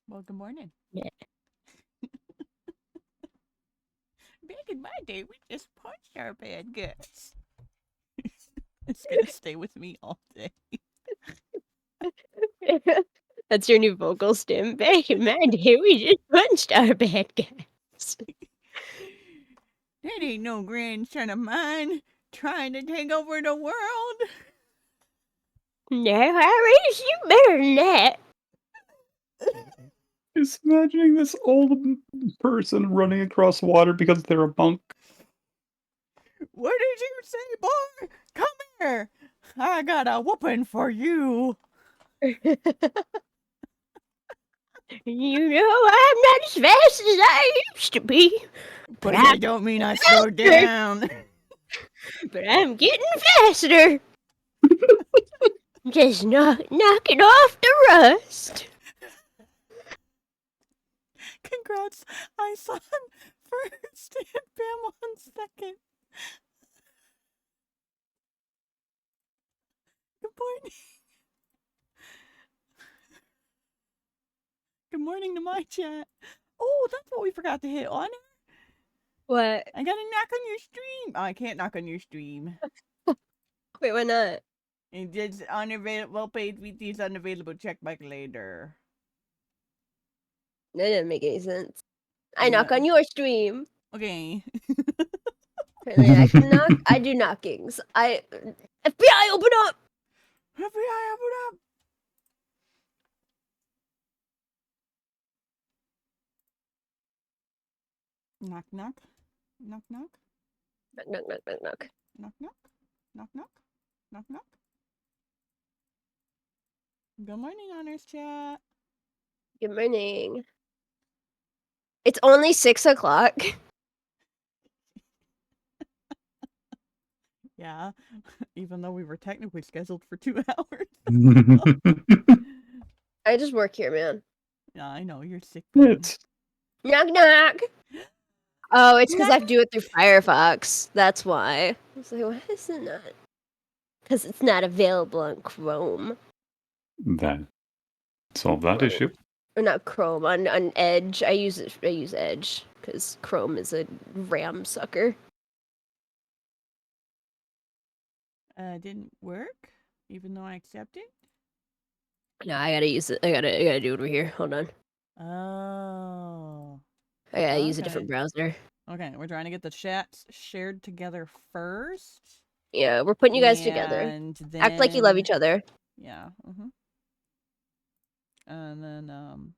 Well, good morning. Yeah. Back in my day, we just punched our bad guys. It's gonna stay with me all day. That's your new vocal stim. Back in my day, we just punched our bad guys. That ain't no grandson of mine trying to take over the world. No, Harris, you better than that. Just imagining this old person running across water because they're a monk. What did you say, boy? Come here. I got a whooping for you. You know I'm not as fast as I used to be, But I'm that don't mean I slowed down. but I'm getting faster. Just knocking off the rust. Congrats, I saw him first and Bam on second. Good morning. Good morning to my chat. Oh, that's what we forgot to hit on. What? I gotta knock on your stream. Oh, I can't knock on your stream. Wait, why not? It is unavailable. Paid VT is unavailable. Check back later. That doesn't make any sense. I knock on your stream. Okay. Apparently I can knock. I do knockings. FBI, open up! FBI, open up! Knock, knock. Knock, knock. Knock, knock, knock, knock, knock. Knock, knock. Knock, knock. Knock, knock. Good morning, Honors Chat. Good morning. It's only 6 o'clock. Yeah, even though we were technically scheduled for 2 hours. I just work here, man. Yeah, I know, you're sick. It's Knock, knock. Oh, it's because I have to do it through Firefox. That's why. I was like, why is it not? Because it's not available on Chrome. that solve that Right. issue. Or not Chrome, on Edge. I use Edge because Chrome is a RAM sucker. Didn't work, even though I accepted. No, I gotta use it. I gotta do it over here. Hold on. Oh. I gotta use a different browser. Okay, we're trying to get the chats shared together first. Yeah, we're putting you guys together. And then... Act like you love each other. Yeah. And then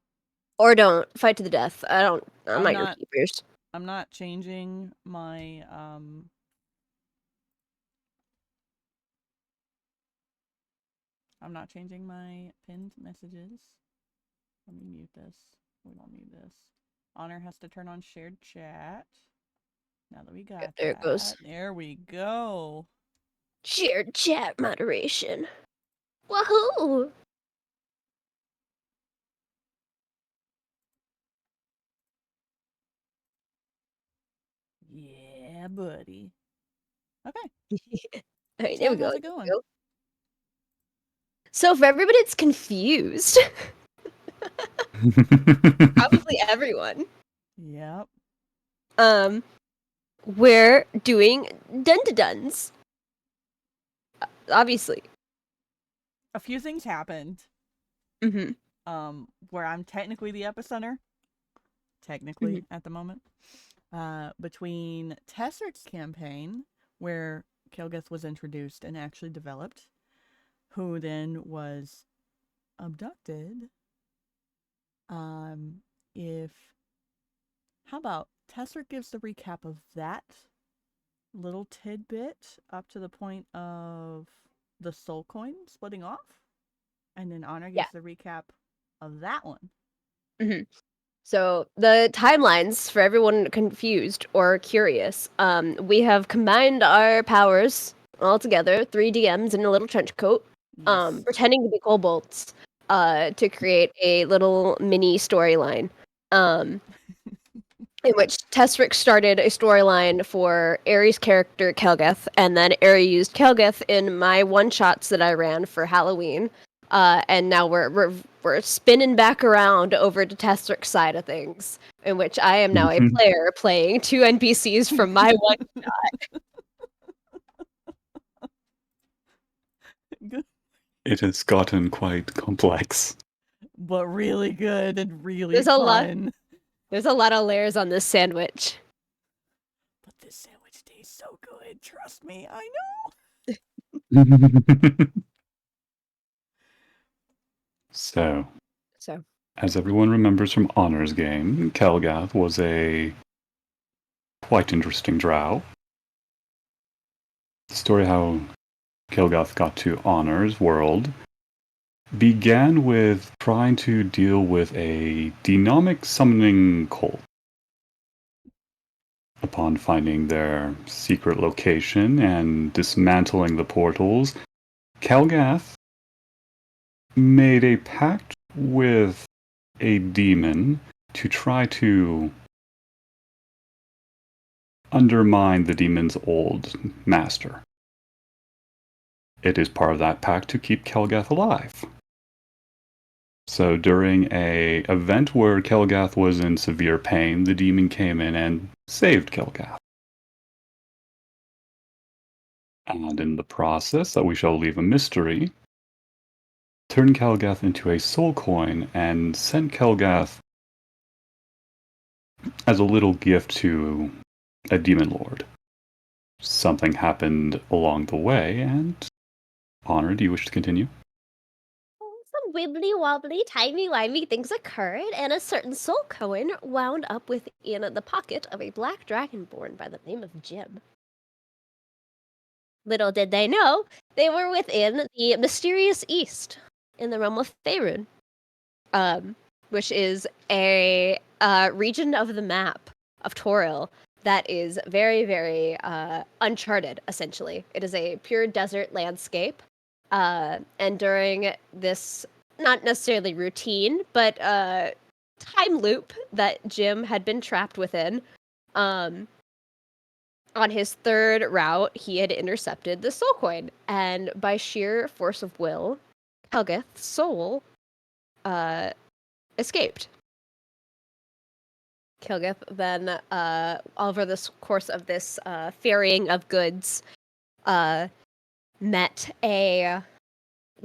Or don't fight to the death. I'm not your keepers. I'm not changing my I'm not changing my pinned messages. Let me mute this. We don't need this. Honor has to turn on shared chat. Now that we got that. There it goes. There we go. Shared chat moderation. Woohoo! Yeah, buddy. Okay. All right, there we go. How's it going? So for everybody that's confused, probably everyone. Yep. We're doing dun-to-duns. Obviously. A few things happened. Where I'm technically the epicenter. Technically, at the moment. Between Tessert's campaign, where Kilgith was introduced and actually developed, who then was abducted. How about Tessert gives the recap of that little tidbit up to the point of the soul coin splitting off, and then Honor gives the recap of that one. So the timelines, for everyone confused or curious, we have combined our powers all together, 3 DMs in a little trench coat, pretending to be kobolds, to create a little mini storyline. In which Tessric started a storyline for Aerie's character, Kelgeth, and then Aerie used Kelgeth in my one-shots that I ran for Halloween, And now we're spinning back around over to Testric's side of things, in which I am now a player playing 2 NPCs from my one shot. Good. It has gotten quite complex. But really good and really There's a lot. fun. There's a lot of layers on this sandwich. But this sandwich tastes so good. Trust me, I So, So as everyone remembers from Honor's game, Kelgath was a quite interesting drow. The story how Kelgath got to Honor's world began with trying to deal with a denomic summoning cult. Upon finding their secret location and dismantling the portals, Kelgath made a pact with a demon to try to undermine the demon's old master. It is part of that pact to keep Kelgath alive. So during a event where Kelgath was in severe pain, the demon came in and saved Kelgath. And in the process, that we shall leave a mystery, turned Kelgath into a soul coin and sent Kelgath as a little gift to a demon lord. Something happened along the way, and Honor, do you wish to continue? some wibbly wobbly, timey wimey things occurred, and a certain soul coin wound up within the pocket of a black dragonborn by the name of Jim. Little did they know, they were within the mysterious East, in the realm of Faerun, which is a region of the map of Toril that is very, very uncharted, essentially. It is a pure desert landscape, and during this, not necessarily routine, but time loop that Jim had been trapped within, on his third route, he had intercepted the soul coin, and by sheer force of will, Helgath's soul escaped. Kilgith then, over the course of this ferrying of goods, met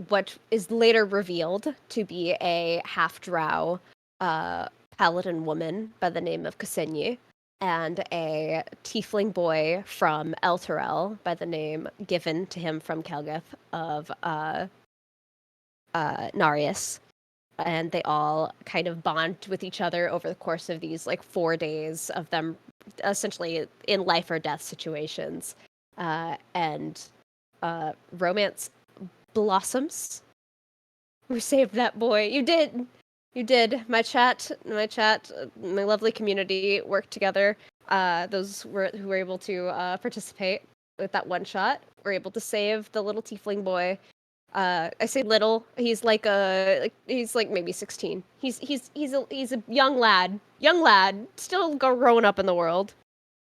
what is later revealed to be a half-drow paladin woman by the name of Ksenia, and a tiefling boy from Elturel by the name given to him from Kelgith of Narius. And they all kind of bond with each other over the course of these 4 days of them essentially in life or death situations. And romance blossoms. We saved that boy. You did. You did. My chat, my lovely community worked together. Those who were able to participate with that one shot were able to save the little tiefling boy. I say little. He's he's maybe 16. He's a young lad, still growing up in the world.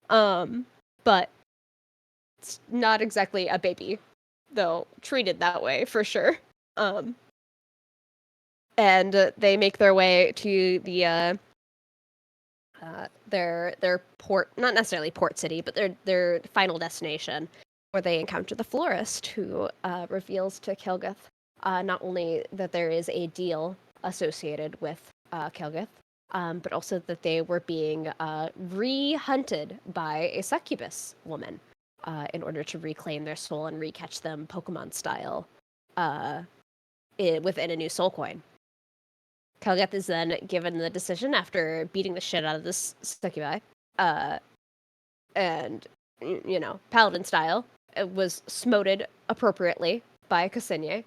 But it's not exactly a baby, though treated that way for sure. And they make their way to the their port, not necessarily port city, but their final destination, where they encounter the florist, who reveals to Kelgith not only that there is a deal associated with Kelgith, but also that they were being re-hunted by a succubus woman in order to reclaim their soul and recatch them Pokemon style within a new soul coin. Kelgeth is then given the decision after beating the shit out of this succubi, and, paladin style, it was smoted appropriately by Ksenia,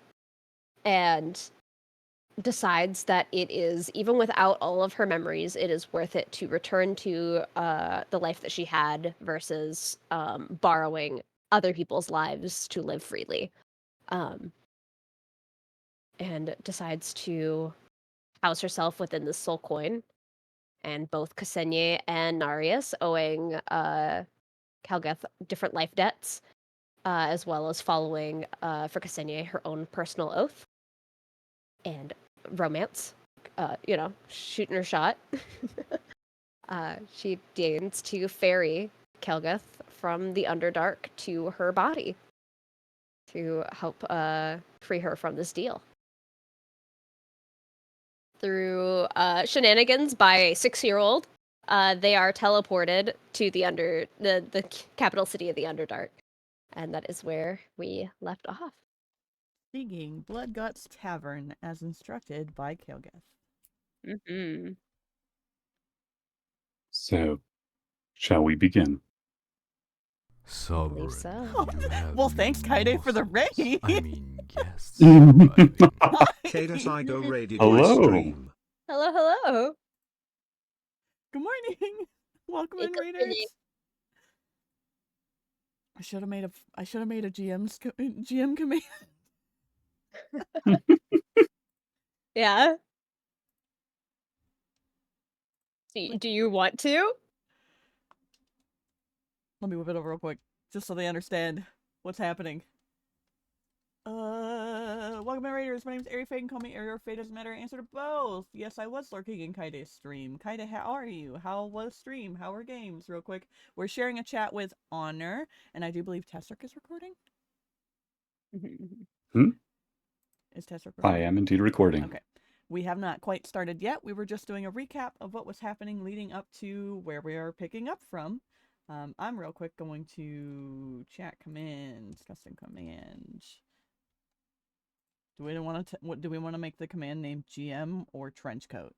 and decides that it is, even without all of her memories, it is worth it to return to the life that she had versus borrowing other people's lives to live freely. And decides to house herself within the soul coin, and both Ksenia and Narius owing Kelgeth different life debts, as well as following, for Ksenia, her own personal oath. and romance, shooting her shot, she deigns to ferry Kelgeth from the Underdark to her body to help free her from this deal. Through shenanigans by a 6-year-old, they are teleported to the capital city of the Underdark, and that is where we left off. Seeking Bloodguts Tavern as instructed by Kelgeth. Mm-hmm. So, shall we begin? believe Sovereign, so. you have Well, thanks, Kaide, for the morsels. raid. I mean, guests arriving. Kaida Saigo raided Hello. my stream. Hello. Good morning. Welcome in, Good Raiders. morning. I should have made a GM command. Yeah. Do you want to? Let me whip it over real quick, just so they understand what's happening. Welcome in, Raiders. My name is Airy Fade, and call me Airy or Fade, doesn't matter. Answer to both. Yes, I was lurking in Kaide's stream. Kaide, how are you? How was stream? How were games? Real quick. We're sharing a chat with Honor, and I do believe Tesseric is recording. Is Tesseric recording? I am indeed recording. Okay. We have not quite started yet. We were just doing a recap of what was happening leading up to where we are picking up from. I'm real quick going to chat commands, custom commands. Do we want to make the command name GM or Trenchcoat?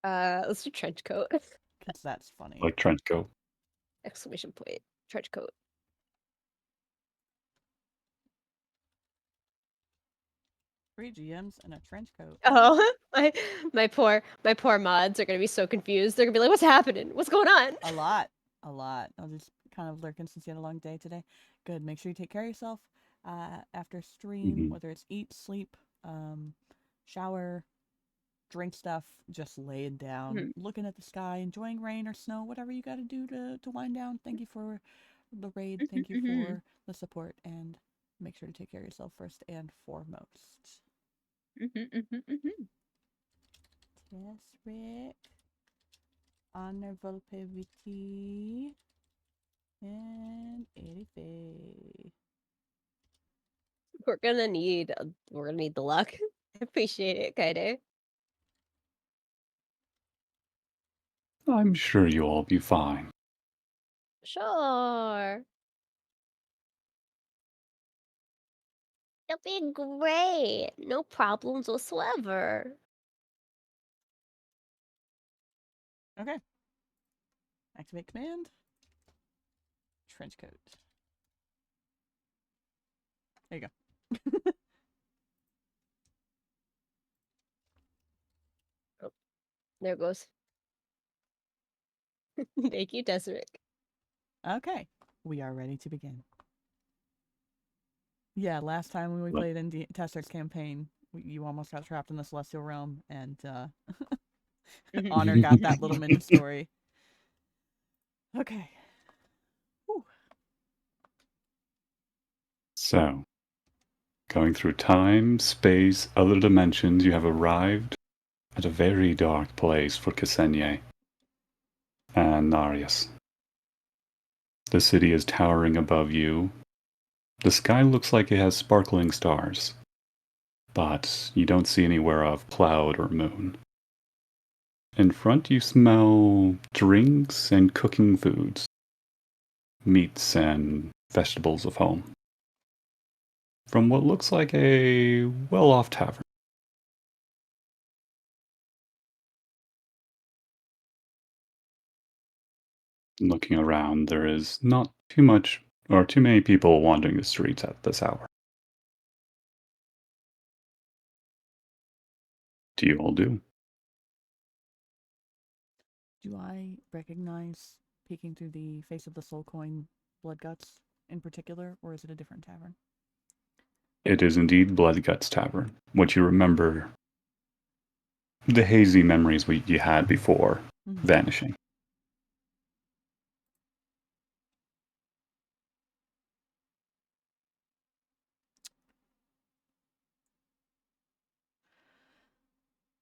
Let's do Trenchcoat. Because that's funny. Like Trenchcoat. Exclamation point. Trenchcoat. 3 GMs and a trench coat. Oh, my poor mods are gonna be so confused. They're gonna be like, "What's happening? What's going on?" A lot. I'll just kind of lurking since you had a long day today. Good. Make sure you take care of yourself after stream, whether it's eat, sleep, shower, drink stuff, just laying down, looking at the sky, enjoying rain or snow, whatever you got to do to wind down. Thank you for the raid. Thank you for the support, and make sure to take care of yourself first and foremost. Tesseric, Honor Volpevity, and Edifay. We're gonna need the luck. I appreciate it, Kaide. I'm sure you'll all be fine. Sure. It'll be great. No problems whatsoever. Okay. Activate command. Trenchcoat. There you go. Oh, there it goes. Thank you, Tesseric. Okay. We are ready to begin. Yeah, last time when we played in Tesseric's campaign, you almost got trapped in the Celestial Realm, and Honor got that little mini story. Okay. Whew. So, going through time, space, other dimensions, you have arrived at a very dark place for Ksenia and Narius. The city is towering above you. The sky looks like it has sparkling stars, but you don't see anywhere of cloud or moon. In front, you smell drinks and cooking foods, meats and vegetables of home, from what looks like a well-off tavern. Looking around, there is not too much or too many people wandering the streets at this hour. Do you all do? Do I recognize peeking through the face of the soul coin Blood Guts in particular, or is it a different tavern? It is indeed Bloodguts Tavern. What you remember, the hazy memories you had before vanishing.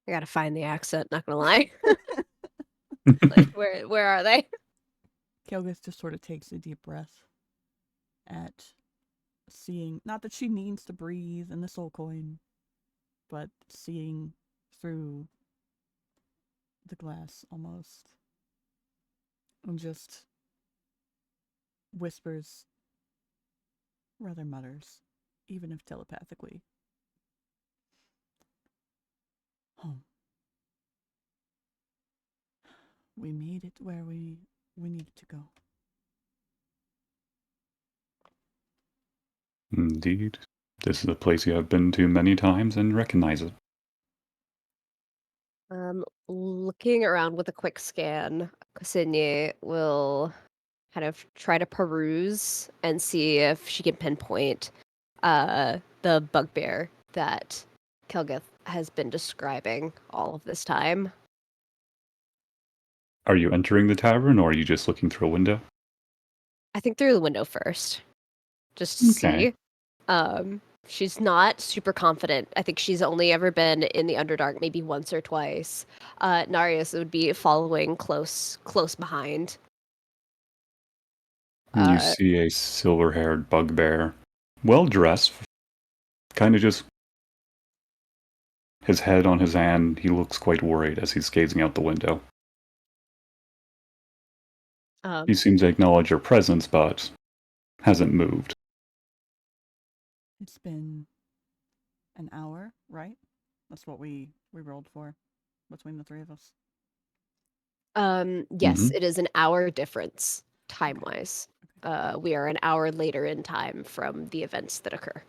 I gotta find the accent, not gonna lie. Like, where are they? Kelgis just sort of takes a deep breath at seeing, not that she needs to breathe in the soul coin, but seeing through the glass almost, and just whispers, rather mutters, even if telepathically. Home. We made it where we needed to go. Indeed. This is a place you have been to many times and recognize it. Looking around with a quick scan, Ksenia will kind of try to peruse and see if she can pinpoint the bugbear that Kelgith has been describing all of this time. Are you entering the tavern, or are you just looking through a window? I think through the window first, just to Okay. see. She's not super confident. I think she's only ever been in the Underdark maybe once or twice. Narius would be following close behind. You see a silver-haired bugbear, well-dressed, kind of just his head on his hand. He looks quite worried as he's gazing out the window. He seems to acknowledge your presence, but hasn't moved. It's been an hour, right? That's what we rolled for between the three of us. Yes, Mhm. it is an hour difference time-wise. We are an hour later in time from the events that occur.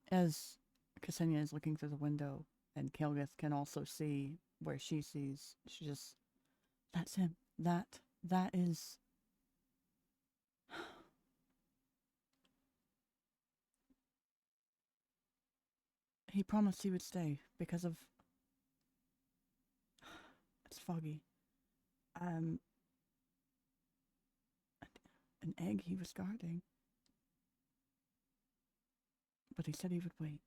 As Ksenia is looking through the window, and Kelgith can also see where she sees, she just, that's him. That is. He promised he would stay because of. It's foggy. An egg he was guarding. But he said he would wait.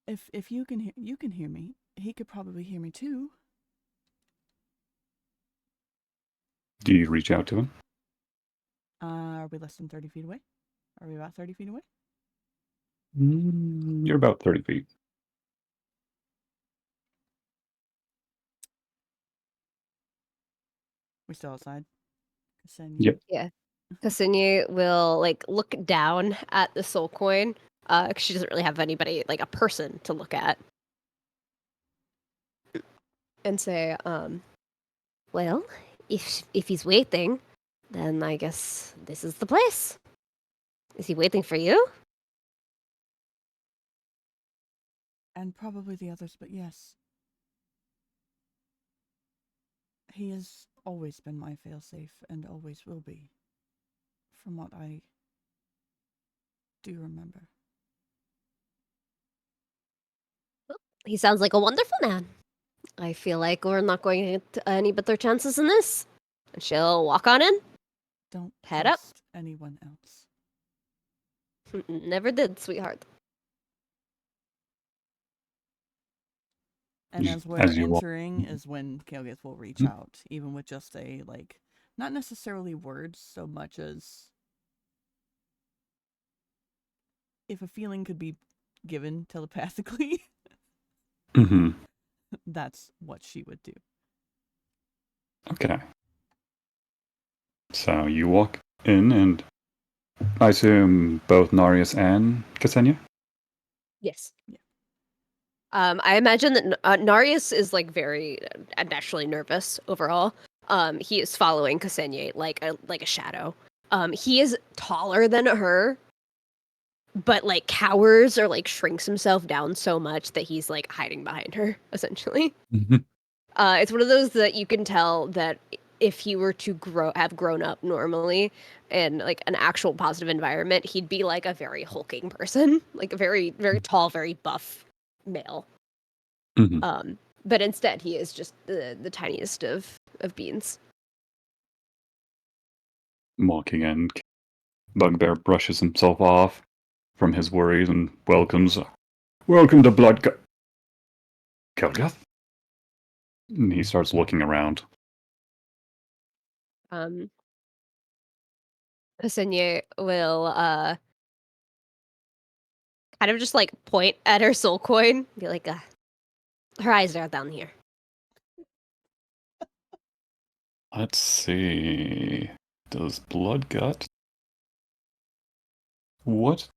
If you can hear me, he could probably hear me too. Do you reach out to him? Are we less than 30 feet away? Are we about 30 feet away? You're about 30 feet. We still outside? Ksenia. Yep. Yeah. Ksenia will look down at the soul coin, 'cause she doesn't really have anybody, like a person to look at. And say, well, if he's waiting, then I guess this is the place. Is he waiting for you? And probably the others, but yes. He has always been my failsafe and always will be. From what I do remember. He sounds like a wonderful man. I feel like we're not going to get any better chances than this. And she'll walk on in. Don't Head up. trust anyone else. Never did, sweetheart. And as we're As you walk, entering is when Kelgith will reach out, even with just a, not necessarily words so much as if a feeling could be given telepathically, mm-hmm. that's what she would do. Okay. So you walk in, and I assume both Narius and Ksenia? Yes. Yeah. I imagine that Narius is very naturally nervous overall. He is following Ksenia like a shadow. He is taller than her, but cowers or shrinks himself down so much that he's hiding behind her essentially. Mm-hmm. It's one of those that you can tell that if he were to have grown up normally in an actual positive environment, he'd be a very hulking person, a very very tall, very buff male. Mm-hmm. But instead he is just the tiniest of beings. Walking in, Bugbear brushes himself off from his worries and welcomes Welcome to Kelgath. And he starts looking around. Ksenia will kind of just like point at her soul coin, be like, her eyes are down here. Let's see. Does Bloodgut? What?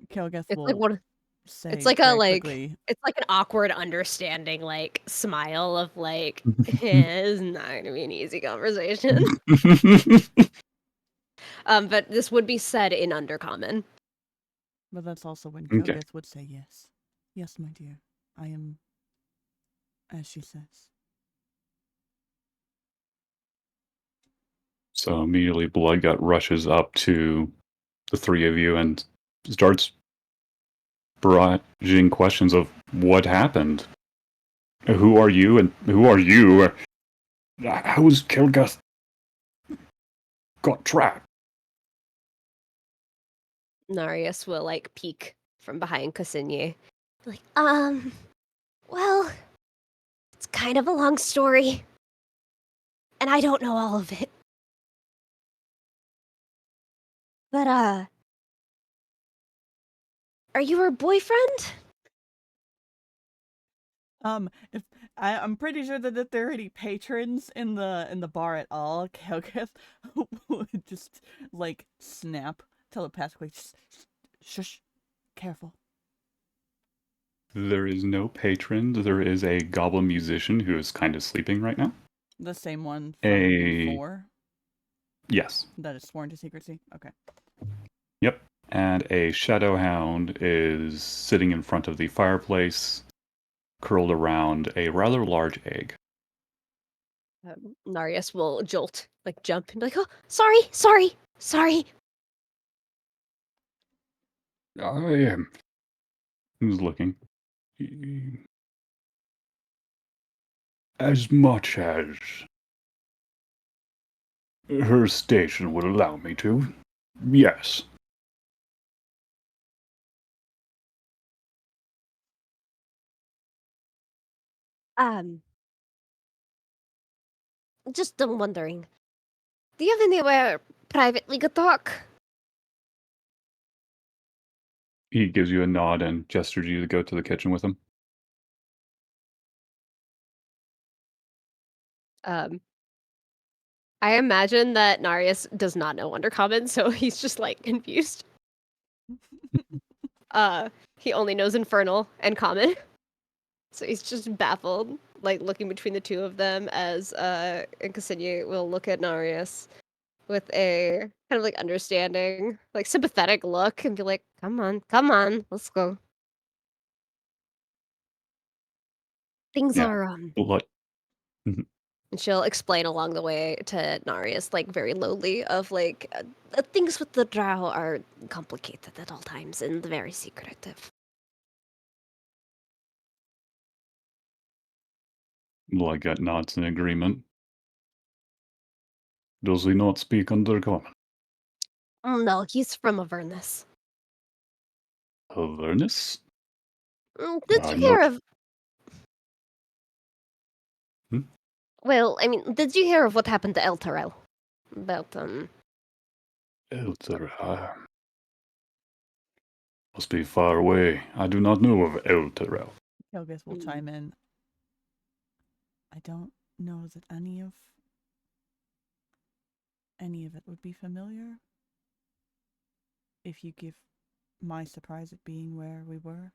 Kelgeth It's will like one. say It's like very a quickly. It's like an awkward understanding like smile of like it's not gonna be an easy conversation. But this would be said in Undercommon. But that's also when Okay. Kelgeth would say yes. Yes, my dear. I am as she says. So immediately Bloodgut rushes up to the three of you and starts barraging questions of what happened. Who are you and who are you? How's Kelgath got trapped? Narius will like peek from behind Ksenia. Like, well, it's kind of a long story. And I don't know all of it. But are you her boyfriend? If I'm pretty sure that if there are any patrons in the bar at all, Kelgeth would just like snap telepathically. Shush, careful. There is no patron. There is a goblin musician who is kind of sleeping right now. The same one from before Yes. that is sworn to secrecy. Okay. Yep. And a shadow hound is sitting in front of the fireplace, curled around a rather large egg. Narius will jolt, like jump, and be like, "Oh, sorry." I am. Who's looking? As much as her station would allow me to, yes. Just wondering, do you have anywhere private we could talk? He gives you a nod and gestures you to go to the kitchen with him. I imagine that Narius does not know Undercommon, so he's just like confused. He only knows Infernal and Common. So he's just baffled, like looking between the two of them as and Ksenia will look at Narius with a kind of like understanding, like sympathetic look and be like, come on, let's go. Things Yeah. are Blood. And she'll explain along the way to Narius, like very lowly, of like things with the drow are complicated at all times and very secretive. Bloodgut nods in agreement. Does he not speak Undercommon? No, he's from Avernus. Avernus? Did you I'm hear not. of? Hmm? Well, I mean, did you hear of what happened to Elturel? About Elturel. Must be far away. I do not know of Elturel. Kelgeth will chime in. I don't know that any of it would be familiar. If you give my surprise at being where we were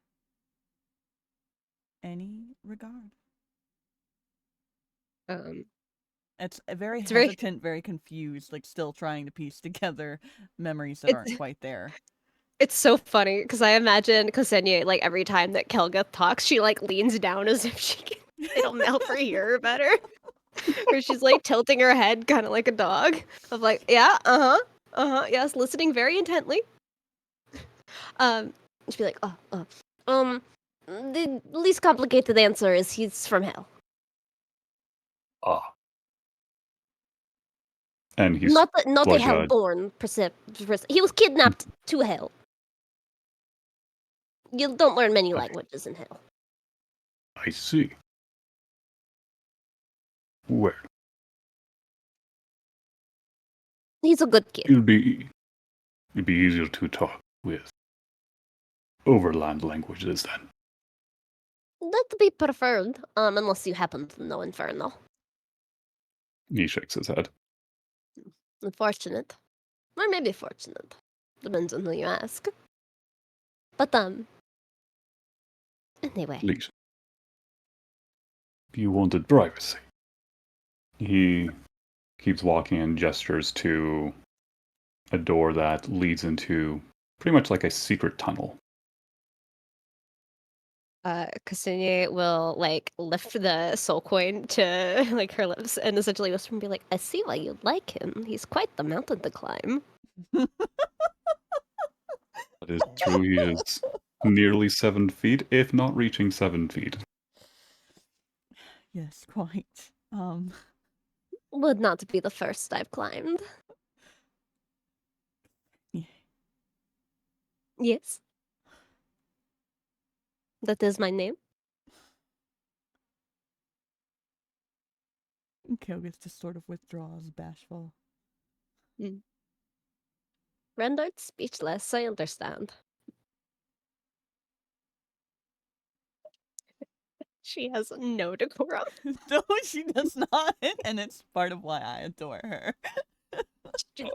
any regard. It's very hesitant, very confused, like still trying to piece together memories that aren't quite there. It's so funny because I imagine Ksenia, like every time that Kelga talks, she like leans down as if it'll help her hear her better. Or she's like tilting her head kind of like a dog. Of like, yeah, yes, listening very intently. She'd be like, the least complicated answer is he's from hell. Ah. And he's not a Bloodgut. hellborn. He was kidnapped to hell. You don't learn many Okay. languages in hell. I see. Well, He's a good kid. it'll be easier to talk with overland languages then. That'd be preferred, unless you happen to know Infernal. He shakes his head. Unfortunate. Or maybe fortunate. Depends on who you ask. But, anyway. Please. If you wanted privacy. He keeps walking and gestures to a door that leads into pretty much like a secret tunnel. Ksenia will, like, lift the soul coin to, like, her lips and essentially whisper and be like, I see why you like him. He's quite the mountain to climb. That is true. He is nearly 7 feet, if not reaching 7 feet. Yes, quite. Would not be the first I've climbed. Yeah. Yes. That is my name. Kilgith just sort of withdraws, bashful. Rendered speechless, I understand. She has no decorum. No, she does not, and it's part of why I adore her.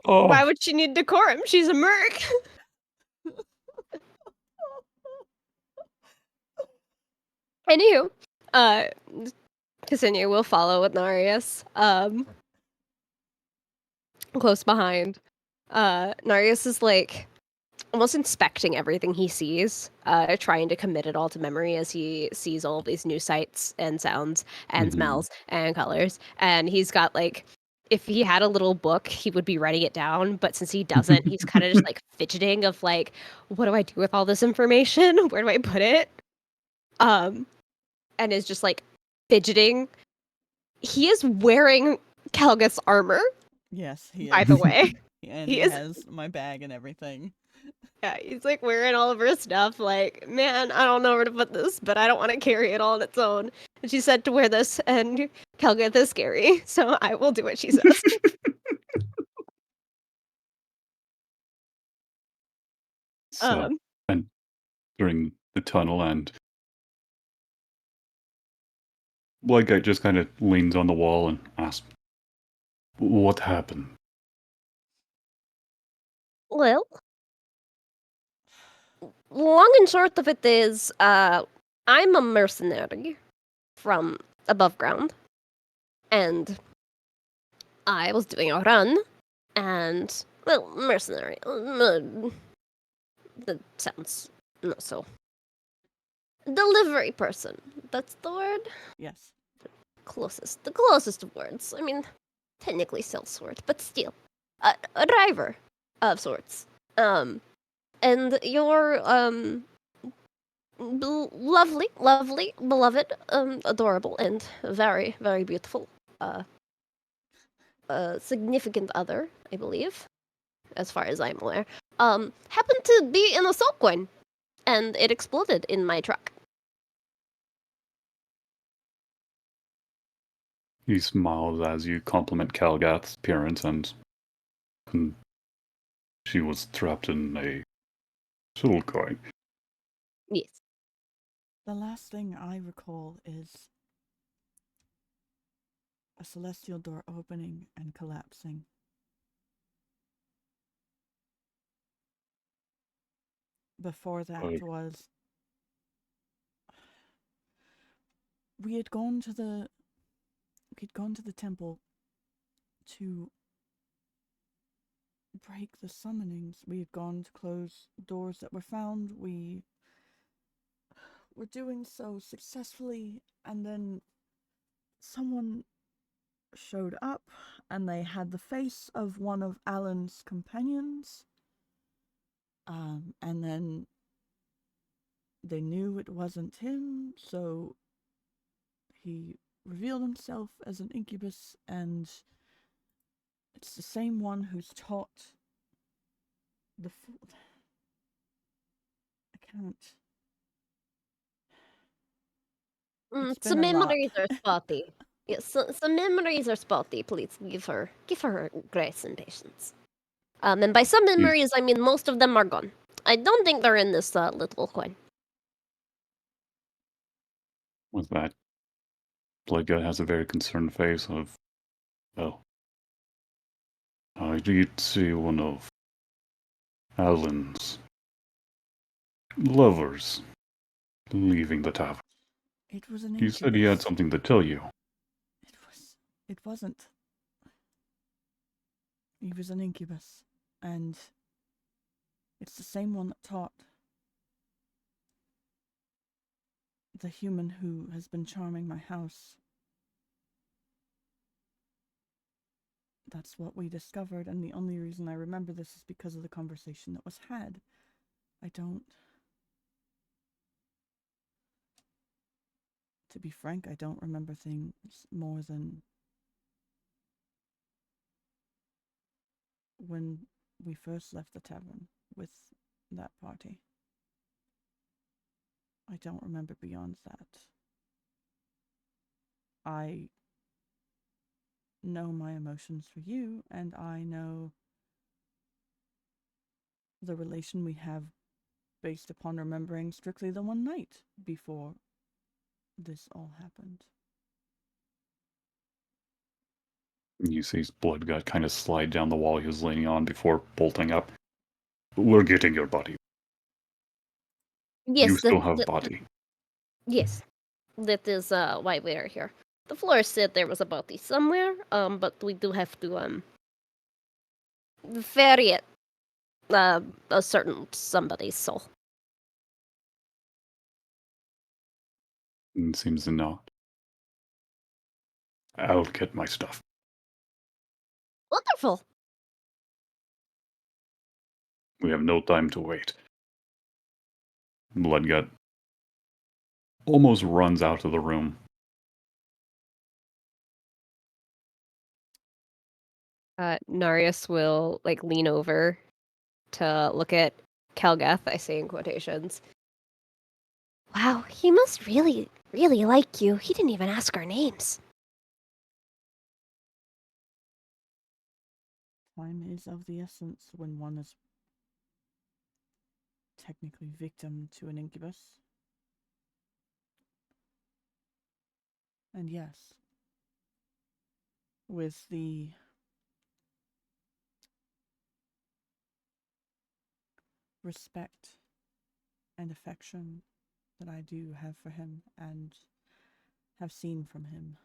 Oh, Why would she need decorum? She's a merc. Anywho, Ksenia will follow with Narius. Close behind. Narius is like almost inspecting everything he sees, trying to commit it all to memory as he sees all of these new sights and sounds and Mhm. smells and colors. And he's got like, if he had a little book, he would be writing it down. But since he doesn't, he's kind of just like fidgeting of like, what do I do with all this information? Where do I put it? And is just like fidgeting. He is wearing Kelga's armor, Yes, he by is. the way. And he he is- has my bag and everything. Yeah, he's like wearing all of her stuff. Like, man, I don't know where to put this, but I don't want to carry it all on its own. And she said to wear this, and Kelga is scary, so I will do what she says. So, and during the tunnel, and Blood Guy just kind of leans on the wall and asks, "What happened?" Well, long and short of it is, I'm a mercenary from above ground, and I was doing a run, and, well, mercenary. That sounds not so. Delivery person. That's the word? Yes. The closest of words. I mean, technically sellsword, but still. A driver of sorts. And you're, lovely, beloved, adorable, and very, very beautiful. Significant other, I believe, as far as I'm aware, happened to be in a soul coin, and it exploded in my truck. He smiles as you compliment Calgath's appearance, and she was trapped in a soul coin. Yes. The last thing I recall is a celestial door opening and collapsing. Before that Right. was we'd gone to the temple to break the summonings. We had gone to close doors that were found. We were doing so successfully, and then someone showed up, and they had the face of one of Alan's companions. And then they knew it wasn't him, so he revealed himself as an incubus, and it's the same one who's taught the I can't. It's been Some a lot. memories are spotty. Yes, some memories are spotty. Please give her grace and patience. And by some memories, I mean most of them are gone. I don't think they're in this little coin. With that, Bloodgut has a very concerned face of, well, I did see one of Alan's lovers leaving the tavern. It was an He incubus. said he had something to tell you. It wasn't. He was an incubus. And it's the same one that taught the human who has been charming my house. That's what we discovered, and the only reason I remember this is because of the conversation that was had. I don't... To be frank, I don't remember things more than when we first left the tavern with that party. I don't remember beyond that. I know my emotions for you, and I know the relation we have based upon remembering strictly the one night before this all happened. You see his Bloodgut kind of slide down the wall he was leaning on before bolting up. We're getting your body. Yes, You still have body. Yes, that is why we are here. The floor said there was a body somewhere, but we do have to ferry it a certain somebody's soul. Seems to not. I'll get my stuff. Wonderful. We have no time to wait. Bloodgut almost runs out of the room. Narius will lean over to look at Calgath, I say in quotations. Wow, he must really, really like you. He didn't even ask our names. Time is of the essence when one is technically victim to an incubus. And yes, with the respect and affection that I do have for him and have seen from him.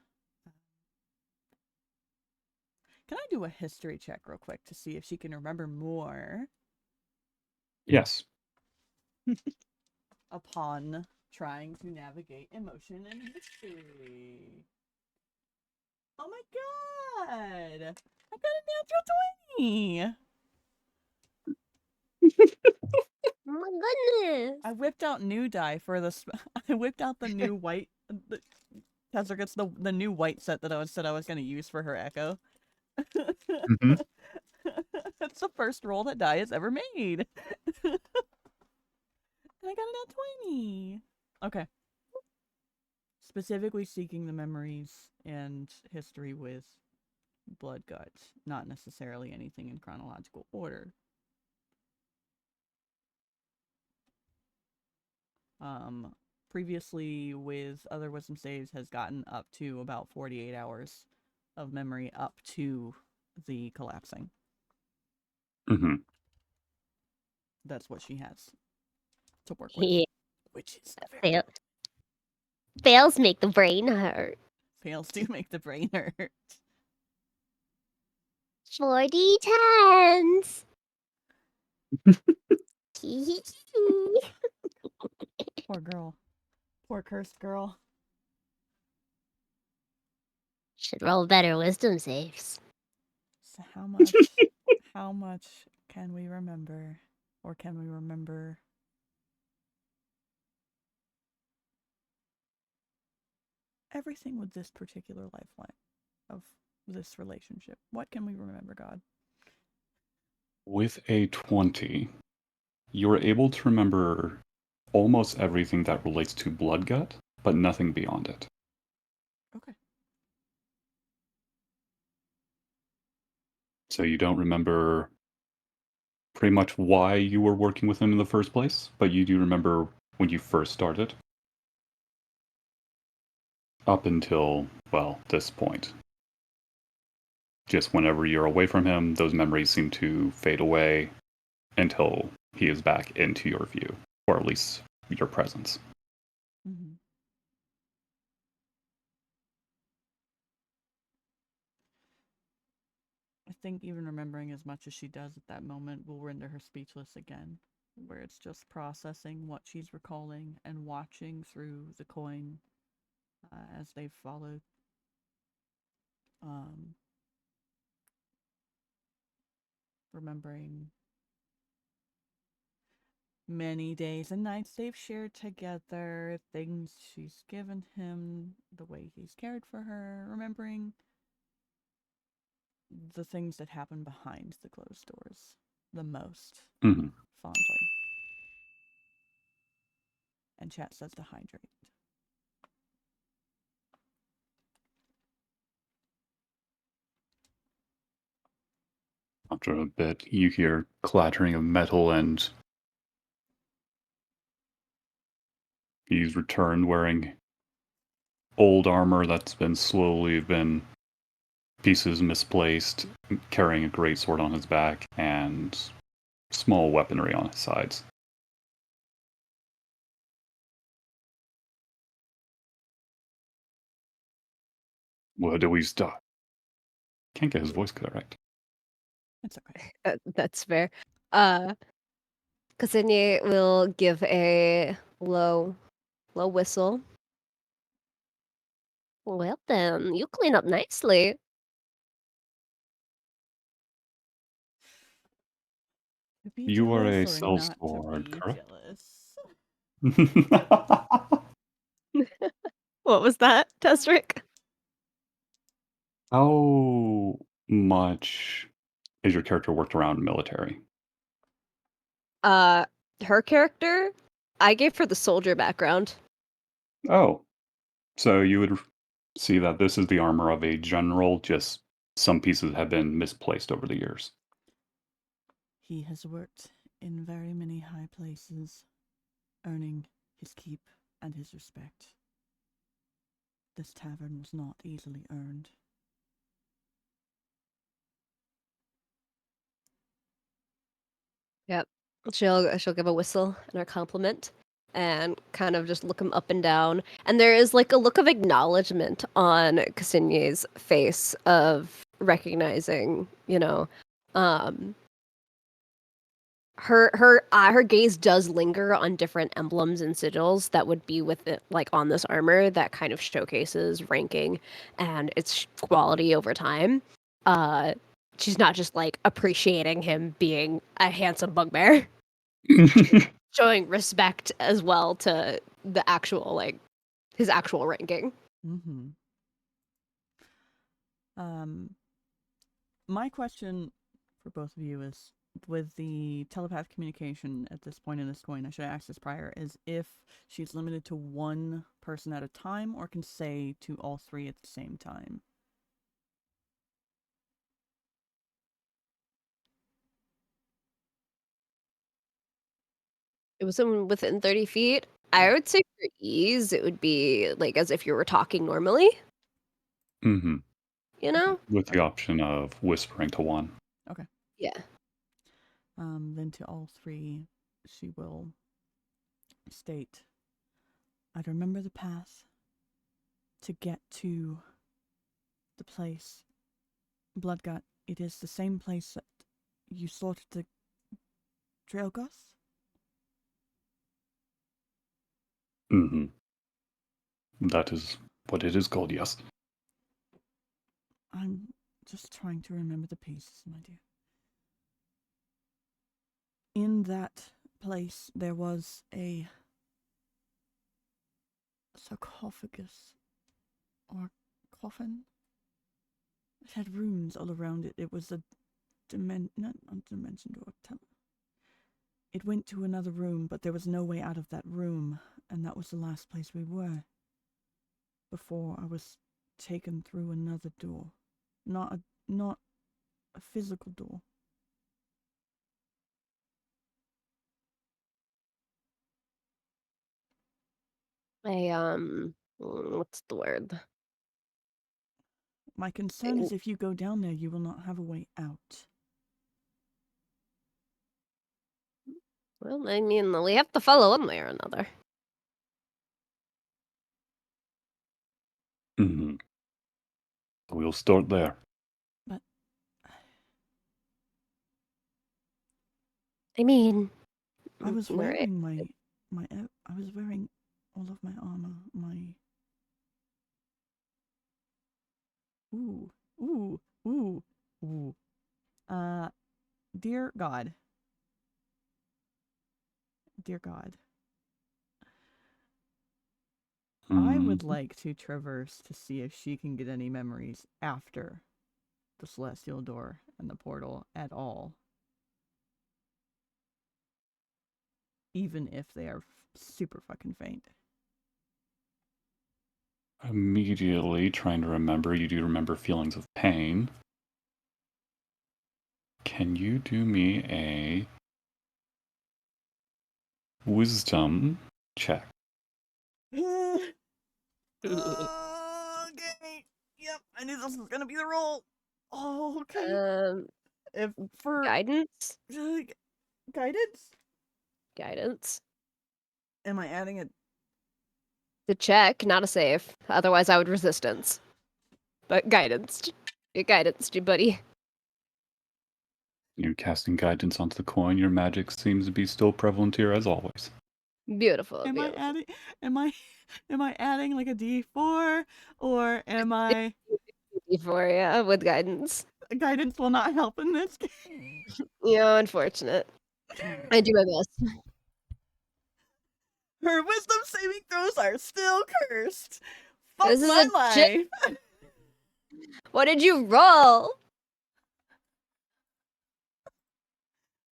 Can I do a history check real quick to see if she can remember more? Yes. Upon trying to navigate emotion and history. Oh my god! I got a natural 20! Oh my goodness! I whipped out new die for the. I whipped out the new white. Tessa gets the new white set that I said I was going to use for her echo. Mm-hmm. That's the first roll that die has ever made. And I got it at 20. Okay. Specifically seeking the memories and history with Bloodgut, not necessarily anything in chronological order. Previously with other wisdom saves has gotten up to about 48 hours of memory up to the collapsing. Mm-hmm. That's what she has to work with. Yeah. Which is very... Fails make the brain hurt. Fails do make the brain hurt. 40 tens. Poor girl. Poor cursed girl. Should roll better wisdom saves. So how much can we remember? Or can we remember? Everything with this particular lifeline of this relationship. What can we remember, God? With a 20, you're able to remember almost everything that relates to Bloodgut, but nothing beyond it. Okay. So you don't remember pretty much why you were working with him in the first place, but you do remember when you first started. Up until, well, this point. Just whenever you're away from him, those memories seem to fade away until he is back into your view, or at least your presence. Mm-hmm. I think even remembering as much as she does at that moment will render her speechless again, where it's just processing what she's recalling and watching through the coin as they've followed. Remembering many days and nights they've shared together, things she's given him, the way he's cared for her, remembering the things that happen behind the closed doors the most fondly. And chat says to hydrate. After a bit, you hear clattering of metal, and he's returned wearing old armor that's been pieces misplaced, carrying a greatsword on his back and small weaponry on his sides. Where do we start? Can't get his voice correct. It's okay. That's fair. Ksenia will give a low whistle. Well then, you clean up nicely. To be You are a jealous or not to sellsword, be correct? jealous. What was that, Tesric? How much is your character worked around military? Her character, I gave her the soldier background. Oh, so you would see that this is the armor of a general, just some pieces have been misplaced over the years. He has worked in very many high places, earning his keep and his respect. This tavern was not easily earned. Yep. She'll give a whistle and a compliment and kind of just look him up and down. And there is like a look of acknowledgement on Ksenia's face of recognizing, her gaze does linger on different emblems and sigils that would be with it, like on this armor that kind of showcases ranking and its quality over time. She's not just like appreciating him being a handsome bugbear. Showing respect as well to the actual his actual ranking. Mm-hmm. My question for both of you is, with the telepath communication at this point in this coin, I should have asked this prior, is if she's limited to one person at a time or can say to all three at the same time. It was someone within 30 feet. I would say for ease, it would be like as if you were talking normally. Mm-hmm. You know? With the option of whispering to one. Okay. Yeah. Then to all three, she will state, I'd remember the path to get to the place. Bloodgut, it is the same place that you slaughtered the Trailgoth? Mm-hmm. That is what it is called, yes. I'm just trying to remember the pieces, my dear. In that place, there was a sarcophagus or coffin. It had runes all around it. It was a not a dimension door. It went to another room, but there was no way out of that room, and that was the last place we were. before I was taken through another door. Not a physical door. What's the word? My concern is if you go down there, you will not have a way out. Well, I mean, we have to follow one way or another. Hmm. We'll start there. But I mean, I was we're- wearing I was wearing all of my armor, ooh, ooh, ooh, ooh. Dear God. Dear God. I would like to traverse to see if she can get any memories after the celestial door and the portal at all. Even if they are super fucking faint. Immediately trying to remember, you do remember feelings of pain. Can you do me a wisdom check? Okay. Yep, I knew this was gonna be the roll. Oh, okay. If for guidance? guidance? Guidance. Am I adding it? The check, not a save. Otherwise, I would resistance. But guidance. Your guidance, buddy. You're casting guidance onto the coin. Your magic seems to be still prevalent here as always. Beautiful. Am beautiful. I adding? Am I adding like a D4 or am I? D4, yeah, with guidance. Guidance will not help in this game. Yeah, unfortunate. I do my best. Her wisdom saving throws are still cursed. Fuck This is my a check. life. What did you roll?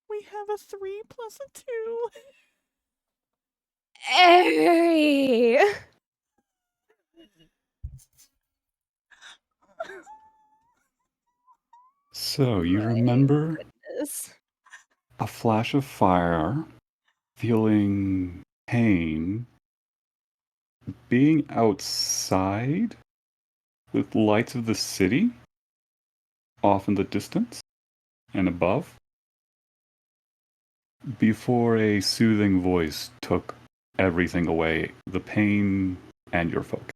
We have a 3 plus a 2. Hey! So you remember Goodness. a flash of fire, feeling pain, being outside with lights of the city off in the distance and above, before a soothing voice took everything away, the pain and your focus.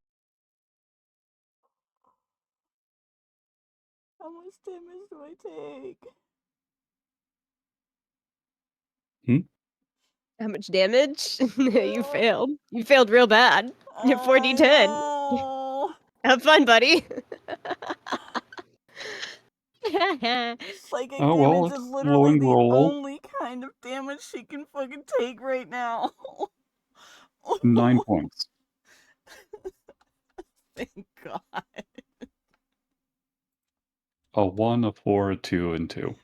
How much damage do I take? How much damage? You failed. You failed real bad. You're 4d10. No. Have fun, buddy. Psychic Oh well, damage it's is a literally glowing the roll. only kind of damage she can fucking take right now. 9 points. Thank God. A 1, a 4, a 2, and 2.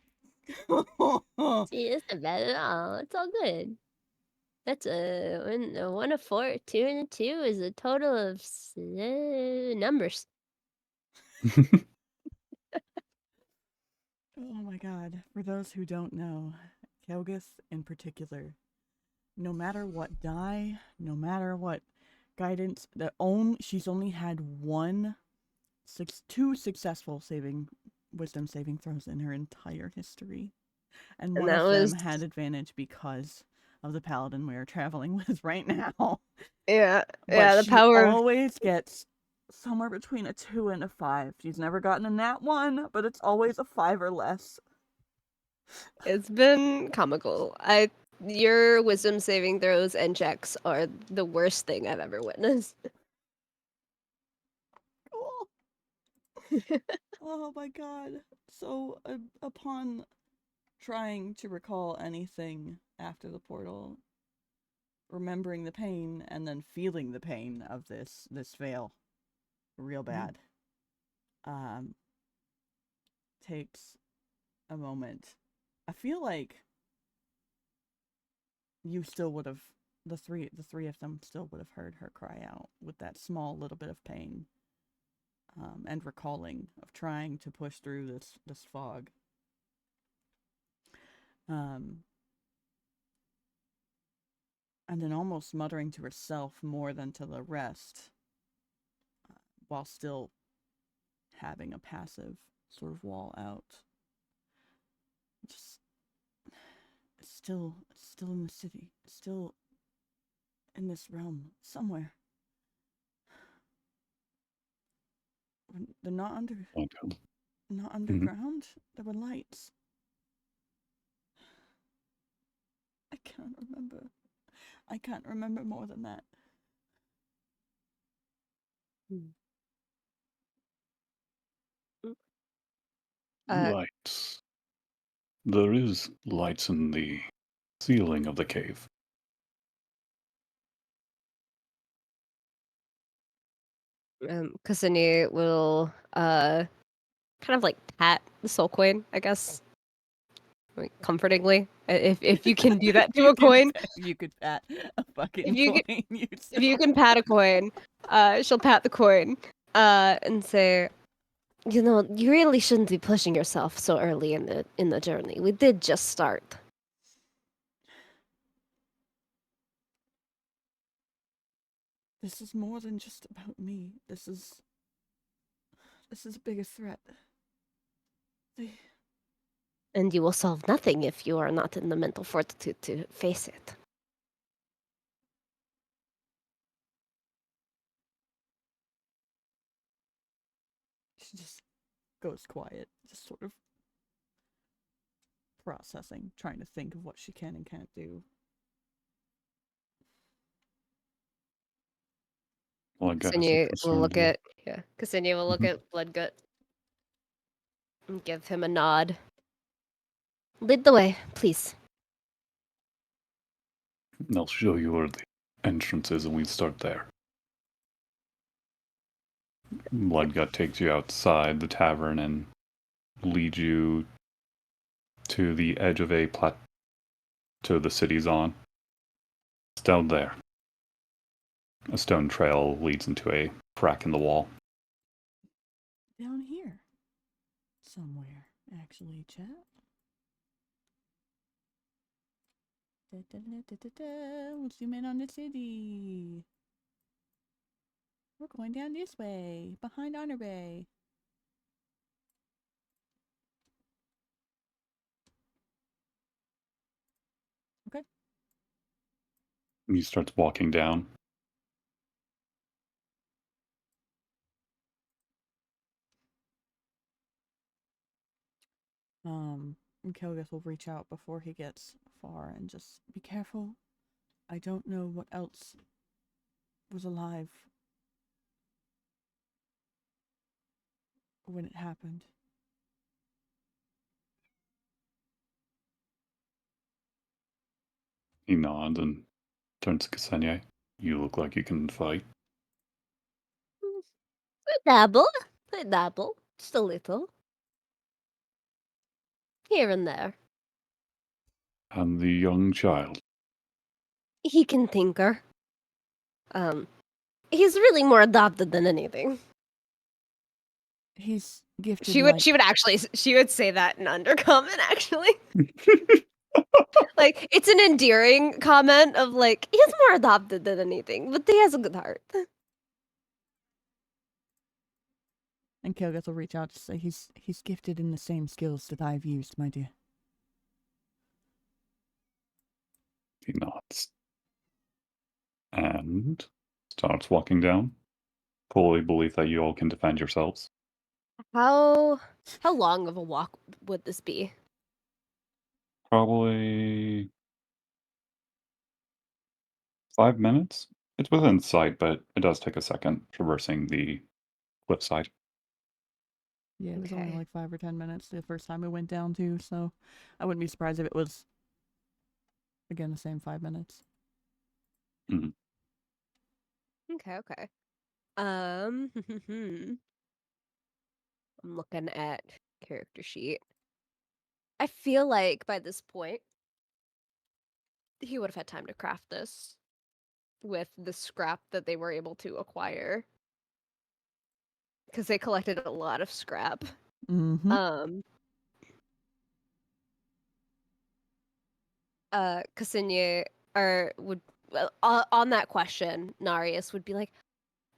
See, it's not bad at all. It's all good. That's a 1, a 4, a 2, and a 2 is a total of numbers. Oh my God. For those who don't know, Kelgis in particular, no matter what die, no matter what guidance, she's only had two successful wisdom saving throws in her entire history. And And one that of them was had advantage because of the paladin we are traveling with right now. yeah, But the she power of always gets somewhere between a 2 and a 5. She's never gotten a nat 1, but it's always a 5 or less. it's been comical. Your wisdom saving throws and checks are the worst thing I've ever witnessed. Cool. Oh my God. So, upon trying to recall anything after the portal, remembering the pain and then feeling the pain of this veil real bad, takes a moment. I feel like you still would have the three of them still would have heard her cry out with that small little bit of pain, and recalling of trying to push through this fog. And then almost muttering to herself more than to the rest, while still having a passive sort of wall out. Just, it's still in the city. It's still in this realm somewhere. They're not underground. There were lights. I can't remember. I can't remember more than that. Lights. There is lights in the ceiling of the cave. Ksenia will kind of like pat the soul coin, I guess, like, comfortingly, if you can do that to a coin. You could pat a fucking If you coin If you yourself. can pat a coin, she'll pat the coin, and say, "You know, you really shouldn't be pushing yourself so early in the journey. We did just start." This is more than just about me. This is a bigger threat. And you will solve nothing if you are not in the mental fortitude to face it. She just goes quiet, just sort of processing, trying to think of what she can and can't do. Well, I guess Ksenia will look you. at Ksenia will look at Bloodgut and give him a nod. Lead the way, please. I'll show you where the entrance is, and we start there. Bloodgut takes you outside the tavern and leads you to the edge of a plateau the city's on. It's down there. A stone trail leads into a crack in the wall. Down here. Somewhere, actually, chat. We'll zoom in on the city. We're going down this way, behind Honor Bay. Okay. He starts walking down. And Kelgith will reach out before he gets far and just be careful. I don't know what else was alive when it happened. He nods and turns to Ksenia. You look like you can fight. I dabble, just a little, here and there. And the young child. He can tinker. He's really more adopted than anything. He's gifted She would say that in undercommon, actually. Like, it's an endearing comment of like, he's more adopted than anything, but he has a good heart. And Kelgith will reach out to say he's gifted in the same skills that I've used, my dear. He nods. And starts walking down. Fully believe that you all can defend yourselves. How long of a walk would this be? Probably 5 minutes. It's within sight, but it does take a second traversing the cliffside. Yeah, it was only Okay. like 5 or 10 minutes the first time we went down to, so I wouldn't be surprised if it was, again, the same 5 minutes. Mhm. Okay. I'm looking at character sheet. I feel like by this point, he would have had time to craft this. with the scrap that they were able to acquire. Because they collected a lot of scrap. Mm-hmm. Ksenia would on that question, Narius would be like,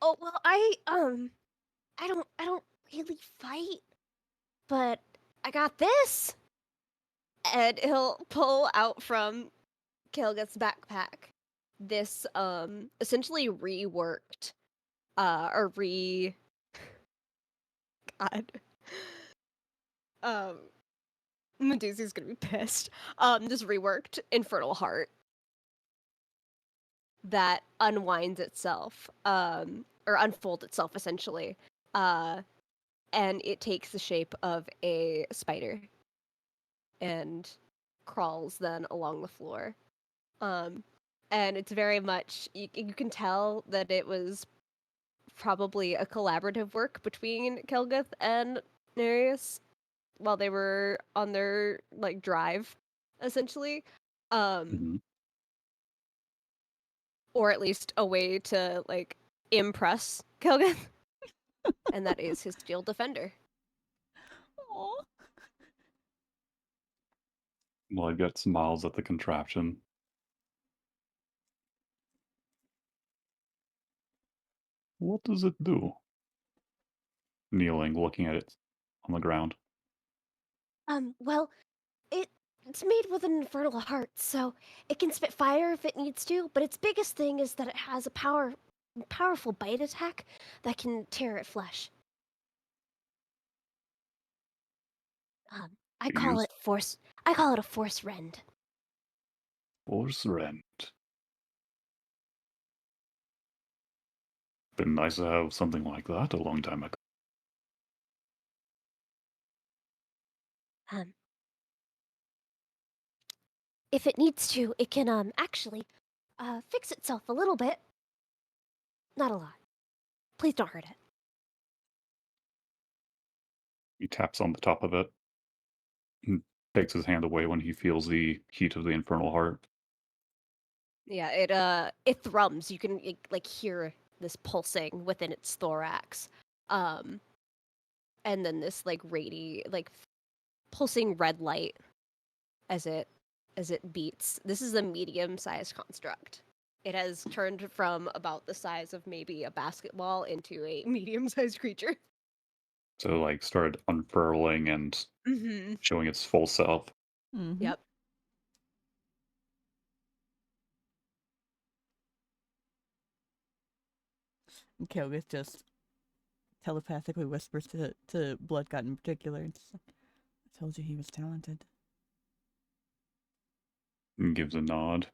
"Oh well, I don't really fight, but I got this," and he'll pull out from Kilgut's backpack this essentially reworked or re God Medusa's gonna be pissed. This reworked Infernal Heart that unwinds itself, or unfolds itself essentially, and it takes the shape of a spider and crawls then along the floor. And it's very much you can tell that it was probably a collaborative work between Kelguth and Nereus while they were on their like drive, essentially. hmm Or at least a way to like impress Kelguth. And that is his steel defender. Aw. Bloodgut smiles at the contraption. What does it do? Kneeling, looking at it on the ground. Well, it's made with an infernal heart, so it can spit fire if it needs to, but its biggest thing is that it has a powerful bite attack that can tear at flesh. I You call use it force. I call it a force rend. Force Rend. Been nice to have something like that a long time ago. Um, if it needs to, it can actually fix itself a little bit. Not a lot. Please don't hurt it. He taps on the top of it and takes his hand away when he feels the heat of the Infernal Heart. Yeah, it thrums. You can like hear this pulsing within its thorax. Um and then this like pulsing red light as it beats. This is a medium-sized construct. It has turned from about the size of maybe a basketball into a medium-sized creature. So, like, started unfurling and Mm-hmm. showing its full self. Mm-hmm. Yep. And Kilgith just telepathically whispers to Bloodgut in particular. And just like, I told you he was talented. And gives a nod.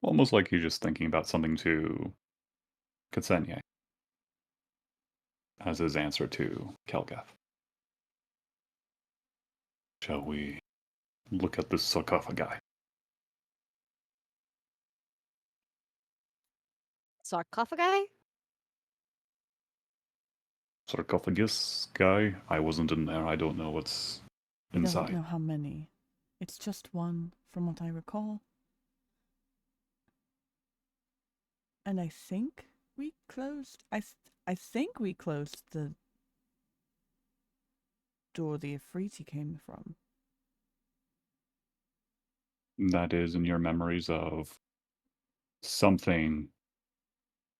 Almost like he's just thinking about something to Katsenye as his answer to Kelgath. Shall we look at this sarcophagi? Sarcophagi? Sarcophagus guy? I wasn't in there. I don't know what's He doesn't inside. know how many. It's just one, from what I recall. And I think we closed. I think we closed the door the Ifriti came from. That is in your memories of something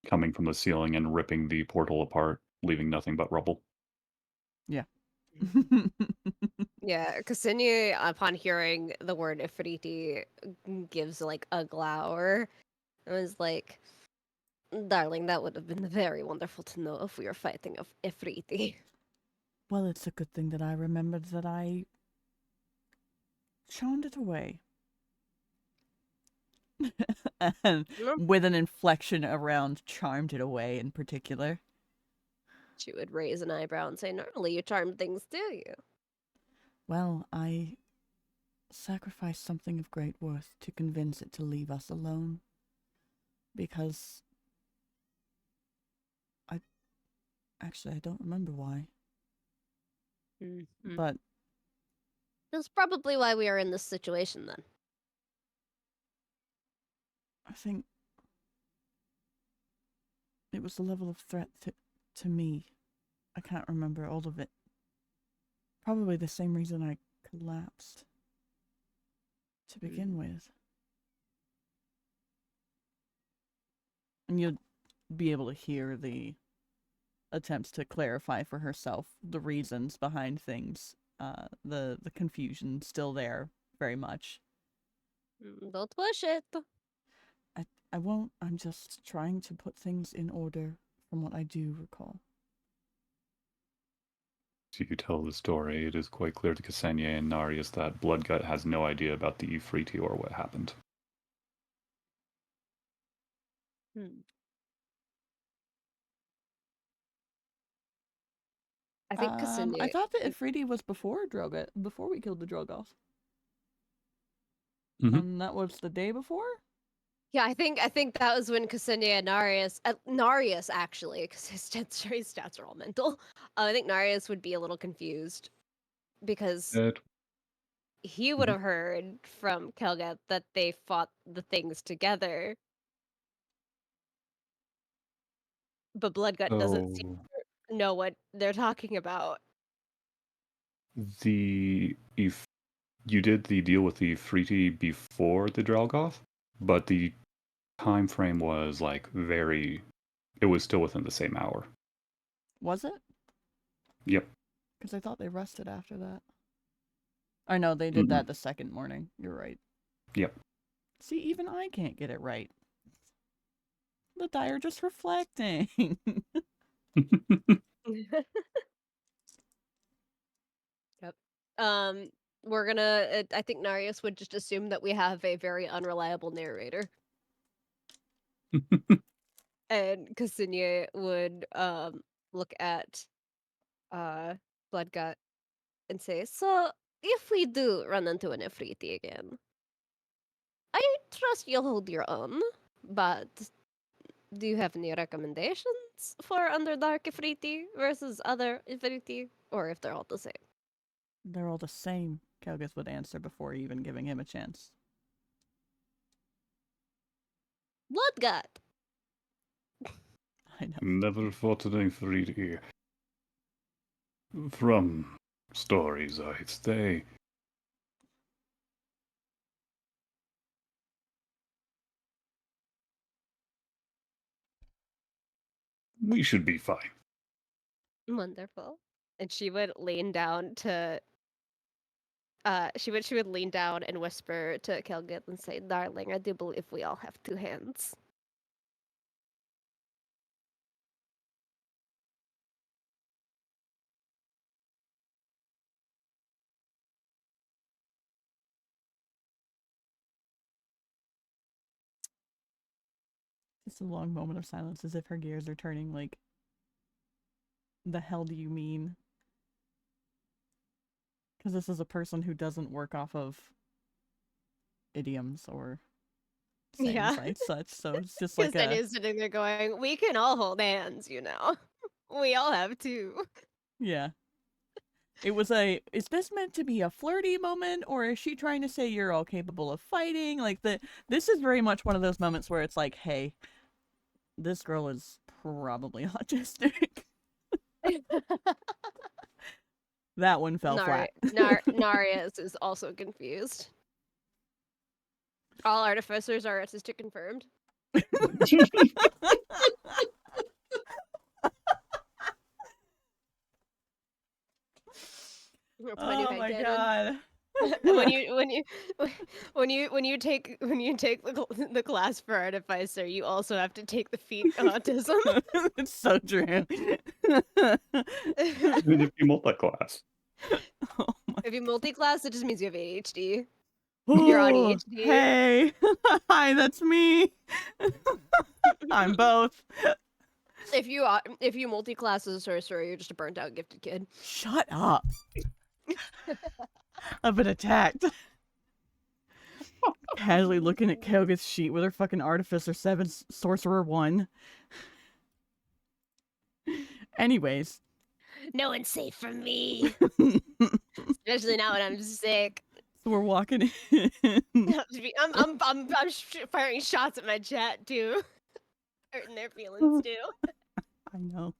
coming from the ceiling and ripping the portal apart, leaving nothing but rubble. Yeah. Yeah, Ksenia, upon hearing the word Ifriti, gives like a glower. It was like, darling, that would have been very wonderful to know if we were fighting of Ifriti. Well, it's a good thing that I remembered that I charmed it away. And Nope. with an inflection around charmed it away in particular. She would raise an eyebrow and say, normally you charm things, do you? Well, I sacrificed something of great worth to convince it to leave us alone. Because I don't remember why. Mm-hmm. But That's probably why we are in this situation then. I think It was the level of threat to me. I can't remember all of it. Probably the same reason I collapsed to begin with. And you'd be able to hear the attempts to clarify for herself the reasons behind things. The confusion still there, very much. Don't push it. I won't. I'm just trying to put things in order from what I do recall. As you tell the story, it is quite clear to Ksenia and Narius that Bloodgut has no idea about the Ifriti or what happened. I think Ksenia... I thought that Ifriti was before Drogot, before we killed the Drogoth. Mhm. And that was the day before? Yeah, I think that was when Ksenia and Narius actually, because his stats are all mental. I think Narius would be a little confused because he would have heard from Kelgat that they fought the things together, but Bloodgut doesn't seem to know what they're talking about. You did the deal with the Ifriti before the Drelgoth, but the time frame was like it was still within the same hour. Was it? Yep. Because I thought they rested after that. I know they did that the second morning. You're right. Yep. See, even I can't get it right. The die are just reflecting. Yep. We're gonna. I think Narius would just assume that we have a very unreliable narrator, and Ksenia would look at Bloodgut and say, "So, if we do run into an Ifriti again, I trust you'll hold your own, but do you have any recommendations for Underdark Ifriti versus other Ifriti, or if they're all the same?" They're all the same, Kelgith would answer before even giving him a chance. Bloodgut! I know. Never fought an Ifriti. From stories I'd say. We should be fine. Wonderful. And she would lean down to she would lean down and whisper to Kelgit and say, "Darling, I do believe we all have two hands." Just a long moment of silence as if her gears are turning like, the hell do you mean? Because this is a person who doesn't work off of idioms or sayings like such, so it's just like then he's sitting there going, "We can all hold hands, you know. We all have two." Yeah. It was is this meant to be a flirty moment, or is she trying to say you're all capable of fighting? Like, this is very much one of those moments where it's like, hey, this girl is probably autistic. That one fell flat. Narius is also confused. All artificers are autistic confirmed. Oh my god. when you take the class for artificer, you also have to take the feat on autism. It's so true. Even if you multi-class. Oh If you multi-class, it just means you have ADHD. my... You're on ADHD. Hey, hi, that's me. I'm both. If you multi-class as a sorcerer, you're just a burnt out gifted kid. Shut up. I've been attacked. Casually looking at Kelgith's sheet with her fucking Artificer 7, Sorcerer 1. Anyways. No one's safe from me. Especially not when I'm sick. So we're walking in. I'm firing shots at my chat too. hurting their feelings too. I know.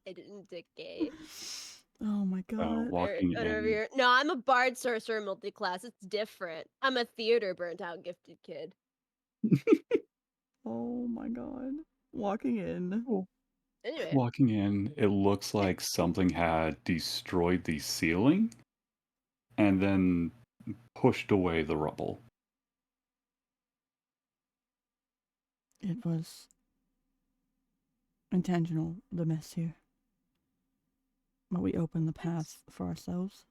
I didn't decay. Oh my god. Walking Over in, here. No, I'm a bard sorcerer multi-class. It's different. I'm a theater burnt out gifted kid. Oh my god. Walking in. Anyway, walking in, it looks like something had destroyed the ceiling and then pushed away the rubble. It was intentional, the mess here. But we opened the path for ourselves.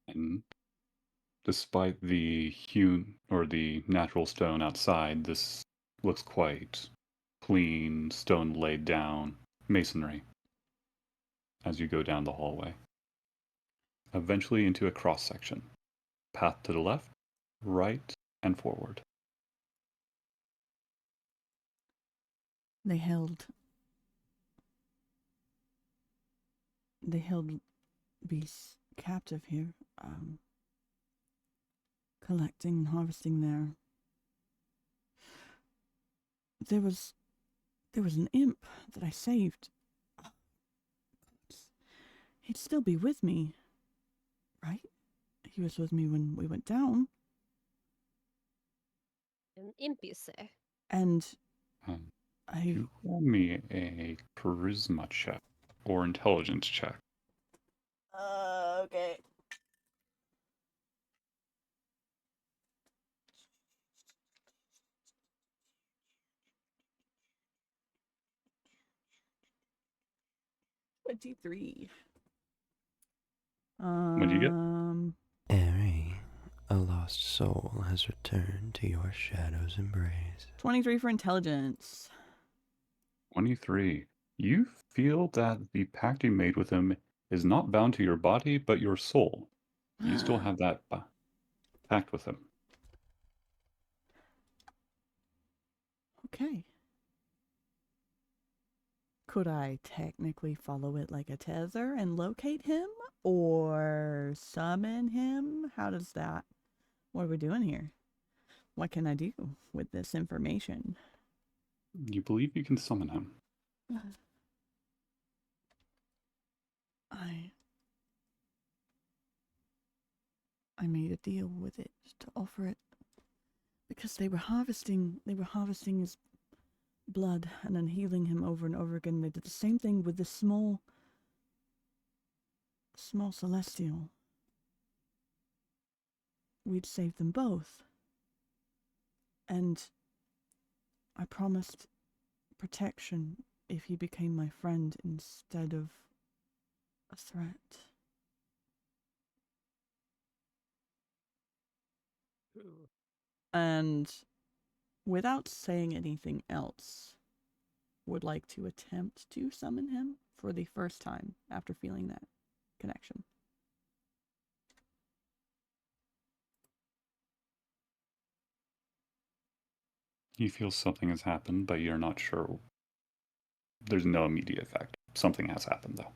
And despite the hewn or the natural stone outside, this looks quite clean, stone laid down, masonry as you go down the hallway. Eventually into a cross section. Path to the left, right, and forward. They held beasts captive here, collecting and harvesting there. There was an imp that I saved. He'd still be with me, right? He was with me when we went down, an imp, you say? and Um, I. you roll me a charisma check or intelligence check. Okay. $23. What'd you get? Airy, a lost soul has returned to your shadow's embrace. 23 for intelligence. 23. You feel that the pact you made with him is not bound to your body, but your soul. You still have that pact with him. Okay. Could I technically follow it like a tether and locate him? Or summon him? How does that... What are we doing here? What can I do with this information? You believe you can summon him. I made a deal with it to offer it because they were harvesting his blood and then healing him over and over again. They did the same thing with the small celestial. We'd save them both. And I promised protection if he became my friend instead of a threat. And without saying anything else, would like to attempt to summon him for the first time after feeling that connection. You feel something has happened, but you're not sure. There's no immediate effect. Something has happened, though.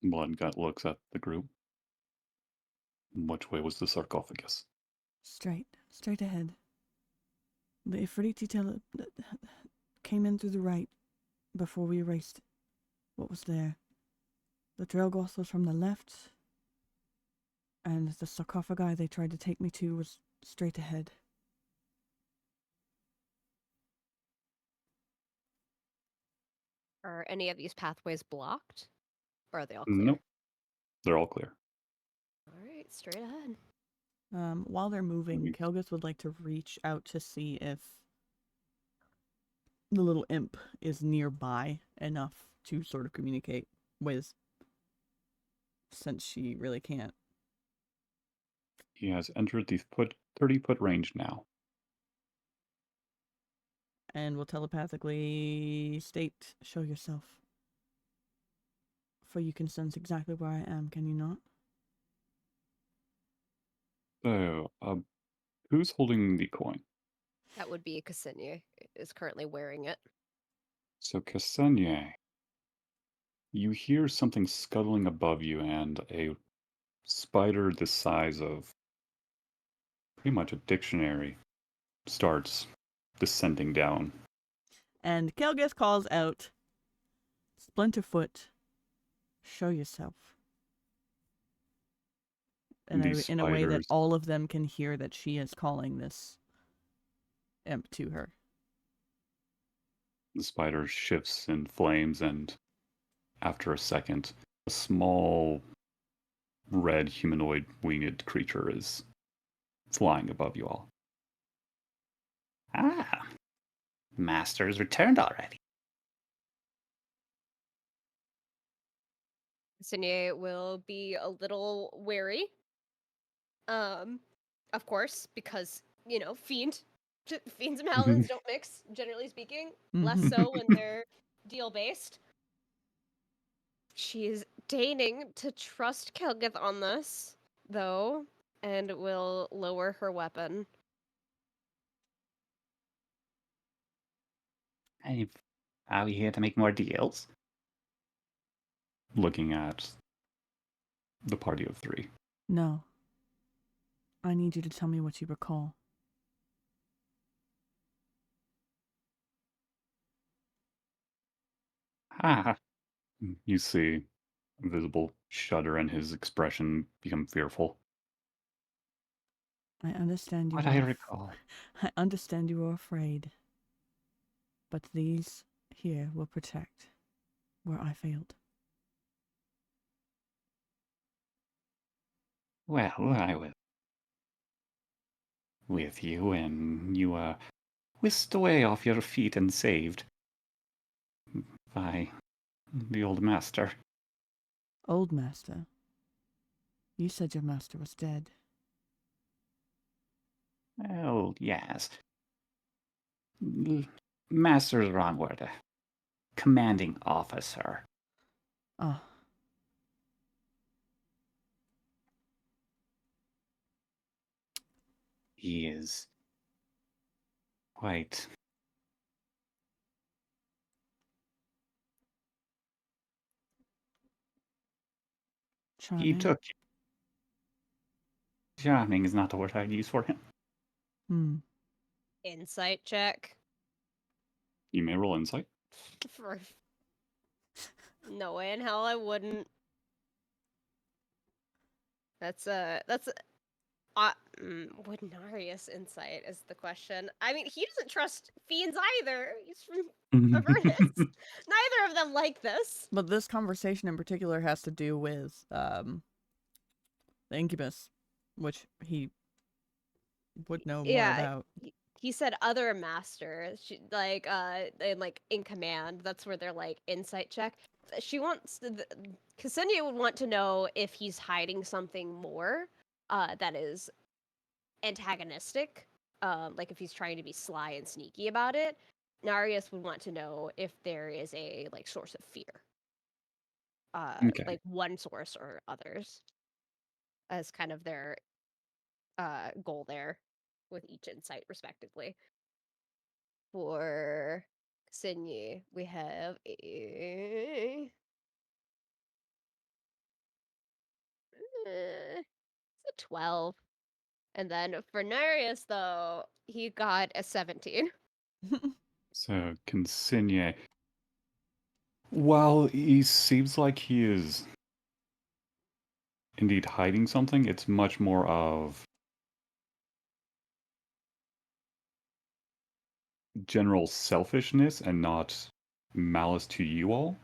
Bloodgut looks at the group. Which way was the sarcophagus? Straight ahead. The Ifriti came in through the right before we erased what was there. The Drelgoth was from the left, and the sarcophagi they tried to take me to was straight ahead. Are any of these pathways blocked? Or are they all clear? Nope. They're all clear. Alright, straight ahead. While they're moving, Okay. Kelgus would like to reach out to see if the little imp is nearby enough to sort of communicate with, since she really can't. He has entered the 30-foot range now. And will telepathically state, "Show yourself. For you can sense exactly where I am, can you not?" So, who's holding the coin? That would be Ksenia is currently wearing it. So, Ksenia, you hear something scuttling above you, and a spider the size of pretty much a dictionary starts descending down. And Kelgis calls out, Splinterfoot, show yourself. And These in a way that spiders, all of them can hear that she is calling this imp to her. the spider shifts in flames, and after a second, a small red humanoid winged creature is flying above you all. Ah, Master's returned already. Ksenia will be a little wary. Of course, because, fiend. Fiends and paladins don't mix, generally speaking. Less Mhm. so when they're deal-based. She is deigning to trust Kelgith on this, though, and will lower her weapon. Hey, are we here to make more deals? Looking at the party of three. No. I need you to tell me what you recall. Ah, You see a visible shudder and his expression become fearful. I understand you what are I recall. I understand you are afraid. But these here will protect where I failed. Well, I was with you when you were whisked away off your feet and saved by the old master. Old master. You said your master was dead. Well, yes. Master's wrong word. Commanding officer. Ah, He is quite he charming. took charming is not the word I'd use for him. Hmm. Insight check. You may roll insight. For no way in hell I wouldn't. Would Narius insight is the question. I mean, he doesn't trust fiends either. He's from Avernus. Neither of them like this. But this conversation in particular has to do with the incubus, which he would know more Yeah, about. he said other masters, in command. That's where they're like insight check. She wants Ksenia would want to know if he's hiding something more, that is antagonistic. Like if he's trying to be sly and sneaky about it. Narius would want to know if there is a source of fear. Okay. Like one source or others, as kind of their goal there with each insight respectively. For Xinyi, we have it's a 12. And then for Narius, though, he got a 17. So, Consigne. While he seems like he is indeed hiding something, it's much more of general selfishness and not malice to you all.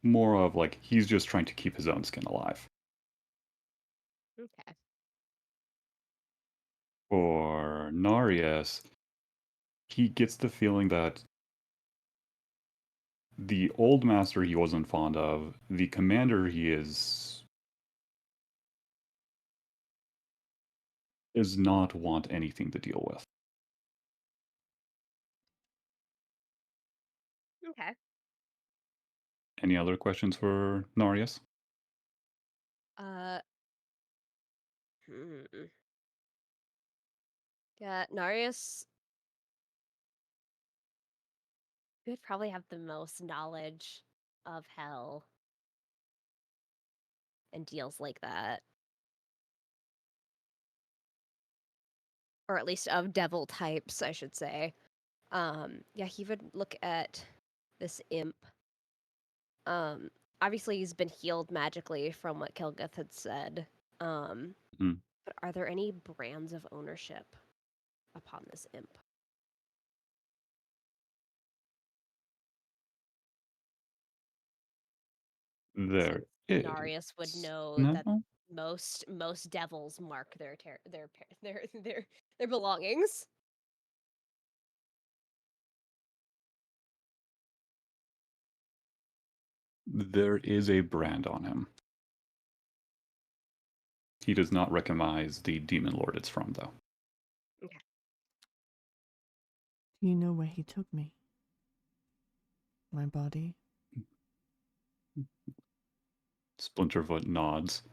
More of like he's just trying to keep his own skin alive. Okay. For Narius, he gets the feeling that the old master he wasn't fond of, the commander he is not want anything to deal with. Okay. Any other questions for Narius? Uh, hmm. Yeah, Narius would probably have the most knowledge of hell. and deals like that. Or at least of devil types, I should say. Yeah, he would look at this imp. Obviously he's been healed magically from what Kilgith had said. Hmm. But are there any brands of ownership upon this imp? There is. Narius would know No? that most devils mark their belongings. There is a brand on him. He does not recognize the demon lord it's from, though. Do you know where he took me? My body? Splinterfoot nods.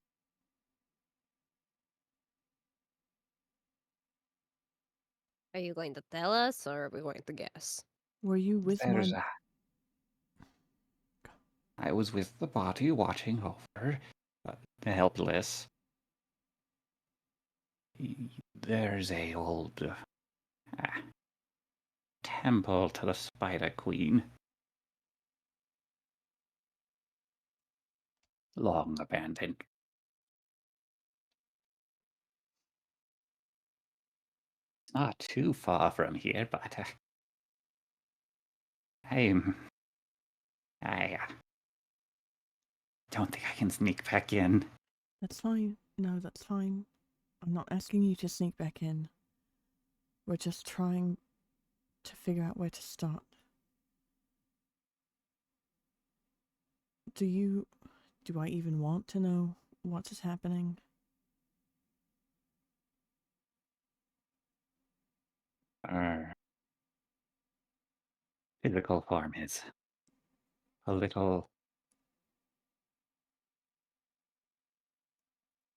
Are you going to tell us, or are we going to guess? Were you with There's my... I was with the body watching over, helpless. There's a old temple to the Spider Queen. Long abandoned. It's not too far from here, but I don't think I can sneak back in. That's fine. No, that's fine. I'm not asking you to sneak back in. We're just trying to figure out where to start. Do I even want to know what is happening? Our physical form is a little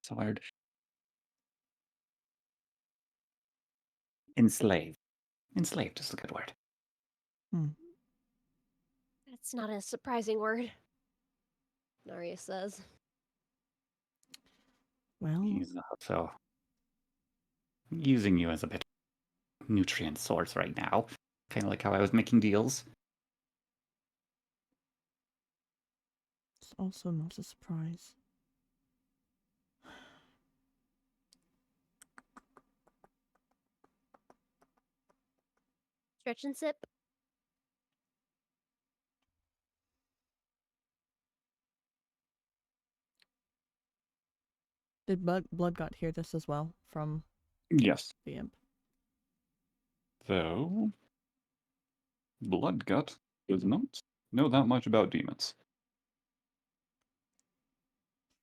sword enslaved. Enslaved is a good word. That's not a surprising word, Narius says. Well, He's also using you as a bit of nutrient source right now. Kind of like how I was making deals. it's also not a surprise. Stretch and sip. Did Bloodgut hear this as well from Yes. the imp? Though, Bloodgut does not know that much about demons.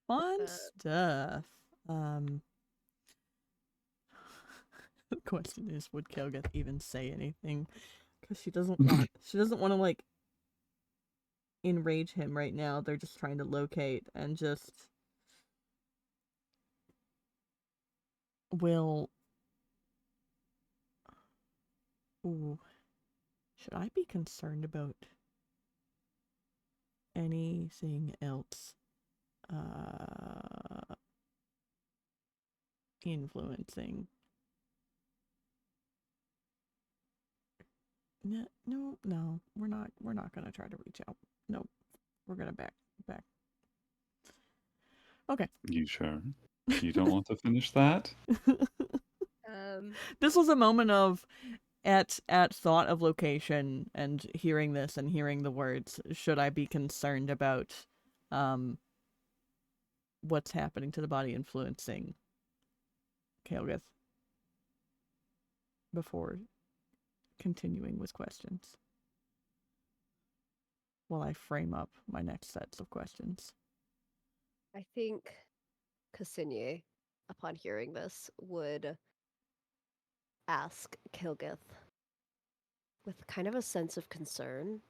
Fun stuff. The question is, would Kelgeth even say anything? Because she doesn't want to like enrage him right now. They're just trying to locate and just will. Ooh, should I be concerned about anything else? Influencing. No, we're not. We're not gonna try to reach out. Nope, we're gonna back. Okay. You sure? You don't want to finish that? This was a moment of at thought of location and hearing this and hearing the words. Should I be concerned about what's happening to the body influencing Kael'gith before continuing with questions? While I frame up my next sets of questions. I think Cassinier, upon hearing this, would ask Kilgith with kind of a sense of concern.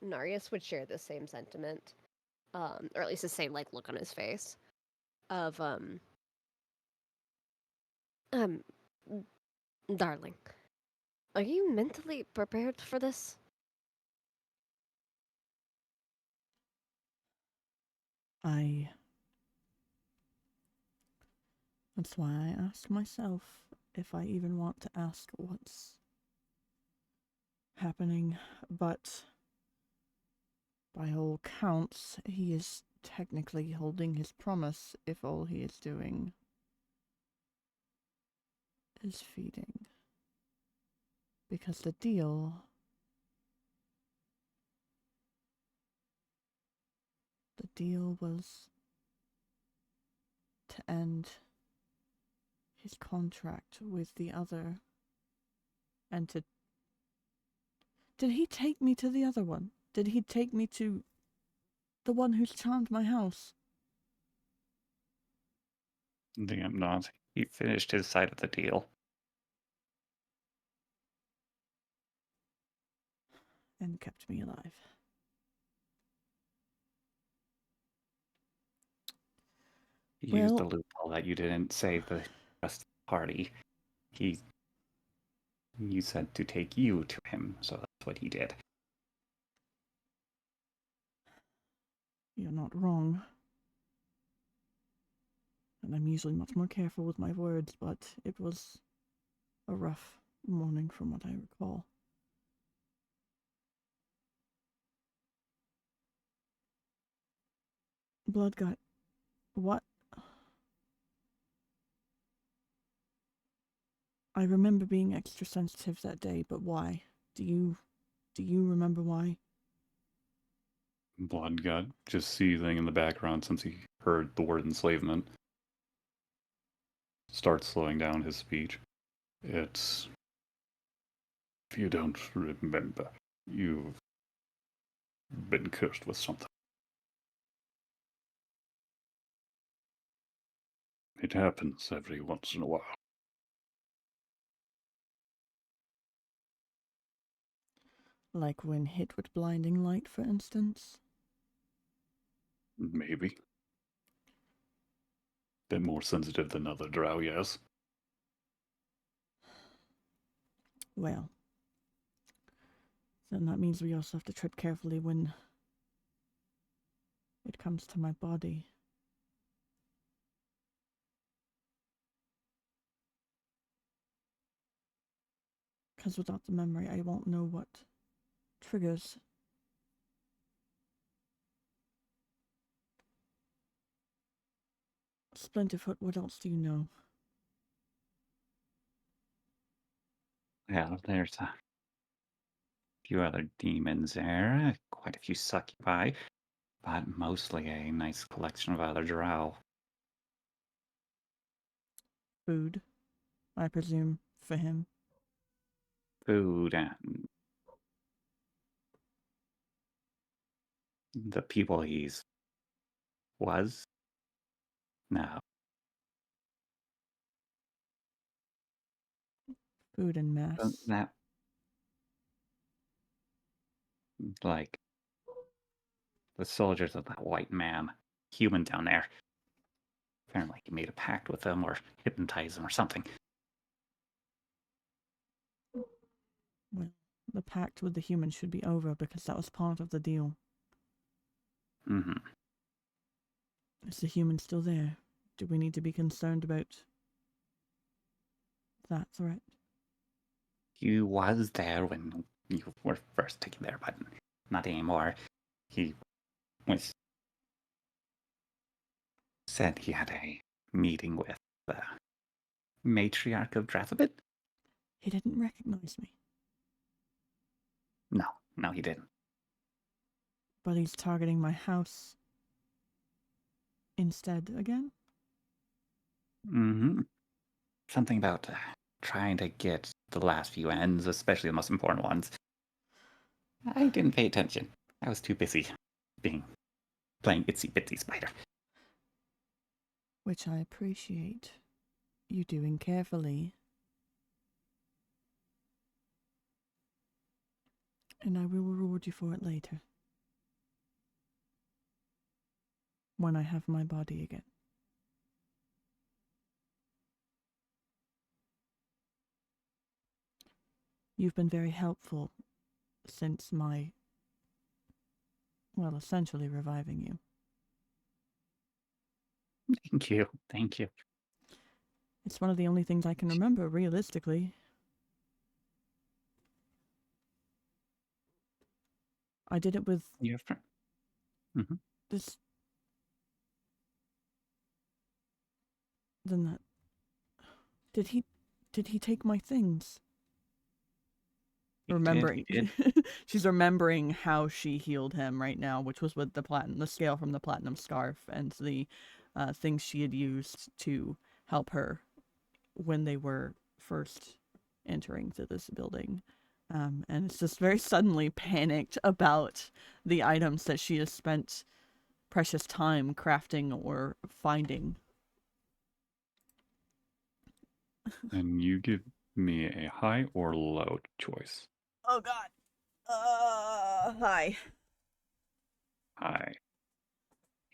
Narius would share the same sentiment, or at least the same like look on his face of darling, are you mentally prepared for this? I That's why I ask myself if I even want to ask what's happening, but by all counts, he is technically holding his promise if all he is doing is feeding. Because the deal was to end his contract with the other and to... Did he take me to the other one? Did he take me to the one who's charmed my house? I think I'm not. He finished his side of the deal. And kept me alive. He used the loophole that you didn't save the rest of the party. You said to take you to him, so that's what he did. You're not wrong. And I'm usually much more careful with my words, but it was a rough morning from what I recall. Bloodgut, what? I remember being extra sensitive that day, but why? Do you remember why? Bloodgut, just seething in the background since he heard the word enslavement, starts slowing down his speech. It's... If you don't remember, you've been cursed with something. It happens every once in a while. Like when hit with blinding light, for instance? Maybe. Bit more sensitive than other drow, yes. Well, then that means we also have to tread carefully when it comes to my body. Because without the memory, I won't know what triggers. Splinterfoot, what else do you know? Yeah, there's a few other demons there, quite a few succubi, but mostly a nice collection of other drow. Food, I presume, for him. Food and the people he's was. No. Food and mass. That, like, the soldiers of that white man, human down there. Apparently he made a pact with them or hypnotized them or something. Well, the pact with the humans should be over because that was part of the deal. Mm-hmm. Is the human still there? Do we need to be concerned about that threat? He was there when you were first taken there, but not anymore. He was said he had a meeting with the matriarch of Drathobit. He didn't recognize me. No, he didn't. But he's targeting my house instead again? Mm-hmm. Something about trying to get the last few ends, especially the most important ones. I didn't pay attention. I was too busy playing Itsy Bitsy Spider. Which I appreciate you doing carefully. And I will reward you for it later. When I have my body again. You've been very helpful since my, well, essentially reviving you. Thank you. It's one of the only things I can remember, realistically. I did it with Your friend. Mm-hmm. this. Then that. Did he take my things? Remembering. He did. She's remembering how she healed him right now, which was with the scale from the platinum scarf and the things she had used to help her when they were first entering to this building. And it's just very suddenly panicked about the items that she has spent precious time crafting or finding. And you give me a high or low choice. Oh god. Hi. Hi.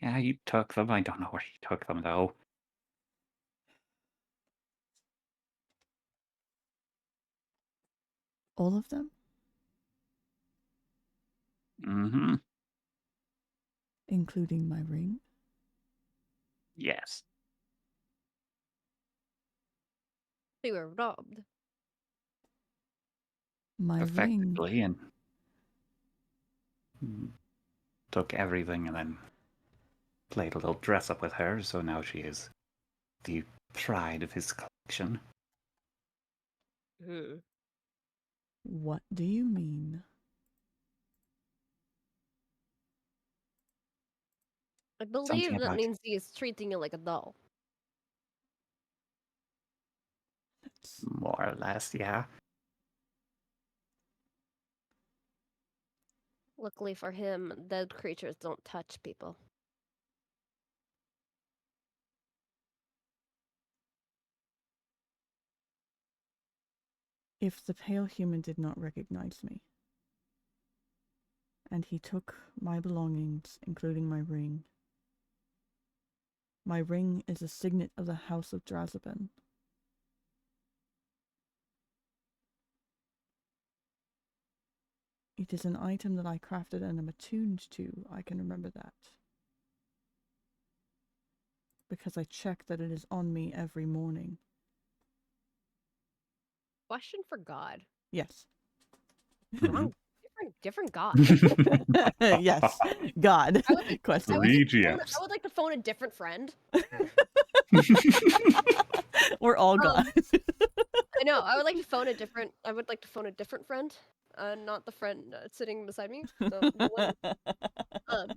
Yeah, he took them. I don't know where he took them, though. All of them? Mm-hmm. Including my ring? Yes. We were robbed. My ring. Effectively, and took everything and then played a little dress up with her, so now she is the pride of his collection. What do you mean? I believe Something that about- means he is treating you like a doll. That's... More or less, yeah. Luckily for him, dead creatures don't touch people. If the pale human did not recognize me, and he took my belongings, including my ring is a signet of the House of Drazaben. It is an item that I crafted and am attuned to. I can remember that. Because I check that it is on me every morning. Question for God. Yes. Wrong. Different God. Yes. God. I would like- Question. 3 I GMs. would like to phone a different friend. We're all God. I know. I would like to phone a different. I would like to phone a different friend, not the friend sitting beside me. The one,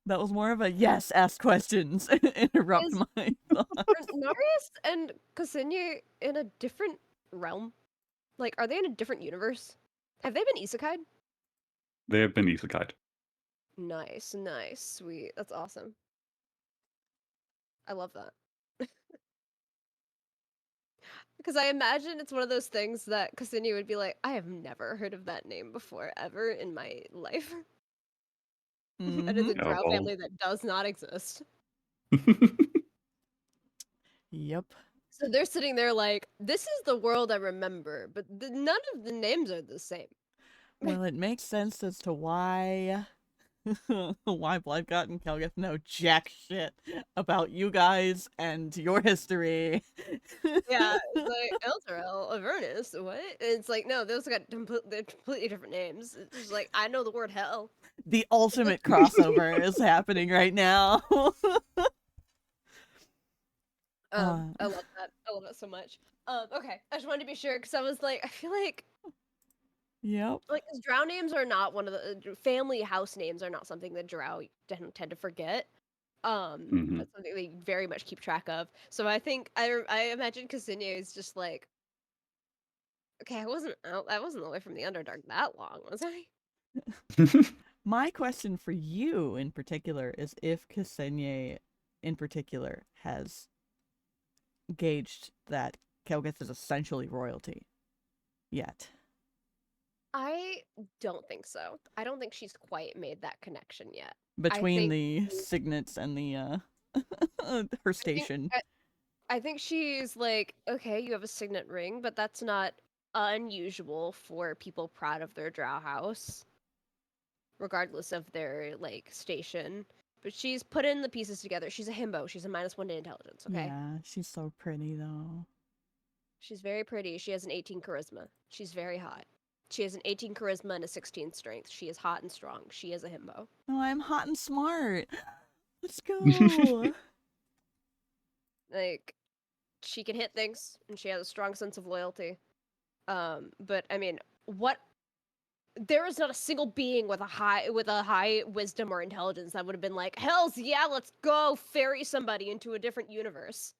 That was more of a yes, ask questions. Interrupt Is- my thoughts. are Narius and Ksenia in a different realm? Like, are they in a different universe? Have they been isekai'd? They have been isekai'd. Nice, sweet. That's awesome. I love that. Because I imagine it's one of those things that Ksenia would be like, I have never heard of that name before, ever in my life. That is a Mhm. Oh, drow well. family that does not exist. Yep. So they're sitting there like, this is the world I remember, but none of the names are the same. Well, it makes sense as to why Bloodgut and Kelgith know jack shit about you guys and your history. Yeah, it's like Elturel, Avernus, what? And it's like, no, those got they're completely different names. It's just like, I know the word hell. The ultimate crossover is happening right now. I love that. I love it so much. Okay, I just wanted to be sure because I was like, I feel like Yep. 'cause drow names are not one of the family house names are not something that drow tend to forget. Mhm. That's something they very much keep track of. So I think I imagine Ksenia is just like, okay, I wasn't away from the Underdark that long, was I? My question for you in particular is if Ksenia in particular has gauged that Kelgith is essentially royalty yet. I don't think so. I don't think she's quite made that connection yet. Between think the signets and the her station. I think she's like, okay, you have a signet ring, but that's not unusual for people proud of their drow house, regardless of their like station. but she's putting the pieces together. She's a himbo. She's a -1 to intelligence, okay? Yeah, she's so pretty though. She's very pretty. She has an 18 charisma. She's very hot. She has an 18 charisma and a 16 strength. She is hot and strong. She is a himbo. Oh, I'm hot and smart. Let's go. Like, she can hit things, and she has a strong sense of loyalty. But I mean, what? There is not a single being with a high wisdom or intelligence that would have been like, "Hell's yeah, let's go ferry somebody into a different universe."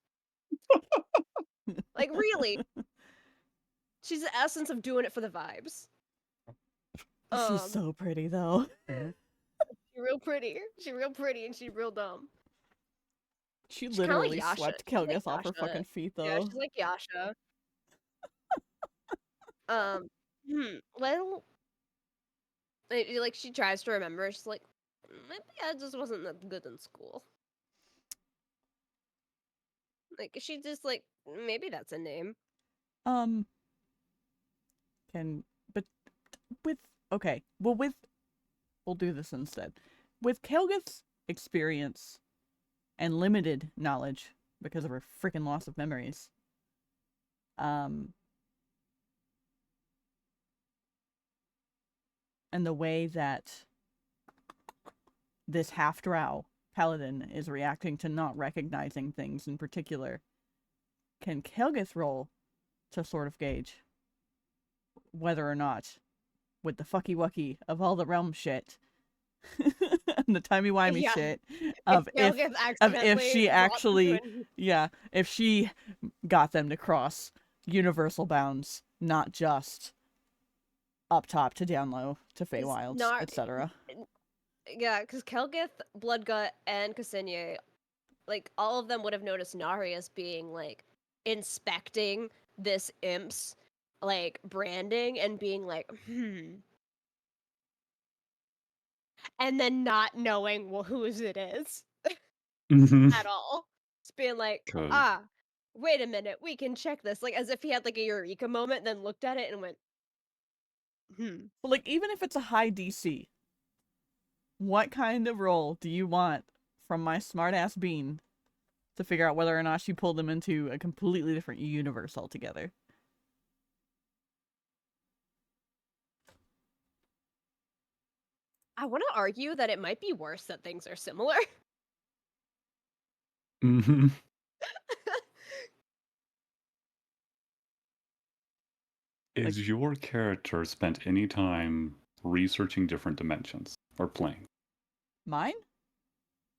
Like, really? She's the essence of doing it for the vibes. She's so pretty though. She's real pretty. She's real pretty, and she's real dumb. She She's kinda like literally Yasha. swept She's like Kelgith off her Yasha. fucking feet Yeah, though. she's like Yasha. Well, like she tries to remember. She's like, maybe I just wasn't that good in school. Like she just like maybe that's a name. But with okay, well we'll do this instead. With Kelgith's experience and limited knowledge because of her freaking loss of memories, and the way that this half-drow paladin is reacting to not recognizing things in particular, can Kelgith roll to sort of gauge whether or not, with the fucky-wucky of all the realm shit, and the timey-wimey Yeah. shit, of if she actually, if she got them to cross universal bounds, not just up top to down low to Feywilds, etc. Yeah, because Kelgith, Bloodgut, and Ksenia, like all of them would have noticed Narius being like inspecting this imp's like branding and being like, and then not knowing whose it is at all. Just being like, wait a minute, we can check this. Like as if he had like a eureka moment, then looked at it and went, But like even if it's a high DC, what kind of roll do you want from my smartass bean to figure out whether or not she pulled them into a completely different universe altogether? I want to argue that it might be worse that things are similar. Is your character spent any time researching different dimensions or playing? Mine?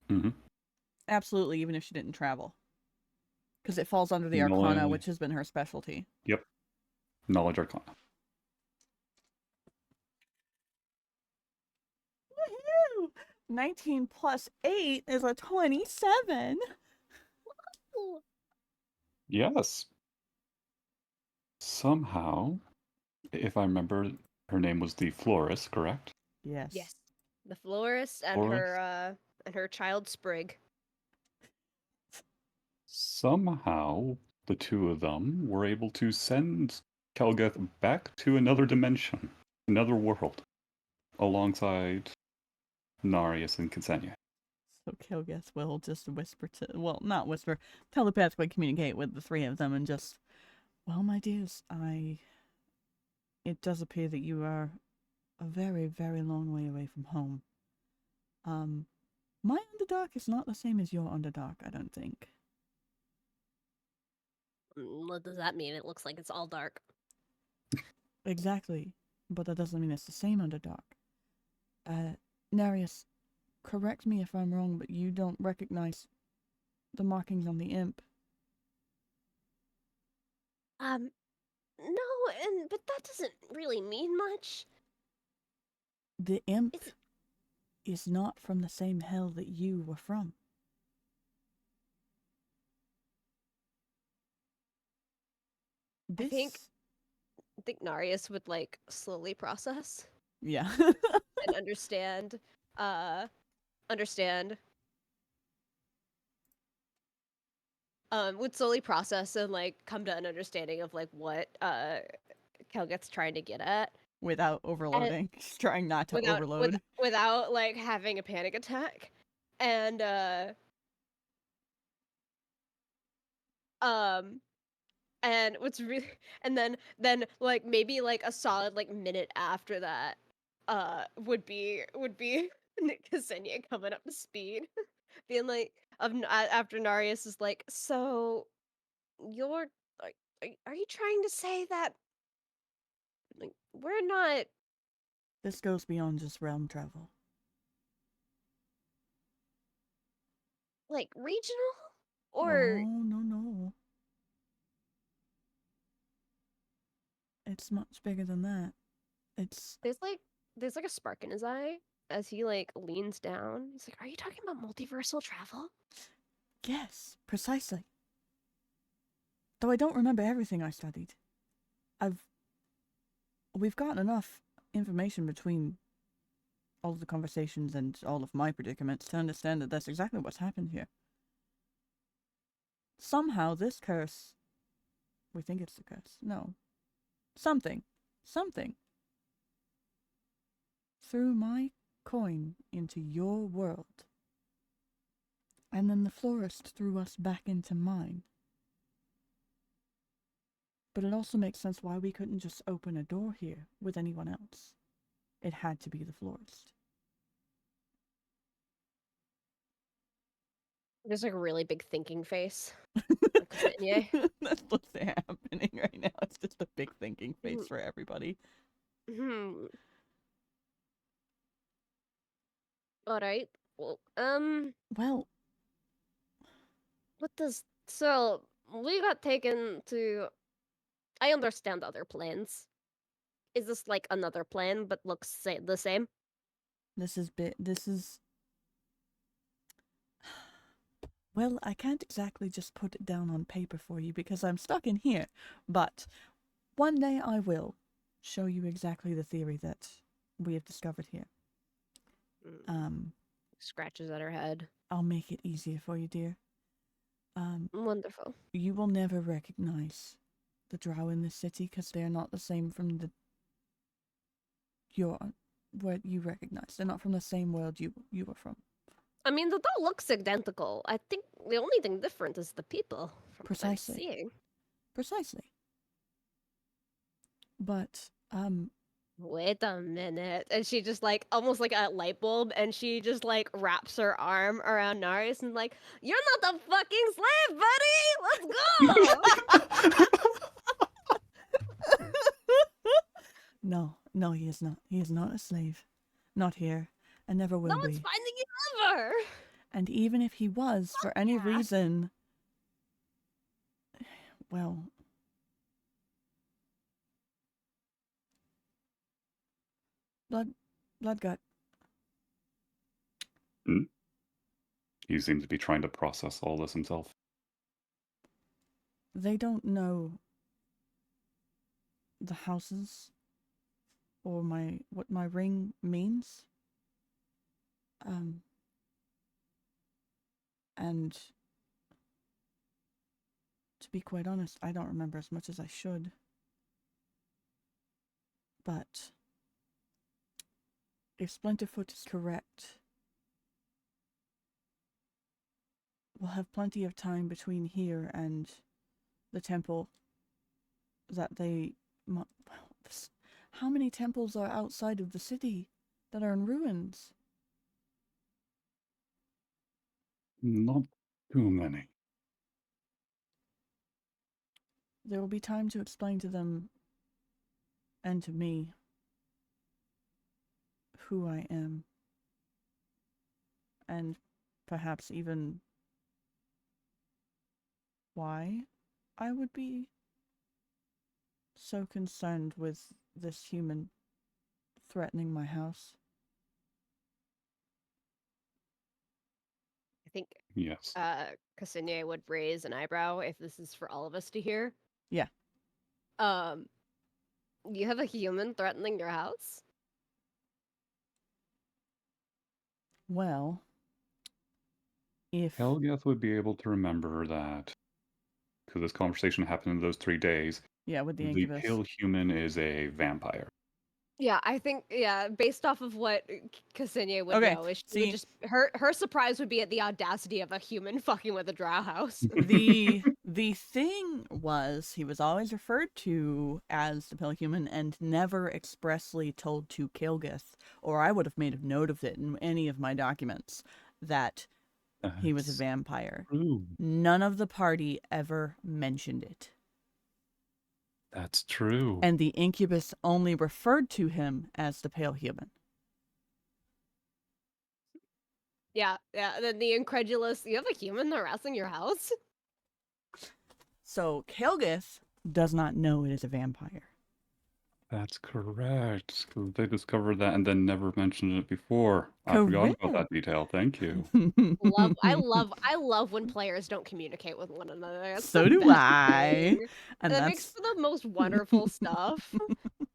Mm-hmm. Absolutely, even if she didn't travel. Because it falls under the Arcana, which has been her specialty. Yep. Knowledge Arcana. Woohoo! 19 plus 8 is a 27. Yes. Somehow, if I remember, her name was the Florist, correct? Yes. Yes. The florist and her child Sprig. Somehow, the two of them were able to send Kelgeth back to another dimension, another world, alongside Narius and Ksenia. So Kelgeth will just whisper to, well, not whisper, telepathically communicate with the three of them and just, well, my dears, it does appear that you are a very, very long way away from home. My Underdark is not the same as your Underdark, I don't think. What does that mean? It looks like it's all dark. Exactly, but that doesn't mean it's the same Underdark. Narius, correct me if I'm wrong, but you don't recognize the markings on the imp. No, but that doesn't really mean much. The imp is not from the same hell that you were from. I think Narius would like slowly process. Yeah. And understand. Would slowly process and like come to an understanding of like what Kelgeth's trying to get at. Without overloading. Just trying not to overload. Without like having a panic attack. And and what's really and then like maybe like a solid like minute after that would be Ksenia coming up to speed being like after Narius is like, so you're are you trying to say that like we're not This goes beyond just realm travel. like regional or Oh, no. It's much bigger than that. It's there's like a spark in his eye as he like leans down. He's like, are you talking about multiversal travel? yes, precisely. Though I don't remember everything I studied. We've gotten enough information between all of the conversations and all of my predicaments to understand that that's exactly what's happened here. Somehow this curse, we think it's the curse, no. Something threw my coin into your world. And then the florist threw us back into mine. But it also makes sense why we couldn't just open a door here with anyone else. It had to be the florist. There's like a really big thinking face. Yeah. That's what's happening right now. It's just a big thinking face for everybody. All right. Well, Well, what does so we got taken to? I understand other plans. Is this like another plan but looks the same? this is well, I can't exactly just put it down on paper for you because I'm stuck in here, but one day I will show you exactly the theory that we have discovered here. Scratches at her head. I'll make it easier for you, dear. Wonderful. You will never recognize the drow in this city because they're not the same from what you recognize. They're not from the same world you were from. I mean, the doll looks identical. I think the only thing different is the people. From Precisely. What I'm seeing. Precisely. But, Wait a minute. And she just like, almost like a light bulb, and she just like wraps her arm around Narius and like, you're not the fucking slave, buddy! Let's go! No, he is not. He is not a slave. Not here, and never will No be. one's finding you ever! And even if he was, for any reason, well, Bloodgut. He seems to be trying to process all this himself. They don't know the houses or what my ring means. And to be quite honest, I don't remember as much as I should. But if Splinterfoot is correct, we'll have plenty of time between here and the temple that they... How many temples are outside of the city that are in ruins? Not too many. There will be time to explain to them and to me who I am. And perhaps even why I would be so concerned with this human threatening my house. I think Yes. Ksenia would raise an eyebrow if this is for all of us to hear. Yeah. You have a human threatening your house? Well, if... Helgath would be able to remember that, because this conversation happened in those 3 days, Yeah, with the the incubus. pale human is a vampire. Yeah, I think based off of what Ksenia would Okay, know, is she would see, just her surprise would be at the audacity of a human fucking with a drow house. the thing was he was always referred to as the pale human and never expressly told to Kilgith, or I would have made a note of it in any of my documents that he was a That's vampire. true. None of the party ever mentioned it. That's true. And the incubus only referred to him as the pale human. Yeah. And then the incredulous, you have a human harassing your house? So Kilgith does not know it is a vampire. That's correct. 'Cause they discovered that and then never mentioned it before. I forgot about Correct. that detail. Thank you. I love when players don't communicate with one another. That's So the do best I. thing. And That makes that's for the most wonderful stuff.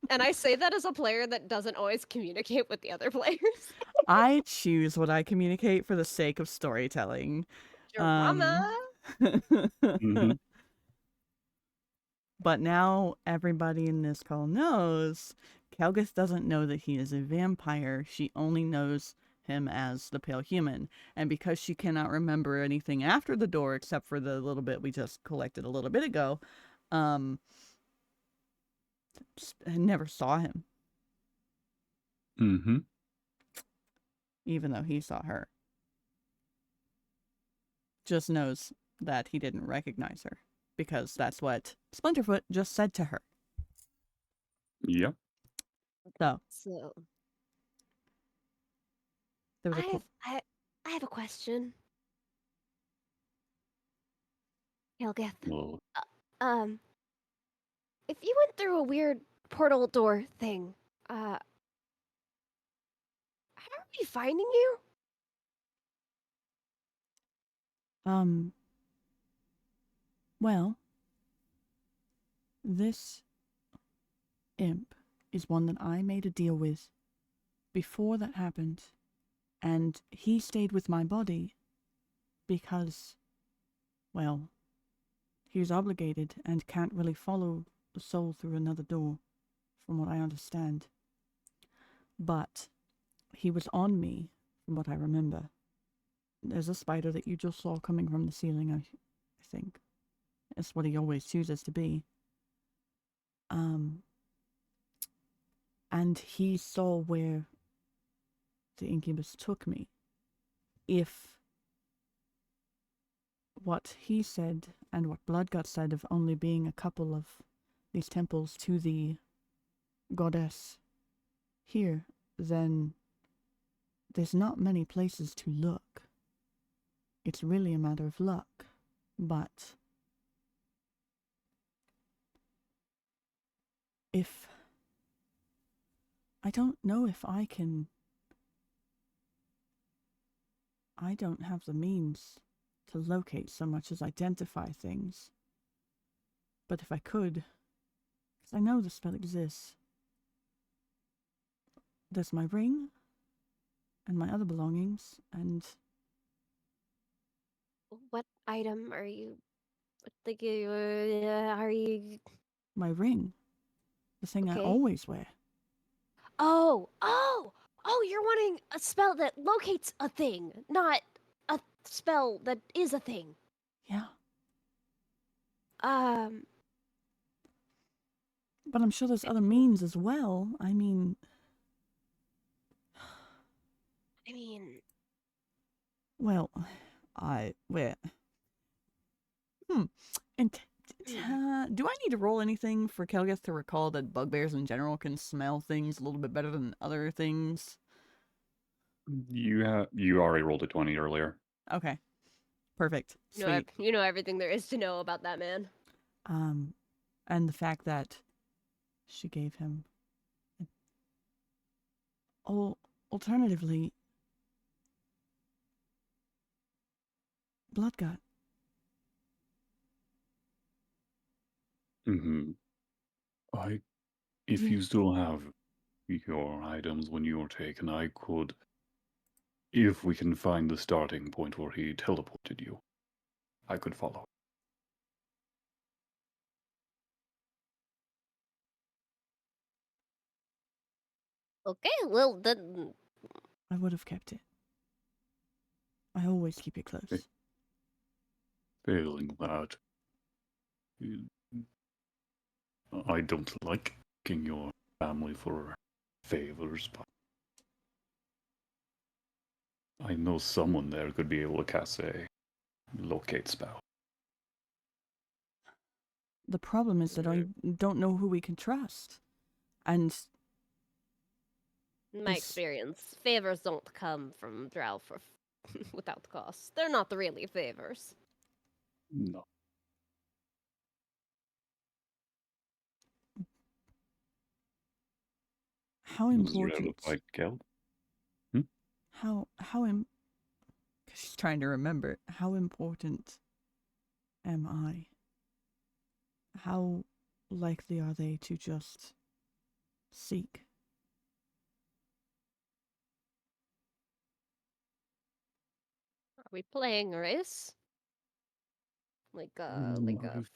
And I say that as a player that doesn't always communicate with the other players. I choose what I communicate for the sake of storytelling. Drama. hmm But now everybody in this call knows Kelgis doesn't know that he is a vampire. She only knows him as the pale human. And because she cannot remember anything after the door except for the little bit we just collected a little bit ago, I never saw him, hmm even though he saw her. Just knows that he didn't recognize her because that's what Splinterfoot just said to her. Yep. So So there was a I have a question. Helgeth. Well, If you went through a weird portal door thing, how are we finding you? Well, this imp is one that I made a deal with before that happened, and he stayed with my body because, well, he was obligated and can't really follow the soul through another door, from what I understand. But he was on me, from what I remember. There's a spider that you just saw coming from the ceiling, I think. That's what he always chooses to be. And he saw where the incubus took me. If what he said and what Bloodgut said of only being a couple of these temples to the goddess here, then there's not many places to look. It's really a matter of luck, but if I don't know if I don't have the means to locate so much as identify things. But if I could, because I know the spell exists, there's my ring and my other belongings, and What item are you? Are you? my ring, the thing I Okay. always wear. Oh! You're wanting a spell that locates a thing, not a spell that is a thing. Yeah, Um, but I'm sure there's other means as well. I mean, Well, where? And do I need to roll anything for Kelgeth to recall that bugbears in general can smell things a little bit better than other things? you already rolled a 20 earlier. Okay, perfect, sweet. you know everything there is to know about that man. And the fact that she gave him. Alternatively, Bloodgut. hmm If Yeah. you still have your items when you're taken, I could, if we can find the starting point where he teleported you, I could follow. Okay, well then. I would have kept it. I always keep it close. Failing that, I don't like asking your family for favors, but I know someone there could be able to cast a locate spell. The problem is that I don't know who we can trust. And In my This- experience, favors don't come from Drow for without cost. They're not really favors. No. how Is there important? a fight, Geld? How im? She's trying to remember. How important am I? How likely are they to just seek? Are we playing a race? Like a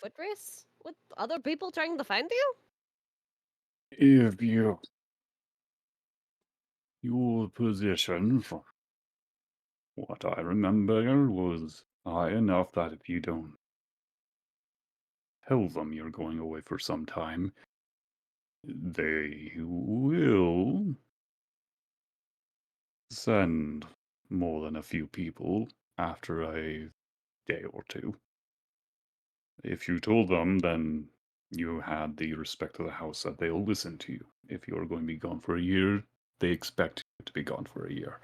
foot race? With other people trying to find you? If your position, from what I remember, was high enough that if you don't tell them you're going away for some time, they will send more than a few people after a day or two. If you told them, then you had the respect of the house that they'll listen to you. If you're going to be gone for a year, they expect you to be gone for a year.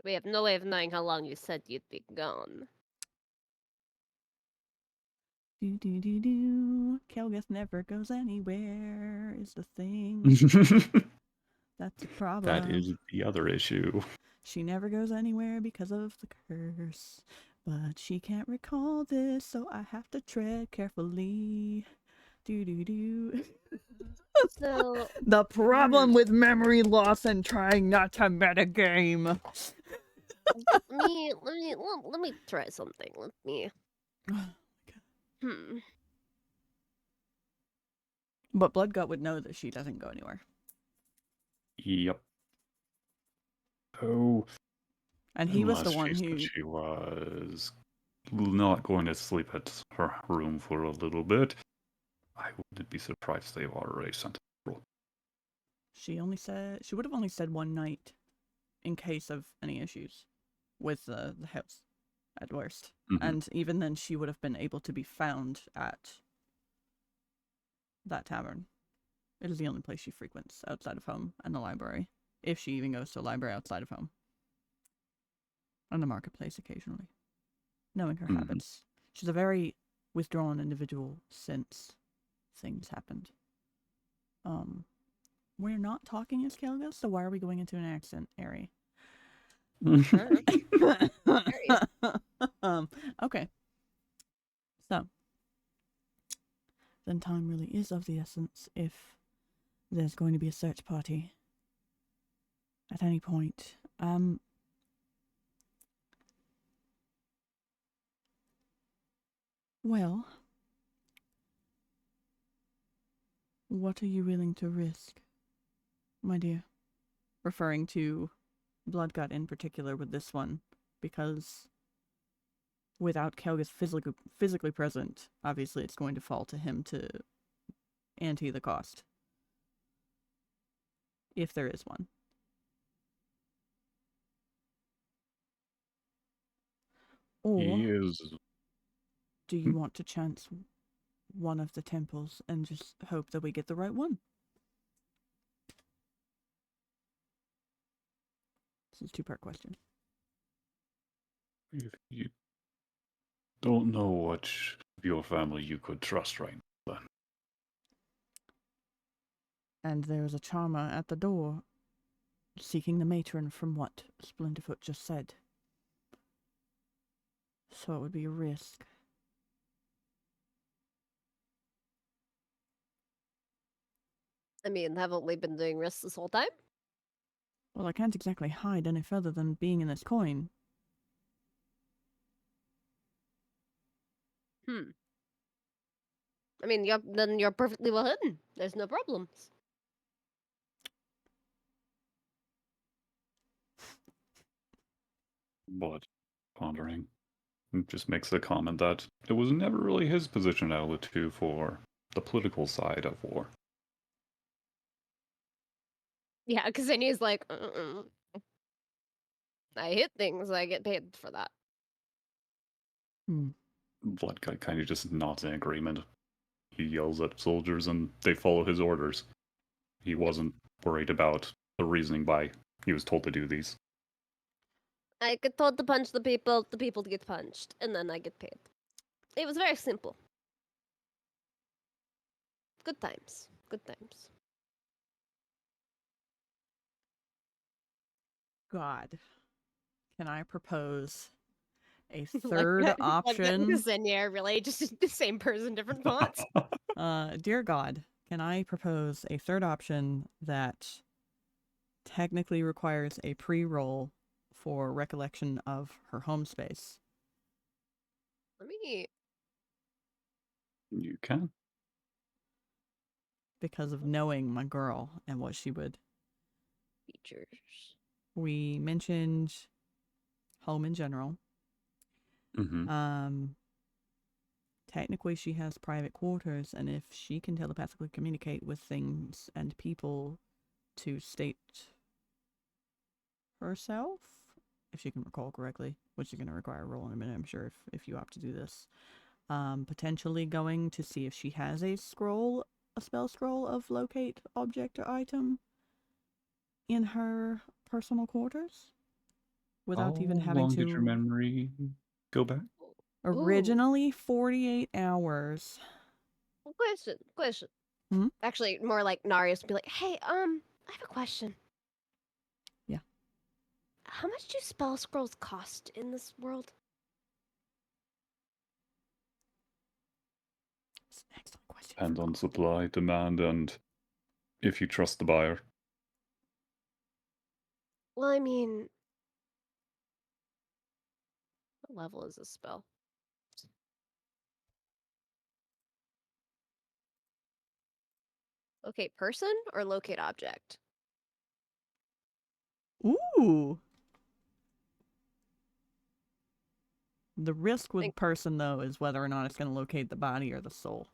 We have no way of knowing how long you said you'd be gone. Do do do do. Kelgith never goes anywhere. Is the thing. That's a problem. That is the other issue. She never goes anywhere because of the curse. But she can't recall this, so I have to tread carefully. Do do do. So The problem with memory loss and trying not to metagame. let me try something. Let me. Hmm. But Bloodgut would know that she doesn't go anywhere. Yep. Oh, And he was the unless one she said who. she was not going to sleep at her room for a little bit. I wouldn't be surprised they've already sent a roll. She would have only said one night in case of any issues with the house at worst. Mm-hmm. And even then she would have been able to be found at that tavern. It is the only place she frequents outside of home, and the library, if she even goes to a library outside of home. And the marketplace occasionally. Knowing her habits. She's a very withdrawn individual since things happened. We're not talking as Kelga, so why are we going into an accent, Ari? Okay. So, then time really is of the essence if there's going to be a search party at any point. Well, what are you willing to risk, my dear? Referring to Bloodgut in particular with this one, because without Kelgus physically present, obviously it's going to fall to him to ante the cost. If there is one. Or He is. do you want to chance one of the temples and just hope that we get the right one? This is a two-part question. If you don't know which of your family you could trust right now, then. And there is a charmer at the door, seeking the matron from what Splinterfoot just said. So it would be a risk. I mean, haven't we been doing risks this whole time? Well, I can't exactly hide any further than being in this coin. I mean, then you're perfectly well hidden. There's no problems. But pondering, it just makes the comment that it was never really his position out of the two for the political side of war. Yeah, because then he's like, I hit things, I get paid for that. Blood guy kind of just nods in agreement. He yells at soldiers and they follow his orders. He wasn't worried about the reasoning why he was told to do these. I get told to punch the people get punched, and then I get paid. It was very simple. Good times. Good times. God, can I propose a Like third that option? Xenia are really just the same person, different fonts. Dear God, can I propose a third option that technically requires a pre-roll for recollection of her home space? Let me. You can. Because of knowing my girl and what she would. Features. We mentioned home in general. Mm-hmm. Technically she has private quarters, and if she can telepathically communicate with things and people to state herself, if she can recall correctly, which is going to require a roll in a minute, I'm sure, if you opt to do this. Potentially going to see if she has a spell scroll of locate object or item in her personal quarters without How even having long to. did your memory go back? Originally 48 hours. Question. Hmm? Actually, more like Narius would be like, hey, I have a question. Yeah. How much do spell scrolls cost in this world? It's an excellent question. Depends on supply, demand, and if you trust the buyer. Well, I mean, what level is this spell? Locate person or locate object? Ooh. The risk with Think- person, though, is whether or not it's going to locate the body or the soul.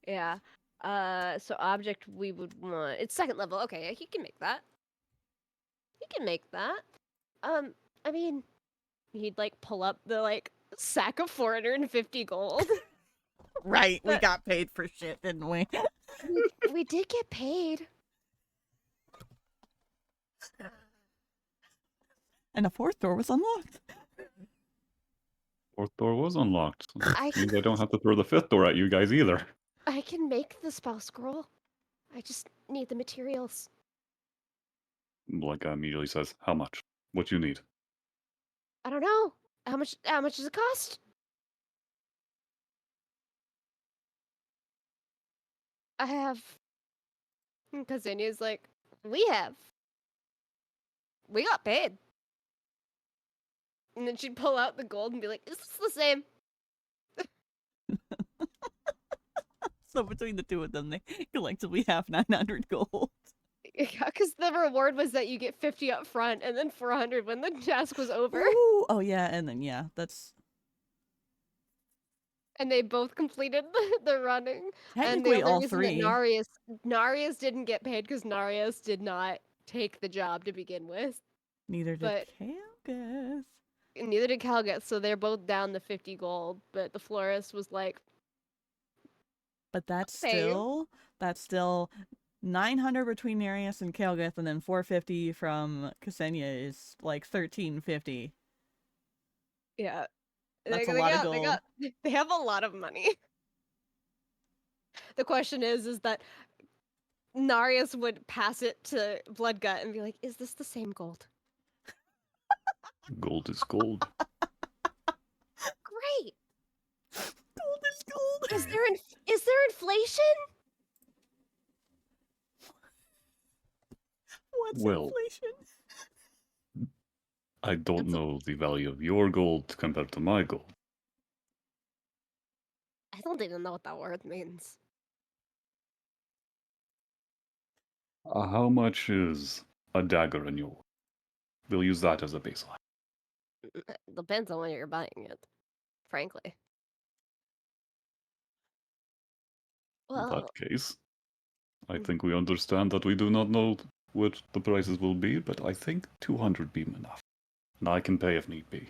Yeah. So object we would want. It's second level. Okay, yeah, he can make that. He can make that. I mean, he'd like pull up the like sack of 450 gold. Right, we But- got paid for shit, didn't we? we did get paid. And a fourth door was unlocked. Fourth door was unlocked. I Means I don't have to throw the fifth door at you guys either. I can make the spell scroll. I just need the materials. Blood guy immediately says, "How much? What you need?" I don't know. How much does it cost? I have. Because Zinya's like, we got paid. And then she'd pull out the gold and be like, is this the same? So between the two of them, they collectively have 900 gold. Yeah, because the reward was that you get 50 up front and then 400 when the task was over. Ooh, oh yeah, and then yeah, that's And they both completed the running. And the technically only all reason three. that Narius didn't get paid because Narius did not take the job to begin with. Neither did but- Kalgus. And neither did Calget, so they're both down the 50 gold. But the florist was like, But that's I'll pay you. still 900 between Nereus and Kalgith, and then 450 from Ksenia is like 1350. yeah. That's a lot of gold. They have a lot of money. The question is that Narius would pass it to Bloodgut and be like, is this the same gold? Gold is gold. Great. Gold is gold. Is there inflation? What's Well, inflation? I don't It's a- know the value of your gold compared to my gold. I don't even know what that word means. How much is a dagger in your? We'll use that as a baseline. Depends on when you're buying it, frankly. In Well, that case, I think we understand that we do not know what the prices will be, but I think 200 be enough. And I can pay if need be.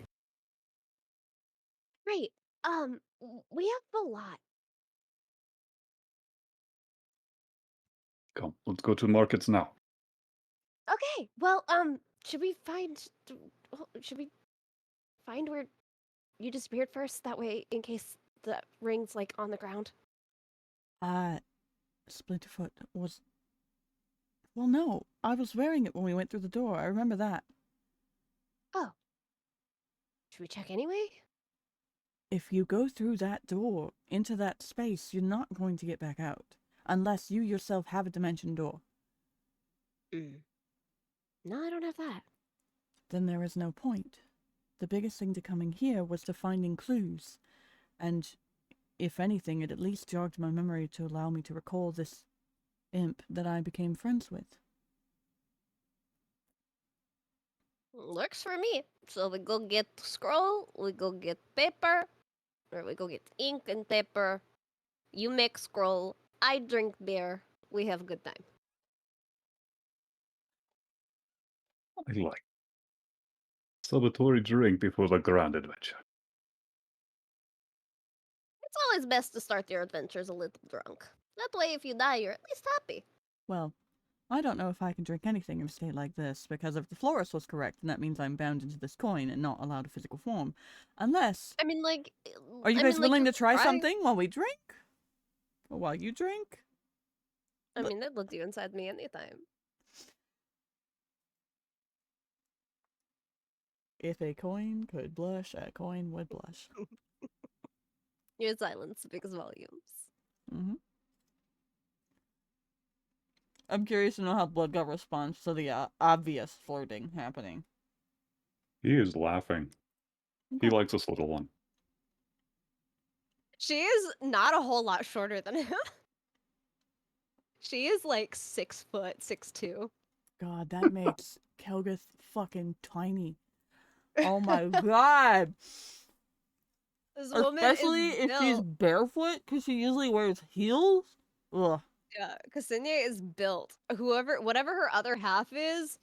great. We have a lot. Come, let's go to markets now. Okay. Well, should we find where you disappeared first? That way, in case the ring's like on the ground. Splinterfoot was. Well, no, I was wearing it when we went through the door. I remember that. Oh. Should we check anyway? If you go through that door into that space, you're not going to get back out. Unless you yourself have a dimension door. No, I don't have that. Then there is no point. The biggest thing to coming here was to finding clues. And if anything, it at least jogged my memory to allow me to recall this imp that I became friends with. Works for me. So we go get scroll, we go get paper, or we go get ink and paper. You make scroll, I drink beer. We have a good time. I like celebratory drink before the grand adventure. It's always best to start your adventures a little drunk. That way, if you die, you're at least happy. Well, I don't know if I can drink anything in a state like this, because if the florist was correct, then that means I'm bound into this coin and not allowed a physical form. Unless... I mean, like... Are you guys willing to try something while we drink? Or while you drink? I mean, they'd let you inside me anytime. If a coin could blush, a coin would blush. Your silence speaks volumes. Mm-hmm. I'm curious to know how Bloodgut responds to the obvious flirting happening. He is laughing. He likes this little one. She is not a whole lot shorter than him. She is like 6 foot, 6'2". God, that makes Kelgith fucking tiny. Oh my god! This woman Especially is if she's built. barefoot, because she usually wears heels. Ugh. Yeah, Ksenia is built. Whatever her other half is,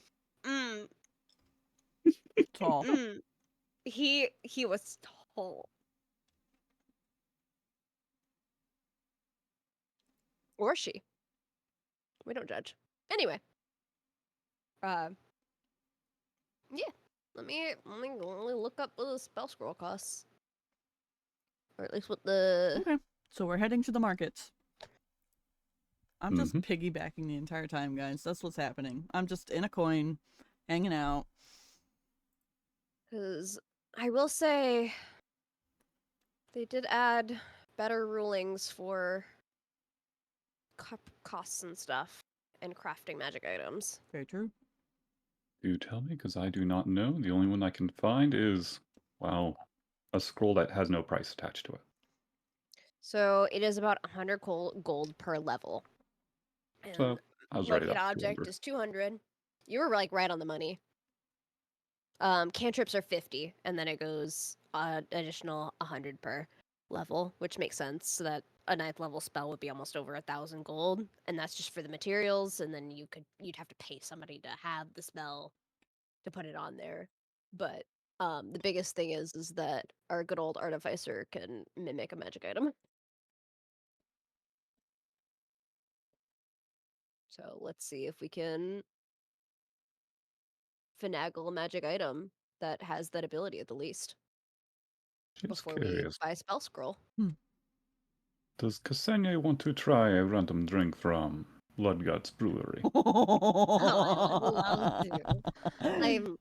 Tall. he was tall. Or she. We don't judge. Anyway. Yeah. Let me look up what the spell scroll costs. Or at least what the... Okay, so we're heading to the markets. I'm just piggybacking the entire time, guys. That's what's happening. I'm just in a coin, hanging out. Because I will say they did add better rulings for costs and stuff and crafting magic items. Very true. Do tell me, because I do not know. The only one I can find is, well, a scroll that has no price attached to it. So it is about 100 gold per level. And So I was right Locate about object 200. is 200. You were like right on the money. Cantrips are 50, and then it goes additional 100 per level, which makes sense. So that a 9th level spell would be almost over 1,000 gold, and that's just for the materials. And then you'd have to pay somebody to have the spell to put it on there. But the biggest thing is that our good old artificer can mimic a magic item. So let's see if we can finagle a magic item that has that ability at the least. Just Before curious. we buy a spell scroll. Does Ksenia want to try a random drink from Bloodgut's brewery? Oh, I would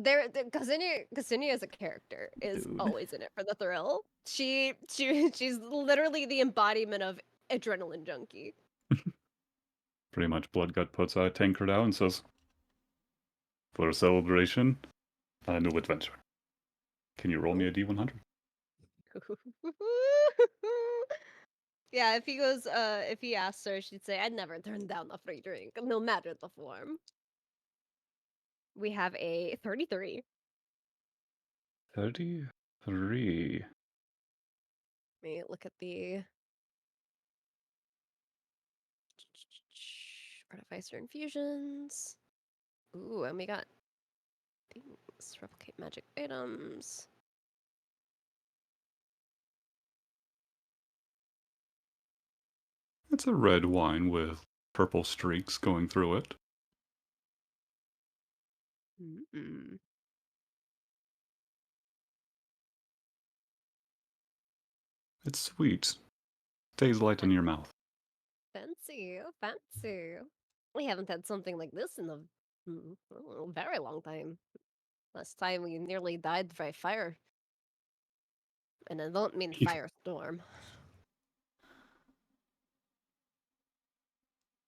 love to. Ksenia as a character is Dude. always in it for the thrill. She's literally the embodiment of adrenaline junkie. Pretty much Bloodgut puts a tankard out and says, for a celebration, a new adventure. Can you roll me a D100? Yeah, if he asks her, she'd say, I'd never turn down a free drink, no matter the form. We have a 33. 33. Let me look at the artificer infusions. Ooh, and we got things, replicate magic items. It's a red wine with purple streaks going through it. Mm-mm. It's sweet. Stays light in your mouth. Fancy, fancy. We haven't had something like this in a very long time. Last time we nearly died by fire. And I don't mean firestorm.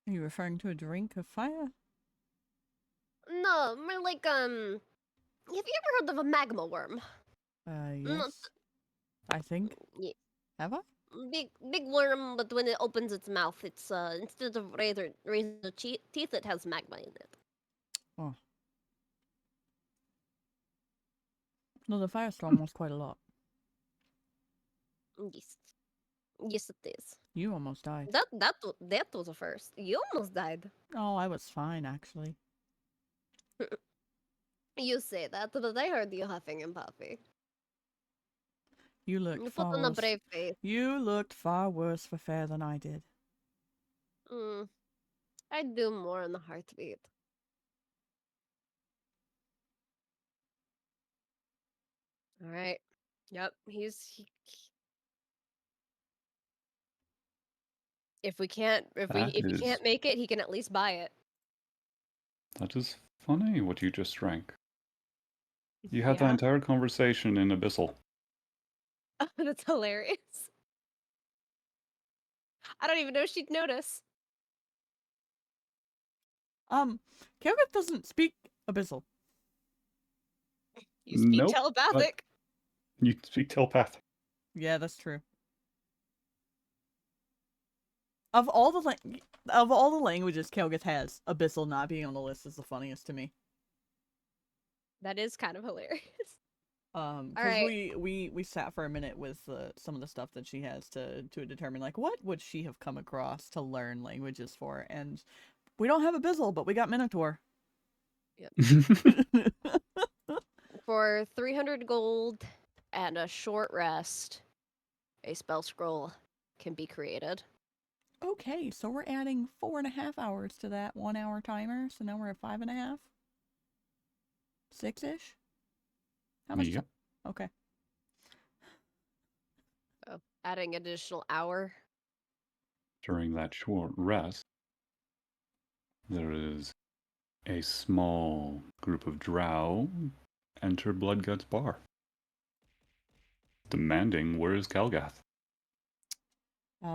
Are you referring to a drink of fire? No, more like, have you ever heard of a magma worm? Yes. I think. Yeah, Have I? big worm, but when it opens its mouth, it's, instead of razor teeth, it has magma in it. Oh. No, the firestorm was quite a lot. Yes. Yes, it is. You almost died. That was a first. You almost died. Oh, I was fine, actually. You say that, but I heard you huffing and puffing. You looked You put far on a worse. brave face. You looked far worse for fair than I did. I'd do more on the heartbeat. All right. Yep. If we can't make it, he can at least buy it. That is funny what you just drank. You had that Yeah. entire conversation in Abyssal. That's hilarious. I don't even know she'd notice. Kelvin doesn't speak Abyssal. You speak Nope, telepathic. You speak telepathic. Yeah, that's true. Of all the languages Kelgith has, Abyssal not being on the list is the funniest to me. That is kind of hilarious. Because right. we sat for a minute with some of the stuff that she has to determine, like, what would she have come across to learn languages for, and we don't have Abyssal, but we got Minotaur. Yep. For 300 gold and a short rest, a spell scroll can be created. Okay, so we're adding 4.5 hours to that 1 hour timer, so now we're at 5.5? 6-ish? How much Yep. Okay. So adding an additional hour. During that short rest, there is a small group of drow enter Bloodgut's bar, demanding where is Kelgath. How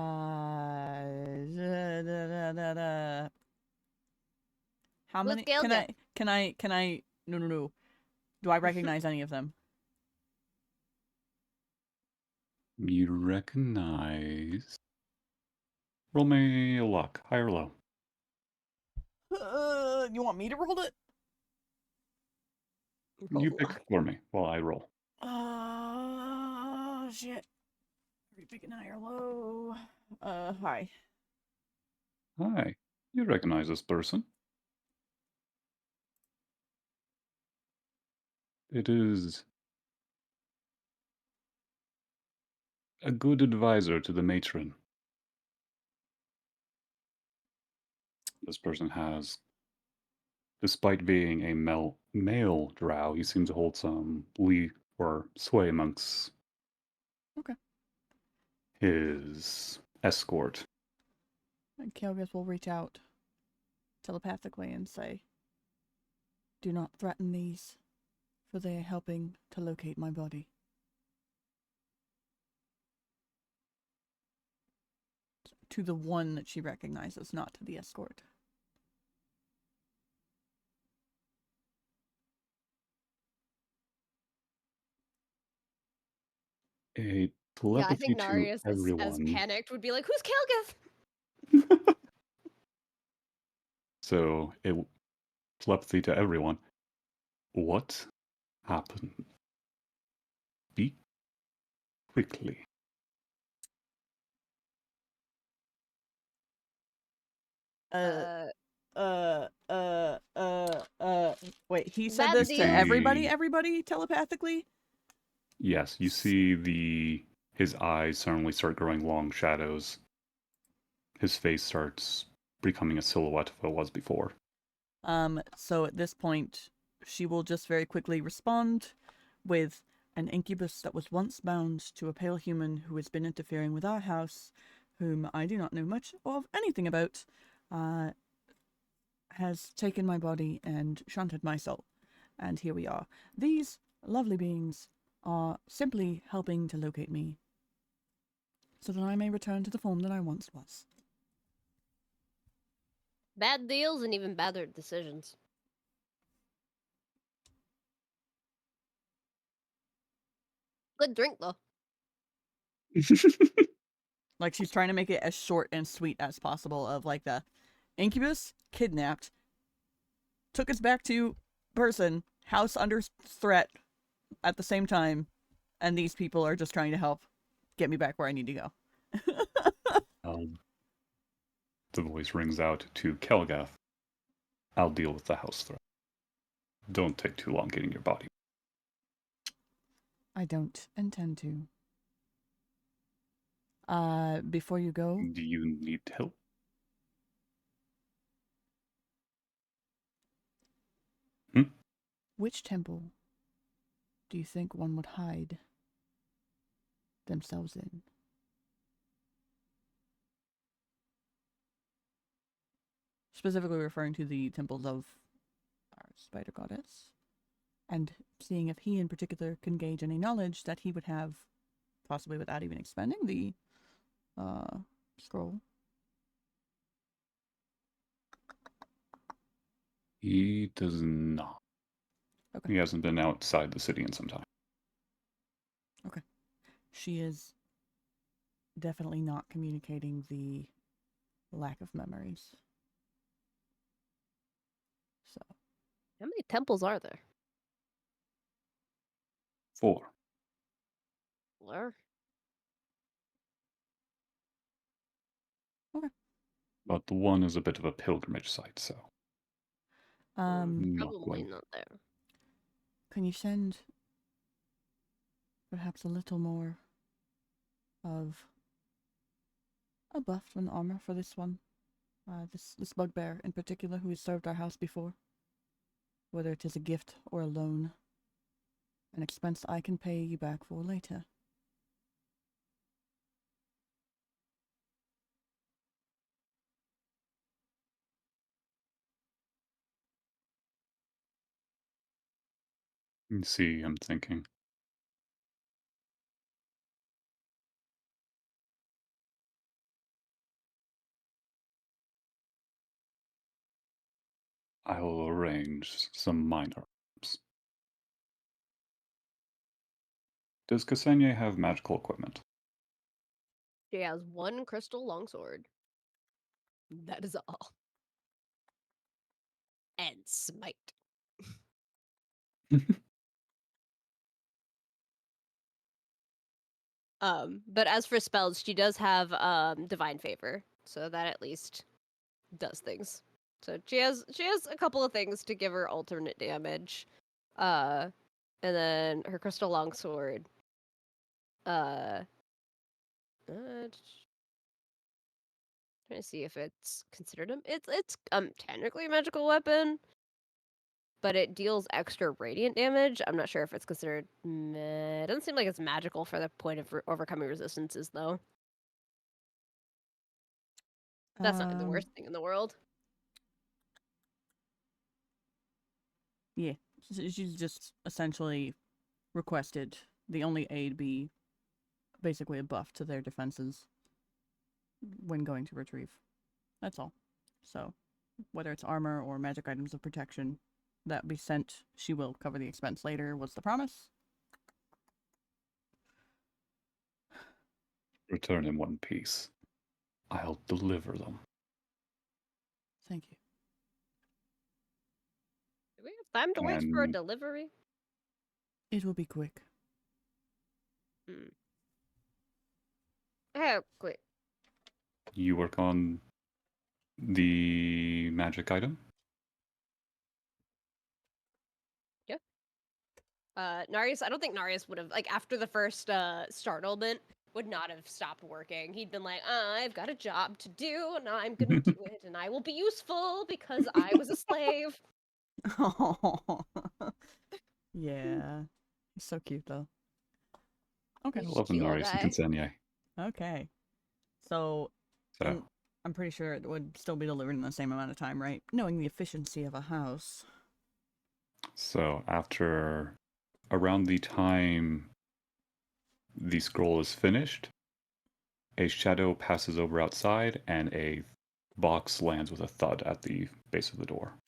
many? Can I? No. Do I recognize any of them? You recognize. Roll me a luck, high or low. You want me to roll it? You pick for me while I roll. Shit. Are you picking high or low? High. Hi, you recognize this person. It is a good advisor to the matron. This person has, despite being a male drow, he seems to hold some lead or sway amongst his escort. And Kelgith will reach out telepathically and say, "Do not threaten these, for they are helping to locate my body." To the one that she recognizes, not to the escort. A Yeah, I telepathy think to Narius, as everyone. panicked, would be like, "Who's Kalgith?" So, telepathy to everyone. What happened? Speak quickly. Uh, Uh, Wait, he said Bad this to deal. everybody telepathically? Yes, you see his eyes suddenly start growing long shadows. His face starts becoming a silhouette of what it was before. So at this point, she will just very quickly respond with an incubus that was once bound to a pale human who has been interfering with our house, whom I do not know much of anything about, has taken my body and shunted my soul. And here we are. These lovely beings are simply helping to locate me so that I may return to the form that I once was. Bad deals and even badder decisions. Good drink though. Like, she's trying to make it as short and sweet as possible of, like, the incubus kidnapped, took us back to person, house under threat at the same time, and these people are just trying to help get me back where I need to go. The voice rings out to Kelgath. I'll deal with the house threat. Don't take too long getting your body. I don't intend to. Before you go, Do you need help? which temple do you think one would hide themselves in? Specifically referring to the temples of our spider goddess, and seeing if he in particular can gauge any knowledge that he would have, possibly without even expending the scroll. He does not. Okay. He hasn't been outside the city in some time. Okay. She is definitely not communicating the lack of memories. So, How many temples are there? 4. Where? But the one is a bit of a pilgrimage site, so not Probably going. not there. can you send perhaps a little more of a buff and armor for this one? This bugbear in particular who has served our house before. Whether it is a gift or a loan. An expense I can pay you back for later. You see, I'm thinking. I will arrange some minor items. Does Ksenia have magical equipment? She has one crystal longsword. That is all. And smite. But as for spells, she does have divine favor, so that at least does things. So she has a couple of things to give her alternate damage. And then her crystal longsword. Trying to see if it's considered it's technically a magical weapon, but it deals extra radiant damage. I'm not sure if it's considered. It doesn't seem like it's magical for the point of overcoming resistances, though. That's not the worst thing in the world. Yeah. She's just essentially requested the only aid be basically a buff to their defenses when going to retrieve. That's all. So, whether it's armor or magic items of protection that be sent, she will cover the expense later. What's the promise? return in one piece. I'll deliver them. Thank you. Do we have time to wait for a And- delivery? It will be quick. Oh, quick. You work on the magic item? Narius, I don't think Narius would have, like, after the first startlement, would not have stopped working. He'd been like, I've got a job to do, and I'm gonna do it, and I will be useful because I was a slave. Oh, yeah. He's so cute, though. Okay. I He's love cute little Narius and guy. Kinsenye. Okay. So, So, and I'm pretty sure it would still be delivered in the same amount of time, right? Knowing the efficiency of a house. so after around the time the scroll is finished, a shadow passes over outside and a box lands with a thud at the base of the door.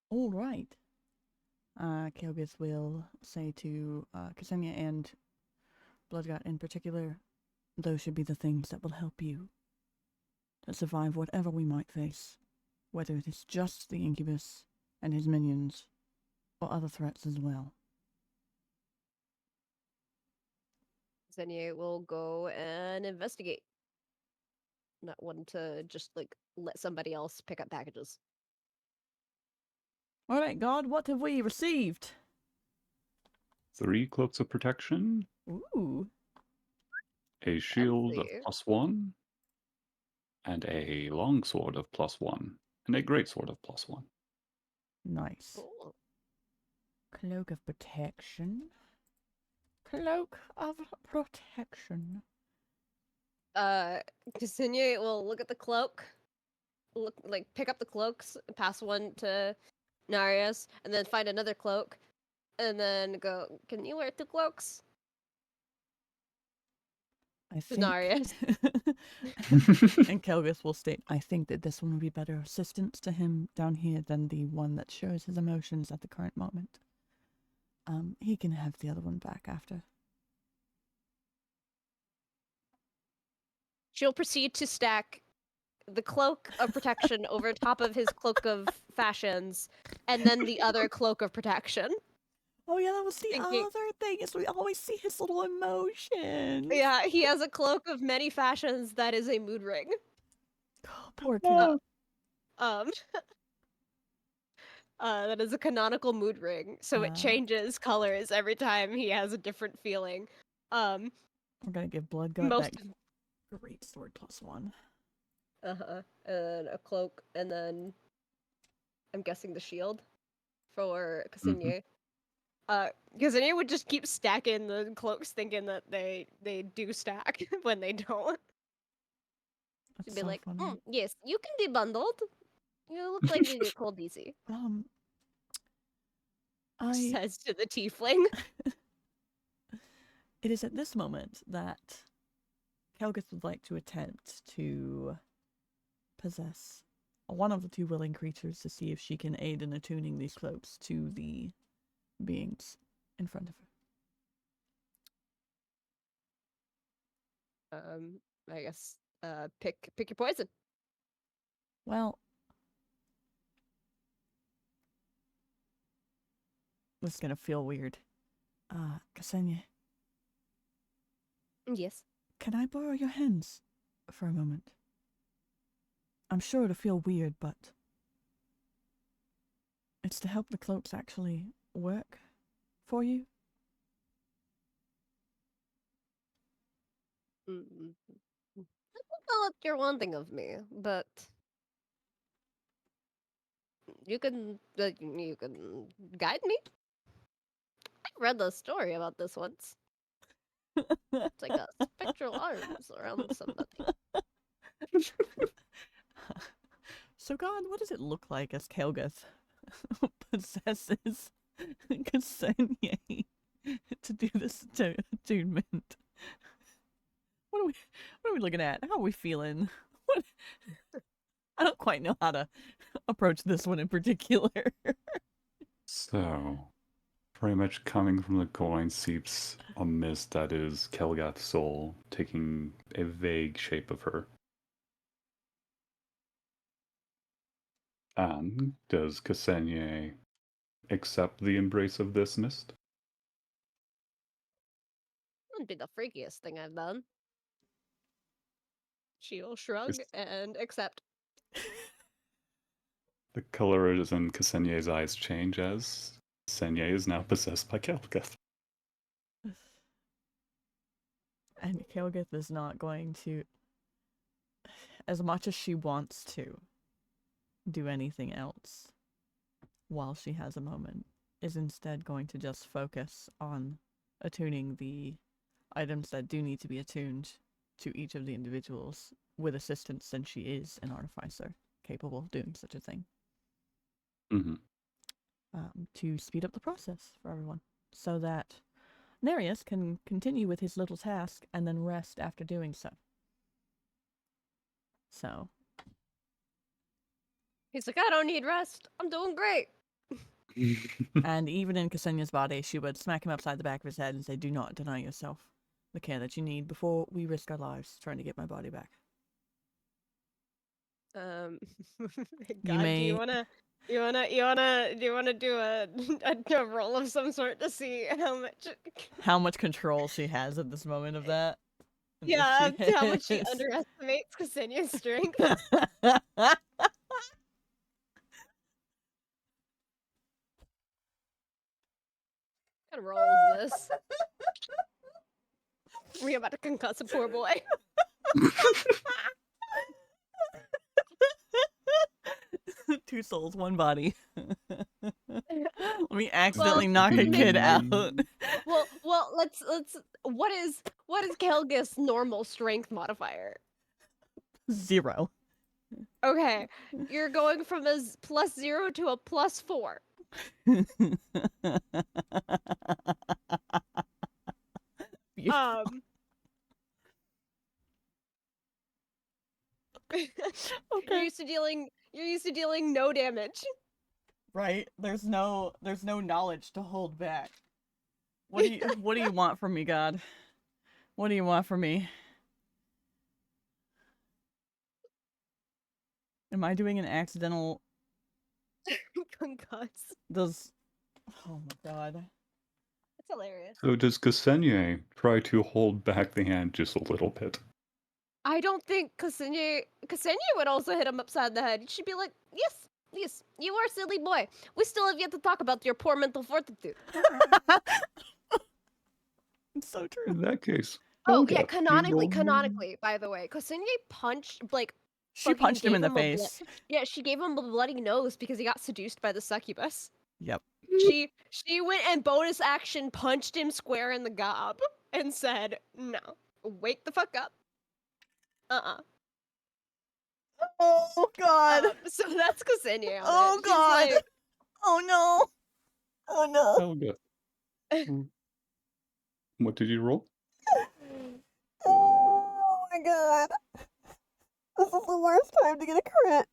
All right. Kelgis will say to Ksenia and Bloodgut in particular, those should be the things that will help you to survive whatever we might face, whether it is just the incubus and his minions, or other threats as well. Xenia will go and investigate. Not one to just, like, let somebody else pick up packages. All right, God, what have we received? 3 cloaks of protection, Ooh, a shield of Fancy. +1, and a longsword of +1, and a greatsword of +1. nice. Cool. Cloak of protection. Cloak of protection. Ksenia will look at the cloak, pick up the cloaks, pass one to Narius, and then find another cloak, and then go, can you wear 2 cloaks? I To think. Narius. And Kelgis will state, I think that this one will be better assistance to him down here than the one that shows his emotions at the current moment. He can have the other one back after. She'll proceed to stack the cloak of protection over top of his cloak of fashions, and then the other cloak of protection. Oh yeah, that was the Thinking- other thing, is we always see his little emotions. Yeah, he has a cloak of many fashions that is a mood ring. Oh, poor kid. Um, that is a canonical mood ring, so it Ah. changes colors every time he has a different feeling. We're gonna give Bloodgut Most that great sword +1. and a cloak, and then I'm guessing the shield for Ksenia. Ksenia would just keep stacking the cloaks, thinking that they do stack when they don't. That's She'd be so like, funny. yes, you can be bundled. You look like you get cold easy. I Says to the tiefling. It is at this moment that Kelgis would like to attempt to possess one of the 2 willing creatures to see if she can aid in attuning these cloaks to the beings in front of her. I guess pick your poison. Well, this is gonna feel weird. Ksenia, Yes. can I borrow your hands for a moment? I'm sure it'll feel weird, but it's to help the cloaks actually work for you. I don't know what you're wanting of me, but you can guide me. I read the story about this once. It's like a spectral arms around somebody. So, God, what does it look like as Kelgith possesses Ksenia to do this attunement? What are we looking at? How are we feeling? What? I don't quite know how to approach this one in particular. So, Very much coming from the coin seeps a mist that is Kelgath's soul, taking a vague shape of her. And does Ksenia accept the embrace of this mist? Wouldn't be the freakiest thing I've done. She'll shrug and accept. The colors in Ksenia's eyes change as Ksenia is now possessed by Kelgath. And Kelgath is not going to, as much as she wants to, do anything else while she has a moment, is instead going to just focus on attuning the items that do need to be attuned to each of the individuals with assistance, since she is an artificer capable of doing such a thing. Mm-hmm. To speed up the process for everyone, so that Nereus can continue with his little task and then rest after doing so. So. He's like, I don't need rest. I'm doing great. And even in Ksenia's body, she would smack him upside the back of his head and say, do not deny yourself the care that you need before we risk our lives trying to get my body back. God, may- do you wanna do a roll of some sort to see How much control she has at this moment of that. yeah, She how much she is. underestimates Ksenia's strength? What kind of roll is this? We about to concuss a poor boy. Two souls, one body. Let me Well, accidentally knock a kid out. well, let's what is Kelgith's normal strength modifier? 0. Okay, you're going from a +0 to a +4. Okay. You're used to dealing no damage. Right? There's no knowledge to hold back. What do you want from me, God? What do you want from me? Am I doing an accidental Concuss. Oh my god. That's hilarious. So does Ksenia try to hold back the hand just a little bit? I don't think Ksenia would also hit him upside the head. She'd be like, yes, you are a silly boy. We still have yet to talk about your poor mental fortitude. It's so true. In that case, Oh, yeah, Kelgath, you roll- canonically, by the way. Ksenia punched, She fucking punched him in gave the him a face. yeah, she gave him a bloody nose because he got seduced by the succubus. Yep. She went and bonus action punched him square in the gob and said, no, wake the fuck up. Oh god. So that's Ksenia. Oh She's god. like, Oh no. Oh no. Kelgath. What did you roll? Oh my god. This is the worst time to get a crit.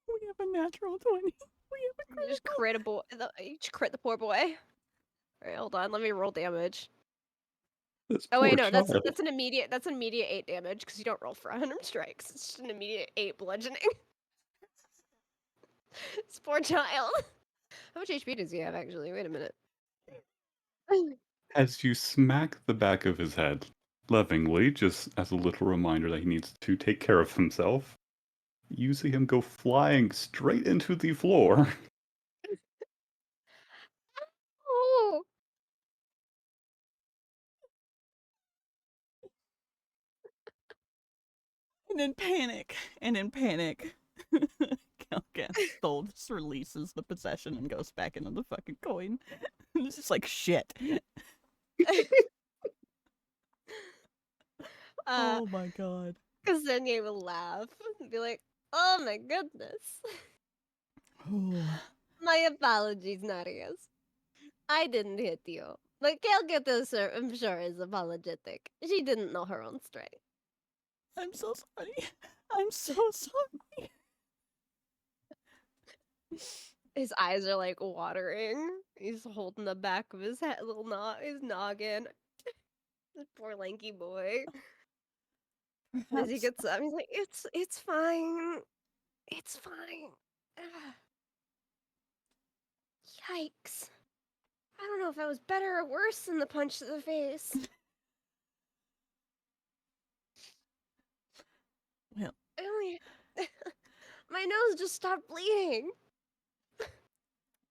We have a natural 20. We have a crit. just crit crit the poor boy. Alright, hold on, let me roll damage. This Oh wait, poor no, that's child. an immediate 8 damage because you don't roll for 100 strikes. It's just an immediate 8 bludgeoning. This poor child. How much HP does he have actually? Wait a minute. As you smack the back of his head, lovingly, just as a little reminder that he needs to take care of himself, you see him go flying straight into the floor. Oh. And in panic, Kelgath's soul just releases the possession and goes back into the fucking coin. It's just like shit. Oh my god. Ksenia will laugh and be like, oh my goodness. My apologies, Narius. I didn't hit you. But Kelgath, I'm sure, is apologetic. She didn't know her own strength. I'm so sorry. I'm so sorry. His eyes are like watering. He's holding the back of his head, his noggin. This poor lanky boy. As he Perhaps gets up, he's like, "It's fine. It's fine." Yikes! I don't know if that was better or worse than the punch to the face. well, I only, my nose just stopped bleeding.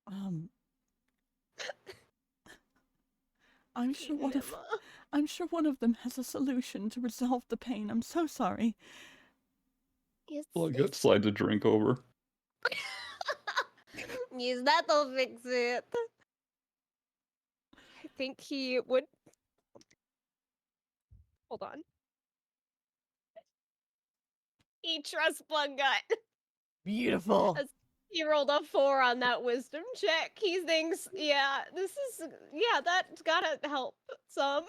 um, I'm sure Even one of Emma. I'm sure one of them has a solution to resolve the pain. I'm so sorry. Well, I get slide the drink over. Yes, that'll fix it. I think he would. Hold on. He trusts Bloodgut. Beautiful. As he rolled a 4 on that wisdom check. He thinks, yeah, that's gotta help some.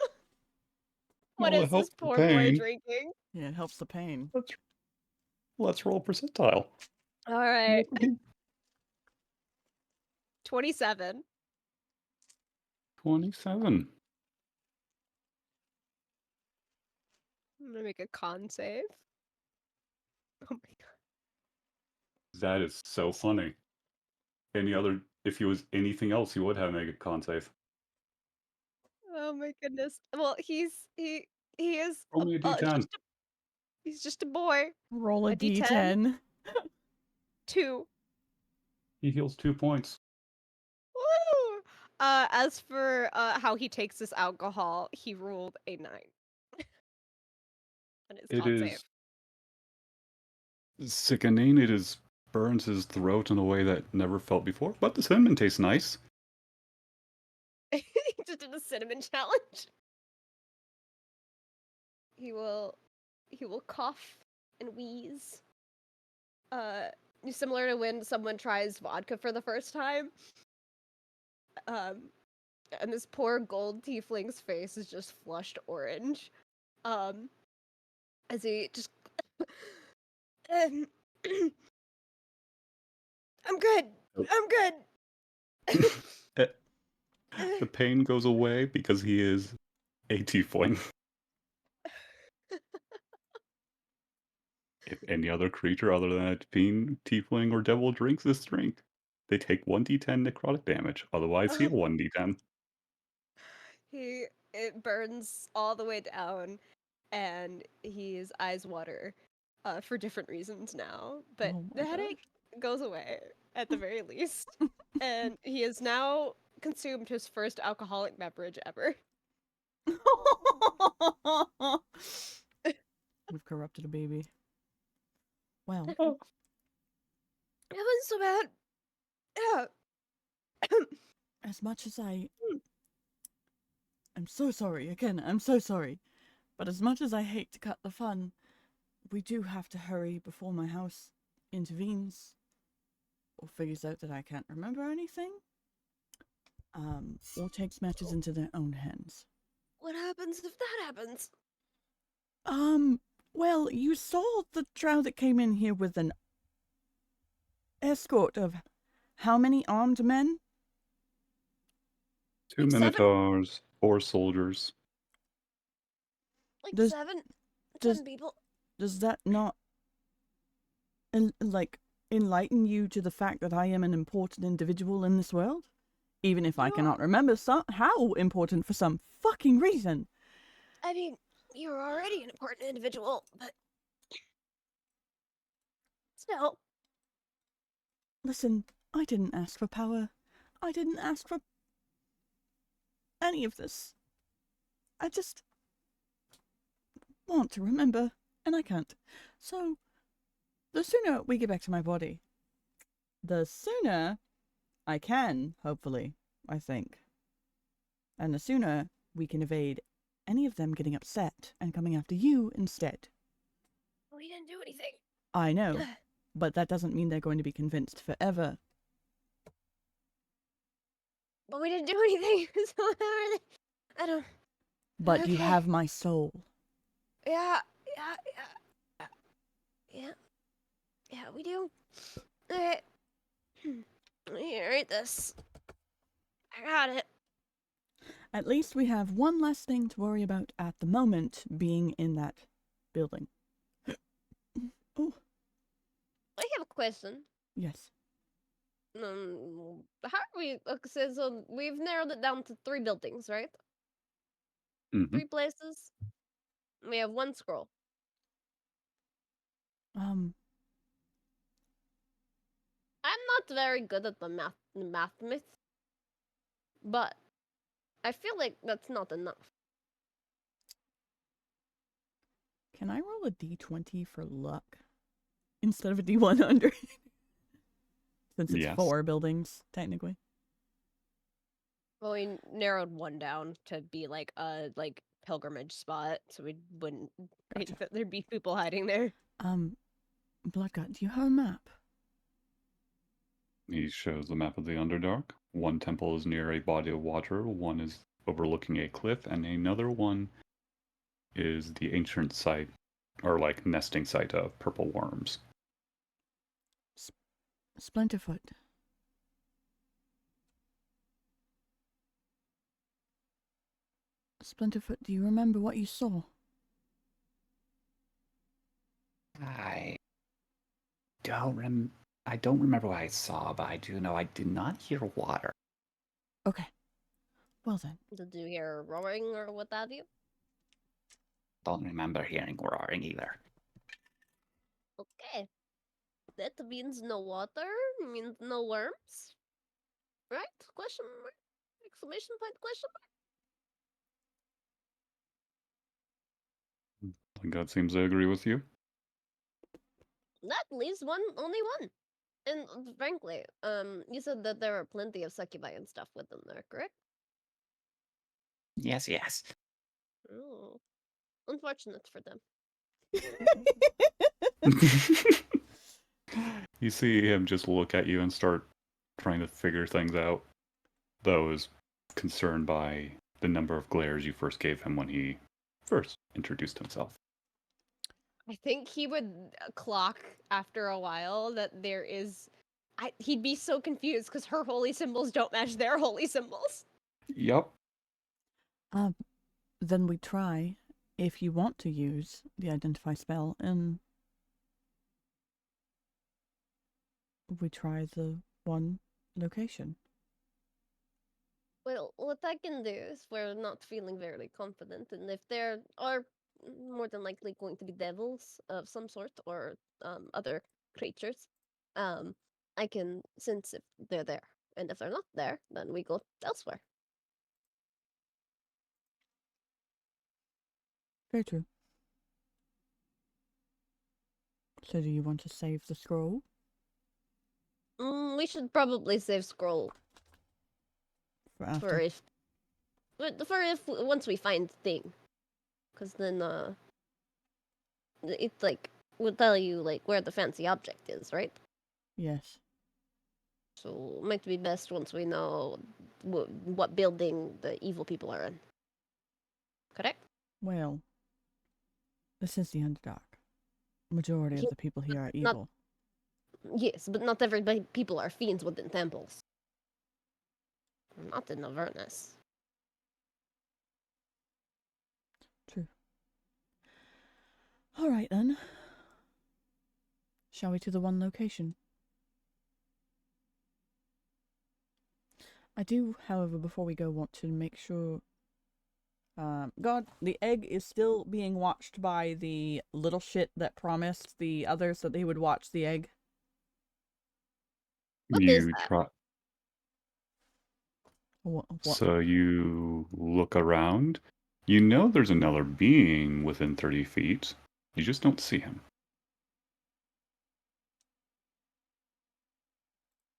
What Well, it is this helps the poor boy pain. drinking? Yeah, it helps the pain. Let's roll percentile. All right. 27. 27. I'm gonna make a con save. Oh my god. That is so funny. If he was anything else, he would have made a con save. Oh my goodness. Well, he is Roll me a d10. he's just a boy. Roll a A D10? d10. 2. He heals 2 points. Woo! As for how he takes this alcohol, he rolled a 9 on his It con save. is sickening. It burns his throat in a way that never felt before, but the cinnamon tastes nice. He just did a cinnamon challenge. He will cough and wheeze. Similar to when someone tries vodka for the first time. And this poor gold tiefling's face is just flushed orange. As he just I'm good. I'm good. The pain goes away because he is a tiefling. If any other creature other than a tiefling or devil drinks this drink, they take 1d10 necrotic damage. Otherwise, heal 1d10. It burns all the way down, and his eyes water, for different reasons now. But Oh the my headache goes away at the very least, and he has now consumed his first alcoholic beverage ever. We've corrupted a baby. Well, Oh, It wasn't so bad. Yeah. as much as I'm so sorry. Again, I'm so sorry. But as much as I hate to cut the fun, we do have to hurry before my house intervenes or figures out that I can't remember anything. Or takes matters into their own hands. What happens if that happens? Well, you saw the drow that came in here with an escort of how many armed men? 2 Like 7? minotaurs, 4 soldiers. Like Does- 7? does- 7 people? Does that not, enlighten you to the fact that I am an important individual in this world? Even if I You cannot are. remember how important for some fucking reason. I mean, you're already an important individual, but still. Listen, I didn't ask for power. I didn't ask for any of this. I just want to remember, and I can't. So, the sooner we get back to my body, the sooner I can, hopefully, I think. And the sooner we can evade any of them getting upset and coming after you instead. We didn't do anything. I know, but that doesn't mean they're going to be convinced forever. But we didn't do anything. So I don't. But you Okay. have my soul. Yeah, yeah, we do. Alright. Here, eat this. I got it. At least we have one less thing to worry about at the moment being in that building. Oh, I have a question. yes. How are we? Okay, so we've narrowed it down to 3 buildings, right? Mhm. 3 places. We have 1 scroll. Um, I'm not very good at the math myth, but I feel like that's not enough. can I roll a d20 for luck instead of a d100? Since it's Yes. 4 buildings, technically. Well, we narrowed 1 down to be like a pilgrimage spot, so we wouldn't think Gotcha. that there'd be people hiding there. Bloodgut, do you have a map? He shows the map of the Underdark. One temple is near a body of water, one is overlooking a cliff, and another one is the ancient site, or like nesting site of purple worms. Splinterfoot. Splinterfoot, do you remember what you saw? I don't remember what I saw, but I do know I did not hear water. Okay. Well then. Did you hear roaring or what have you? Don't remember hearing roaring either. Okay. That means no water, means no worms. Right? Question mark? Exclamation point, question God seems to agree with you. mark? That leaves only one. And frankly, you said that there are plenty of succubi and stuff with them there, correct? Yes, yes. Oh. Unfortunate for them. You see him just look at you and start trying to figure things out, though is concerned by the number of glares you first gave him when he first introduced himself. I think he would clock after a while that there is. He'd be so confused because her holy symbols don't match their holy symbols. Yep. Then we try, if you want to use the identify spell, and we try the one location. Well, what I can do is we're not feeling very confident, and if there are more than likely going to be devils of some sort or other creatures, I can sense if they're there, and if they're not there, then we go elsewhere. Very true. So do you want to save the scroll? We should probably save scroll For after? for if once we find thing, because then it's like we'll tell you like where the fancy object is, right? Yes. So it might be best once we know what building the evil people are in. Correct? Well, this is the Underdark. Majority of Yeah, the people here are not- evil. Yes, but not everybody people are fiends within temples. Not in Avernus. True. All right then. Shall we to the one location? I do, however, before we go, want to make sure. God, the egg is still being watched by the little shit that promised the others that they would watch the egg. What is You that? try. What? So you look around. You know there's another being within 30 feet. You just don't see him.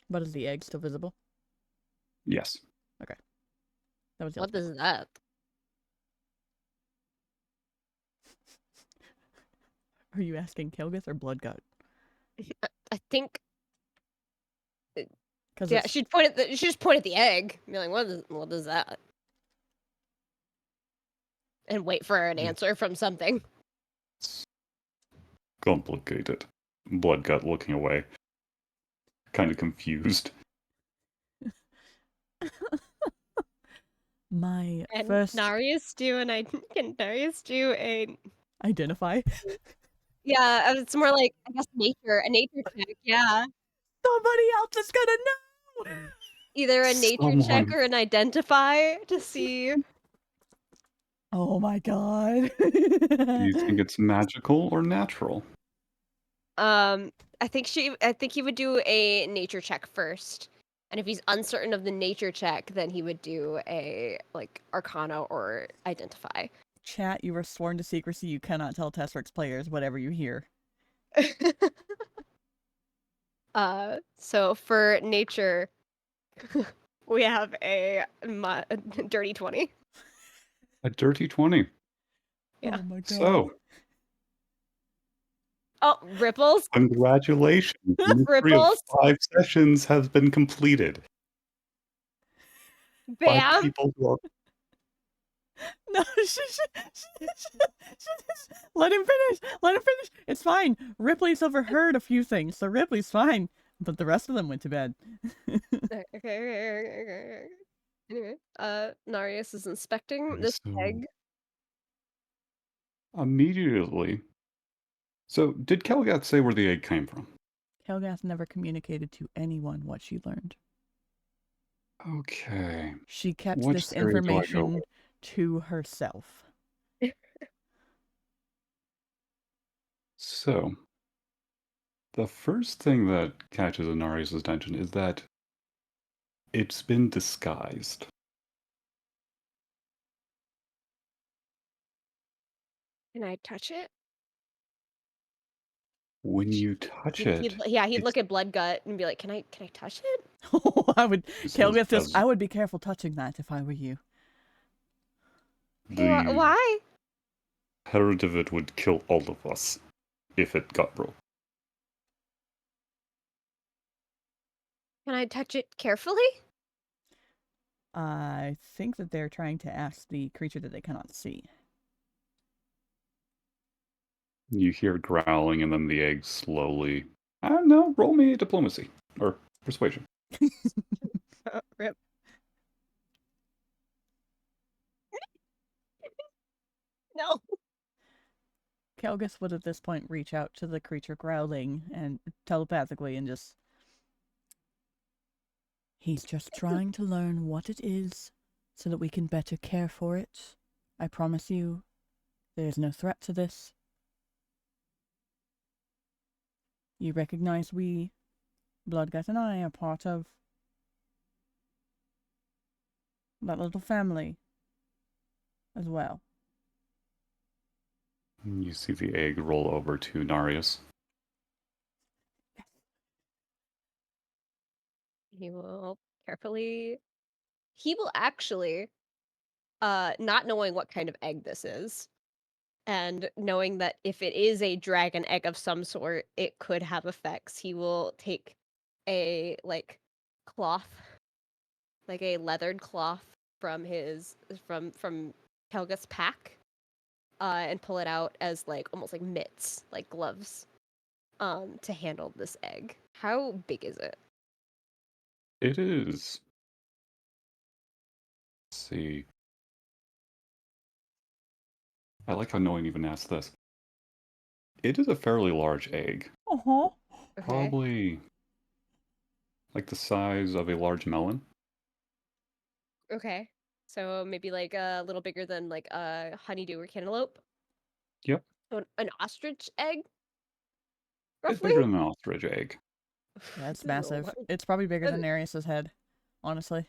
But is the egg still visible? Yes. That was the What ultimate. is that? Are you asking Kilgith or Bloodgut? I think. Because Yeah, she'd point at she just point at the egg. Be like, what is that? And wait for an answer from something. Complicated. Bloodgut looking away. kind of confused. My And first Narius do can Narius do a identify. yeah, it's more like I guess a nature check, yeah. Somebody else is gonna know. Either a nature check Someone. or an identify to see. Oh my god. Do you think it's magical or natural? I think he would do a nature check first. And if he's uncertain of the nature check, then he would do a like arcana or identify. Chat, you are sworn to secrecy. You cannot tell Tesserix players whatever you hear. So for nature, we have a dirty 20. A dirty 20. Yeah. Oh my god. So, Oh, ripples. congratulations. The mystery of Ripples. 5 sessions has been completed. 5 Bam. people who are No, let him finish. Let him finish. It's fine. Ripley's overheard a few things, so Ripley's fine. But the rest of them went to bed. Okay. Anyway, Narius is inspecting Okay, this so- egg. immediately. So, did Kelgath say where the egg came from? Helgath never communicated to anyone what she learned. Okay. She kept Which this theory do I go information with? to herself. So, the first thing that catches Anari's attention is that it's been disguised. Can I touch it? When you touch He'd it, he'd it's look at Blood Gut and be like, "Can I touch it?" used Helgath as I would be careful touching that if I were you. the Why? heritage of it would kill all of us if it got broke. Can I touch it carefully? I think that they're trying to ask the creature that they cannot see. You hear growling, and then the egg slowly. I don't know. Roll me diplomacy or persuasion. Rip. No. Kelgus would at this point reach out to the creature growling and telepathically and just... He's just trying to learn what it is so that we can better care for it. I promise you, there is no threat to this. You recognize we, Bloodgut and I, are part of that little family as well. You see the egg roll over to Narius. He will carefully. He will actually, not knowing what kind of egg this is, and knowing that if it is a dragon egg of some sort, it could have effects. He will take a cloth, like a leathered cloth from Helga's pack, and pull it out as almost like mitts, like gloves, to handle this egg. How big is it? It is. Let's see. I like how no one even asked this. It is a fairly large egg. Uh-huh. Okay. Probably like the size of a large melon. Okay. So maybe a little bigger than a honeydew or cantaloupe. Yep. So an ostrich egg, It's roughly. bigger than an ostrich egg. Yeah, it's This is a massive. lot. It's probably bigger than That- Nereus's head, honestly.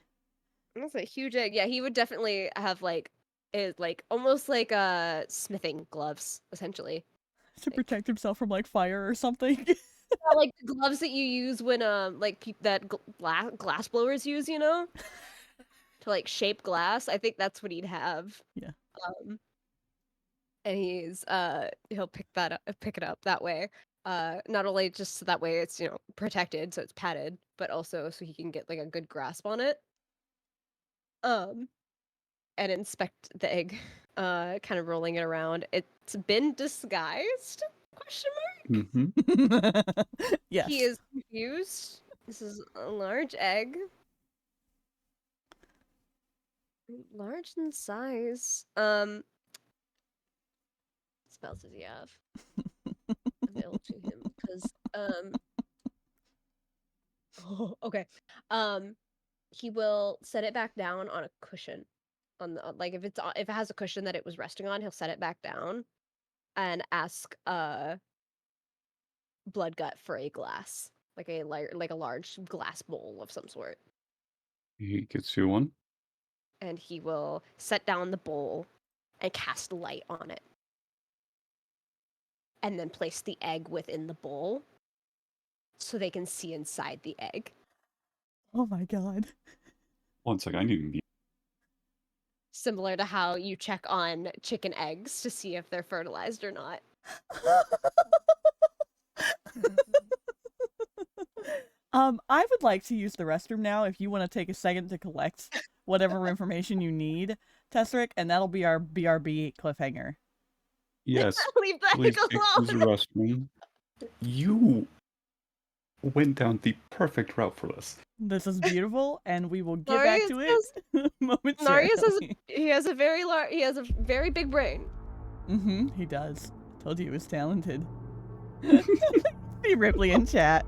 That's a huge egg. Yeah, he would definitely have almost like smithing gloves, essentially. To protect himself from fire or something. Yeah, like the gloves that you use when glass blowers use, to shape glass. I think that's what he'd have. Yeah. And he'll pick it up that way. Not only just so that way it's protected, so it's padded, but also so he can get a good grasp on it. And inspect the egg, kind of rolling it around. It's been disguised? Question mark. Mm-hmm. Yes. He is confused. This is a large egg. Large in size. What spells does he have available to him? Because oh, okay. He will set it back down on a cushion. On the like if it has a cushion that it was resting on, he'll set it back down and ask Bloodgut for a glass, like a large glass bowl of some sort. He gets you one. And he will set down the bowl and cast light on it. And then place the egg within the bowl so they can see inside the egg. Oh my god. One second, I need to be. Similar to how you check on chicken eggs to see if they're fertilized or not. I would like to use the restroom now if you want to take a second to collect whatever information you need, Tesseric, and that'll be our BRB cliffhanger. Yes, Leave that please egg use the alone. restroom. You went down the perfect route for this. This is beautiful, and we will get back to it momentarily. Marius has a very big brain. Mm-hmm, he does. Told you he was talented. See Ripley in chat.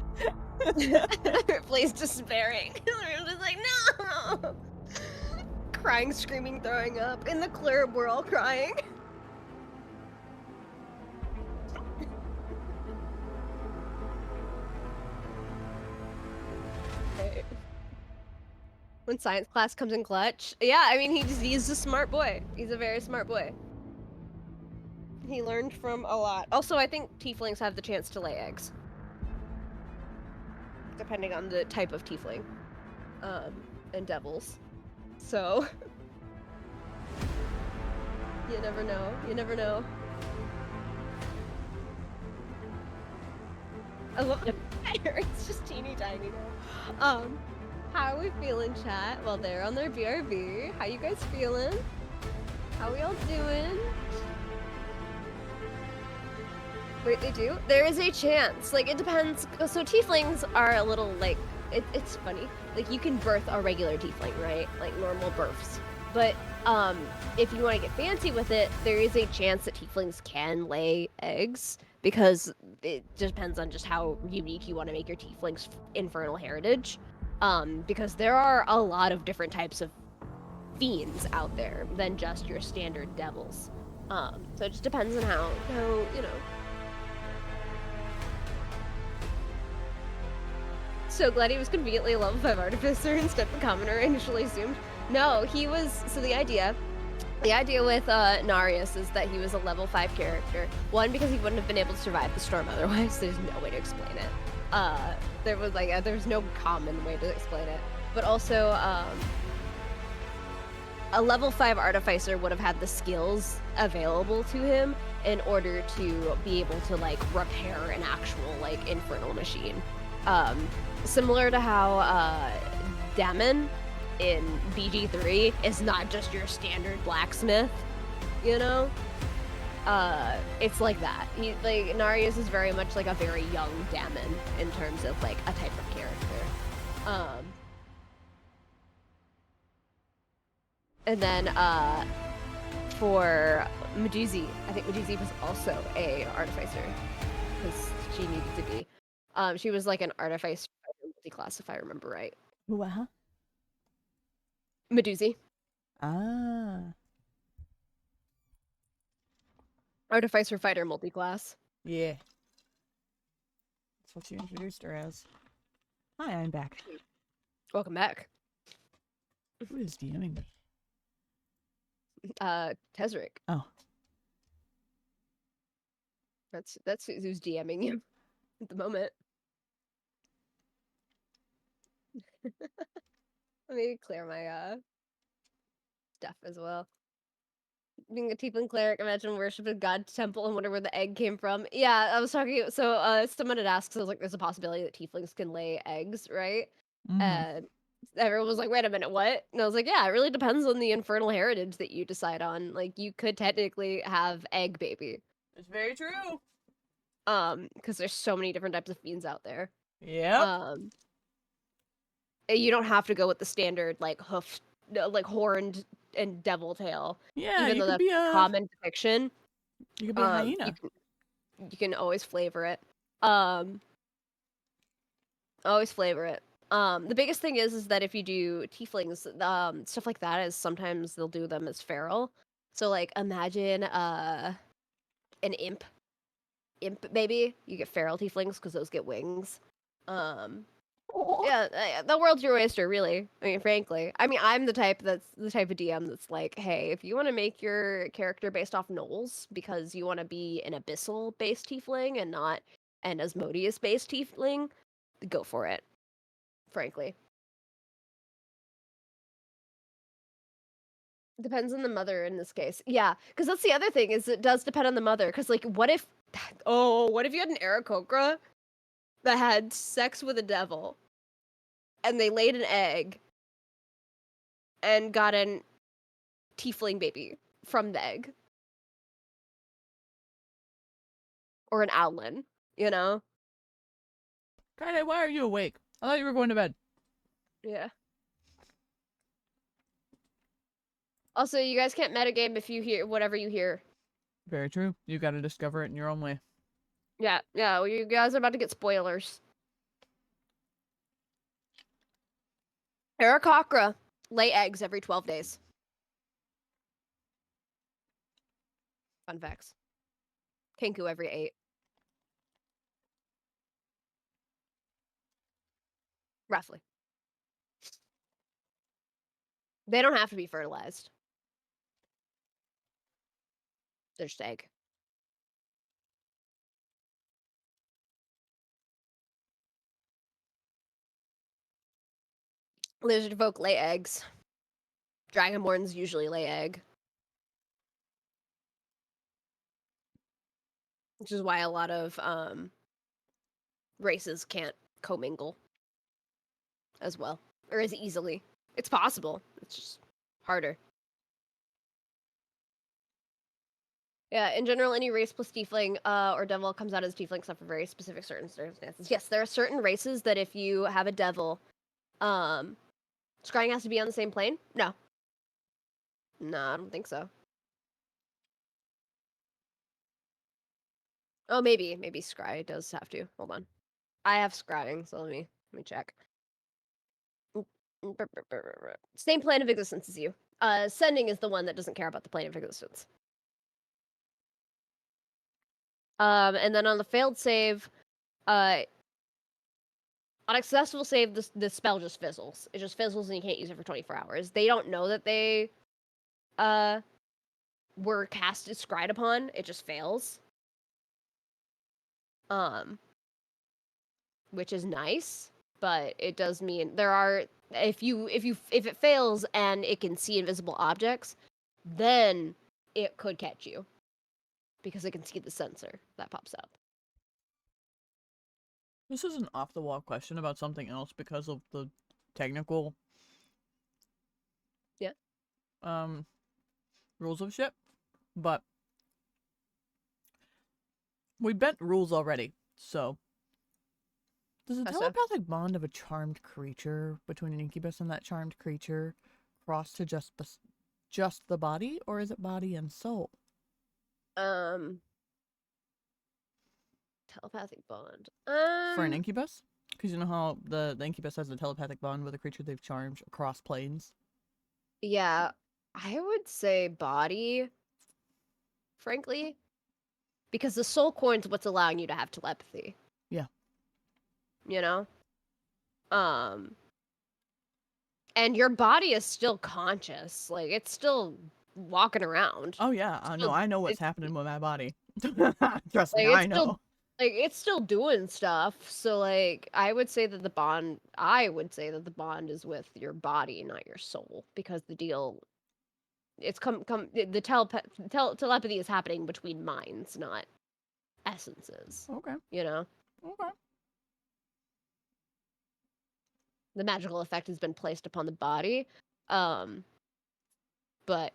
Ripley's despairing. I'm just like, no! Crying, screaming, throwing up. In the club, we're all crying. Okay. When science class comes in clutch. Yeah, I mean, he's a smart boy. He's a very smart boy. He learned from a lot. Also, I think tieflings have the chance to lay eggs. Depending on the type of tiefling. And devils. So... you never know. You never know. I love the fire. It's just teeny tiny now. How are we feeling, chat? While they're on their BRB. How you guys feeling? How we all doing? Wait, they do? There is a chance. Like, it depends. So tieflings are a little, like, it's funny. Like, you can birth a regular tiefling, right? Like, normal births. But, if you want to get fancy with it, there is a chance that tieflings can lay eggs. Because it depends on just how unique you want to make your tiefling's infernal heritage. Because there are a lot of different types of fiends out there than just your standard devils. So it just depends on how you know. So glad he was conveniently a level 5 artificer instead of a commoner initially assumed. No, he was, so the idea with Narius is that he was a level 5 character. One, because he wouldn't have been able to survive the storm otherwise, there's no way to explain it. There was no common way to explain it. But also, a level 5 artificer would have had the skills available to him in order to be able to, like, repair an actual, like, infernal machine. Similar to how, Damon in BG3 is not just your standard blacksmith, you know? It's like that. Narius is very much like a very young Damon in terms of, like, a type of character. And then, for Medusi, I think Medusi was also a artificer, because she needed to be. She was like an artificer multi-class, if I remember right. Wow. Medusi. Ah. Artificer fighter multi-class. Yeah. That's what you introduced her as. Hi, I'm back. Welcome back. Who is DMing me? Tezric. Oh. That's who's DMing you at the moment. Let me clear my stuff as well. Being a tiefling cleric, imagine worshiping God's temple and wonder where the egg came from. Yeah, I was talking. So, someone had asked. So, like, there's a possibility that tieflings can lay eggs, right? Mm-hmm. And everyone was like, "Wait a minute, what?" And I was like, "Yeah, it really depends on the infernal heritage that you decide on. Like, you could technically have egg baby. It's very true. Because there's so many different types of fiends out there. Yep. You don't have to go with the standard like hoof, like horned and devil tail. Yeah, Even you though could that's be a common fiction, you could be a you hyena. can always flavor it. Always flavor it. The biggest thing is that if you do tieflings, stuff like that is sometimes they'll do them as feral. So like imagine an imp maybe. You get feral tieflings because those get wings. Yeah, the world's your oyster, really. I mean, frankly. I mean, I'm the type of DM that's like, hey, if you want to make your character based off gnolls because you want to be an abyssal based tiefling and not an Asmodeus based tiefling, go for it. Frankly. Depends on the mother in this case. Yeah, because that's the other thing is it does depend on the mother. Because like, what if you had an Aarakocra that had sex with a devil, and they laid an egg, and got an tiefling baby from the egg, or an owlin, you know? Friday, why are you awake? I thought you were going to bed. Yeah. Also, you guys can't metagame if you hear whatever you hear. Very true. You got to discover it in your own way. Yeah, well, you guys are about to get spoilers. Aarakocra lay eggs every 12 days. Fun facts. Kenku every 8. Roughly. They don't have to be fertilized. They're just egg. Lizard folk lay eggs. Dragonborns usually lay egg. Which is why a lot of races can't commingle as well. Or as easily. It's possible. It's just harder. Yeah, in general, any race plus tiefling or devil comes out as tiefling except for very specific certain circumstances. Yes, there are certain races that if you have a devil, scrying has to be on the same plane? No. No, I don't think so. Oh, maybe scry does have to. Hold on. I have scrying, so let me check. Same plane of existence as you. Sending is the one that doesn't care about the plane of existence. And then on the failed save, on a successful save, the spell just fizzles. It just fizzles and you can't use it for 24 hours. They don't know that they were casted, scryed upon. It just fails. Which is nice, but it does mean there are if it fails and it can see invisible objects, then it could catch you because it can see the sensor that pops up. This is an off-the-wall question about something else because of the technical Yeah. Rules of shit, but we bent rules already, so does a How so? telepathic bond of a charmed creature between an incubus and that charmed creature cross to just the body, or is it body and soul? Telepathic bond. For an incubus? Because you know how the incubus has a telepathic bond with a creature they've charmed across planes? Yeah, I would say body, frankly, because the soul coin's what's allowing you to have telepathy. Yeah. You know? And your body is still conscious. Like, it's still walking around. Oh yeah, no, I know what's happening with my body. Trust me, Like, I know. It's still doing stuff. So, like, I would say that the bond is with your body, not your soul, because the deal, it's telepathy is happening between minds, not essences. Okay. You know, Okay. the magical effect has been placed upon the body, but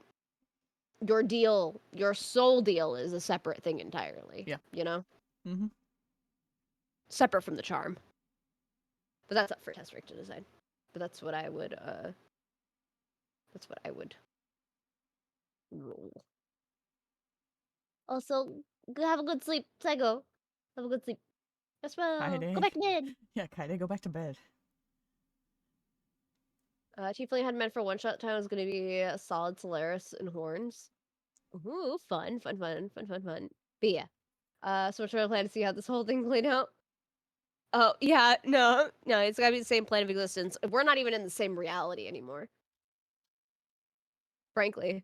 your soul deal is a separate thing entirely. Yeah. You know? Mm-hmm. Separate from the charm. But that's up for Test Rick to decide. But that's what I would roll. Also, have a good sleep, Psycho. Have a good sleep. As well. Kaede. Go back to bed. Yeah, Kaede, go back to bed. Tiefling had meant for one-shot time was going to be a solid Solaris and horns. Ooh, fun. But yeah. So we're trying to plan to see how this whole thing played out. Oh, yeah, no, it's gotta be the same plane of existence. We're not even in the same reality anymore. Frankly.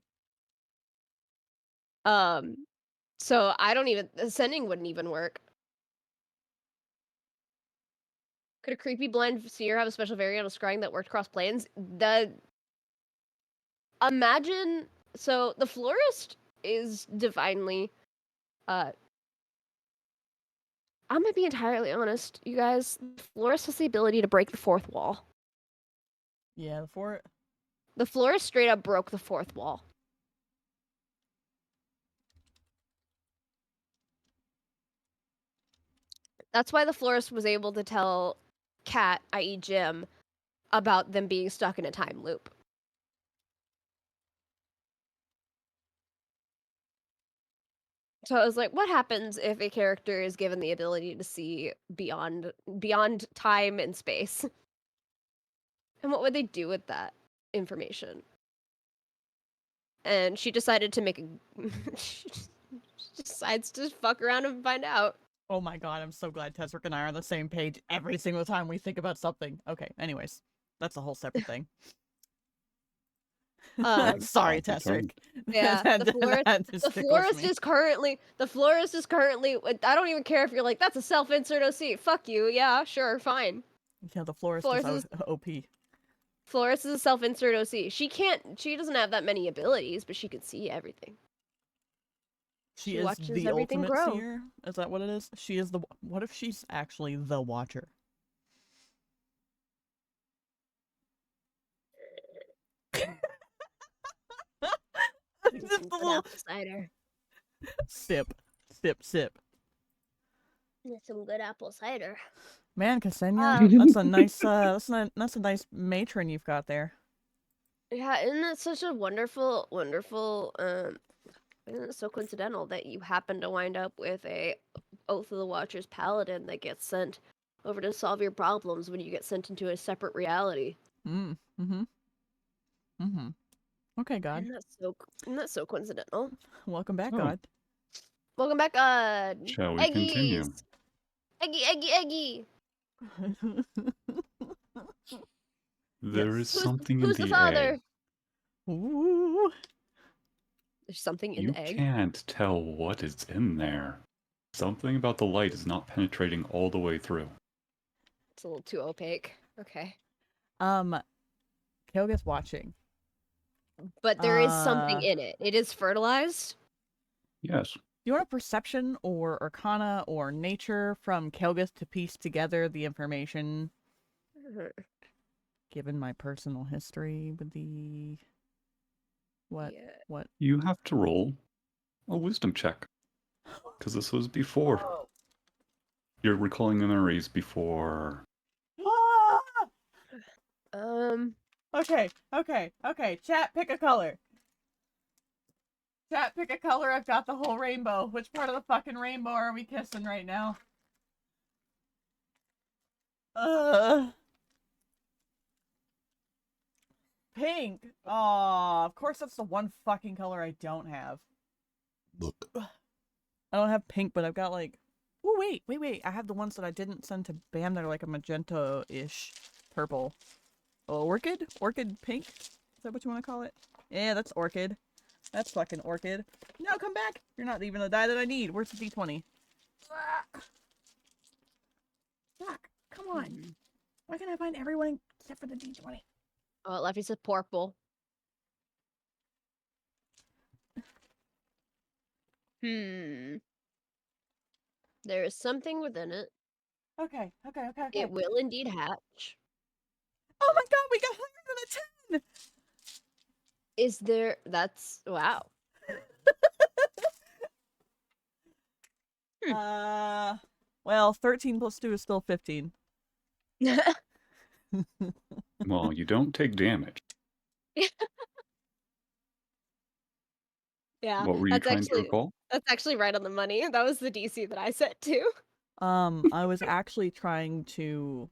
So I don't even, ascending wouldn't even work. Could a creepy blind seer have a special variant of scrying that worked across planes? Imagine, so the florist is divinely, I'm gonna be entirely honest, you guys. The florist has the ability to break the fourth wall. Yeah, The florist straight up broke the fourth wall. That's why the florist was able to tell Kat, i.e. Jim, about them being stuck in a time loop. So I was like, what happens if a character is given the ability to see beyond time and space? And what would they do with that information? And she decided to make a she decides to fuck around and find out. Oh my god, I'm so glad Tesric and I are on the same page every single time we think about something. Okay, anyways. That's a whole separate thing. Sorry, Off the Tesric. Yeah, the florist is currently. I don't even care if you're like, that's a self-insert OC. Fuck you. Yeah, sure, fine. Yeah, the florist is OP. Florist is a self-insert OC. She doesn't have that many abilities, but she can see everything. She is watches the everything ultimate grow. seer? Is that what it is? She is the... What if she's actually the Watcher? Just a little... apple cider. Sip. Sip, sip. Some good apple cider. Man, Ksenia, that's a nice, that's a nice matron you've got there. Yeah, isn't that such a wonderful, isn't it so coincidental that you happen to wind up with a Oath of the Watcher's paladin that gets sent over to solve your problems when you get sent into a separate reality? Mm-hmm. Okay, God. Isn't that so coincidental? Welcome back, Oh. God. Welcome back, Shall we Eggies! continue? Eggy! There is something Who's in the the father? egg. Ooh. There's something in You the egg. can't tell what is in there. Something about the light is not penetrating all the way through. It's a little too opaque. Okay. Kelga's watching. But there is something in it. It is fertilized. Yes. Do you want a perception or arcana or nature from Kelgis to piece together the information given my personal history with the... What? Yeah. What? You have to roll a wisdom check. Because this was before. You're recalling the memories before. Okay. Chat, pick a color. Chat, pick a color. I've got the whole rainbow. Which part of the fucking rainbow are we kissing right now? Pink. Aw, of course that's the one fucking color I don't have. I don't have pink, but I've got like... Oh, wait. I have the ones that I didn't send to Bam that are like a magenta-ish purple. Oh, orchid? Orchid pink? Is that what you want to call it? Yeah, that's orchid. That's fucking orchid. No, come back! You're not even the die that I need. Where's the D20? Fuck! Come on! Why can't I find everyone except for the D20? Oh, Leffy said purple. There is something within it. Okay. It will indeed hatch. Oh my god, we got higher than a 10! Is there... That's... Wow. Well, 13 plus 2 is still 15. Well, you don't take damage. Yeah, What were you trying to recall? that's actually right on the money. That was the DC that I set too. I was actually trying to.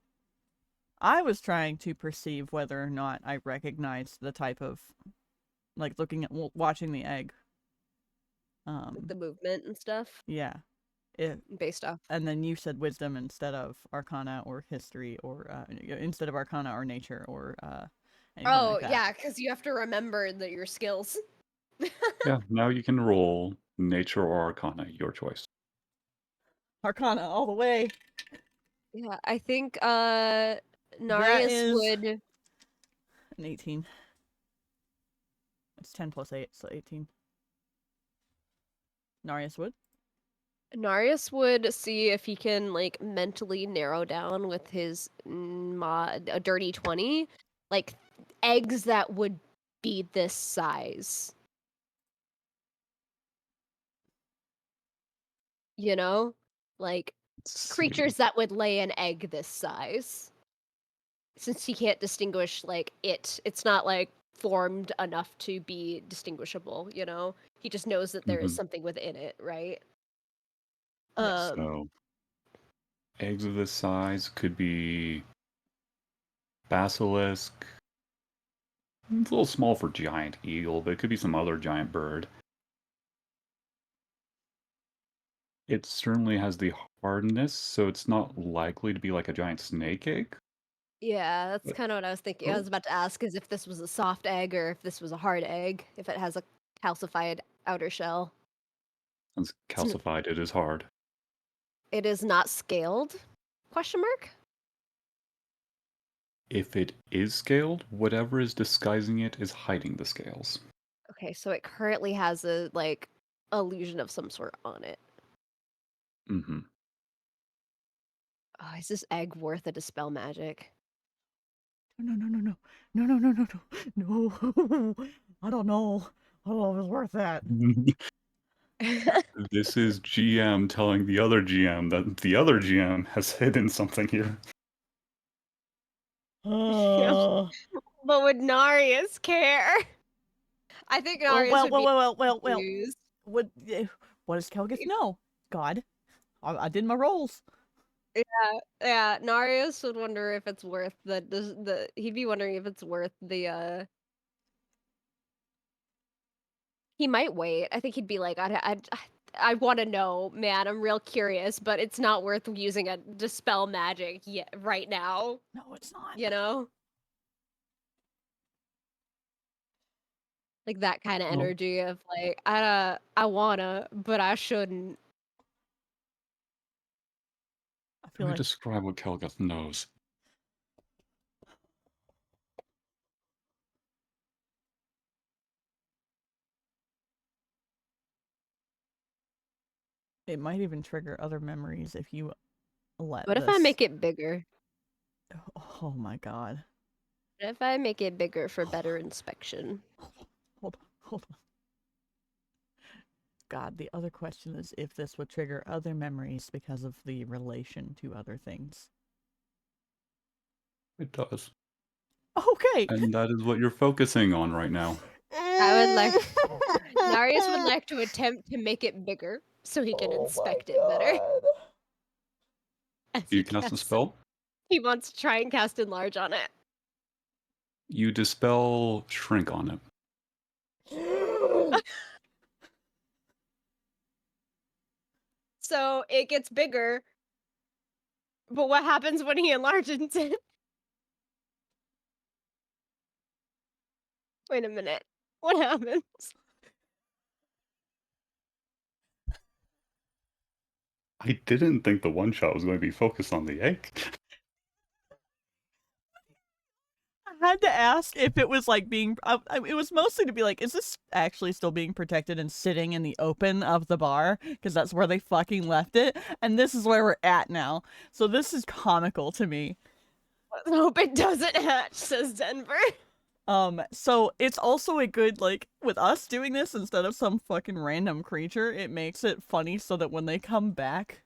I was trying to perceive whether or not I recognized the type of, like, looking at watching the egg. Like the movement and stuff Yeah. It, based off. and then you said wisdom instead of arcana or history, or instead of arcana or nature or anything Oh, like that. yeah, because you have to remember that your skills. Yeah, now you can roll nature or arcana, your choice. Arcana all the way. Yeah, I think That Narius is would. an 18. It's 10 plus 8, so 18. Narius would. Narius would see if he can like mentally narrow down with his a dirty 20, like eggs that would be this size. You know? Like Let's creatures see. that would lay an egg this size. Since he can't distinguish like it's not like formed enough to be distinguishable, you know? He just knows that there is Mhm. something within it, right? Yes. So, eggs of this size could be basilisk. It's a little small for giant eagle, but it could be some other giant bird. It certainly has the hardness, so it's not likely to be like a giant snake egg. Yeah, that's But kind of what I was thinking. I oh, was about to ask is if this was a soft egg or if this was a hard egg, if it has a calcified outer shell. since It's n- calcified, it is hard. It is not scaled? Question mark? If it is scaled, whatever is disguising it is hiding the scales. Okay, so it currently has a like illusion of some sort on it. Mm-hmm. Oh, is this egg worth a dispel magic? No, no, no, no, no, no, no, no, no, no. I don't know. I don't know if it's worth that. This is GM telling the other GM that the other GM has hidden something here. Uh, But would Narius care? I think Narius would be well. confused. What does Kelgith know? God, I did my rolls. Yeah, Narius would wonder if it's worth he'd be wondering if it's worth the he might wait. I think he'd be like I want to know, man. I'm real curious, but it's not worth using a dispel magic yet right now, No, it's not. you know? Like that kind of Well, energy of like I wanna, but I shouldn't. I let feel me like describe what Kelgoth knows. it might even trigger other memories if you let What if I this. make it bigger? Oh my god. What if I make it bigger for better inspection? Hold on. God, the other question is if this would trigger other memories because of the relation to other things. It does. Okay. And that is what you're focusing on right now. I would like Narius would like to attempt to make it bigger so he can inspect it better. As You he cast a casts spell? He wants to try and cast enlarge on it. You dispel shrink on it. So it gets bigger. But what happens when he enlarges it? Wait a minute. What happens? I didn't think the one shot was going to be focused on the egg. I had to ask if it was like being. It was mostly to be like, is this actually still being protected and sitting in the open of the bar? Because that's where they fucking left it. And this is where we're at now. So this is comical to me. Let's hope it doesn't hatch, says Denver. So it's also a good, like, with us doing this instead of some fucking random creature, it makes it funny so that when they come back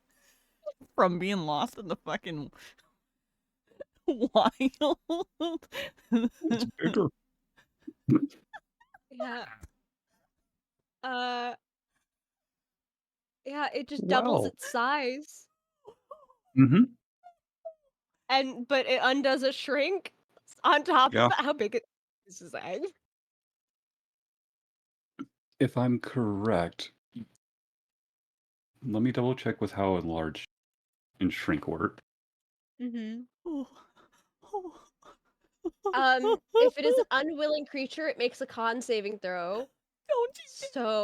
from being lost in the fucking Wild. It's bigger. Yeah. Uh. Yeah. It just doubles Wow. its size, Mm-hmm. but it undoes a shrink on top Yeah. of that. How big is this egg? If I'm correct, let me double check with how enlarge and shrink work. Mm-hmm. Oh. Oh. If it is an unwilling creature, it makes a con saving throw. Don't you So,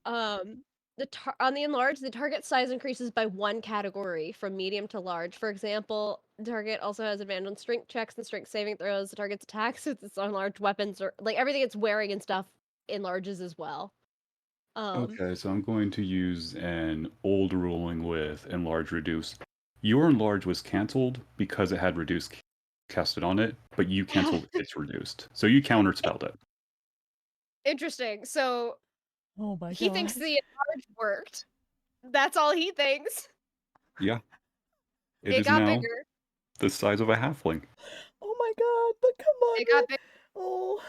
on the enlarged, the target size increases by 1 category from medium to large. For example, the target also has advantage on strength checks and strength saving throws. The target's attacks with its enlarged weapons or like everything it's wearing and stuff enlarges as well. Okay, so I'm going to use an old ruling with enlarge reduce. Your enlarge was canceled because it had reduced casted on it, but you canceled its reduced. So you counterspelled it. Interesting. So Oh my he god. thinks the enlarged worked. That's all he thinks. Yeah. It It is got now bigger. the size of a halfling. Oh my god, but come on. It got man. bigger. Oh.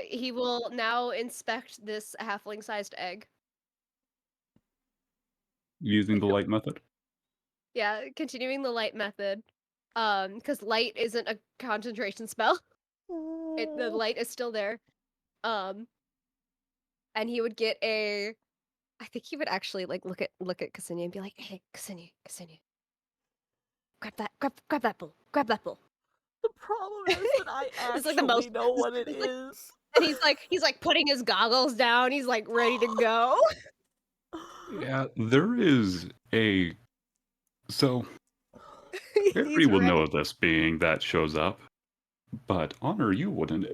He will now inspect this halfling-sized egg. Using the light method. Yeah, continuing the light method. Because light isn't a concentration spell. The light is still there. And he would get a. I think he would actually like look at Ksenia and be like, "Hey, Ksenia, grab that bull, grab that bull." The problem is that I It's like the actually most. know what it It's like, is. and he's like putting his goggles down. He's like ready to go. Yeah, there is a. So, Barry He's will know ready. of this being that shows up, but Honor, you wouldn't.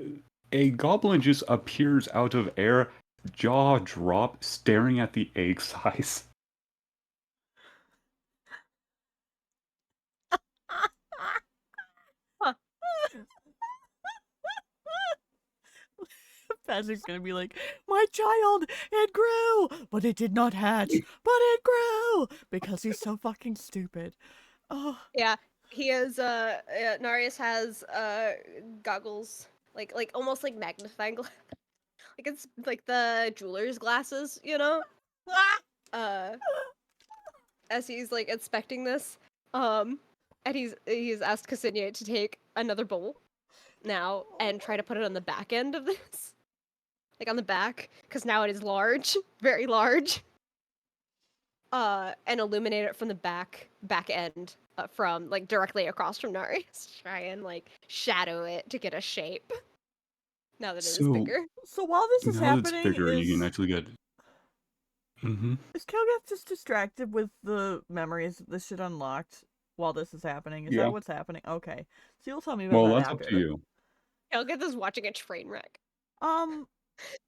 A goblin just appears out of air, jaw drop, staring at the egg size. Huh. Patrick's gonna be like, my child, it grew, but it did not hatch, but it grew because he's so fucking stupid. Oh, Yeah, he is. Narius has goggles, like almost like magnifying glass. Like it's like the jeweler's glasses, you know. Uh, as he's like inspecting this, and he's asked Ksenia to take another bowl now and try to put it on the back end of this, like on the back, because now it is large, very large. And illuminate it from the back end, from like directly across from Narius. Try and like shadow it to get a shape. Now that it is So bigger. so while this is now that it's happening, bigger, you can actually get. Mm-hmm. is Kelgath just distracted with the memories that this shit unlocked while this is happening? Is Yeah. that what's happening? Okay, so you'll tell me about Well, that that's up after. to you. Helgeth is watching a train wreck. Um,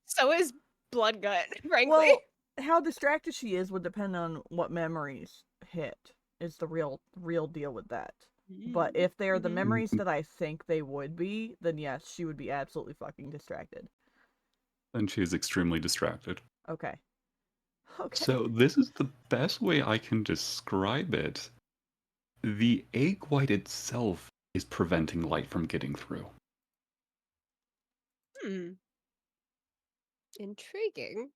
So is Bloodgut, frankly. well, how distracted she is would depend on what memories hit. Is the real deal with that. But if they are the Mhm. memories that I think they would be, then yes, she would be absolutely fucking distracted. And she is extremely distracted. Okay. Okay. So this is the best way I can describe it. The egg white itself is preventing light from getting through. Intriguing.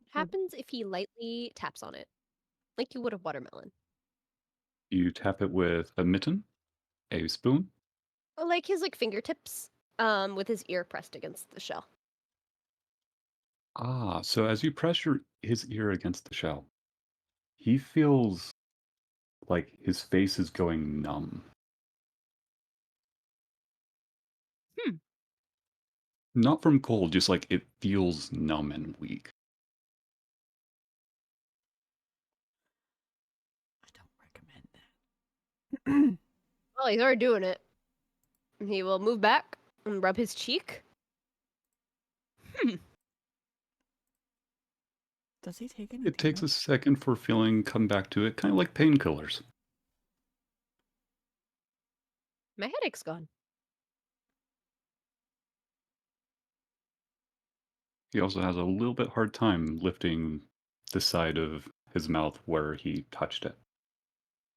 Happens if he lightly taps on it, like you would a watermelon. You tap it with a mitten, a spoon. Or like his like fingertips, with his ear pressed against the shell. Ah, so as you press his ear against the shell, he feels like his face is going numb. Not from cold, just like it feels numb and weak. I don't recommend that. Well, he's already doing it. He will move back and rub his cheek. Does he take any It takes a damage? second for feeling come back to it, kind of like painkillers. My headache's gone. He also has a little bit hard time lifting the side of his mouth where he touched it.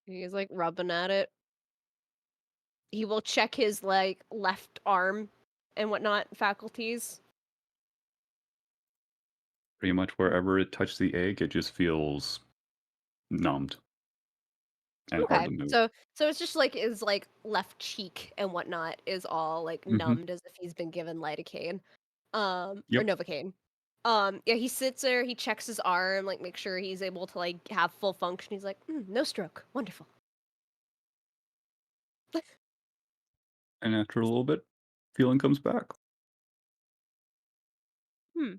He's like rubbing at it. He will check his like left arm and whatnot faculties. Pretty much wherever it touched the egg, it just feels numbed and hard Okay, to move. so it's just like his like left cheek and whatnot is all like Mhm. numbed as if he's been given lidocaine, or Yep. novocaine. Yeah, he sits there, he checks his arm, like make sure he's able to like have full function. He's like, no stroke, wonderful. And after a little bit, feeling comes back. Hmm.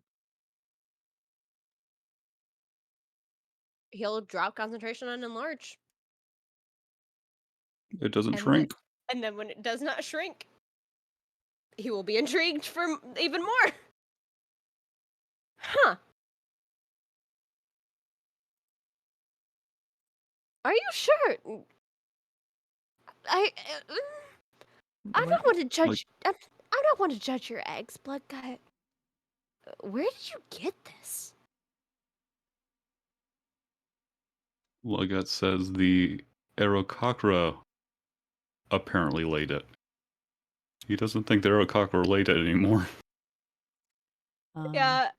He'll drop concentration and enlarge, It doesn't and then shrink. when it does not shrink, he will be intrigued for even more. Huh? Are you sure? I I'm What? not one to Like, judge. I'm not one to judge your eggs, blood guy. Where did you get this? Lugat says the Aerococra apparently laid it. He doesn't think the Aerococra laid it anymore. Yeah.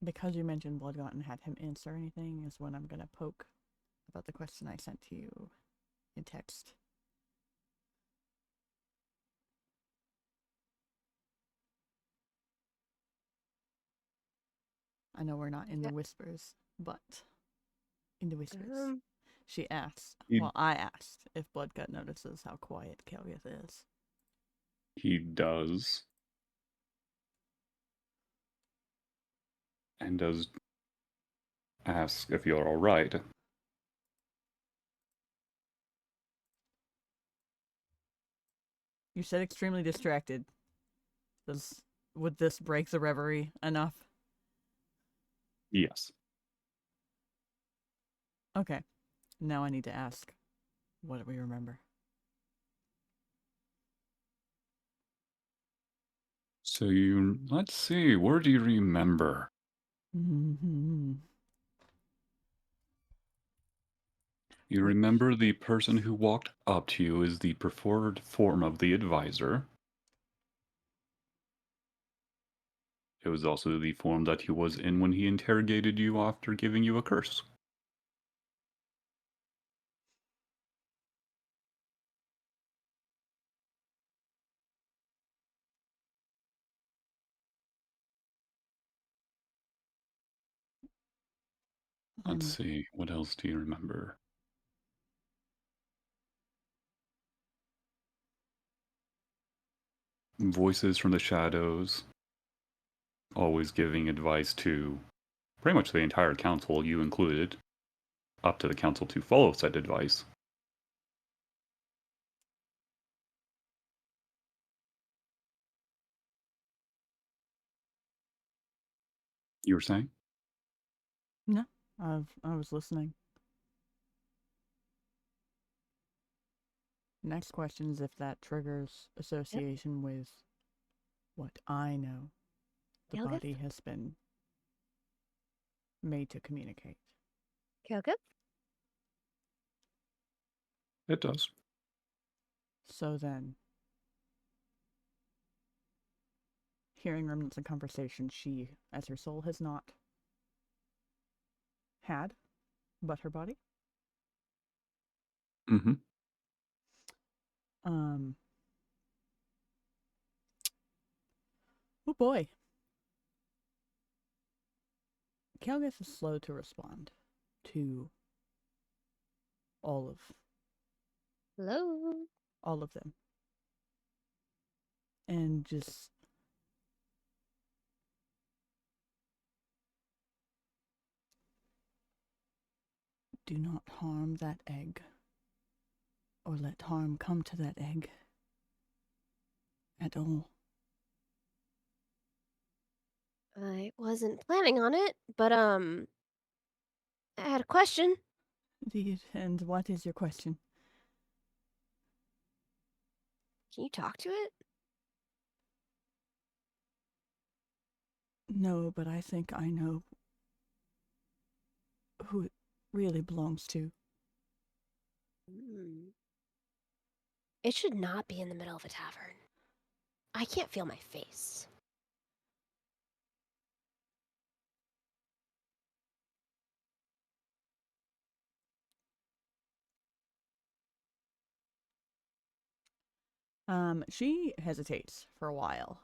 Because you mentioned Bloodgot and had him answer anything is when I'm gonna poke about the question I sent to you in text. I know we're not in the whispers, but in the whispers. She asked, well, I asked if Bloodgut notices how quiet Kelgith is. He does. And does ask if you're alright. You said extremely distracted. Would this break the reverie enough? Yes. Okay. Now I need to ask, what do we remember? So let's see, where do you remember? You remember the person who walked up to you is the preferred form of the advisor. It was also the form that he was in when he interrogated you after giving you a curse. Let's see, what else do you remember? Voices from the shadows, always giving advice to pretty much the entire council, you included, up to the council to follow said advice. You were saying? No, I was listening. Next question is if that triggers association with what I know the Kelgith? body has been made to communicate. Kelgith? It does. So then, hearing remnants of conversation she, as her soul, has not had, but her body. Mm-hmm. Oh boy. Kelgith is slow to respond to all of them. And just do not harm that egg, or let harm come to that egg at all. I wasn't planning on it, but I had a question. Indeed. And what is your question? Can you talk to it? No, but I think I know who it really belongs to. It should not be in the middle of a tavern. I can't feel my face. She hesitates for a while.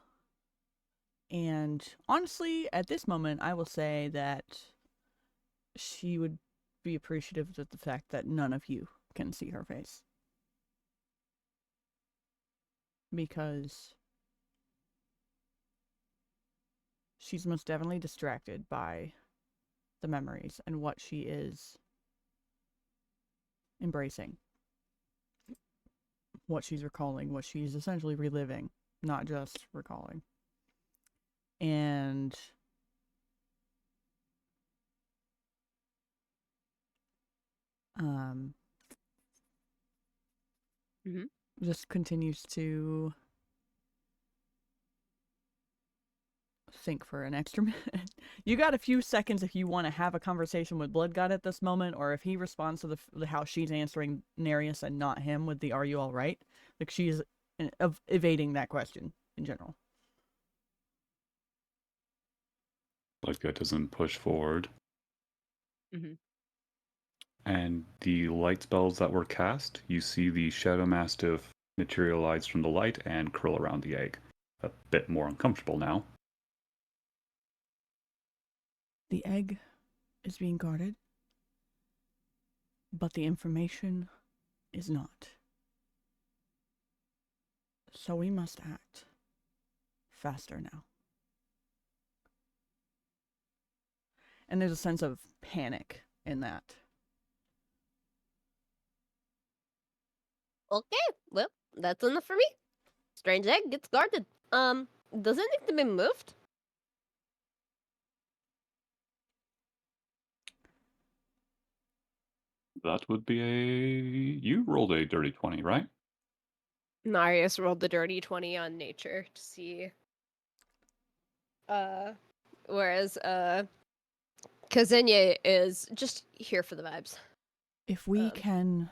And honestly, at this moment, I will say that she would be appreciative of the fact that none of you can see her face. Because she's most definitely distracted by the memories and what she is embracing. What she's recalling, what she's essentially reliving, not just recalling. And just continues to think for an extra minute. You got a few seconds if you want to have a conversation with Blood God at this moment, or if he responds to the how she's answering Nereus and not him with the "Are you all right?" Like she's evading that question in general. Bloodgut doesn't push forward. Mm-hmm. And the light spells that were cast, you see the Shadow Mastiff materialize from the light and curl around the egg. A bit more uncomfortable now. The egg is being guarded, but the information is not. So we must act faster now. And there's a sense of panic in that. Okay, well, that's enough for me. Strange egg gets guarded. Does it need to be moved? That would be a... You rolled a dirty 20, right? Narius rolled the dirty 20 on nature to see. Whereas, Kazinye is just here for the vibes. If we can...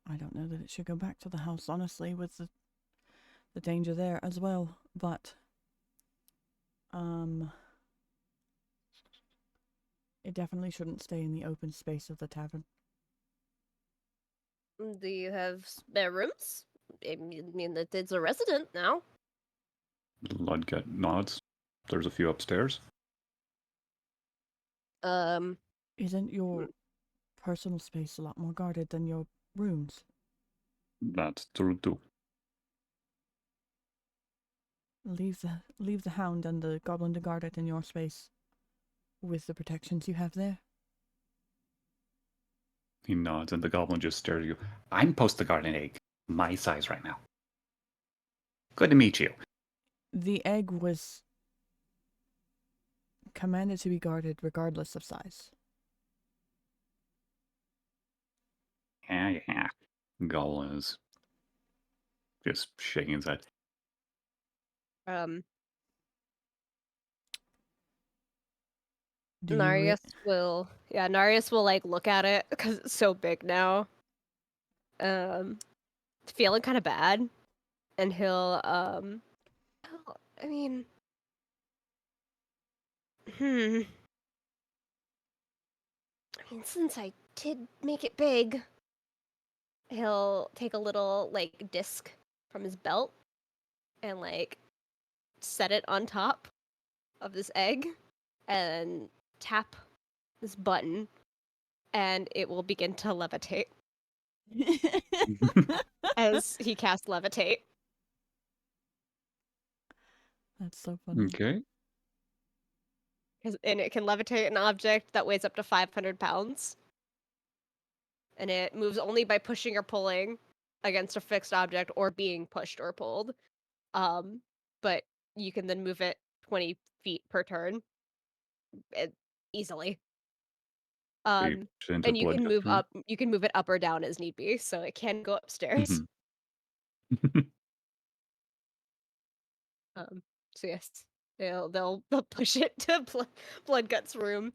I don't know that it should go back to the house, honestly, with the danger there as well, but... It definitely shouldn't stay in the open space of the tavern. Do you have spare rooms? I mean that it's a resident now. Bloodgut nods. There's a few upstairs. Isn't your personal space a lot more guarded than your rooms? That's true too. Leave the hound and the goblin to guard it in your space, with the protections you have there. He nods and the goblin just stares at you. I'm post the garden egg. My size right now. Good to meet you. The egg was commanded to be guarded regardless of size. Yeah. Goblin is just shaking his head. Narius will, Narius will like look at it because it's so big now. Feeling kind of bad, and he'll I mean, since I did make it big, he'll take a little like disc from his belt and like set it on top of this egg and tap this button, and it will begin to levitate as he casts levitate. That's so funny. Okay. And it can levitate an object that weighs up to 500 pounds. And it moves only by pushing or pulling against a fixed object or being pushed or pulled. But you can then move it 20 feet per turn easily. And you can move up. You can move it up or down as need be, so it can go upstairs. So yes, they'll push it to Bloodgut's room.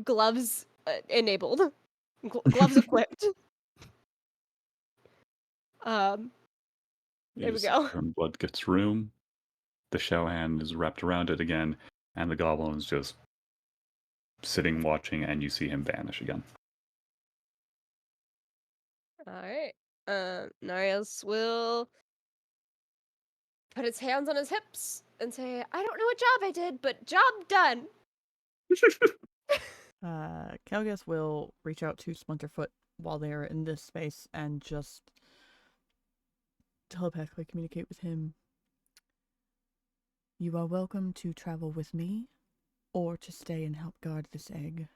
Gloves enabled, gloves equipped. There we go. Blood gets room. The show hand is wrapped around it again, and the goblin is just sitting watching, and you see him vanish again. All right. Narius will put its hands on his hips and say, "I don't know what job I did, but job done." Kelgus will reach out to Splinterfoot while they are in this space and just telepathically communicate with him. You are welcome to travel with me, or to stay and help guard this egg.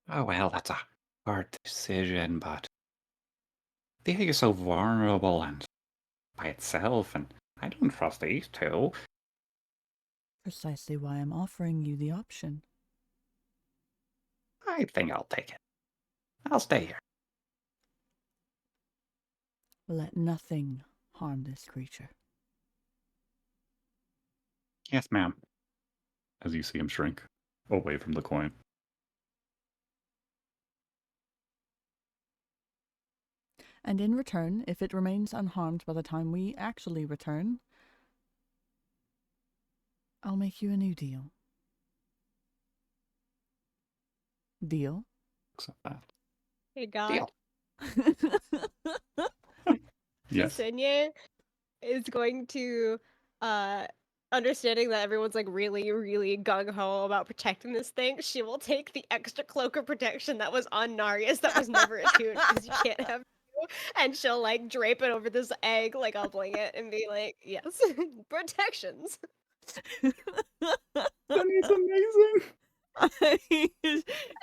Oh, well, that's a hard decision, but the egg is so vulnerable and by itself, and I don't trust these two. Precisely why I'm offering you the option. I think I'll take it. I'll stay here. Let nothing harm this creature. Yes, ma'am. As you see him shrink away from the coin. And in return, if it remains unharmed by the time we actually return, I'll make you a new deal. Deal? Accept that. Hey God, Deal. Yes. Ksenia is going to, understanding that everyone's like really, really gung ho about protecting this thing. She will take the extra cloak of protection that was on Narius that was never attuned because you can't have two, and she'll like drape it over this egg like a blanket and be like, "Yes, protections." That is amazing.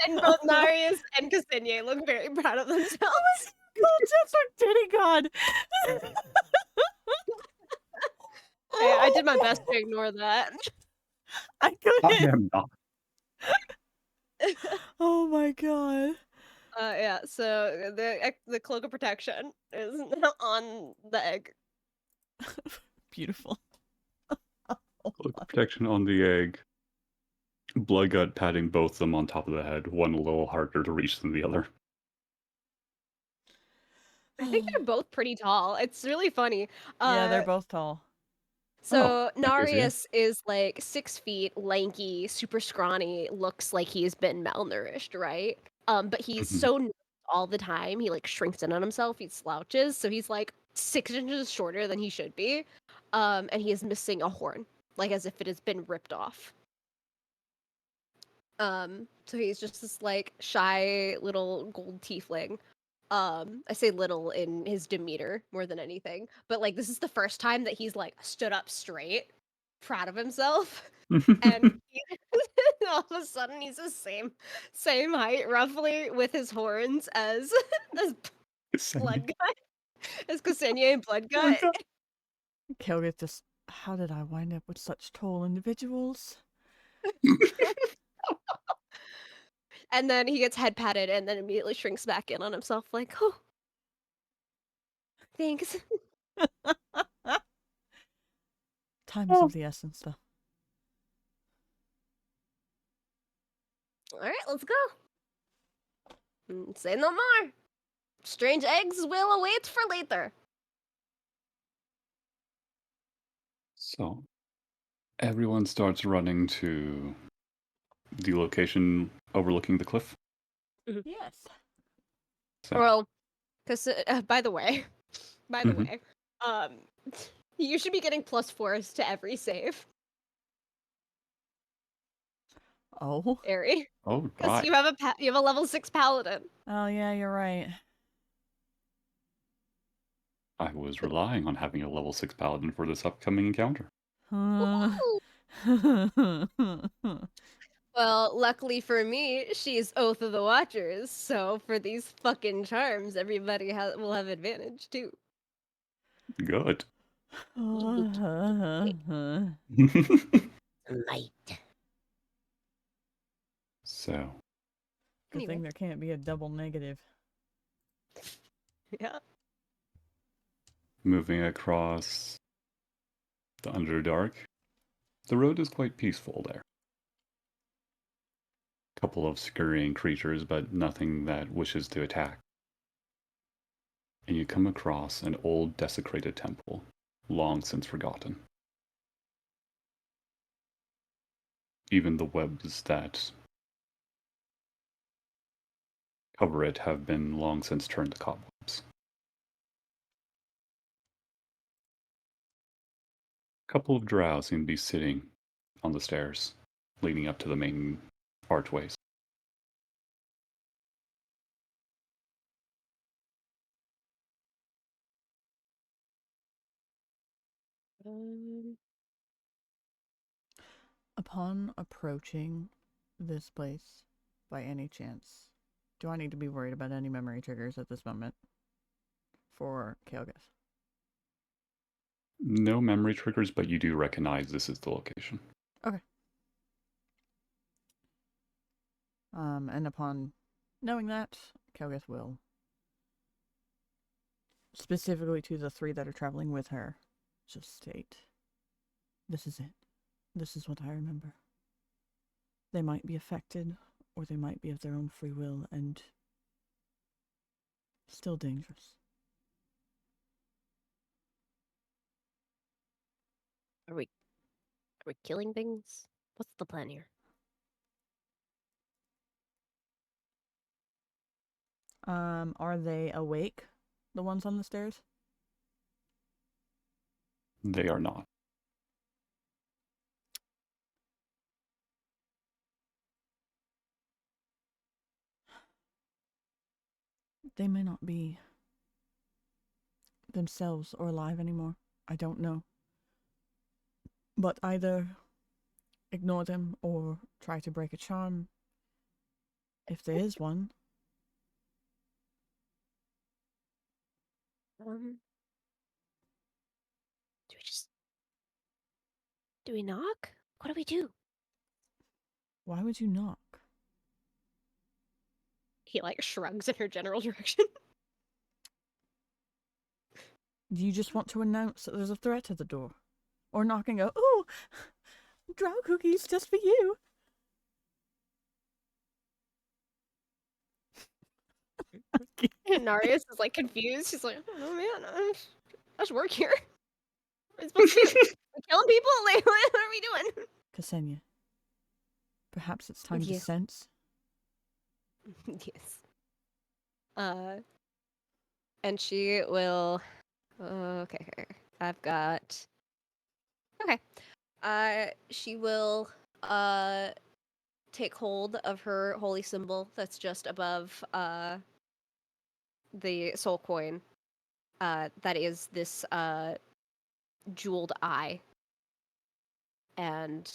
And both Narius and Ksenia look very proud of themselves. Just a titty god. I did my best to ignore that. I I couldn't. am not. Oh my god. Yeah. So the cloak of protection is on the egg. Beautiful. Cloak of protection on the egg. Bloodgut patting both of them on top of the head, one a little harder to reach than the other. I think they're both pretty tall. It's really funny. Yeah, they're both tall. So that is easy. Narius is like 6 feet, lanky, super scrawny, looks like he's been malnourished, right? But he's Mhm. so nervous all the time, he like shrinks in on himself, he slouches, so he's like 6 inches shorter than he should be. And he is missing a horn, like as if it has been ripped off. So he's just this like shy little gold tiefling. I say little in his demeanor more than anything, but like this is the first time that he's like stood up straight, proud of himself, and all of a sudden he's the same height roughly with his horns as blood guy, as Ksenia and blood guy. Kelgus just, how did I wind up with such tall individuals? And then he gets head patted and then immediately shrinks back in on himself like, oh, thanks. Time is of the essence, though. All right, let's go. Say no more. Strange eggs will await for later. So, everyone starts running to the location overlooking the cliff. Yes. So, Well, because by the way, Mhm. um, you should be getting +4s to every save, Oh. Ari, oh, because right. you have a level 6 paladin. Oh, yeah, you're right. I was relying on having a level 6 paladin for this upcoming encounter. Woohoo! Well, luckily for me, she's Oath of the Watchers, so for these fucking charms, everybody will have advantage too. Good. Might. So, Good Anyway. thing there can't be a double negative. Yeah. Moving across the Underdark, the road is quite peaceful there. Couple of scurrying creatures, but nothing that wishes to attack. And you come across an old desecrated temple, long since forgotten. Even the webs that cover it have been long since turned to cobwebs. A couple of drow seem to be sitting on the stairs leading up to the main archways. Um, Upon approaching this place, by any chance, do I need to be worried about any memory triggers at this moment for Kalgus? No memory triggers, but you do recognize this is the location. Okay. And upon knowing that, Kalgus will, specifically to the 3 that are traveling with her, just state, this is it. This is what I remember. They might be affected, or they might be of their own free will, and still dangerous. are we killing things? What's the plan here? Are they awake? The ones on the stairs? They are not. They may not be themselves or alive anymore. I don't know. But either ignore them or try to break a charm. If there is one. Do we knock? What do we do? Why would you knock? He like shrugs in her general direction. Do you just want to announce that there's a threat at the door? Or knock and go, oh, drow cookies just for you. Narius is like confused. She's like, oh man, I just work here. What are we supposed to do? We killing people? Like, what are we doing? Ksenia, perhaps it's time to Yes. sense. Yes. And she will. Okay, I've got. Okay. She will. Take hold of her holy symbol that's just above. The soul coin. That is this. Jeweled eye. And.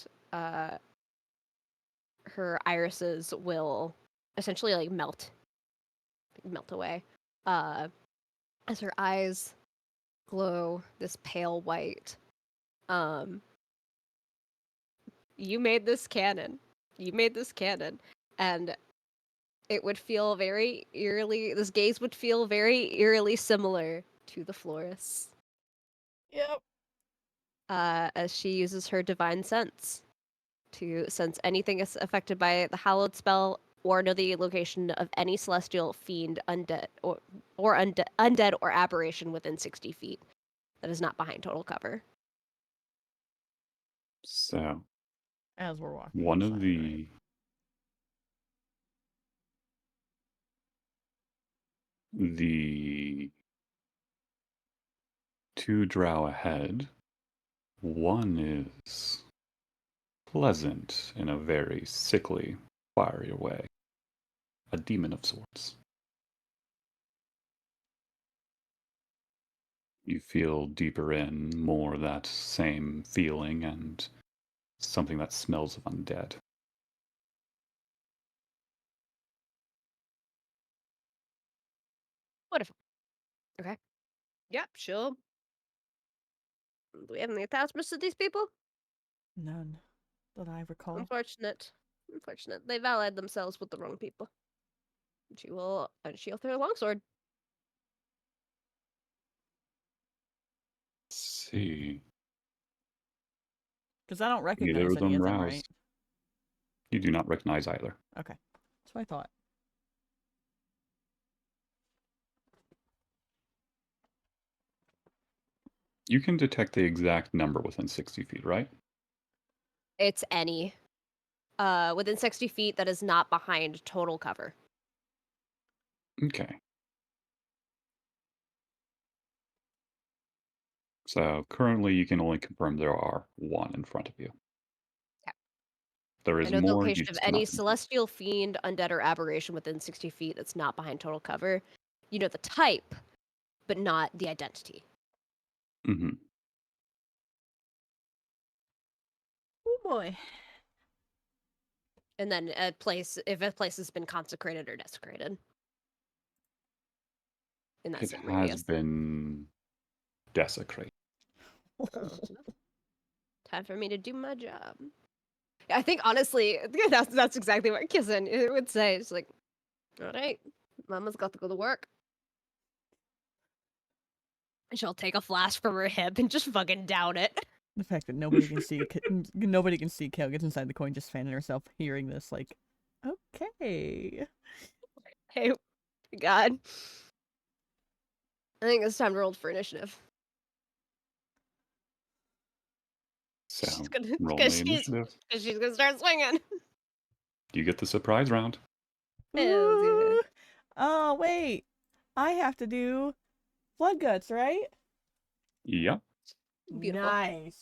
Her irises will essentially like melt away as her eyes glow this pale white. You made this canon, and it would feel very eerily, this gaze would feel very eerily similar to the florist's. Yep. As she uses her divine sense to sense anything is affected by the hallowed spell or know the location of any celestial fiend, undead or aberration within 60 feet that is not behind total cover. So, As we're walking one inside, of the the 2 drow ahead, one is pleasant in a very sickly, fiery way. A demon of sorts. You feel deeper in more that same feeling and something that smells of undead. Wonderful. Okay. Yep, sure. Do we have any attachments to these people? none that I recall. Unfortunate. They've allied themselves with the wrong people. She'll throw a longsword. see. Because I don't Neither recognize of any them of them, rouse. right? You do not recognize either. Okay. That's what I thought. You can detect the exact number within 60 feet, right? It's any. Within 60 feet that is not behind total cover. Okay. So currently you can only confirm there are one in front of you. Okay. There I is know the more, you location of just any cannot confirm. celestial fiend, undead, or aberration within 60 feet that's not behind total cover. You know the type, but not the identity. Mm-hmm. Oh boy. And then if a place has been consecrated or desecrated. In that It same has radius. been desecrated. Oh, time for me to do my job. I think honestly, that's exactly what Kissen would say. It's like, all right, Mama's got to go to work. And she'll take a flask from her hip and just fucking down it. The fact that nobody can see nobody can see Kale gets inside the coin just fanning herself hearing this, like, okay. Hey, God. I think it's time to roll for initiative. So She's gonna, roll because me initiative. she's gonna start swinging. You get the surprise round. Hells yeah. Ooh. Oh, wait. I have to do blood guts, right? Yep. Beautiful. Nice.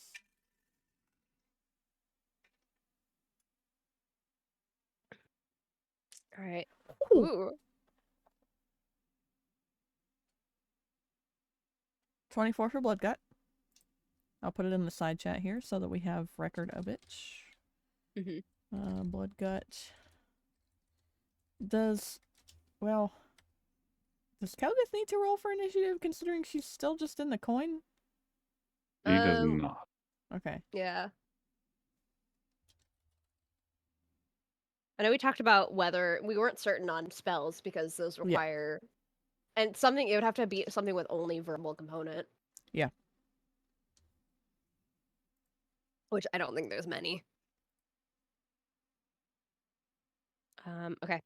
All right. Ooh. Ooh. 24 for blood gut. I'll put it in the side chat here so that we have record of it. Blood gut. Does Kelgith need to roll for initiative considering she's still just in the coin? He does not. Okay. Yeah. I know we talked about whether we weren't certain on spells because those require, and something it would have to be something with only verbal component. Yeah. Which I don't think there's many. Okay.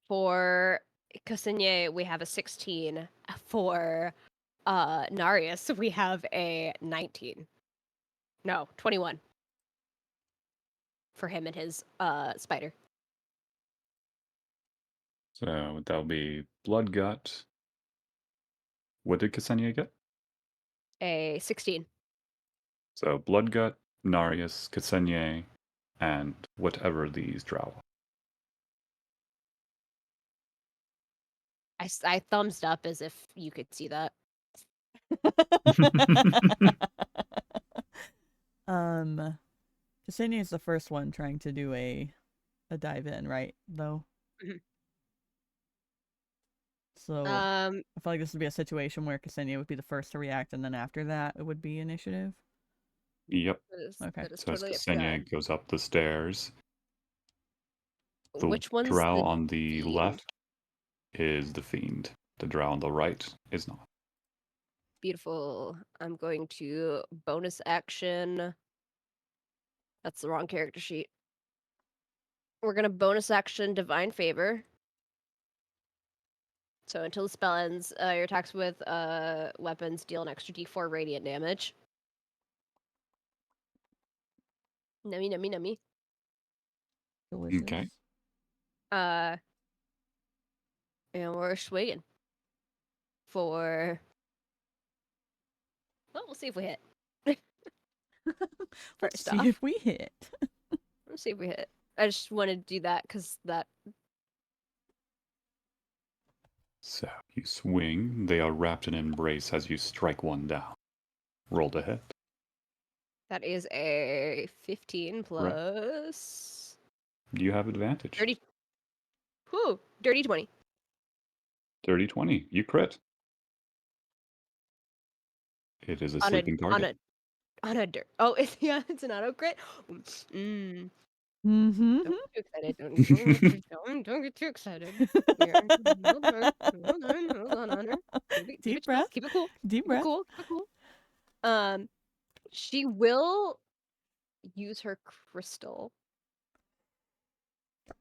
For Cassigne, we have a 16. For Narius, we have a 19. No, 21. For him and his spider. So that'll be blood gut. What did Ksenia get? A 16. So blood gut, Narius, Ksenia, and whatever these drow are. I thumbs up as if you could see that. Ksenia is the first one trying to do a dive in, right? Though. Mhm. So I feel like this would be a situation where Ksenia would be the first to react, and then after that it would be initiative. Yep. Okay. That is So totally as Ksenia goes up the stairs, the Which one's drow the on the fiend? left is the fiend. The drow on the right is not. Beautiful. I'm going to bonus action. That's the wrong character sheet. We're going to bonus action Divine Favor. So until the spell ends, your attacks with weapons deal an extra d4 radiant damage. Nummy, nummy, nummy. Delicious. Okay. And we're swinging for. Well, we'll see if we hit. Let's First see off. if we hit. Let's see if we hit. I just wanted to do that because that. So you swing. They are wrapped in embrace as you strike one down. Roll to hit. That is a 15 plus. You have advantage. 30. Whew, dirty 20. Dirty 20. You crit. It is a sleeping target. On a dirt. Oh, it's an auto crit. Mm. Mm-hmm. Don't get too excited. Don't get too excited. Here. Hold on, Honor. Keep it Deep chill. breath. Keep it cool. Deep Keep it breath. cool. Keep it cool. She will use her crystal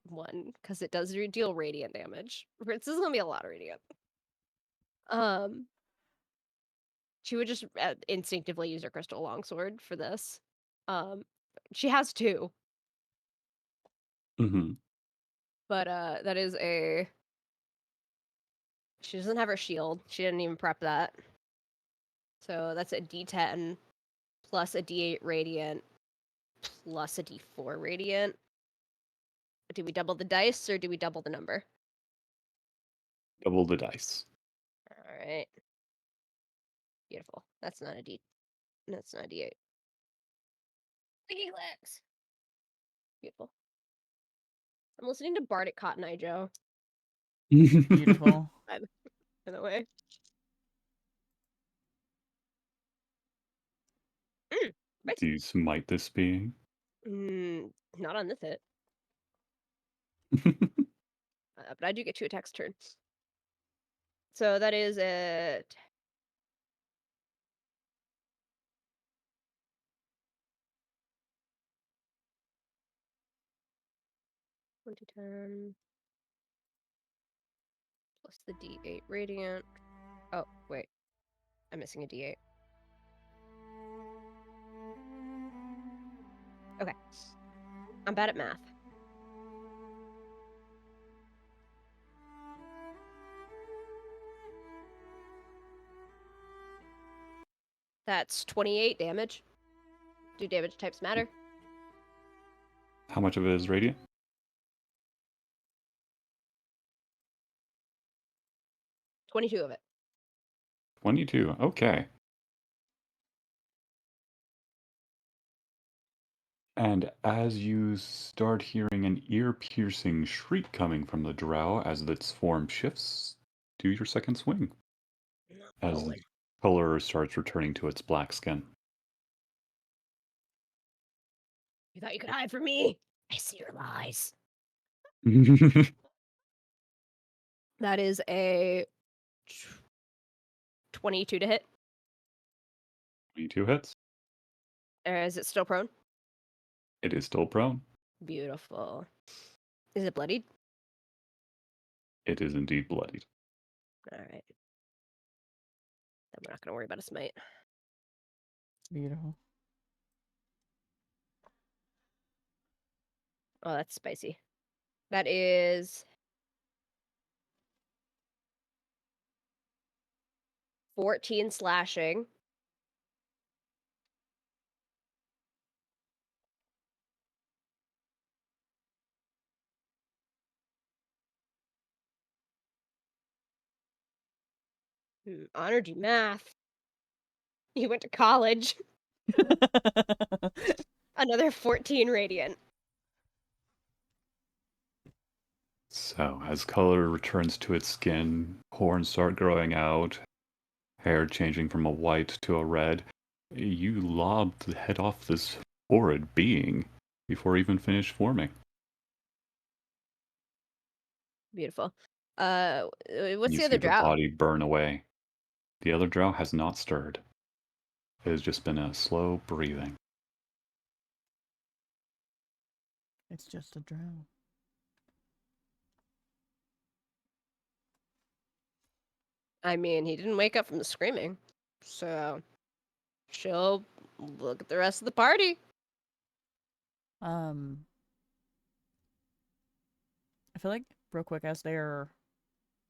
one because it does deal radiant damage. This is gonna be a lot of radiant. She would just instinctively use her crystal longsword for this. She has two, Mm-hmm. but that is a. She doesn't have her shield. She didn't even prep that. So that's a D10 plus a D8 radiant plus a D4 radiant. Do we double the dice or do we double the number? Double the dice. All right. Beautiful. That's not a D. That's not a D8. Sticky legs. Beautiful. I'm listening to Bardic Cotton Eye Joe, Beautiful. by the way. Do you smite this being? Not on this hit. But I do get 2 attacks a turn. So that is a 2010 plus the D8 radiant. Oh, wait. I'm missing a D8. Okay. I'm bad at math. That's 28 damage. Do damage types matter? How much of it is radiant? 22 of it. 22. Okay. And as you start hearing an ear-piercing shriek coming from the drow as its form shifts, do your second swing. As the color starts returning to its black skin. You thought you could hide from me? I see your lies. 22 That is a 22 to hit. hits. Is it still prone? It is still prone. Beautiful. Is it bloodied? It is indeed bloodied. All right. Then we're not going to worry about a smite. Beautiful. Oh, that's spicy. That is 14 slashing. Honor do math. You went to college. Another 14 radiant. So, as color returns to its skin, horns start growing out, hair changing from a white to a red, you lobbed the head off this horrid being before even finished forming. Beautiful. And What's you the see other the drow? body burn away. The other drow has not stirred. It has just been a slow breathing. It's just a drow. I mean, he didn't wake up from the screaming. So, she'll look at the rest of the party. I feel like real quick as they're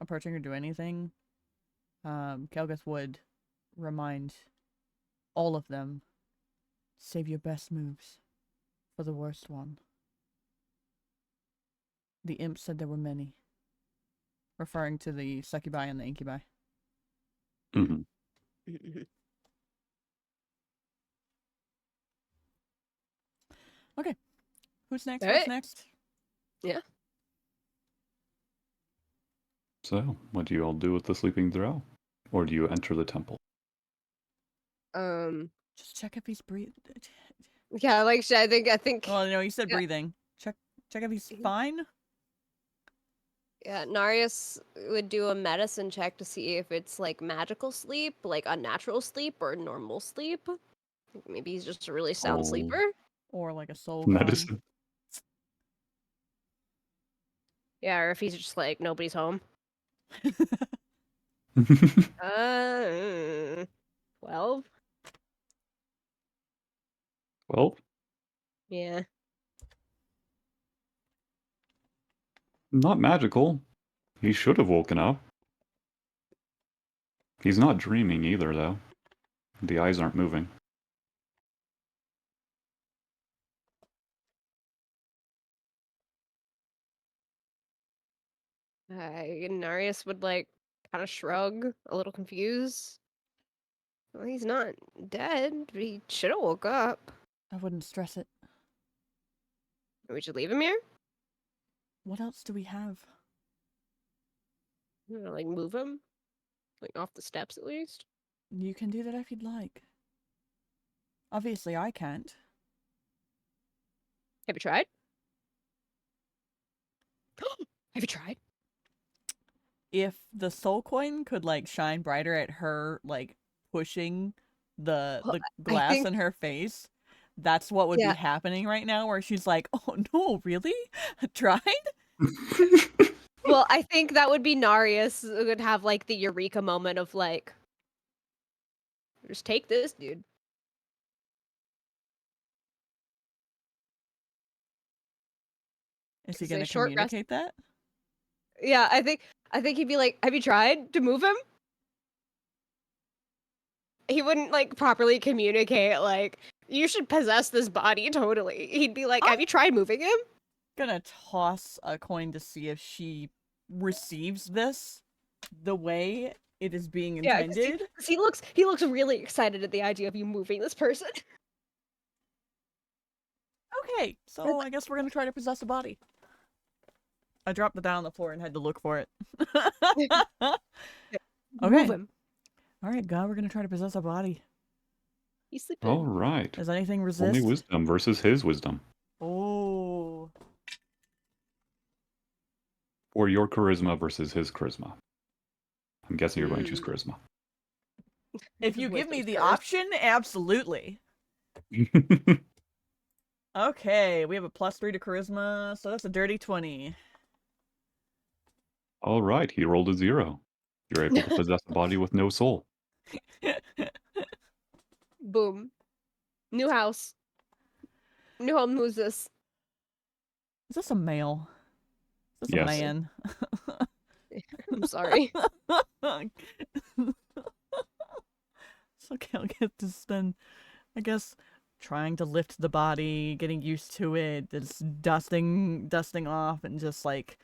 approaching or do anything, Kelgeth would remind all of them, save your best moves for the worst one. The imp said there were many, referring to the succubi and the incubi. Mm-hmm. Okay, who's next? All What's right. next? Yeah. So, what do you all do with the sleeping drow? Or do you enter the temple? Just check if he's breathing. Yeah, like I think. Well, no, you said Yeah. breathing. Check if he's fine. Yeah, Narius would do a medicine check to see if it's like magical sleep, like unnatural sleep, or normal sleep. Maybe he's just a really sound Oh. sleeper. Or like a soul gone. Medicine. Yeah, or if he's just like nobody's home. 12? Well, Yeah. not magical. He should have woken up. He's not dreaming either, though. The eyes aren't moving. Narius would like kind of shrug, a little confused. Well, he's not dead. But he should have woke up. I wouldn't stress it. We should leave him here? What else do we have? You know, like move him? Like off the steps at least? You can do that if you'd like. Obviously, I can't. Have you tried? Have you tried? If the soul coin could like shine brighter at her, like pushing the Well, glass think- in her face, that's what would Yeah. be happening right now. Where she's like, "Oh no, really? Tried?" Well, I think that would be Narius would have like the eureka moment of like, just take this, dude. Is he It's a gonna short rest. communicate that? Yeah, I think he'd be like, have you tried to move him? He wouldn't like properly communicate like, you should possess this body totally. He'd be like, have you tried moving him? Gonna toss a coin to see if she receives this the way it is being Yeah, 'cause intended. he looks really excited at the idea of you moving this person. Okay, so I guess we're gonna try to possess a body. I dropped it down on the floor and had to look for it. Move Okay. him. All right, God, we're gonna try to possess a body. He's sleeping. All right. Does anything Only resist? wisdom versus his wisdom. Oh, Or your charisma versus his charisma. I'm guessing you're going to choose charisma. if you give me Wisdom's the first. option, absolutely. Okay, we have a +3 to charisma, so that's a dirty 20. All right, he rolled a 0. You're able to possess a body with no soul. Boom. New house. New home. Who's this? Is this a male? Is this Yes. a man? I'm sorry. So I'll get to spend, I guess, trying to lift the body, getting used to it, just dusting off, and just like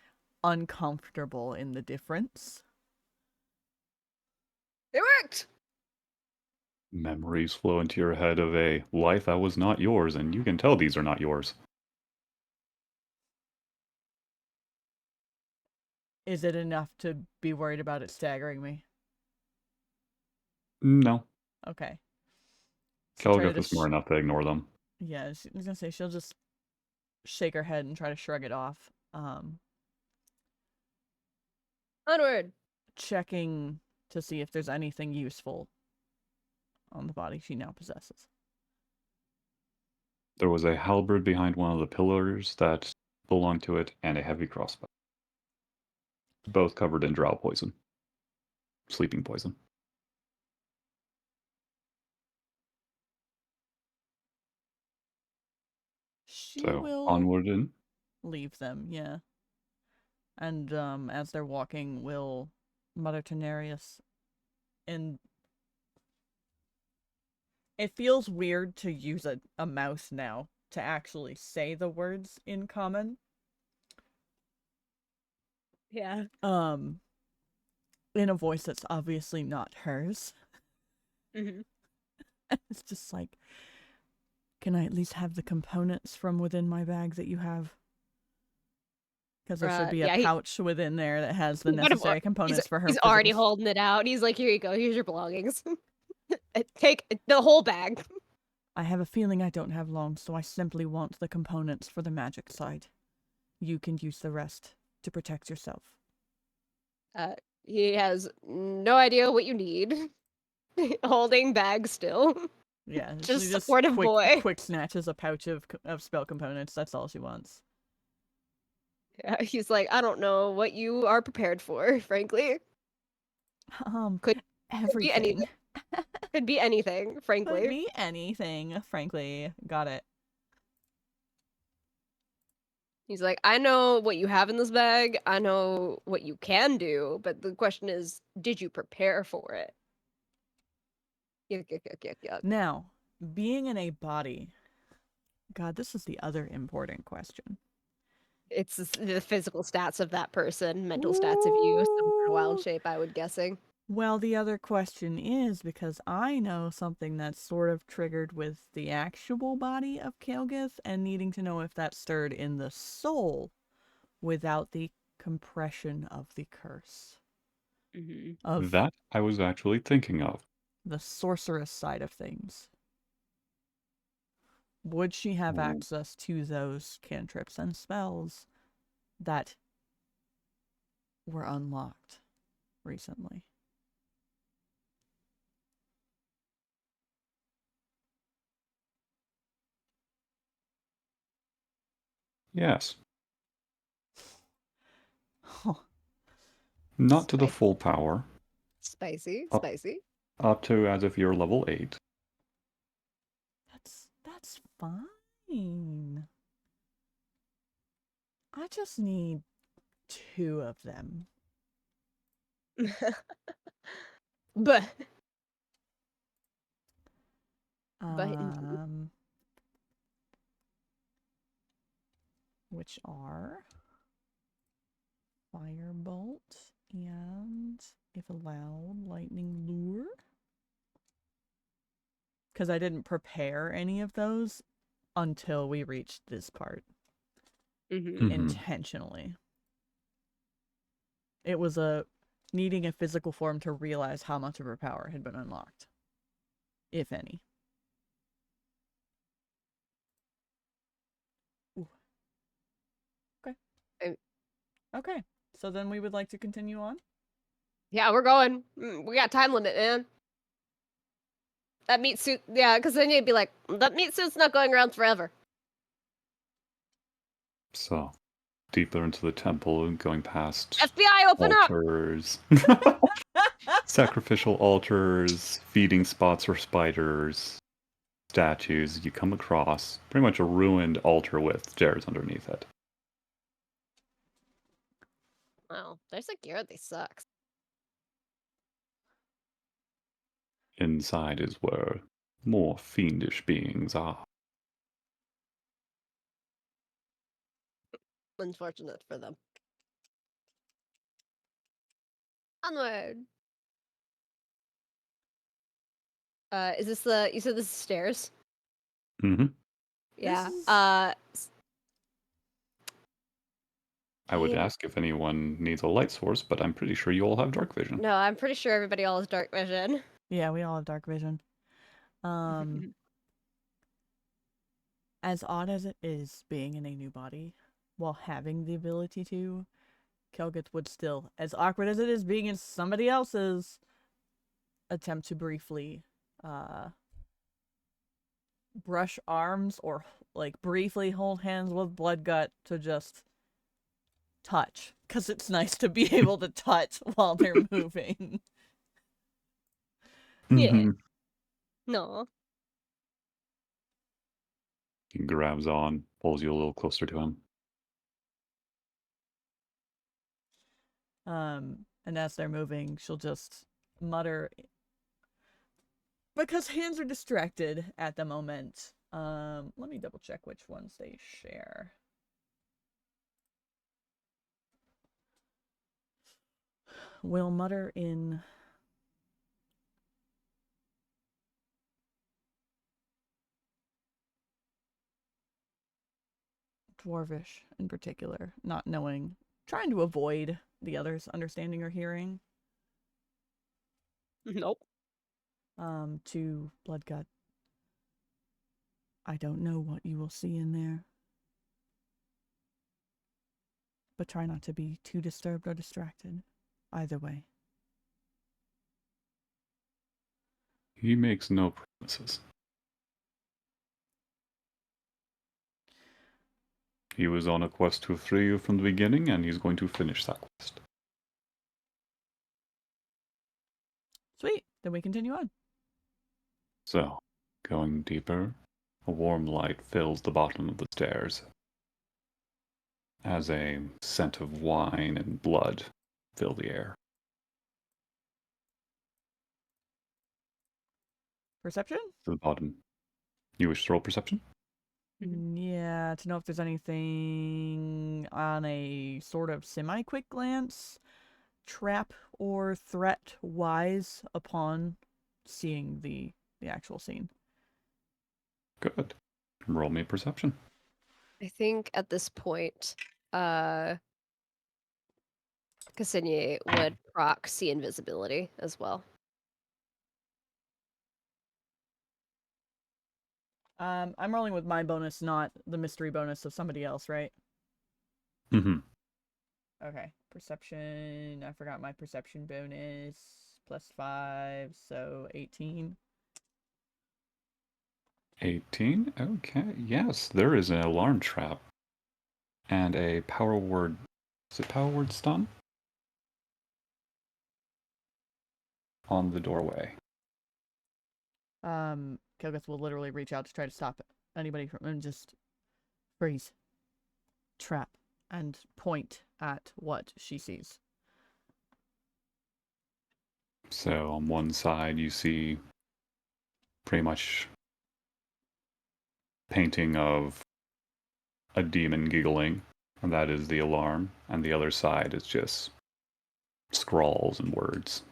uncomfortable in the difference. It worked. Memories flow into your head of a life that was not yours, and you can tell these are not yours. Is it enough to be worried about it staggering me? No. Okay. So try Kelga to is smart enough to ignore them. Yeah, I was gonna say she'll just shake her head and try to shrug it off. Onward. Checking to see if there's anything useful on the body she now possesses. There was a halberd behind one of the pillars that belonged to it, and a heavy crossbow. Both covered in drow poison. Sleeping poison. She So, will onward in. leave them, yeah. And as they're walking, will mutter to Nereus, and it feels weird to use a mouse now to actually say the words in common. Yeah. In a voice that's obviously not hers. Mm-hmm. It's just like, can I at least have the components from within my bag that you have? Because there should be a yeah, pouch within there that has the He's got a necessary book. components for her. He's already physical holding it out. He's like, here you go. Here's your belongings. Take the whole bag. I have a feeling I don't have long, so I simply want the components for the magic side. You can use the rest to protect yourself. He has no idea what you need. Holding bag still. Yeah, Just she supportive boy. quick snatches a pouch of spell components. That's all she wants. Yeah, he's like, I don't know what you are prepared for, frankly. Could be Everything. anything. Could be anything, Could frankly. be anything, frankly. Got it. He's like, I know what you have in this bag. I know what you can do, but the question is, did you prepare for it? Yuck, yuck, yuck, yuck, yuck. Now, being in a body. God, this is the other important question. It's the physical stats of that person, mental stats of you, some sort of wild Ooh. shape, I would guessing. Well, the other question is, because I know something that's sort of triggered with the actual body of Kalgith and needing to know if that's stirred in the soul without the compression of the curse. Mm-hmm. Of That I was actually thinking of. the sorceress side of things. Would she have Ooh. access to those cantrips and spells that were unlocked recently? Yes. Huh. Not to the Spicy. full power. Spicy, Up- spicy. Up to as if you're level 8. That's fine. I just need 2 of them. But Which are Firebolt and, if allowed, Lightning Lure. Because I didn't prepare any of those until we reached this part. mm-hmm. Intentionally. It was needing a physical form to realize how much of her power had been unlocked. If any. Ooh. Okay. Okay. So then we would like to continue on? Yeah, we're going. We got time limit, man. That meat suit, yeah, because then you'd be like, that meat suit's not going around forever. So, deeper into the temple and going past FBI, open up! altars. Sacrificial altars, feeding spots for spiders, statues. You come across pretty much a ruined altar with stairs underneath it. Wow, their security sucks. Inside is where more fiendish beings are. Unfortunate for them. Onward. Is this you said this is stairs? Mm-hmm. Yeah. This is- I would Yeah. ask if anyone needs a light source, but I'm pretty sure you all have dark vision. No, I'm pretty sure everybody all has dark vision. Yeah, we all have dark vision. As odd as it is being in a new body, while having the ability to, Kelgith would still, as awkward as it is being in somebody else's, attempt to briefly brush arms or like briefly hold hands with Bloodgut to just touch, because it's nice to be able to touch while they're moving. Yeah. Mhm. No. He grabs on, pulls you a little closer to him. And as they're moving, she'll just mutter, because hands are distracted at the moment. Let me double check which ones they share. We'll mutter in Dwarvish in particular, not knowing, trying to avoid the others understanding or hearing. Nope. To Bloodgut. I don't know what you will see in there, but try not to be too disturbed or distracted. Either way. He makes no promises. He was on a quest to free you from the beginning, and he's going to finish that quest. Sweet. Then we continue on. So, going deeper, a warm light fills the bottom of the stairs as a scent of wine and blood fill the air. Perception? To the bottom. You wish to roll perception? Yeah, to know if there's anything on a sort of semi-quick glance, trap or threat wise upon seeing the actual scene. Good. Roll me perception. I think at this point, Cassini would proc see invisibility as well. I'm rolling with my bonus, not the mystery bonus of somebody else, right? Mm-hmm. Okay. Perception. I forgot my perception bonus. +5, so 18. 18? Okay, yes, there is an alarm trap. And a power word. Is it power word stun? On the doorway. Kilgith will literally reach out to try to stop anybody from and just freeze, trap, and point at what she sees. So on one side you see pretty much painting of a demon giggling, and that is the alarm, and the other side is just scrawls and words.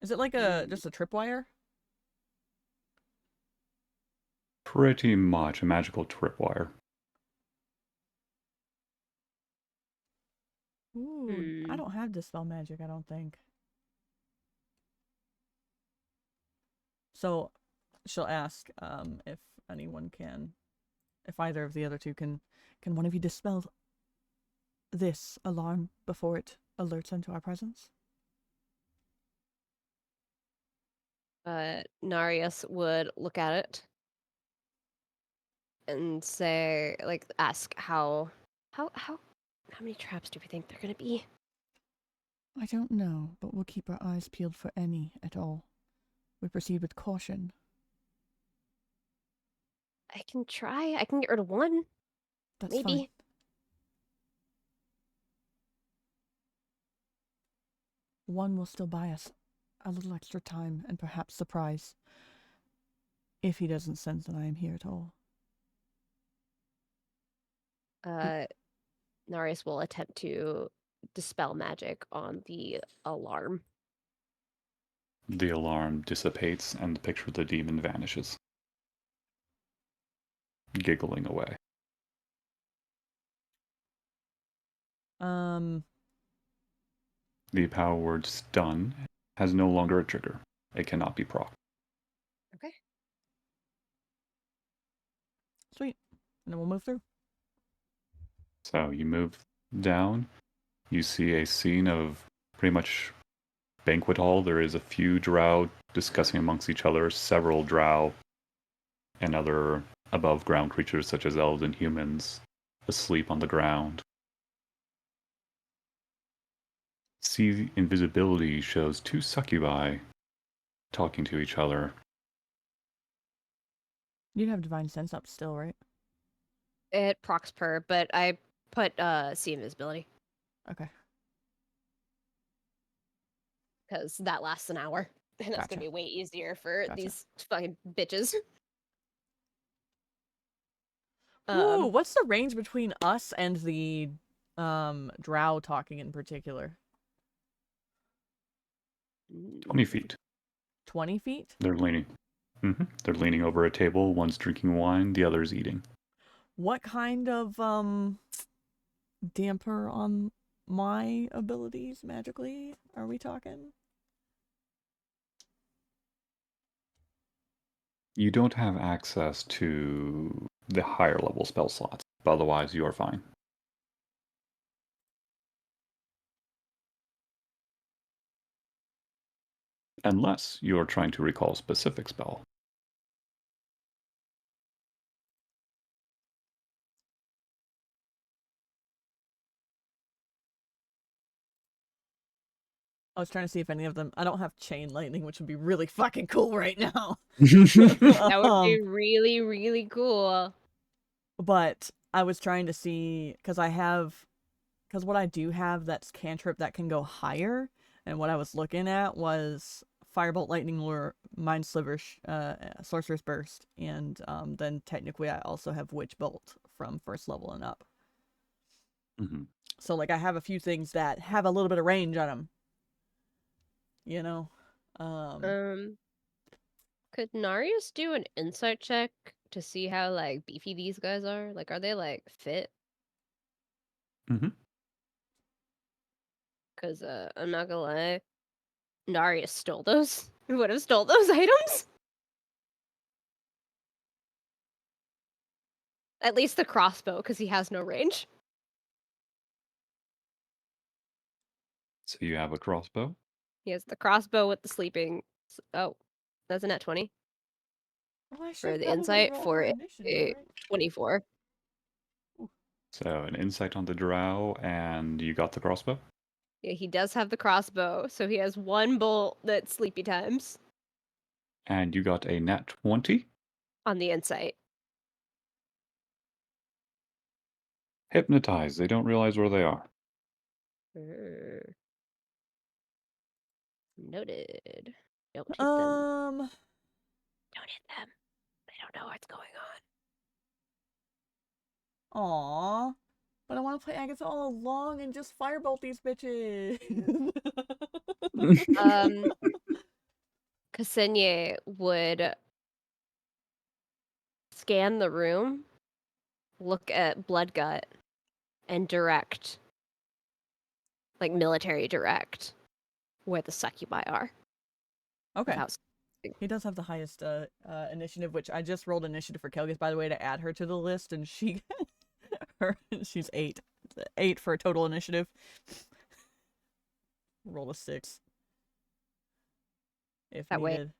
Is it like just a tripwire? Pretty much a magical tripwire. Ooh, I Hmm. don't have dispel magic, I don't think. So she'll ask if anyone can, if either of the other two can one of you dispel this alarm before it alerts them to our presence? Narius would look at it and say, like, ask how many traps do we think there are gonna be? I don't know, but we'll keep our eyes peeled for any at all. We proceed with caution. I can try. I can get rid of one, That's maybe. fine. One will still buy us a little extra time and perhaps surprise, if he doesn't sense that I am here at all. Narius will attempt to dispel magic on the alarm. The alarm dissipates, and the picture of the demon vanishes, giggling away. The power word stun has no longer a trigger. It cannot be proc. Okay. Sweet. And then we'll move through. So you move down, you see a scene of pretty much banquet hall. There is a few drow discussing amongst each other, several drow and other above ground creatures such as elves and humans asleep on the ground. See invisibility shows two succubi talking to each other. You'd have divine sense up still, right? It procs per, but I put see invisibility Okay. because that lasts an hour, and that's Gotcha. gonna be way easier for Gotcha. these fucking bitches. Ooh, what's the range between us and the drow talking in particular? 20 feet. 20 feet? They're leaning. They're leaning over a table. One's drinking wine, the other's eating. What kind of damper on my abilities magically are we talking? You don't have access to the higher level spell slots, but otherwise you are fine. Unless you are trying to recall a specific spell. I was trying to see if any of them. I don't have chain lightning, which would be really fucking cool right now. That would be Um, really, really cool. but I was trying to see because what I do have that's cantrip that can go higher, and what I was looking at was Firebolt, Lightning Lure, Mind Sliver, Sorcerer's Burst, and then technically I also have Witch Bolt from first level and up. hmm So like I have a few things that have a little bit of range on them. You know, Could Narius do an insight check to see how like beefy these guys are? Like, are they like fit? hmm Cause I'm not gonna lie, Narius stole those. He would have stole those items. At least the crossbow, because he has no range. So you have a crossbow. He has the crossbow with the sleeping. Oh, that's a net 20 well, I for should the probably insight roll for her initiative, a right? 24. So an insight on the drow, and you got the crossbow. Yeah, he does have the crossbow, so he has one bolt that's sleepy times And you got a nat 20. on the insight. Hypnotized. They don't realize where they are. Noted. Don't hit them. Um, Don't hit them. They don't know what's going aw, but I want to play Agatha all along and just firebolt these bitches. on. Ksenia would scan the room, look at Bloodgut, and direct, like military direct, where the succubi are. Okay. Without He does have the highest initiative, which I just rolled initiative for Kelgis, by the way, to add her to the list, and she's 8. 8 for total initiative. Roll a 6. If that way, needed.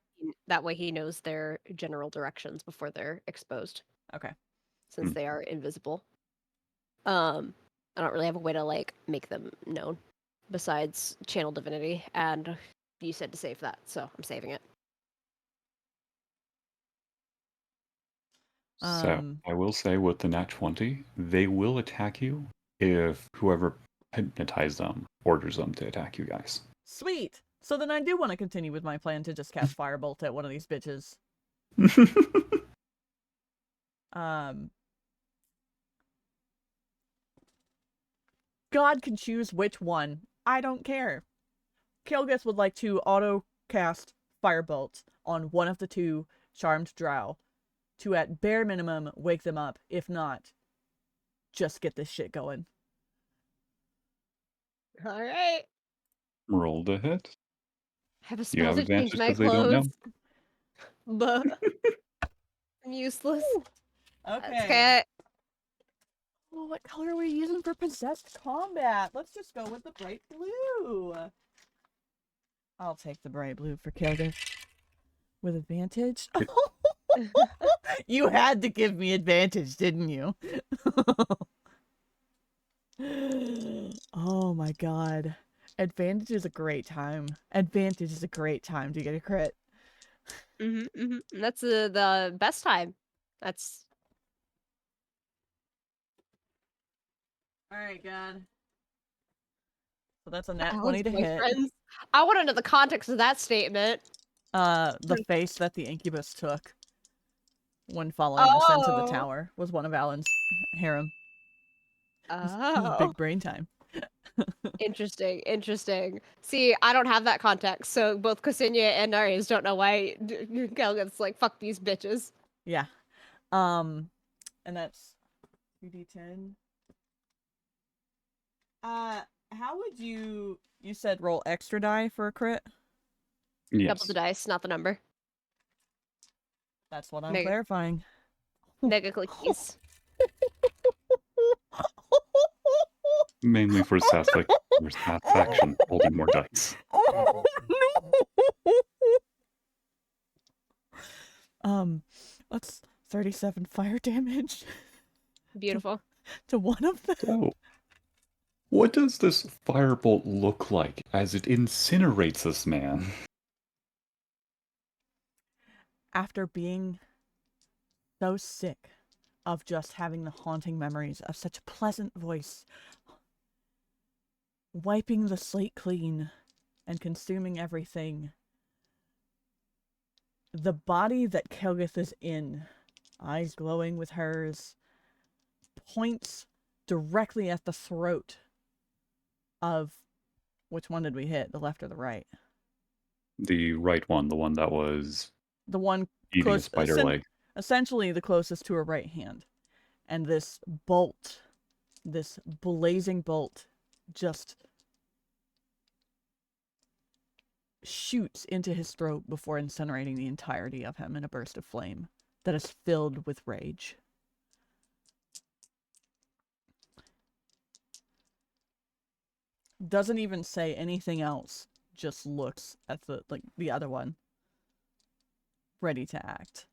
that way he knows their general directions before they're exposed, Okay. since they are invisible. I don't really have a way to like make them known besides channel divinity, and you said to save that, so I'm saving it. So I will say with the nat 20, they will attack you if whoever hypnotized them orders them to attack you guys. Sweet. So then I do want to continue with my plan to just cast Firebolt at one of these bitches. God can choose which one. I don't care. Kelgis would like to auto cast Firebolt on one of the 2 charmed drow to at bare minimum wake them up. If not, just get this shit going. All right. Roll to hit. Have a You spell have to advantage change my because they don't know. clothes. But I'm useless. Okay. Okay. Well, what color are we using for possessed combat? Let's just go with the bright blue. I'll take the bright blue for Kelgis. With advantage? You had to give me advantage, didn't you? Oh my god. Advantage is a great time. Advantage is a great time to get a crit. That's the best time. That's Alright, God. So that's a nat 20 Alan's to hit. boyfriends. I want to know the context of that statement. The face that the incubus took when following us into the tower was one of Alan's harem. This is Oh. big brain time. Interesting. See, I don't have that context, so both Ksenia and Narius don't know why Kelgit's like, fuck these bitches. Yeah. And that's 2d10. How would you said roll extra die for a crit? Yes. Double the dice, not the number. That's what I'm Mega- clarifying. Mega clickies. Mainly for satisfaction, holding more dice. Oh, no. That's 37 fire damage Beautiful. to one of them. So, What does this firebolt look like as it incinerates this man? After being so sick of just having the haunting memories of such a pleasant voice, wiping the slate clean and consuming everything, the body that Kelgith is in, eyes glowing with hers, points directly at the throat of... Which one did we hit? The left or the right? The right one, the one that was The one eating a close, spider leg. essentially the closest to her right hand. And this bolt, this blazing bolt, just shoots into his throat before incinerating the entirety of him in a burst of flame that is filled with rage. Doesn't even say anything else, just looks at the other one, ready to act.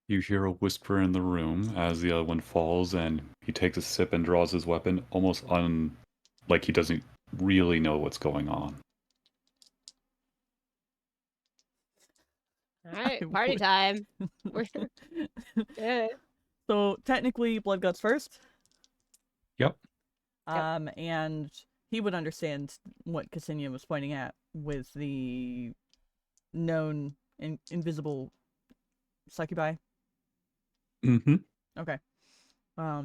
You hear a whisper in the room as the other one falls, and he takes a sip and draws his weapon, almost like he doesn't really know what's going on. All right, I party would- time. We're yeah. So technically, Blood Guts first. Yep. And he would understand what Ksenia was pointing at with the known invisible succubi. Mm-hmm. Okay.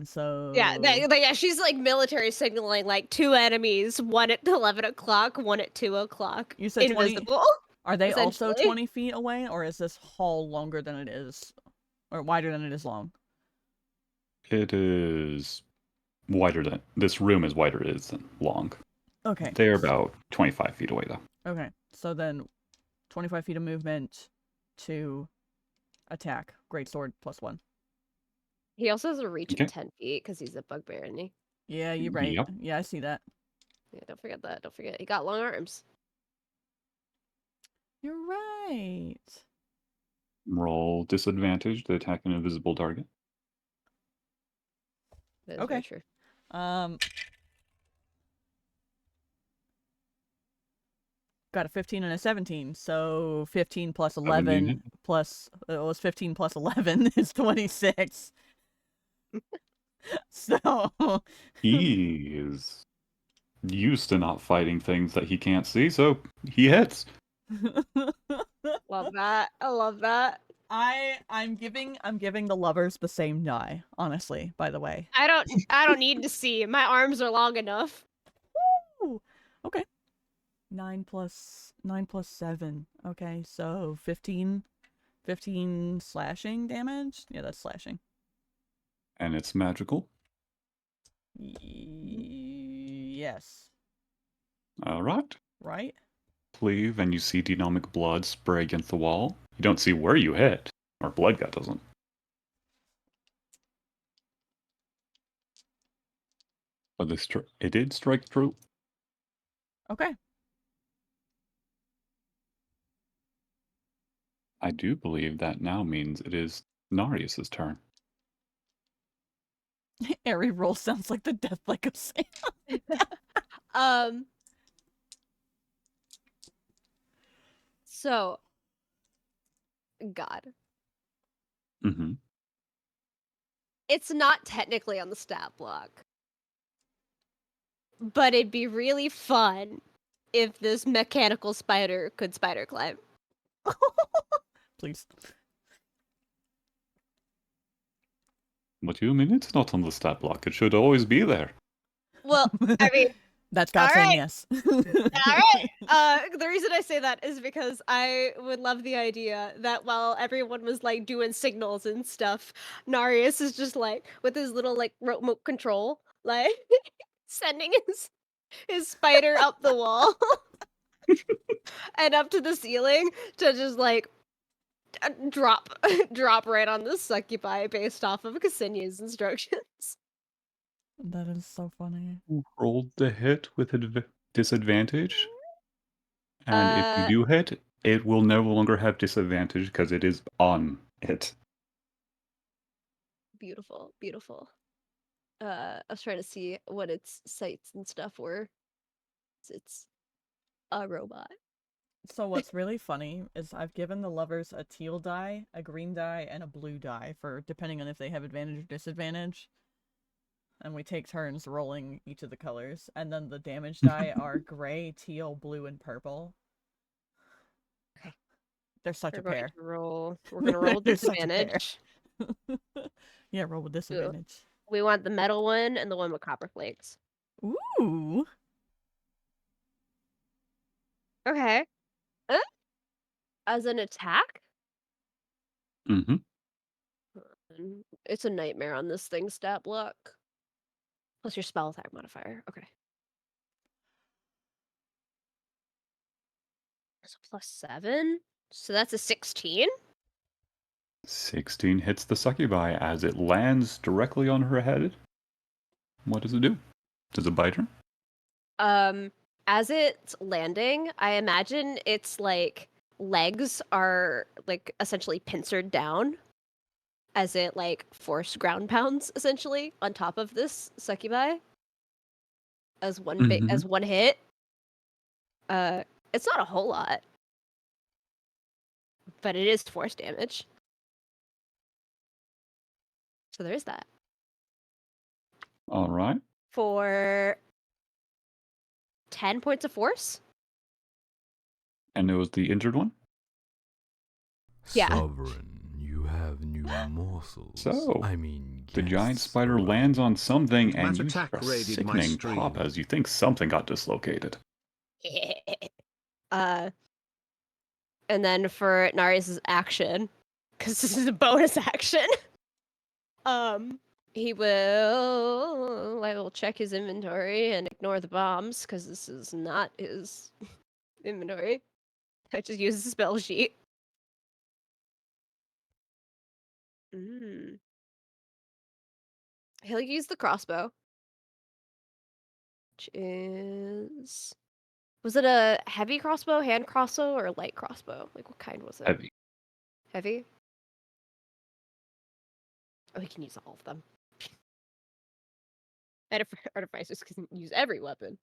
So Yeah, she's like military signaling like 2 enemies, one at 11 o'clock, one at 2 o'clock. You said 20 invisible. Are they also essentially. 20 feet away, or is this hall longer than it is, or wider than it is long? It is wider than this room is wider it is than long. Okay. They're about 25 feet away though. Okay. So then 25 feet of movement to attack. Greatsword +1. He also has a reach Okay. of 10 feet because he's a bugbear, isn't he? Yeah, you're right. Yep. Yeah, I see that. Yeah, don't forget that. Don't forget. He got long arms. You're right. Roll disadvantage to attack an invisible target. That is Okay. very true. Got a 15 and a 17, so 15 plus 17 11 hit. plus it was 15 plus 11 is 26. So He is used to not fighting things that he can't see, so he hits. Love that. I love that. I'm giving the lovers the same die, honestly, by the way. I don't need to see. My arms are long enough. Ooh, okay. 9 plus 7. Okay, so 15 slashing damage. Yeah, that's slashing. And it's magical. Yes. Alright. Right? Cleave, and you see demonic blood spray against the wall. You don't see where you hit, or Bloodgut doesn't. But it did strike true. Okay. I do believe that now means it is Narius's turn. Every roll sounds like the death like of Sam. So, God, Mm-hmm. it's not technically on the stat block, but it'd be really fun if this mechanical spider could spider climb. Please. What do you mean it's not on the stat block? It should always be there. Well, I mean, That's God saying Alright. yes. all right. The reason I say that is because I would love the idea that while everyone was like doing signals and stuff, Narius is just like with his little like remote control, like sending his spider up the wall and up to the ceiling to just like drop right on the succubi based off of Ksenia's instructions. That is so funny. Rolled the hit with disadvantage. And if you Uh, do hit, it will no longer have disadvantage because it is on it. Beautiful, beautiful. I was trying to see what its sights and stuff were. It's a robot. So what's really funny is I've given the lovers a teal die, a green die, and a blue die for depending on if they have advantage or disadvantage. And we take turns rolling each of the colors. And then the damage die are gray, teal, blue, and purple. Okay. They're such We're a going pair. to roll. We're gonna roll with They're such a pair. disadvantage. Yeah, roll with disadvantage. We want the metal one and the one with copper flakes. Ooh. Okay. As an attack? Mm-hmm. It's a nightmare on this thing, stat block. Plus your spell attack modifier. Okay. So +7. So that's a 16. 16 hits the succubi as it lands directly on her head. What does it do? Does it bite her? As it's landing, I imagine its like legs are like essentially pincered down as it like force ground pounds essentially on top of this succubi as Mhm. one hit. It's not a whole lot, but it is force damage. So there's that. All right. For 10 points of force? And it was the injured one? Yeah. Sovereign, you have new morsels. So, I mean, The giant guests spider arrived. lands on something, and Mass you attack hear a raided my sickening pop stream. as you think something got dislocated. And then for Narius' action, because this is a bonus action, he will check his inventory and ignore the bombs because this is not his inventory. I just use the spell sheet. He'll use the crossbow, which is. Was it a heavy crossbow, hand crossbow, or a light crossbow? Like, what kind was it? Heavy. Heavy? Oh, he can use all of them. Artificers can use every weapon.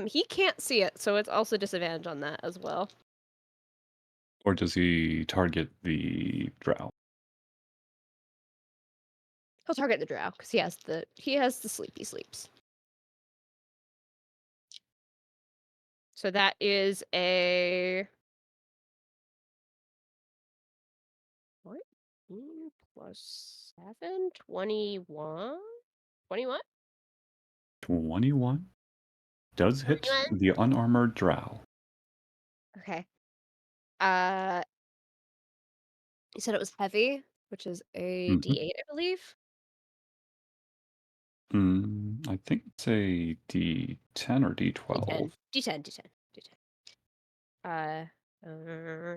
He can't see it, so it's also disadvantage on that as well. Or does he target the drow? He'll target the drow because he has the sleepy sleeps. So that is a 14 plus 7, 21? 21? 21 does hit 21? the unarmored drow. Okay. You said it was heavy, which is a Mhm. D8, I believe. I think it's a D10 or D12. D10. D10.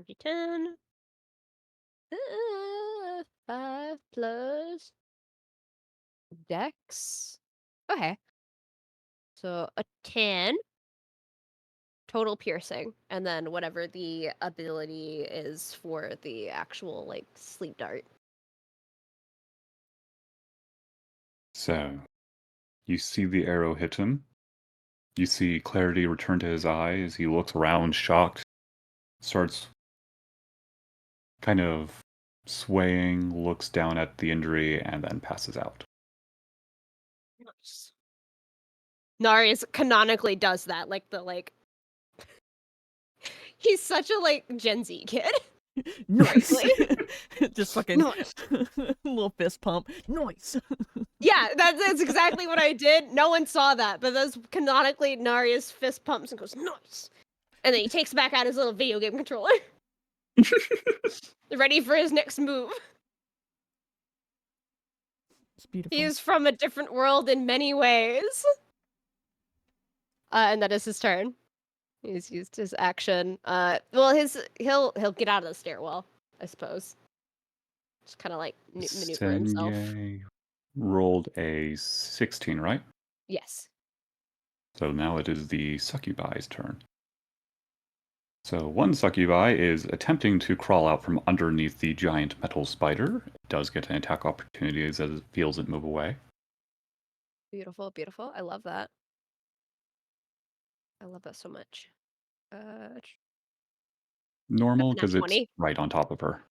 D10. 5 plus Dex. Okay. So a 10 total piercing, and then whatever the ability is for the actual like sleep dart. So, you see the arrow hit him. You see clarity return to his eyes. He looks around, shocked, starts kind of swaying, looks down at the injury, and then passes out. Nice. Narius canonically does that, he's such a Gen Z kid. Nice. Frankly. Just fucking Nice. little fist pump. Nice. Yeah, that's exactly what I did. No one saw that, but that's canonically Narius fist pumps and goes, nice. And then he takes back out his little video game controller. Ready for his next move. It's beautiful. He is from a different world in many ways. And that is his turn. He's used his action. Well, he'll get out of the stairwell, I suppose. Just kind of maneuver himself. Senye rolled a 16, right? Yes. So now it is the succubi's turn. So one succubi is attempting to crawl out from underneath the giant metal spider. It does get an attack opportunity as it feels it move away. Beautiful, beautiful. I love that. I love that so much. Normal Nat because it's 20. right on top of her.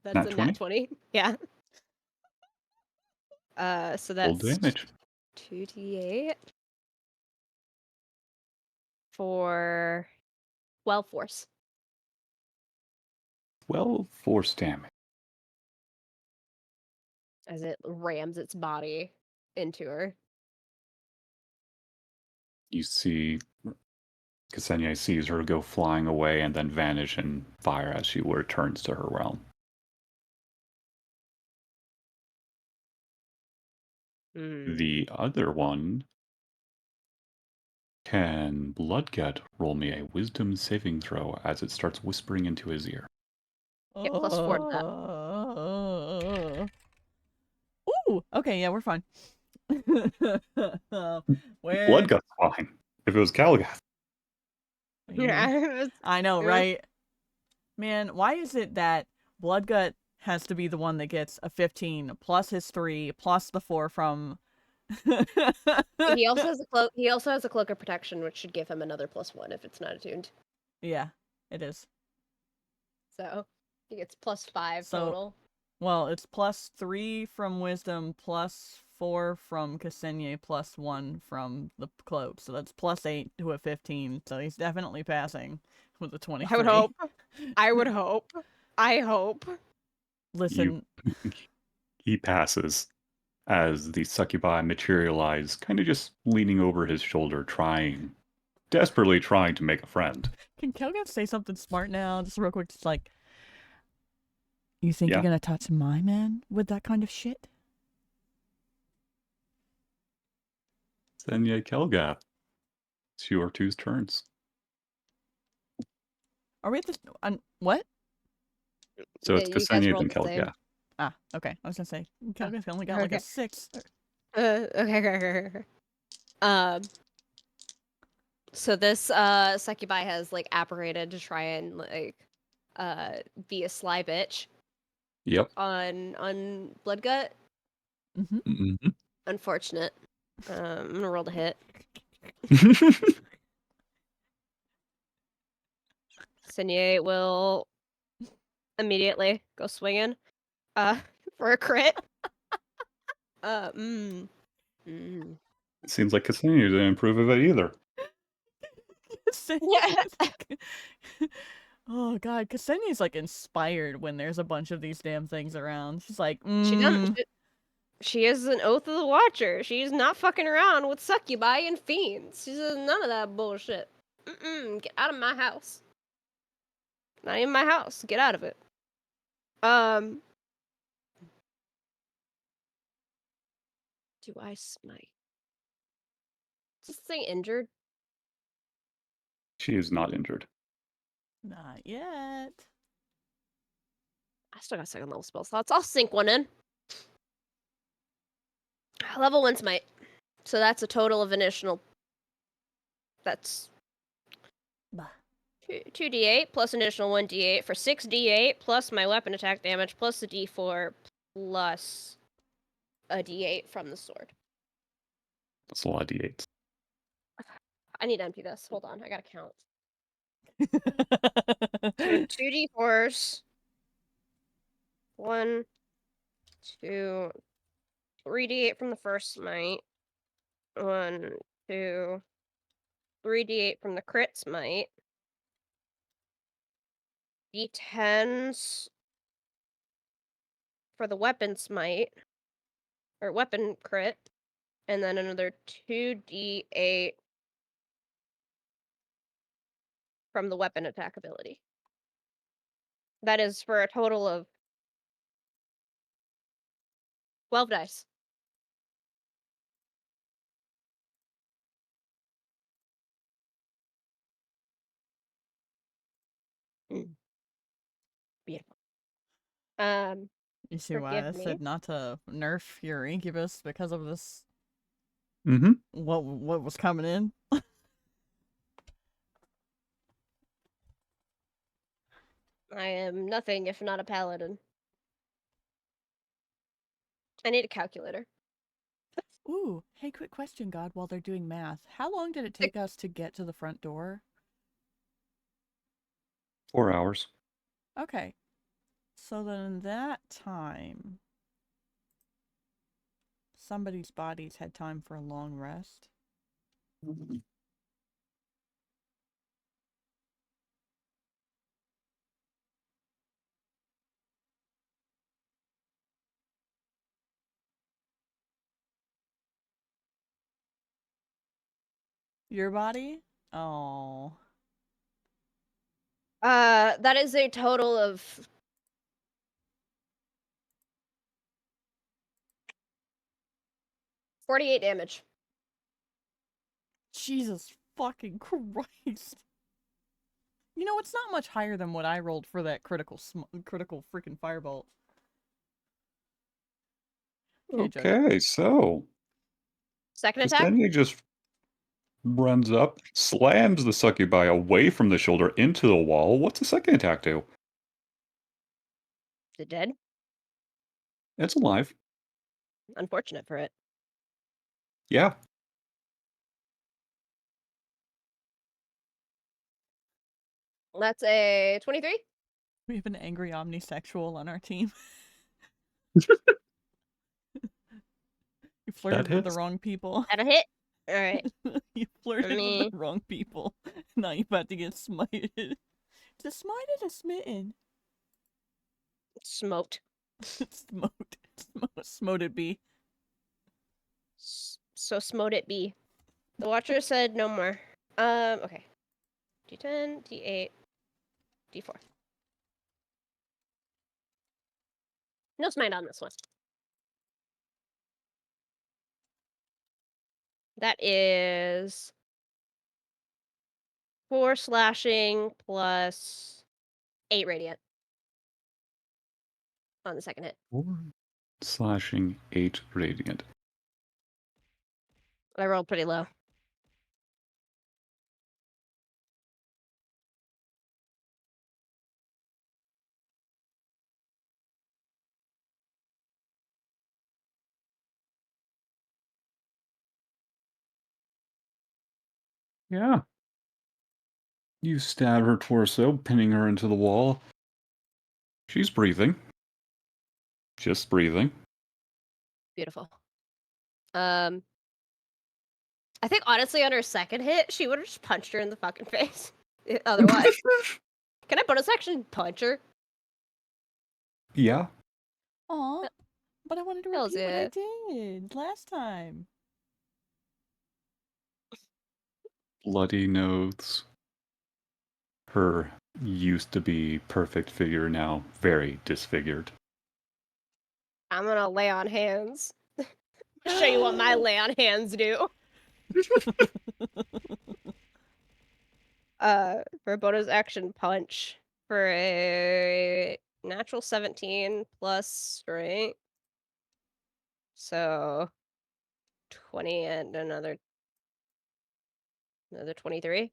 That's Nat a 20? nat 20. Yeah. So Full that's damage. 2d8 for 12 force. Well, force damage. As it rams its body into her. You see Ksenia sees her go flying away and then vanish in fire as she returns to her realm. The other one, can Bloodgut roll me a wisdom saving throw as it starts whispering into his ear? Get +4 to that. Ooh, okay, yeah, we're fine. Where? Bloodgut's fine. If it was Calgath. Yeah. I know, Yeah. right? Man, why is it that Bloodgut has to be the one that gets a 15 plus his 3 plus the 4 from He also has a cloak. He also has a cloak of protection, which should give him another +1 if it's not attuned. Yeah, it is. So he gets +5 So- total. Well, it's plus 3 from wisdom, plus 4 from Ksenia, plus 1 from the cloak. So that's +8 to a 15. So he's definitely passing with a 23. I would hope. I would hope. I hope. Listen, He passes as the succubi materialize, kind of just leaning over his shoulder, desperately trying to make a friend. can Kelgath say something smart now? Just real quick, just like, you think Yeah. you're gonna touch my man with that kind of shit? Ksenia Kelgath. It's your two's turns. Are we at this? What? So Yeah, it's you guys Ksenia rolled then the same. Kelgath. Ah, okay. I was gonna say Kelgath only got like okay. a 6. Okay. So this succubi has like apparated to try and like be a sly bitch Yep. on Bloodgut. Mm-hmm. Mm-hmm. Unfortunate. I'm gonna roll the hit. Senier will immediately go swinging for a crit. It seems like Ksenia didn't approve of it either. Oh god, Ksenia's like inspired when there's a bunch of these damn things around. She's like, She doesn't. She is an oath of the Watcher. She's not fucking around with succubi and fiends. She says none of that bullshit. Get out of my house. Not in my house. Get out of it. Do I smite? Is this thing injured? She is not injured. Not yet. I still got second level spell slots. I'll sink one in. Level 1 smite. So that's a total of additional. That's Bah. 2d8 plus an additional 1d8 for 6d8 plus my weapon attack damage plus the d4 plus a d8 from the sword. That's a lot of d8s. I need to empty this. Hold on, I gotta count. 2d4s. 1, 2, 3d8 from the first smite. 1, 2, 3d8 from the crit smite. D10s for the weapon smite. Or weapon crit. And then another 2d8 from the weapon attack ability. That is for a total of 12 dice. Beautiful. You see why I Forgive me. said not to nerf your incubus because of this? Mm-hmm. What was coming in? I am nothing if not a paladin. I need a calculator. Ooh, hey, quick question, God, while they're doing math. How long did it take us to get to the front door? 4 hours. Okay. So then that time, somebody's bodies had time for a long rest. Your body? Oh. That is a total of 48 damage. Jesus fucking Christ. You know, it's not much higher than what I rolled for that critical freaking firebolt. Can't judge. Okay, so Second attack? Ksenia just runs up, slams the succubi away from the shoulder into the wall. What's the second attack do? Is it dead? It's alive. Unfortunate for it. Yeah. That's a 23. We have an angry omnisexual on our team. You flirted with the hits. wrong people. At a hit? Alright. You flirted with me- the wrong people. Now you're about to get smited. Is it smited or smitten? Smoked. Smote. Smoted be. So smote it be. The Watcher said no more. Okay. D10, D8, D4. No smite on this one. That is 4 slashing plus 8 radiant on the second hit. 4 slashing, 8 radiant. I rolled pretty low. Yeah. You stab her torso, pinning her into the wall. She's breathing. Just breathing. Beautiful. I think honestly on her second hit, she would have just punched her in the fucking face. Otherwise. Can I bonus action punch her? Yeah. Aw. But I wanted to Hells repeat what yeah. I did last time. Bloody nose. Her used to be perfect figure now very disfigured. I'm gonna lay on hands. Show you what my lay on hands do. For a bonus action punch for a natural 17 plus strength. So 20 and another 23.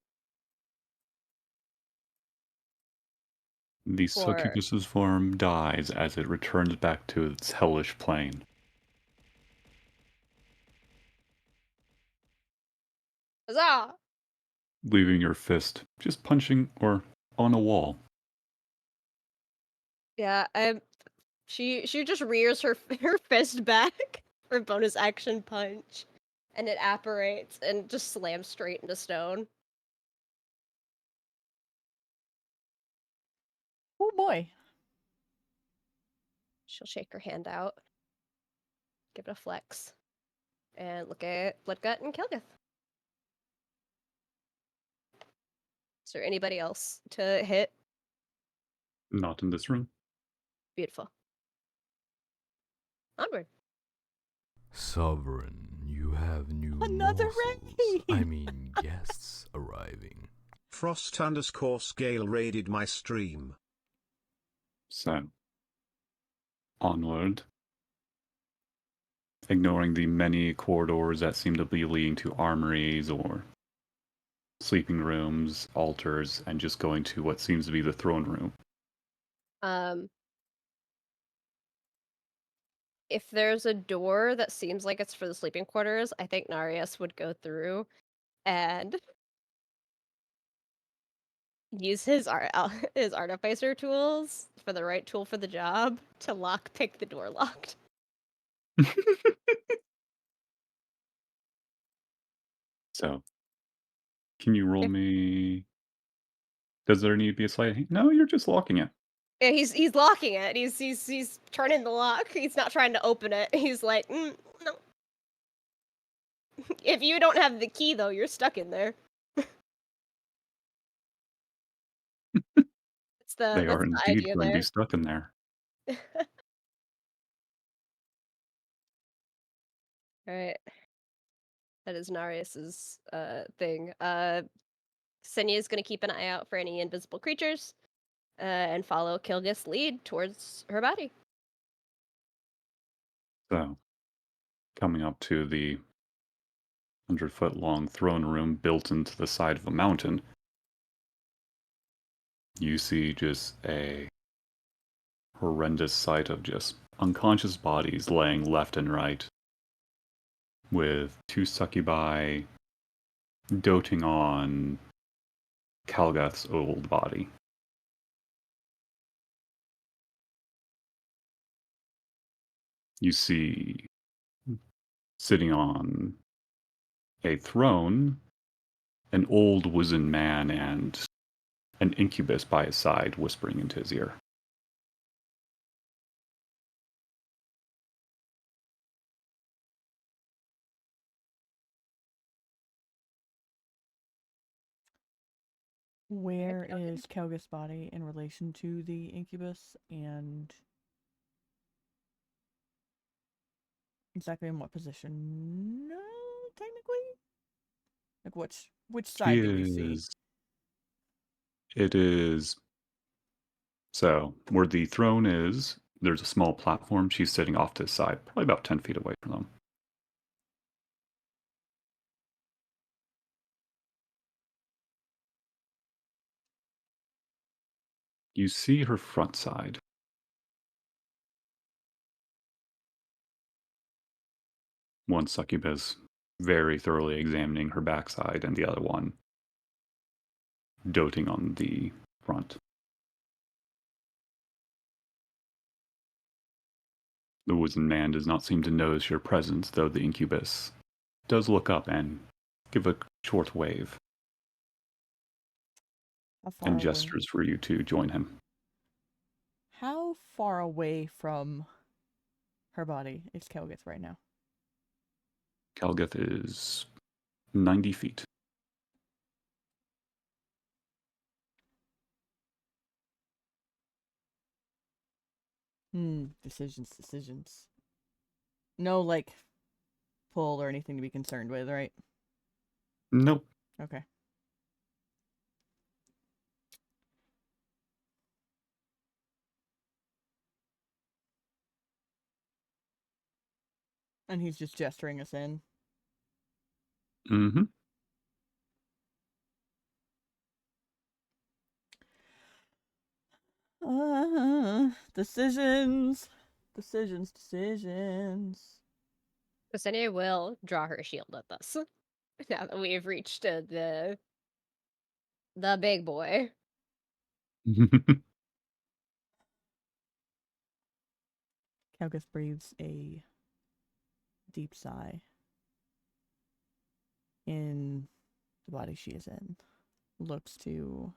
The For succubus's form dies as it returns back to its hellish plane. huzzah! Leaving your fist just punching or on a wall. Yeah, she just rears her her fist back for bonus action punch, and it apparates and just slams straight into stone. Oh boy. She'll shake her hand out, give it a flex, and look at Bloodgut and Kilgith. Is there anybody else to hit? Not in this room. Beautiful. Onward. Sovereign, you have new Another morsels. raid! I mean, guests arriving. Frost_Scale raided my stream. So, onward. Ignoring the many corridors that seem to be leading to armories or sleeping rooms, altars, and just going to what seems to be the throne room. Um, if there's a door that seems like it's for the sleeping quarters, I think Narius would go through and use his artificer tools for the right tool for the job to lock pick the door locked. So, can you roll If- me? Does there need to be a sleight? No, you're just locking it. Yeah, he's locking it. He's turning the lock. He's not trying to open it. He's like, no. If you don't have the key though, you're stuck in there. They That's are the indeed idea going to be there. stuck in there. All right. That is Narius's thing. Senya is going to keep an eye out for any invisible creatures and follow Kilgith's lead towards her body. So, coming up to the 100-foot long throne room built into the side of a mountain, you see just a horrendous sight of just unconscious bodies laying left and right, with two succubi doting on Kalgath's old body. You see, sitting on a throne, an old wizened man and an incubus by his side whispering into his ear. Where is Kelga's body in relation to the incubus, and exactly in what position? No, technically, like which She side do we see? It is. So, where the throne is, there's a small platform. She's sitting off to the side, probably about 10 feet away from them. You see her front side. One succubus very thoroughly examining her backside, and the other one doting on the front. The wizened man does not seem to notice your presence, though the incubus does look up and give a short wave How far and away? gestures for you to join him. How far away from her body is Kelgith right now? Kalgath is 90 feet. Decisions. No, like, pull or anything to be concerned with, right? Nope. Okay. And he's just gesturing us in. Mm-hmm. Decisions. Ksenia will draw her shield at this. Now that we've reached the big boy. Kelgith breathes a deep sigh in the body she is in. Looks to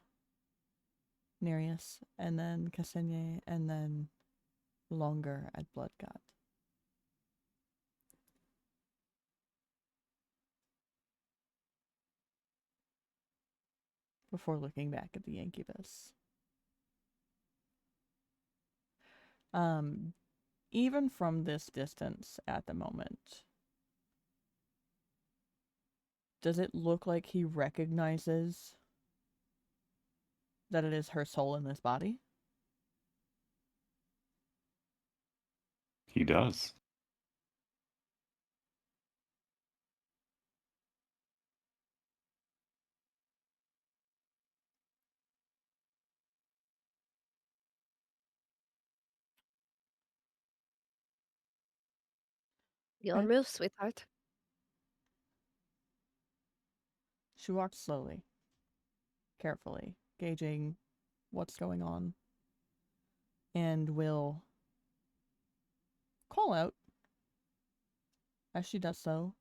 Nereus, and then Ksenia, and then longer at Bloodgod. Before looking back at the incubus. Even from this distance at the moment, does it look like he recognizes that it is her soul in this body? He does. Your Okay. move, sweetheart. She walks slowly, carefully, gauging what's going on, and will call out as she does so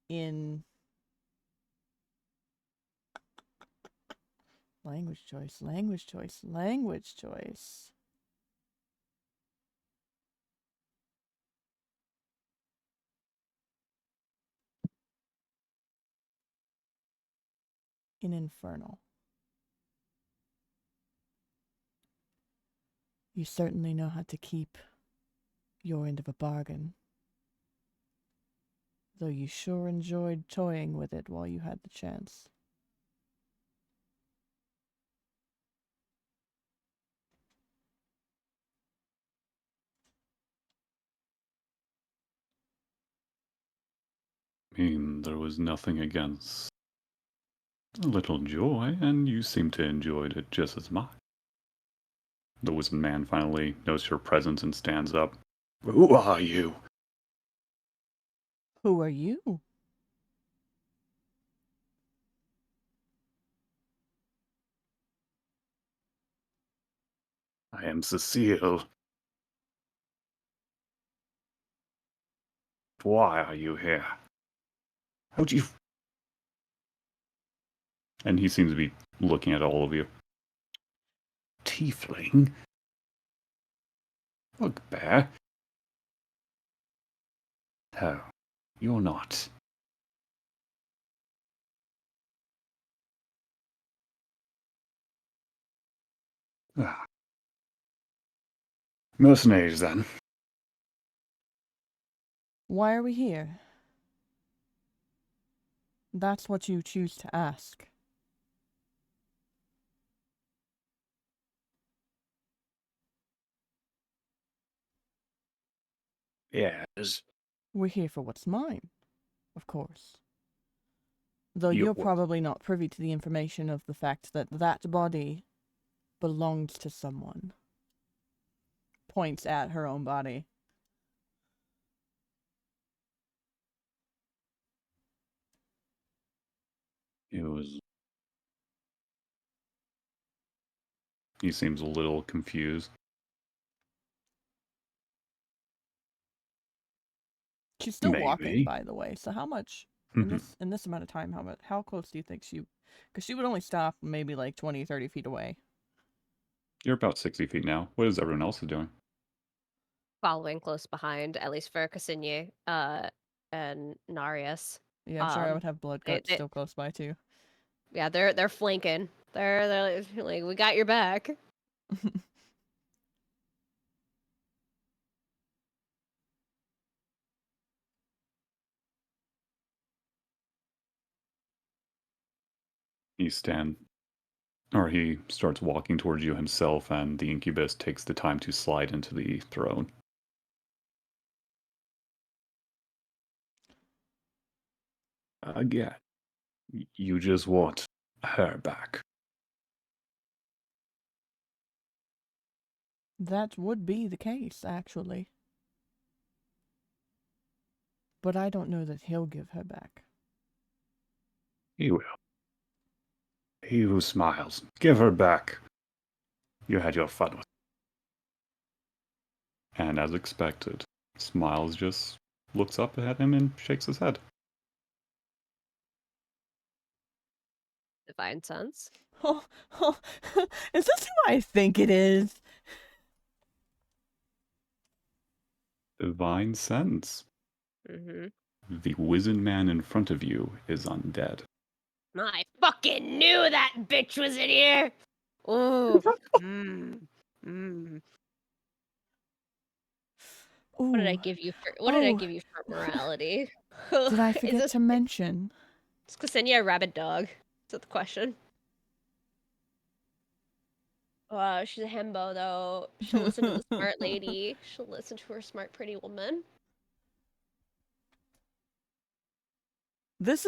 in language choice, language choice, language choice. In Infernal. You certainly know how to keep your end of a bargain. Though you sure enjoyed toying with it while you had the chance. I mean, there was nothing against a little joy, and you seem to enjoy it just as much. The wizard man finally notes your presence and stands up. Who are you? Who are you? I am Cecile. Why are you here? How'd you... And he seems to be looking at all of you. Tiefling? Bugbear? No, you're not. Ah. Mercenaries, then. Why are we here? That's what you choose to ask. Yes. We're here for what's mine, of course. Though You you're what? probably not privy to the information of the fact that that body belongs to someone. Points at her own body. It was... He seems a little confused. She's still walking, Maybe. by the way. So how much in this amount of time? How close do you think she? Because she would only stop maybe like 20, 30 feet away. You're about 60 feet now. What is everyone else doing? Following close behind, at least for Cassinia, and Narius. Yeah, I'm sure I would have blood they- guts they- still close by too. Yeah, they're flanking. They're like, we got your back. He starts walking towards you himself, and the incubus takes the time to slide into the throne. Again, you just want her back. That would be the case, actually. But I don't know that he'll give her back. He will. He who smiles. Give her back. You had your fun with her. And as expected, Smiles just looks up at him and shakes his head. Divine sense. Oh, is this who I think it is? Divine sense. Mm-hmm. The wizened man in front of you is undead. I fucking knew that bitch was in here. Ooh. What did I give you for? What did I give you for morality? Did I Is forget this to mention? is Ksenia a rabid dog? Is that the question? She's a hembo though. She'll listen to the smart lady. She'll listen to her smart, pretty woman. This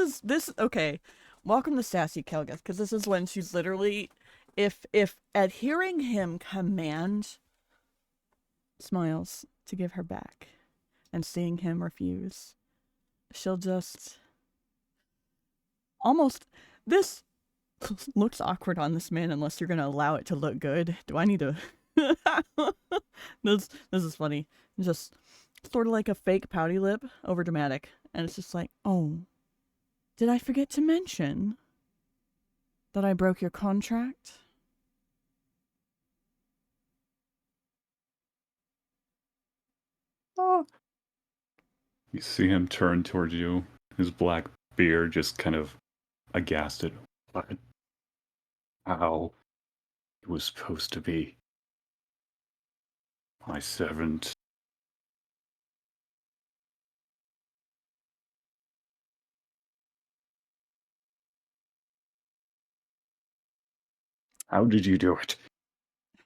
okay. Welcome to Sassy Kelgeth, because this is when she's literally, if at hearing him command Smiles to give her back, and seeing him refuse, she'll just almost this looks awkward on this man unless you're gonna allow it to look good. Do I need to? This is funny. Just sort of like a fake pouty lip, over dramatic, and it's just like, oh, did I forget to mention that I broke your contract? Oh. You see him turn towards you, his black beard just kind of aghast at what? How it was supposed to be my servant. How did you do it?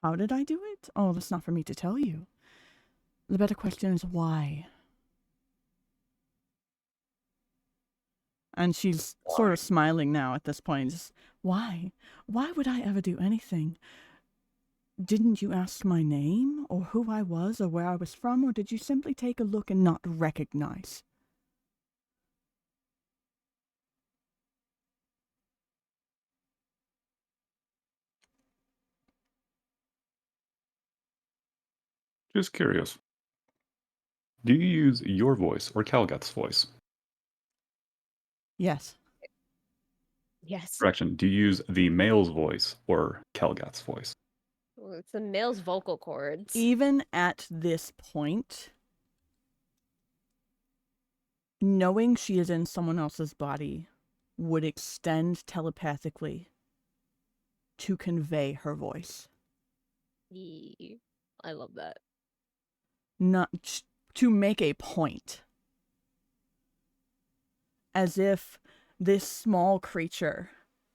How did I do it? Oh, that's not for me to tell you. The better question is why. And she's sort of smiling now at this point. Just, why? Why would I ever do anything? Didn't you ask my name, or who I was, or where I was from, or did you simply take a look and not recognize? Just curious. Do you use your voice or Calgat's voice? Yes. Yes. Correction. Do you use the male's voice or Calgat's voice? Well, it's the male's vocal cords. Even at this point, knowing she is in someone else's body would extend telepathically to convey her voice. I love that. Not to make a point. As if this small creature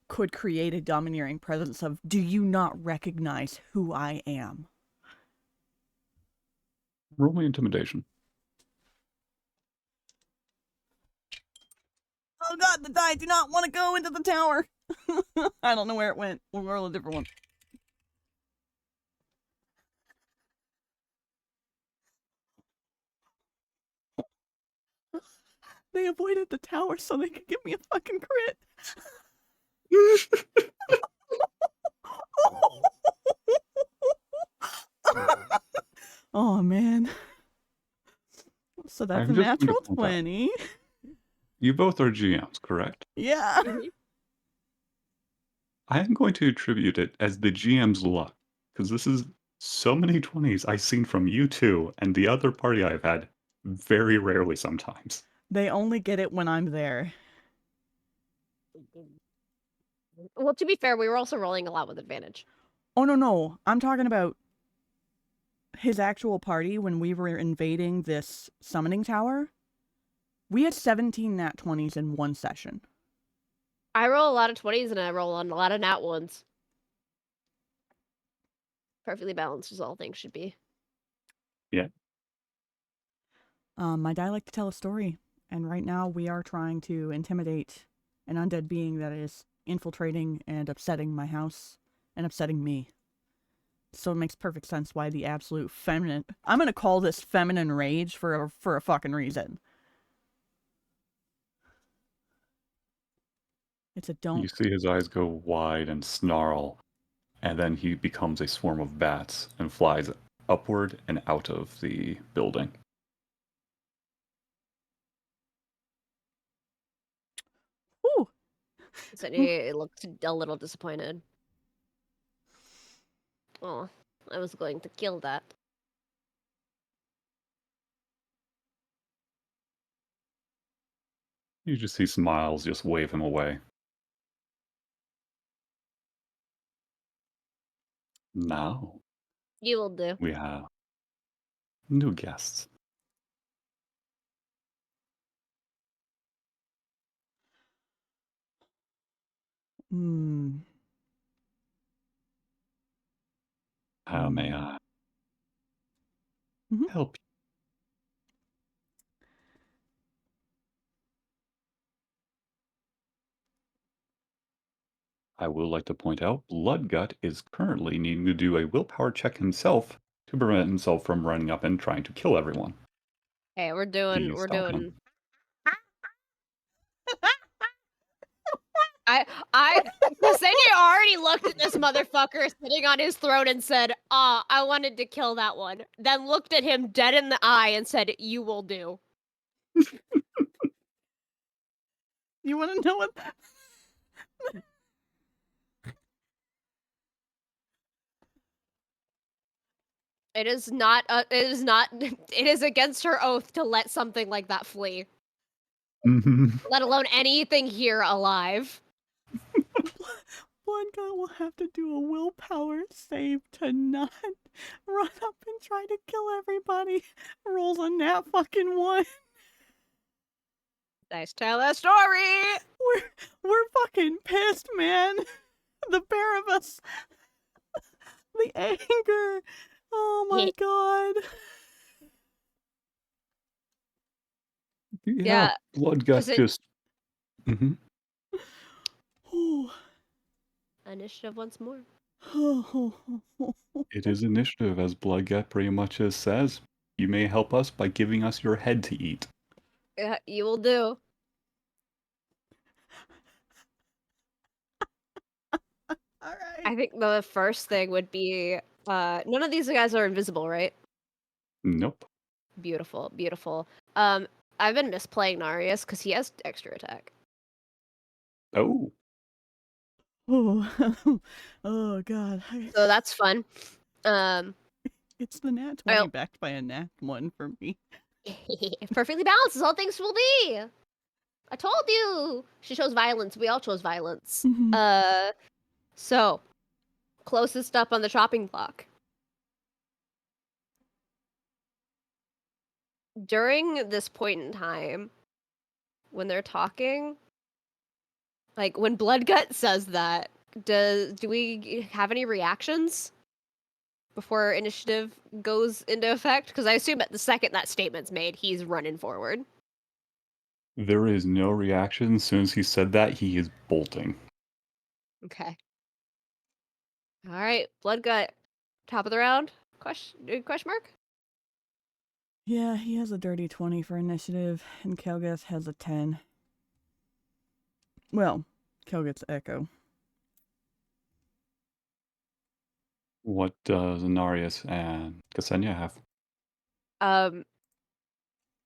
could create a domineering presence of, do you not recognize who I am? Roll me intimidation. Oh god, the die do not want to go into the tower. I don't know where it went. We'll roll a different one. They avoided the tower so they could give me a fucking crit. Oh man. So that's a natural 20. You both are GMs, correct? Yeah. I am going to attribute it as the GM's luck, because this is so many 20s I've seen from you two and the other party I've had very rarely sometimes. They only get it when I'm there. Well, to be fair, we were also rolling a lot with advantage. Oh, no. I'm talking about his actual party when we were invading this summoning tower. We had 17 nat 20s in one session. I roll a lot of 20s and I roll on a lot of nat 1s. Perfectly balanced as all things should be. Yeah. My die like to tell a story, and right now we are trying to intimidate an undead being that is infiltrating and upsetting my house and upsetting me. So it makes perfect sense why the absolute feminine... I'm going to call this feminine rage for a fucking reason. It's a don't... You see his eyes go wide and snarl, and then he becomes a swarm of bats and flies upward and out of the building. Ooh! So it looks a little disappointed. Oh, I was going to kill that. You just see Smiles just wave him away. Now You will do. we have new guests. How may I help you? I will like to point out, Bloodgut is currently needing to do a willpower check himself to prevent himself from running up and trying to kill everyone. Okay, we're He's doing. talking. Ksenia already looked at this motherfucker sitting on his throne and said, I wanted to kill that one. Then looked at him dead in the eye and said, you will do. You want to know what? It is not, it is against her oath to let something like that flee. Mhm. Let alone anything here alive. Bloodgut will have to do a willpower save to not run up and try to kill everybody. Rolls a nat fucking 1. Nice tell that story. We're fucking pissed, man. The pair of us. The anger. Oh my god. Yeah, Bloodgut 'cause it- just. Mhm. Initiative once more. It is initiative, as Bloodgut pretty much just says. You may help us by giving us your head to eat. Yeah, you will do. Alright. I think the first thing would be, none of these guys are invisible, right? Nope. Beautiful, beautiful. I've been misplaying Narius because he has extra attack. Oh. Oh, oh god. So that's fun. It's the nat 20 Well- backed by a nat 1 for me. Perfectly balanced is all things will be. I told you. She chose violence. We all chose violence. Mhm. So closest up on the chopping block. During this point in time, when they're talking, like when Bloodgut says that, do we have any reactions before initiative goes into effect? Because I assume at the second that statement's made, he's running forward. There is no reaction. As soon as he said that, he is bolting. Okay. All right, Bloodgut, top of the round? Question mark? Yeah, he has a dirty 20 for initiative, and Kelgath has a 10. Well, Kelgath's Echo. What does Anarius and Ksenia have?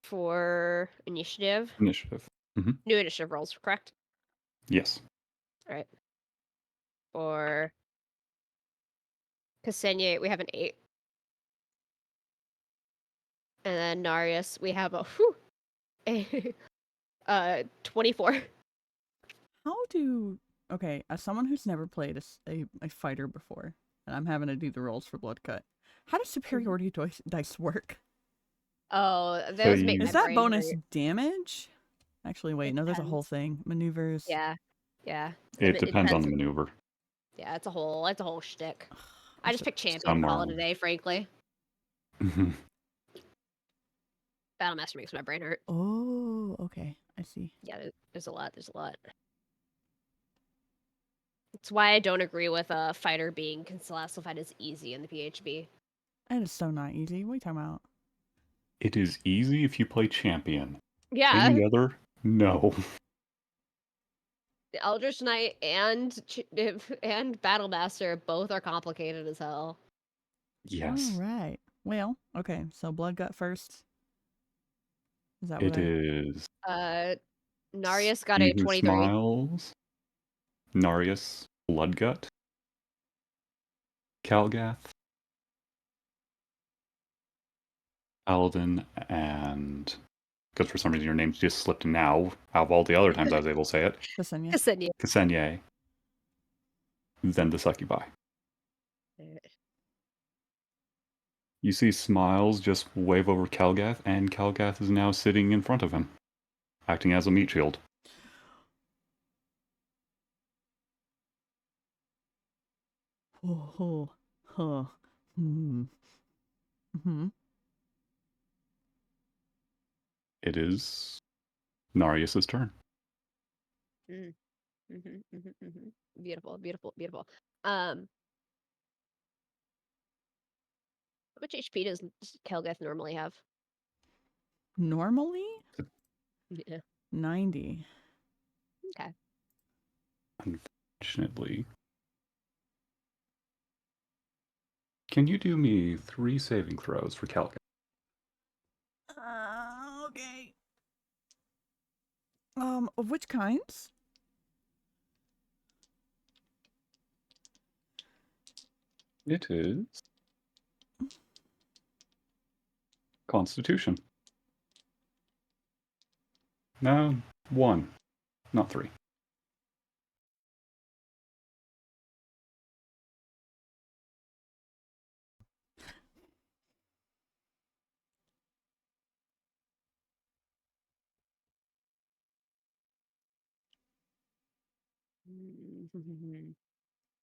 For initiative, Initiative. new initiative rolls, correct? Yes. All right. For Ksenia, we have an 8. And then Narius, we have a 24. How do... Okay, as someone who's never played a fighter before, and I'm having to do the rolls for Bloodcut, how does superiority dice work? Oh, So those make my Is that brain bonus hurt. damage? Actually, wait, It no, there's a whole depends. thing. Maneuvers. Yeah. It depends on the maneuver. Yeah, it's a whole shtick. I just picked champion, Somewhere call it on- a day, frankly. Mhm. Battlemaster makes my brain hurt. Oh, okay. I see. Yeah, there's a lot. That's why I don't agree with a fighter being classified as easy in the PHB. That is so not easy. What are you talking about? It is easy if you play champion. Yeah, Any other? No. the Eldritch Knight and Battlemaster both are complicated as hell. Yes. All right. Well, okay. So Bloodgut first. Is that It what is. Narius got He a Who 23. Smiles, Narius, Bloodgut, Calgath, Alden, and because for some reason your name's just slipped now, out of all the other times I was able to say it, Ksenia? Ksenia. Ksenia, then the Succubi. You see Smiles just wave over Calgath, and Calgath is now sitting in front of him, acting as a meat shield. Oh, huh. Hmm. It is Narius's turn. Beautiful, beautiful, beautiful. How much HP does Kelgath normally have? Normally Yeah. 90. Okay. Unfortunately. Can you do me 3 saving throws for Calca? Okay. Of which kinds? It is Constitution. No, 1, not 3.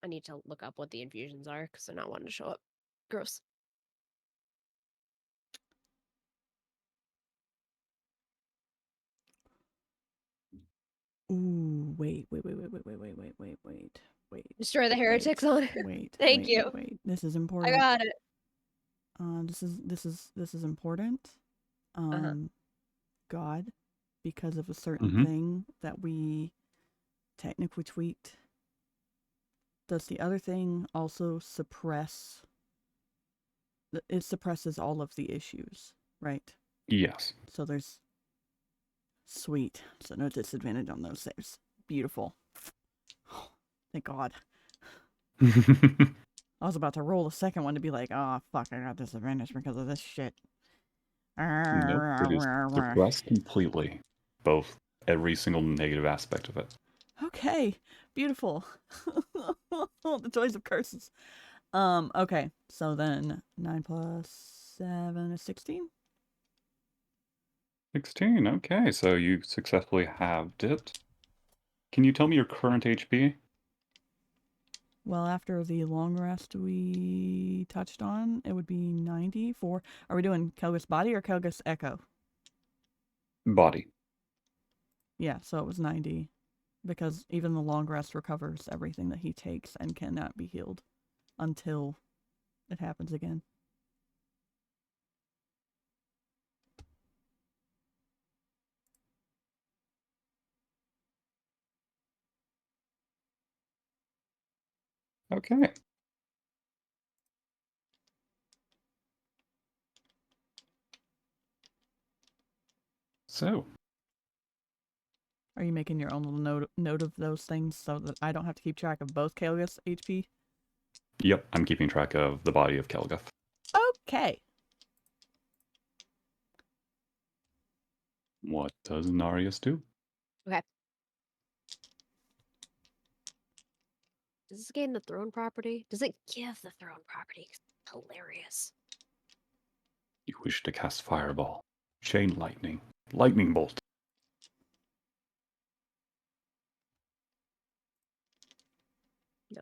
I need to look up what the infusions are because they're not wanting to show up. Gross. Ooh, wait. Destroy the heretics on it. Wait. Thank you. Wait. This is I important. got it. This is important. God, because of a certain Mhm. thing that we technically tweaked. Does the other thing also suppress? It suppresses all of the issues, right? Yes. So there's sweet. So no disadvantage on those saves. Beautiful. Thank God. I was about to roll a second one to be like, oh fuck, I got disadvantage because of this shit. Nope, it is suppressed completely. Both, every single negative aspect of it. Okay, beautiful. The joys of curses. Okay, so then 9 plus 7 is 16. 16, okay, so you successfully halved it. Can you tell me your current HP? Well, after the long rest we touched on, it would be 94. Are we doing Kelgus body or Kelgus echo? Body. Yeah, so it was 90. Because even the long rest recovers everything that he takes and cannot be healed until it happens again. Okay. So, Are you making your own little note of those things so that I don't have to keep track of both Kelgus HP? yep, I'm keeping track of the body of Kelguth. Okay. What does Narius do? Okay. Does this gain the throne property? Does it give the throne property? Hilarious. You wish to cast Fireball, Chain Lightning, Lightning Bolt. No.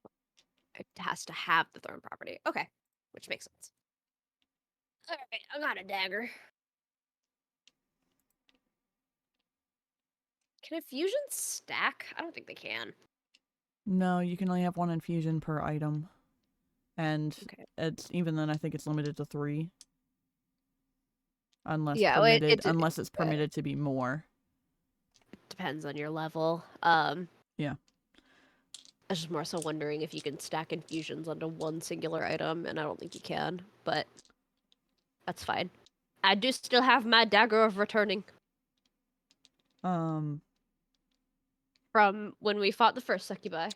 It has to have the throne property. Okay. Which makes sense. Alright, I got a dagger. Can infusions stack? I don't think they can. No, you can only have one infusion per item. And Okay. it's even then I think it's limited to 3. Unless Yeah, permitted unless it's permitted to be more. Depends on your level. Yeah. I was just more so wondering if you can stack infusions onto one singular item, and I don't think you can, but that's fine. I do still have my dagger of returning Um from when we fought the first succubi.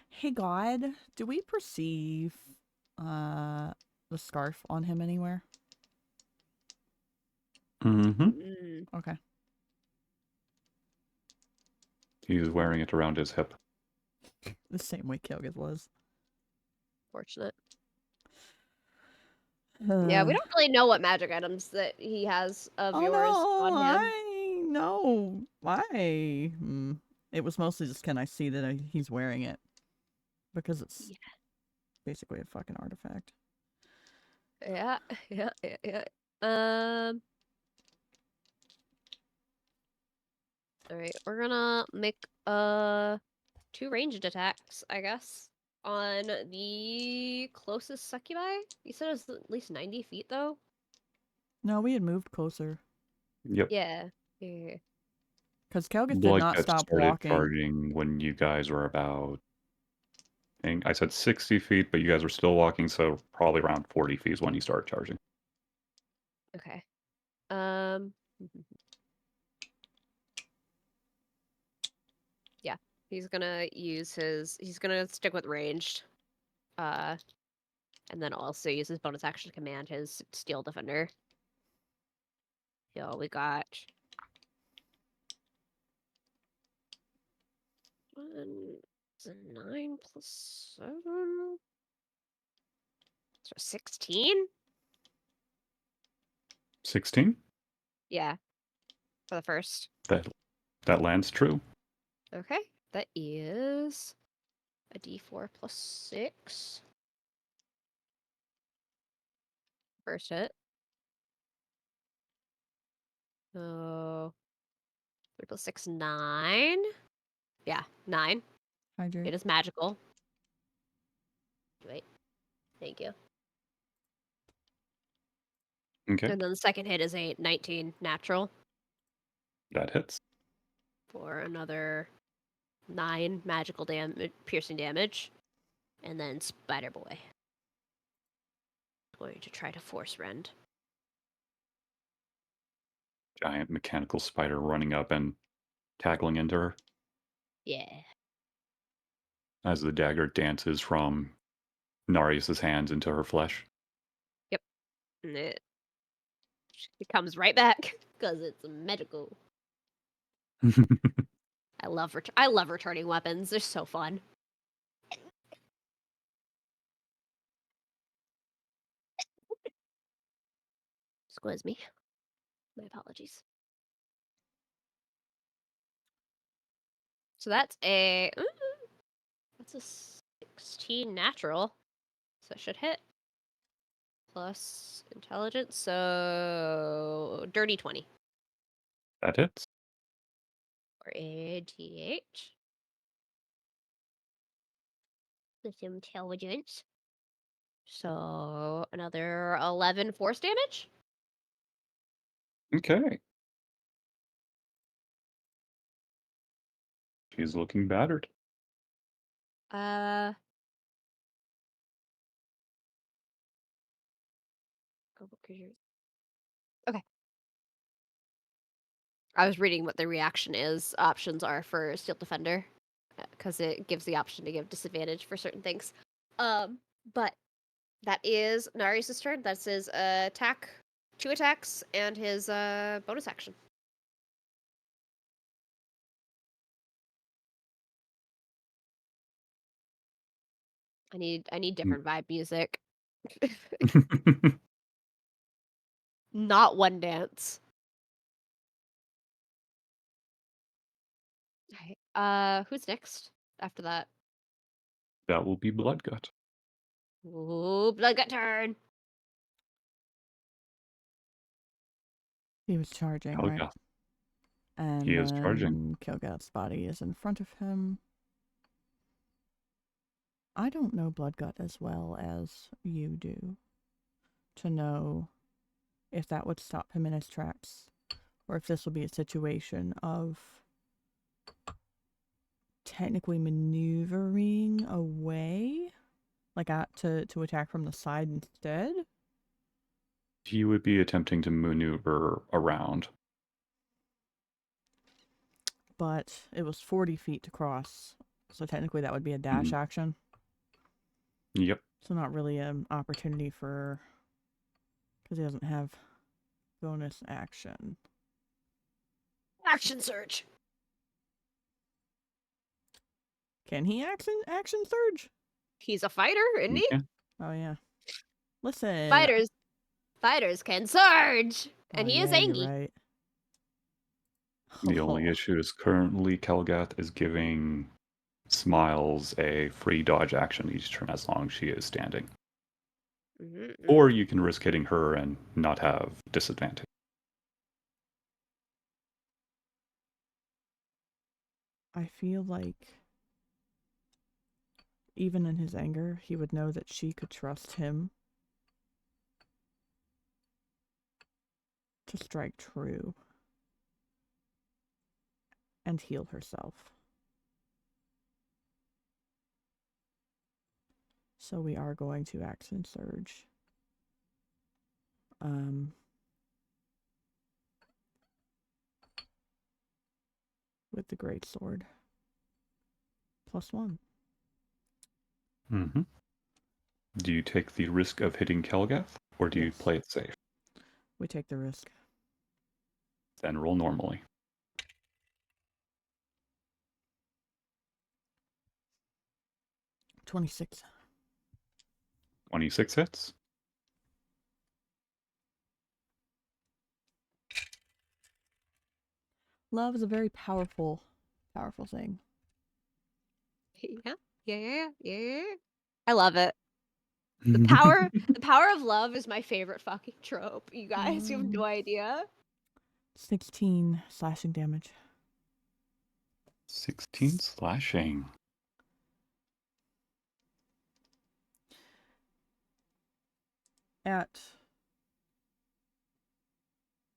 Hey God, do we perceive the scarf on him anywhere? Mm-hmm. Okay. He's wearing it around his hip. The same way Kilgith was. Fortunate. Yeah, we don't really know what magic items that he has of yours on him. I know. It was mostly just can I see that he's wearing it? Because it's basically a fucking artifact. Yeah. Alright, we're gonna make 2 ranged attacks, I guess. On the closest succubi? You said it was at least 90 feet though? No, we had moved closer. Yep. Yeah. Yeah. Because Kelgus did not Bloodgut stop started walking. charging when you guys were about, I said 60 feet, but you guys were still walking, so probably around 40 feet is when you started charging. Okay. Um. Yeah, he's gonna use his. He's gonna stick with ranged. And then also use his bonus action to command his Steel Defender. So we got 9 plus 7. So 16? 16? Yeah, for the first. That lands true. Okay, that is a d4 plus 6. First hit. So 3 plus 6, 9. Yeah, 9. Hydrate. It is magical. Wait, thank you. Okay, And then the second hit is a 19 natural that hits. for another 9 magical piercing damage. And then Spider Boy. Going to try to force rend. Giant mechanical spider running up and tackling into her Yeah. as the dagger dances from Narius's hands into her flesh. Yep. And it comes right back because it's magical. I love returning weapons. They're so fun. Excuse me. My apologies. So that's a 16 natural. So it should hit. Plus intelligence, so dirty 20. That hits. Or a d8. With some intelligence. So another 11 force damage. Okay. She's looking battered. Oh, okay. I was reading what the reaction options are for Steel Defender, because it gives the option to give disadvantage for certain things. But that is Narius' turn. That's his attack, 2 attacks, and his bonus action. I need different vibe music. Not one dance. Okay. Who's next after that? That will be Bloodgut. Ooh, Bloodgut turn. He was charging, right? Kelgath. And He is charging. then Kilgath's body is in front of him. I don't know Bloodgut as well as you do to know if that would stop him in his tracks, or if this will be a situation of technically maneuvering away, like to attack from the side instead. He would be attempting to maneuver around. But it was 40 feet to cross, so technically that would be a dash action. Yep. So not really an opportunity for, because he doesn't have bonus action. Action surge. Can he action surge? He's a fighter, isn't he? Yeah. Oh yeah. Listen. Fighters can surge, and Oh, he is yeah, you're Angie. right. The only issue is currently Kelgath is giving Smiles a free dodge action each turn as long as she is standing. Or you can risk hitting her and not have disadvantage. I feel like even in his anger, he would know that she could trust him to strike true. and heal herself. So we are going to Action Surge. With the Great Sword. +1. Mm-hmm. Do you take the risk of hitting Kelgath, or do you Yes. play it safe? We take the risk. Then roll normally. 26. 26 hits. Love is a very powerful thing. Yeah. I love it. The power of love is my favorite fucking trope. You guys, you have no idea. 16 slashing damage. 16 slashing. At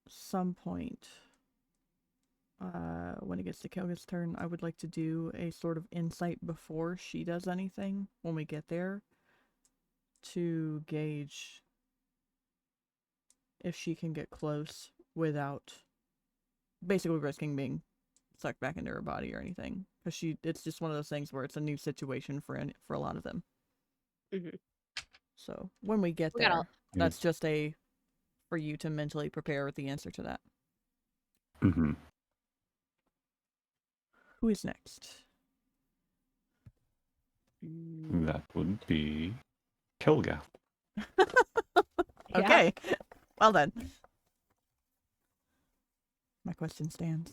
some point, when it gets to Kelga's turn, I would like to do a sort of insight before she does anything when we get there to gauge if she can get close without basically risking being sucked back into her body or anything. Because it's just one of those things where it's a new situation for a lot of them. Mm-hmm. So when we get there, that's just for you to mentally prepare with the answer to that. Mm-hmm. Who is next? That would be Kelgath. Okay. Well then. My question stands.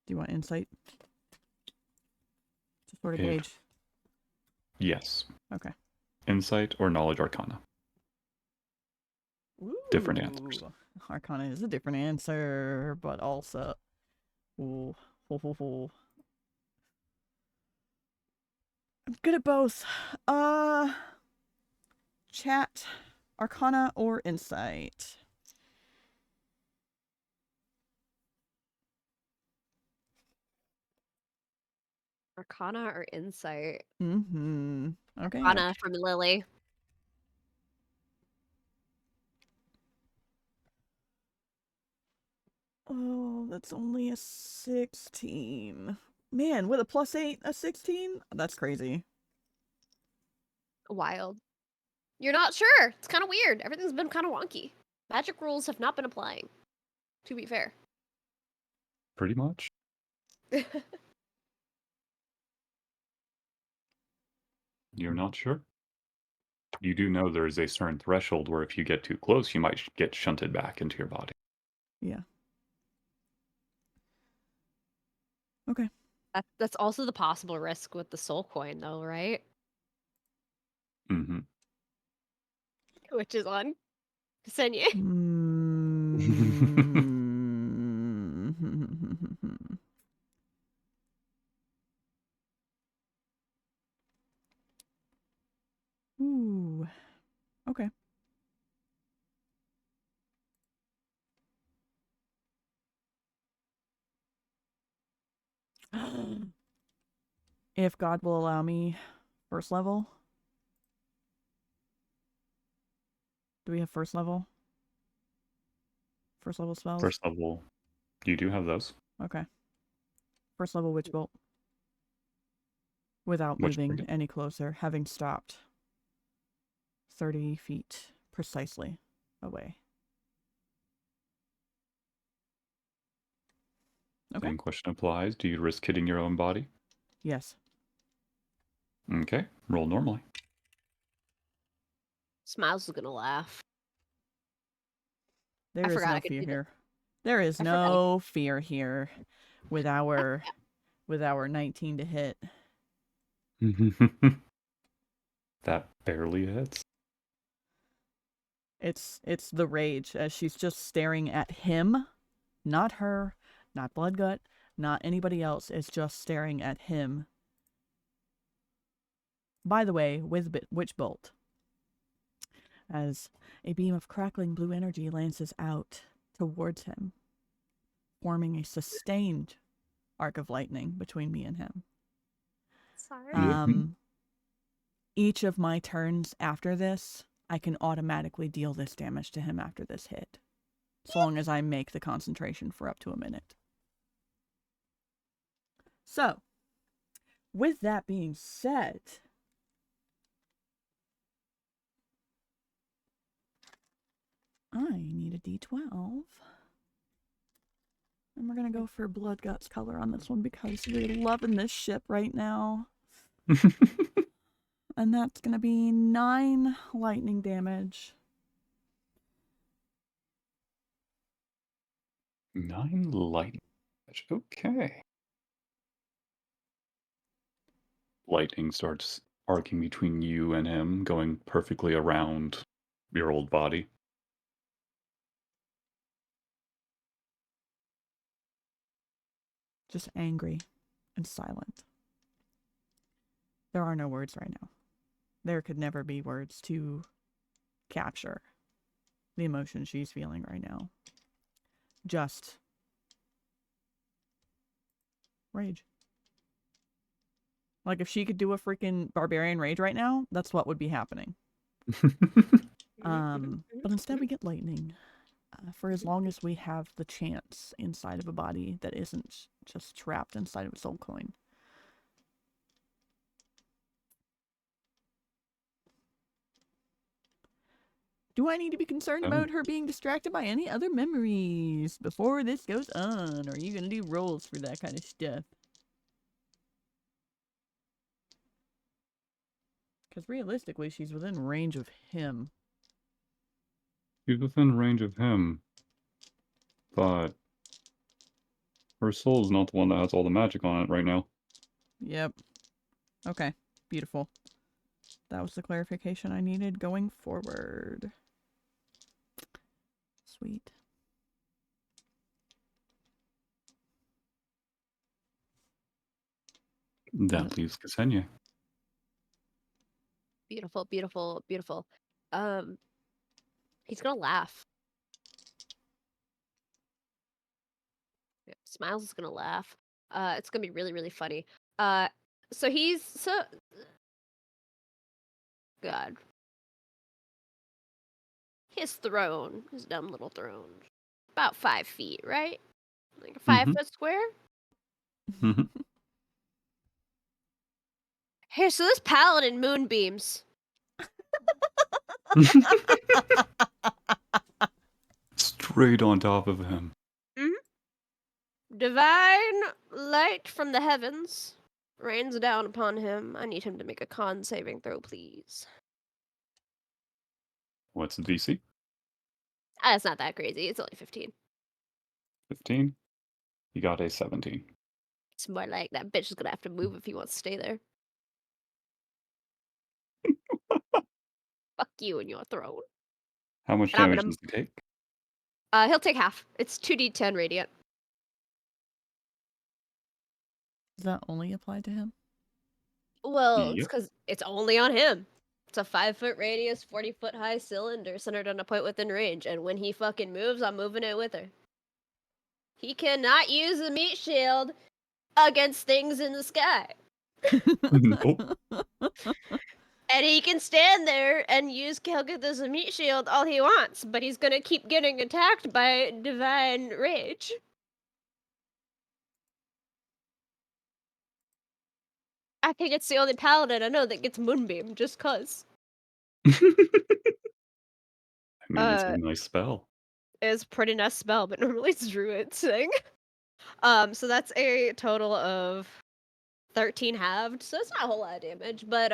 Do you want insight? To sort of gauge. Yes. Okay. Insight or knowledge arcana. Different answers. Arcana is a different answer, but also... Ooh. I'm good at both. Chat, Arcana or Insight? Arcana or Insight? Mm-hmm. Okay. Arcana from Lily. Oh, that's only a 16. Man, with a +8, a 16? That's crazy. Wild. You're not sure. It's kind of weird. Everything's been kind of wonky. Magic rules have not been applying, to be fair. Pretty much. You're not sure? You do know there is a certain threshold where if you get too close, you might get shunted back into your body. Yeah. Okay. That's also the possible risk with the soul coin, though, right? Mm-hmm. Which is on Ksenia. Ooh. Okay. If God will allow me, first level. Do we have first level? First level spells? First level, you do have those. Okay. First level Witch Bolt. Without Which moving target? any closer, having stopped 30 feet precisely away. Okay. Same question applies. Do you risk hitting your own body? Yes. Okay, roll normally. Smiles is gonna laugh. There is no fear here. There is no fear here with our 19 to hit. That barely hits. It's the rage as she's just staring at him, not her, not Bloodgut, not anybody else. It's just staring at him. By the way, with Witch Bolt, as a beam of crackling blue energy lances out towards him, forming a sustained arc of lightning between me and him. Sorry. Each of my turns after this, I can automatically deal this damage to him after this hit, as long as I make the concentration for up to a minute. So, with that being said, I need a D12. And we're going to go for Blood Guts color on this one because we're loving this ship right now. And that's going to be 9 lightning damage. 9 lightning damage. Okay. Lightning starts arcing between you and him, going perfectly around your old body. Just angry and silent. There are no words right now. There could never be words to capture the emotion she's feeling right now. Just rage. Like, if she could do a freaking barbarian rage right now, that's what would be happening. But instead we get lightning. For as long as we have the chance inside of a body that isn't just trapped inside of a soul coin. Do I need to be concerned about her being distracted by any other memories before this goes on? Or are you going to do rolls for that kind of stuff? Because realistically, she's within range of him. She's within range of him, but her soul's not the one that has all the magic on it right now. Yep. Okay. Beautiful. That was the clarification I needed going forward. Sweet. That leaves Ksenia. Beautiful, beautiful, beautiful. He's gonna laugh. Yeah, Smiles is gonna laugh. It's gonna be really, really funny. So God. His throne, his dumb little throne, about 5 feet, right? Like a 5-foot square. Here, so this paladin moonbeams. Straight on top of him. Divine light from the heavens rains down upon him. I need him to make a con saving throw, please. What's the DC? It's not that crazy. It's only 15. 15? You got a 17. It's more like that bitch is gonna have to move if he wants to stay there. Fuck you and your throne. How much And I'm damage gonna- does he take? He'll take half. It's 2d10 radiant. Does that only apply to him? Well, it's Yep. because it's only on him. It's a 5-foot radius, 40-foot high cylinder centered on a point within range, and when he fucking moves, I'm moving it with her. He cannot use a meat shield against things in the sky. Nope. And he can stand there and use Kelgith as a meat shield all he wants, but he's gonna keep getting attacked by divine rage. I think it's the only paladin I know that gets moonbeam, just cuz. I mean, it's a nice spell. It's a pretty nice spell, but normally it's druid thing. So that's a total of 13 halved, so it's not a whole lot of damage, but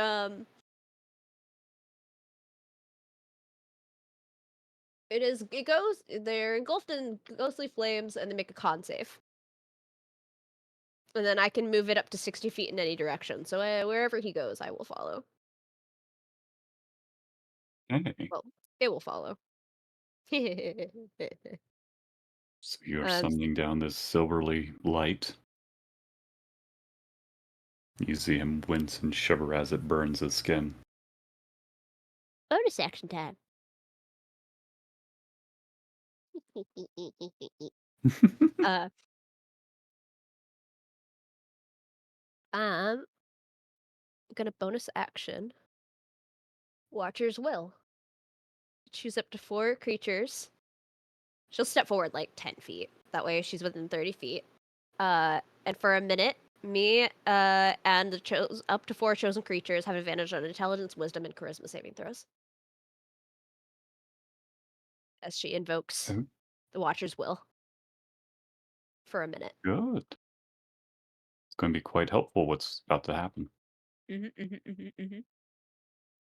they're engulfed in ghostly flames and they make a con save. And then I can move it up to 60 feet in any direction, so wherever he goes, I will follow. Hey. Well, it will follow. So you're Um, summoning down this silverly light. You see him wince and shiver as it burns his skin. Bonus action time. uh, I'm gonna bonus action. Watcher's Will. Choose up to 4 creatures. She'll step forward like 10 feet. That way she's within 30 feet. And for a minute, me and the up to 4 chosen creatures have advantage on intelligence, wisdom, and charisma saving throws. As she invokes Oh, the Watcher's Will for a minute. good. It's going to be quite helpful what's about to happen.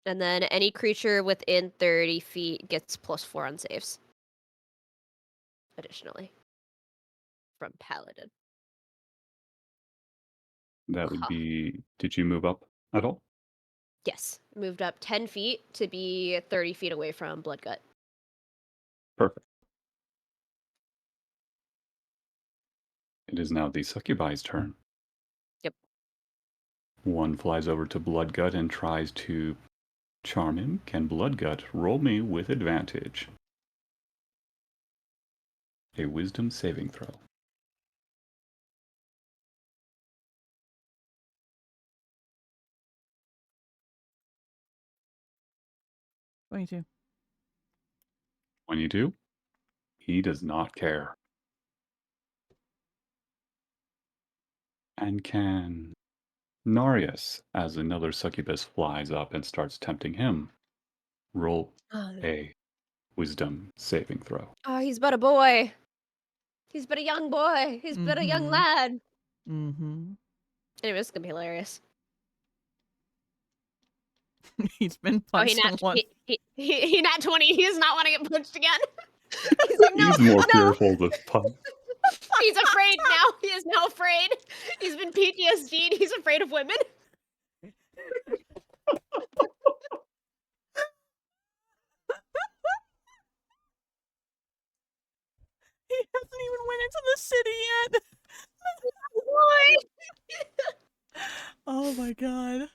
And then any creature within 30 feet gets +4 on saves. Additionally. From Paladin. That would Huh. be. Did you move up at all? Yes. Moved up 10 feet to be 30 feet away from Bloodgut. Perfect. It is now the succubi's turn. Yep. One flies over to Bloodgut and tries to charm him. Can Bloodgut roll me with advantage? A wisdom saving throw. 22. 22. He does not care. And can Narius, as another succubus flies up and starts tempting him, roll a wisdom saving throw. Oh, he's but a boy. He's but a young boy. He's but a young Mhm. lad. Mm-hmm. Anyway, this is gonna be hilarious. He's been Oh, punched once. he nat 20. He does not want to get punched again. He's like, no, He's more no. fearful of punch. He's afraid now. He is now afraid. He's been PTSD'd. He's afraid of women. He hasn't even went into the city yet. Oh my god.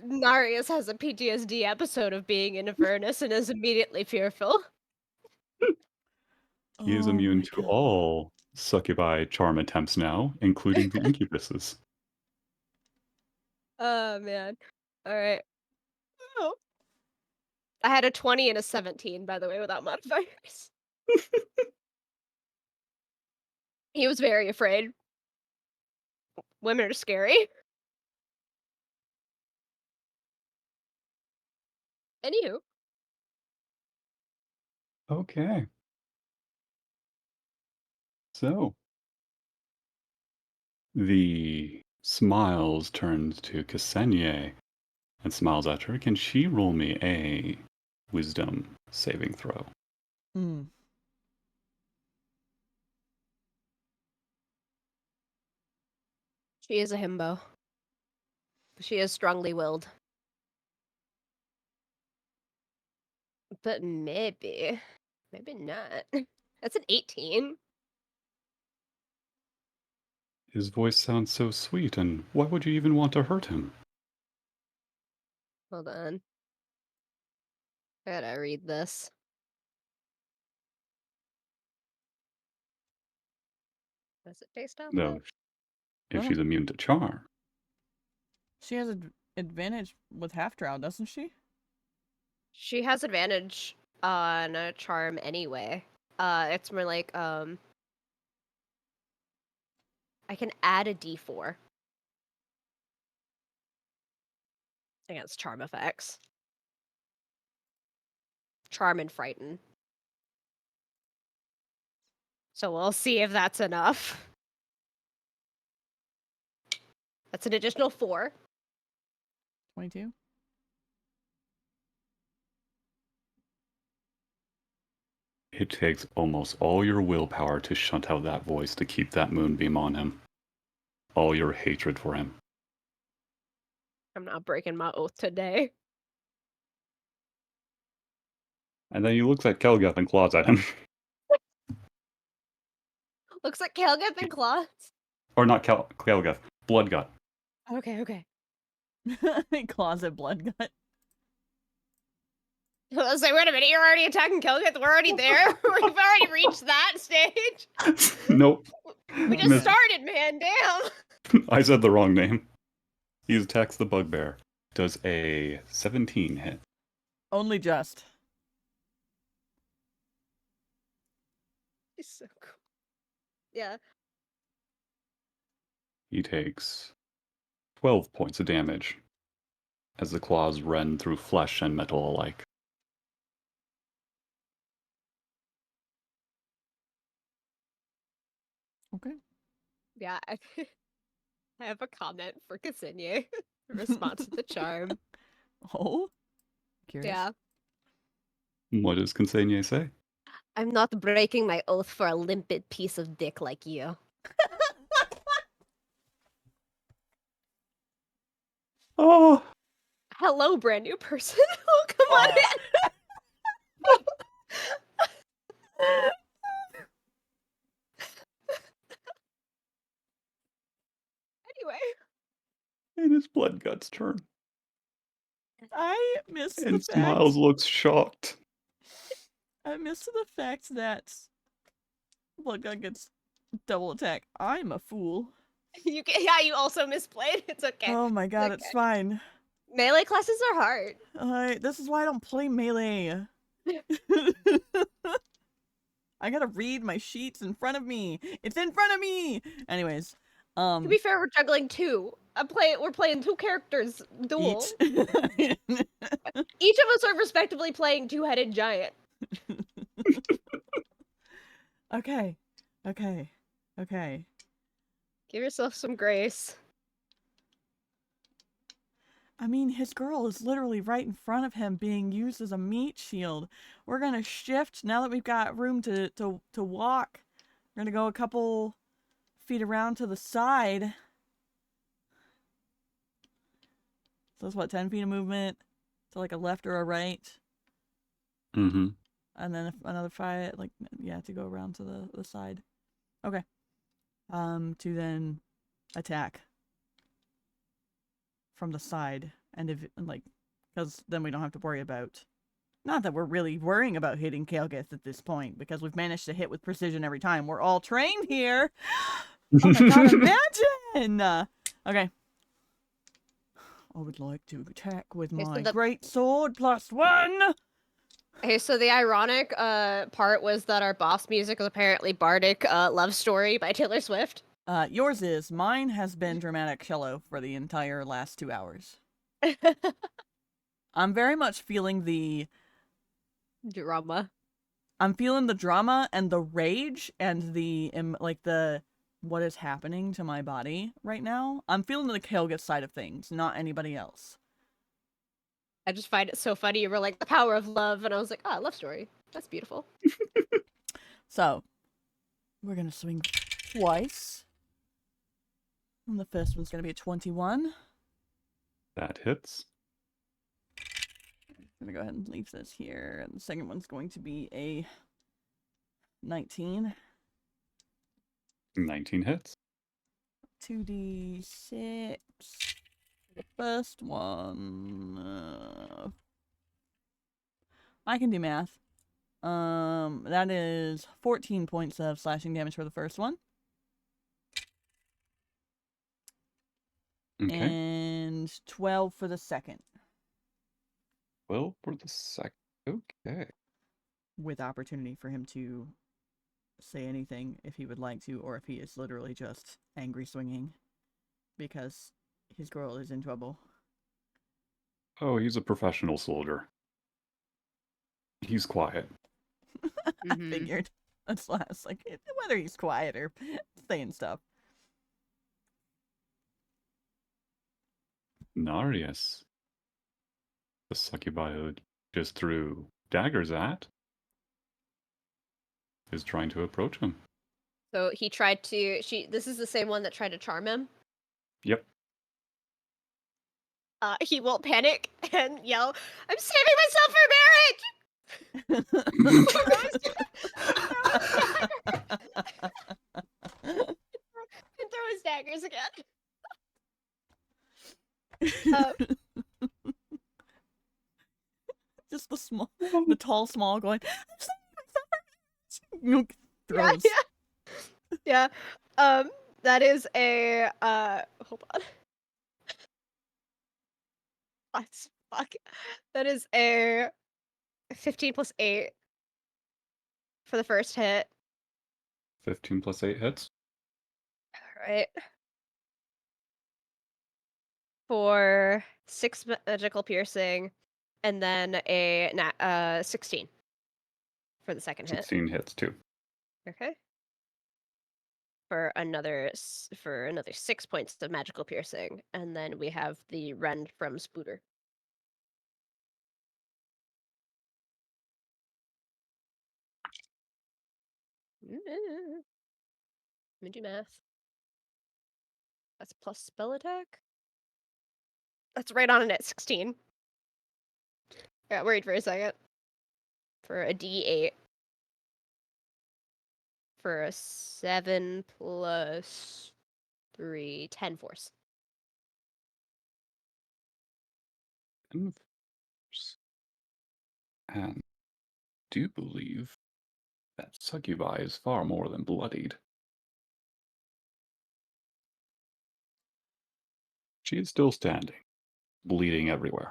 Narius has a PTSD episode of being in Avernus and is immediately fearful. He is Oh immune my to God. all succubi charm attempts now, including the incubuses. Oh, man. All right. Oh. I had a 20 and a 17, by the way, without modifiers. He was very afraid. Women are scary. Anywho. Okay. So, the smiles turns to Ksenia and smiles at her. Can she roll me a wisdom saving throw? Mm. She is a himbo. She is strongly willed. But maybe. Maybe not. That's an 18. His voice sounds so sweet, and why would you even want to hurt him? Hold on. I gotta read this. Does it taste out No, that? if Oh. she's immune to charm. She has an advantage with half drow, doesn't she? She has advantage on a charm anyway. It's more like, I can add a d4 against charm effects. Charm and frighten. So we'll see if that's enough. That's an additional 4. 22. It takes almost all your willpower to shunt out that voice to keep that moonbeam on him. All your hatred for him. I'm not breaking my oath today. And then he looks at Kelgath and claws at him. Looks like Kelgath and claws. Or not Kelgath, Bloodgut. Okay. Closet blood gut. I was like, wait a minute, you're already attacking Kelgith? We're already there? We've already reached that stage? Nope. We just Miss- started, man, damn! I said the wrong name. He attacks the bugbear. Does a 17 hit. Only just. He's so cool. Yeah. He takes 12 points of damage as the claws rend through flesh and metal alike. Okay. Yeah, I have a comment for Ksenia. Response to the charm. Oh? Curious. Yeah. What does Conseil say? I'm not breaking my oath for a limpid piece of dick like you. Oh, Hello, brand new person. Oh, come on in. Anyway. it is Blood Gut's turn. I miss the And fact. Smiles looks shocked. I miss the fact that Bloodgun gets double attack. I'm a fool. You also misplayed. It's okay. Oh my god, okay. it's fine. Melee classes are hard. This is why I don't play melee. I gotta read my sheets in front of me. It's in front of me. Anyways, To be fair, we're juggling two. We're playing two characters duel. each. Each of us are respectively playing two-headed giant. Okay. Give yourself some grace. I mean, his girl is literally right in front of him being used as a meat shield. We're gonna shift now that we've got room to walk. We're gonna go a couple feet around to the side. So that's what, 10 feet of movement to like a left or a right. Mm-hmm. And then another 5, like, yeah, to go around to the side. Okay. To then attack from the side. And if, like, because then we don't have to worry about, not that we're really worrying about hitting Kael'gith at this point, because we've managed to hit with precision every time. We're all trained here. Oh my god, imagine! Okay. I would like to attack with Okay, so my the- great sword +1. Okay, so the ironic part was that our boss music was apparently Bardic Love Story by Taylor Swift. Yours is. Mine has been dramatic cello for the entire last 2 hours. I'm very much feeling the Drama. I'm feeling the drama and the rage and the like the what is happening to my body right now. I'm feeling the Kael'gith side of things, not anybody else. I just find it so funny. You were like, the power of love, and I was like, ah, love story. That's beautiful. So, we're gonna swing twice. And the first one's gonna be a 21. That hits. I'm gonna go ahead and leave this here. And the second one's going to be a 19. 19 hits. 2d6. The first one. I can do math. That is 14 points of slashing damage for the first one. Okay. And 12 for the second. Well, for the second. Okay. With opportunity for him to say anything if he would like to, or if he is literally just angry swinging. Because his girl is in trouble. Oh, he's a professional soldier. He's quiet. I figured. That's last. Like, whether he's quiet or saying stuff. Narius. The succubi who just threw daggers at is trying to approach him. So he tried to. This is the same one that tried to charm him. Yep. He won't panic and yell, "I'm saving myself for marriage!" And throw his daggers again. Just the small, the tall, small, going. Yeah, Throws. yeah. That is a hold on. Let's fuck. That is a 15 plus 8 for the first hit. 15 plus 8 hits. Right. For 6 magical piercing, and then a 16 for the second hit. 16 hits too. Okay. For another 6 points of magical piercing, and then we have the rend from Spooter. Let me do math. That's plus spell attack. That's right on it at 16. Got worried for a second. For a D8. For a 7 plus 3, 10 force. 10 force. And do believe that succubi is far more than bloodied. She is still standing, bleeding everywhere.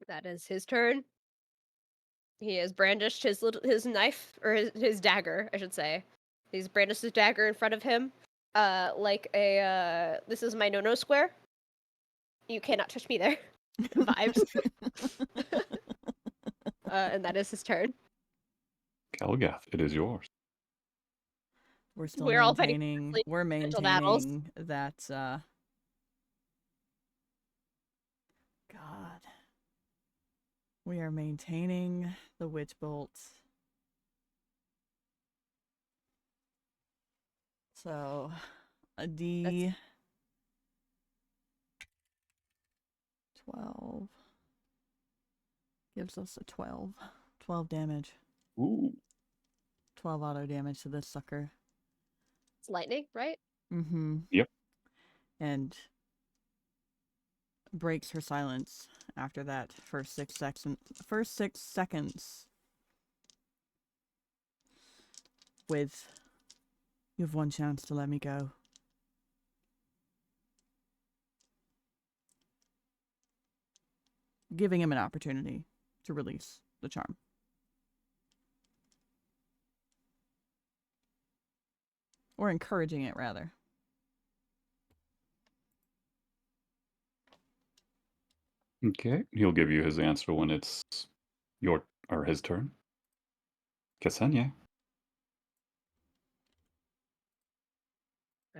That is his turn. He has brandished his knife, or his dagger, I should say. He's brandished his dagger in front of him, like a this is my no-no square. You cannot touch me there. Vibes. And that is his turn. Kelgath, it is yours. We're still We're all fighting maintaining. fiercely We're mental battles. maintaining that. God. We are maintaining the witch bolt. So, a D. 12 gives us a 12. 12 damage. Ooh. 12 auto damage to this sucker. It's lightning, right? Mm-hmm. Yep. And breaks her silence after that first 6 seconds. First 6 seconds. With, you have one chance to let me go. Giving him an opportunity to release the charm. Or encouraging it, rather. Okay, he'll give you his answer when it's his turn. Ksenia.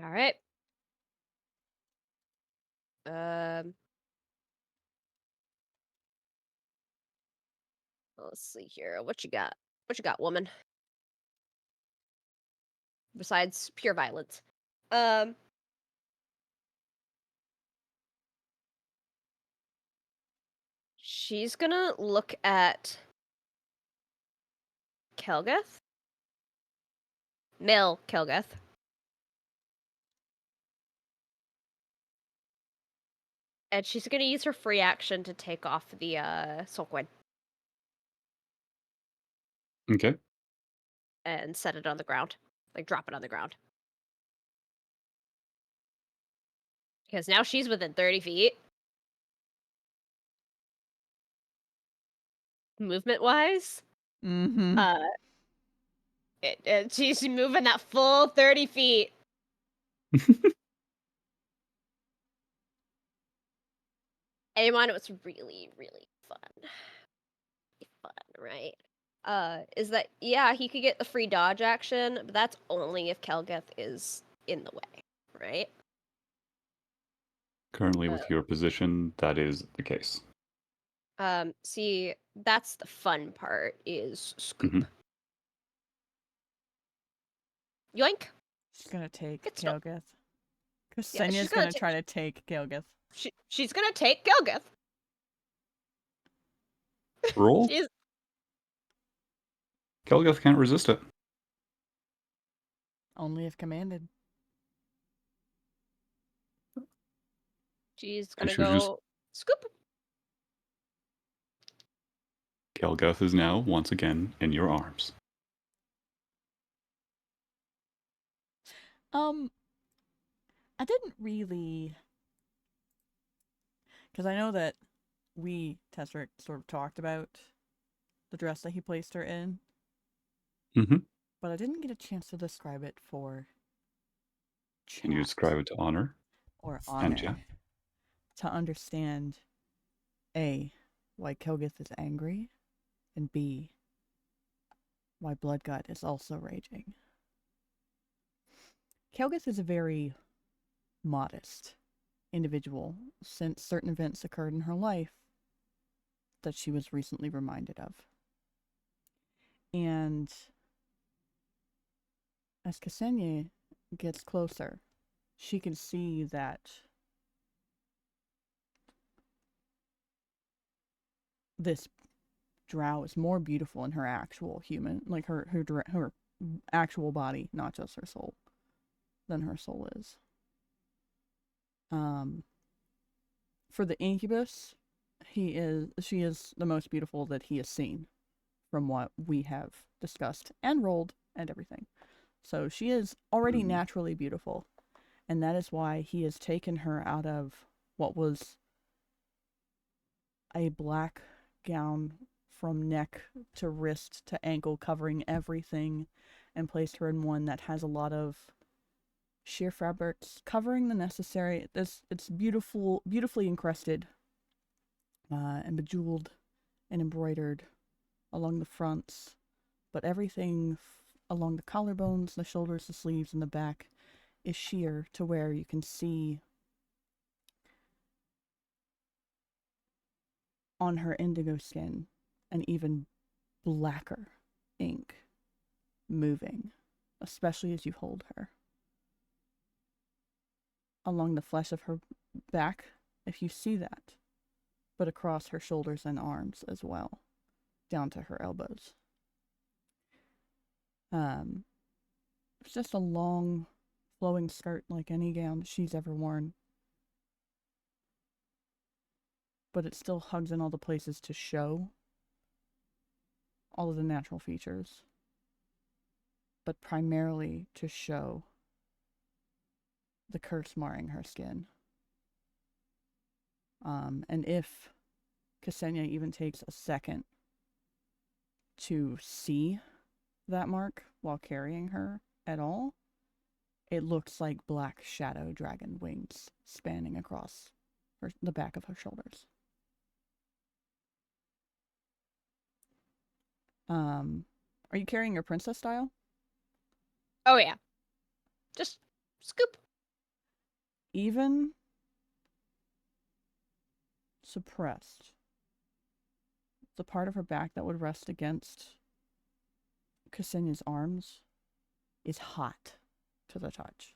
All right. Um. Let's see here. What you got? What you got, woman? Besides pure violence. She's gonna look at Kelgath. Male Kelgath. And she's gonna use her free action to take off the soul coin Okay. and set it on the ground. Like drop it on the ground. Because now she's within 30 feet. Movement wise. Mm-hmm. She's moving that full 30 feet. And you mind what's really, really fun. Fun, right? Is that yeah, he could get the free dodge action, but that's only if Kelgath is in the way, right? Currently, with your position, that is the case. See, that's the fun part is scoop. Mhm. Yoink. She's gonna take Good stuff. Kelgath. Because Yeah, she's Senya's gonna gonna try to take Kelgath. She's gonna take Kelgath. Roll. She's Kelgath can't resist it. Only if commanded. she's And gonna she'll just go scoop. Gelgoth is now once again in your arms. I didn't really, because I know that Tesseric, sort of talked about the dress that he placed her in, Mm-hmm. but I didn't get a chance to describe it for chat Can you describe it to Honor or and Jack? Honor to understand A, why Kilgith is angry, and B, why Bloodgut is also raging. Kilgith is a very modest individual since certain events occurred in her life that she was recently reminded of. And as Ksenia gets closer, she can see that this drow is more beautiful in her actual human, like her actual body, not just her soul, than her soul is. For the incubus, she is the most beautiful that he has seen from what we have discussed and rolled and everything. So she is already naturally beautiful, and that is why he has taken her out of what was a black gown from neck to wrist to ankle, covering everything, and placed her in one that has a lot of sheer fabrics covering the necessary. It's beautifully encrusted and bejeweled and embroidered along the fronts, but everything along the collarbones, the shoulders, the sleeves, and the back is sheer to where you can see on her indigo skin an even blacker ink moving, especially as you hold her. Along the flesh of her back, if you see that, but across her shoulders and arms as well, down to her elbows. It's just a long, flowing skirt like any gown she's ever worn. But it still hugs in all the places to show all of the natural features, but primarily to show the curse marring her skin. And if Ksenia even takes a second to see that mark while carrying her at all, it looks like black shadow dragon wings spanning across the back of her shoulders. Are you carrying your princess style? Oh yeah. Just scoop. Even suppressed, the part of her back that would rest against Ksenia's arms is hot to the touch.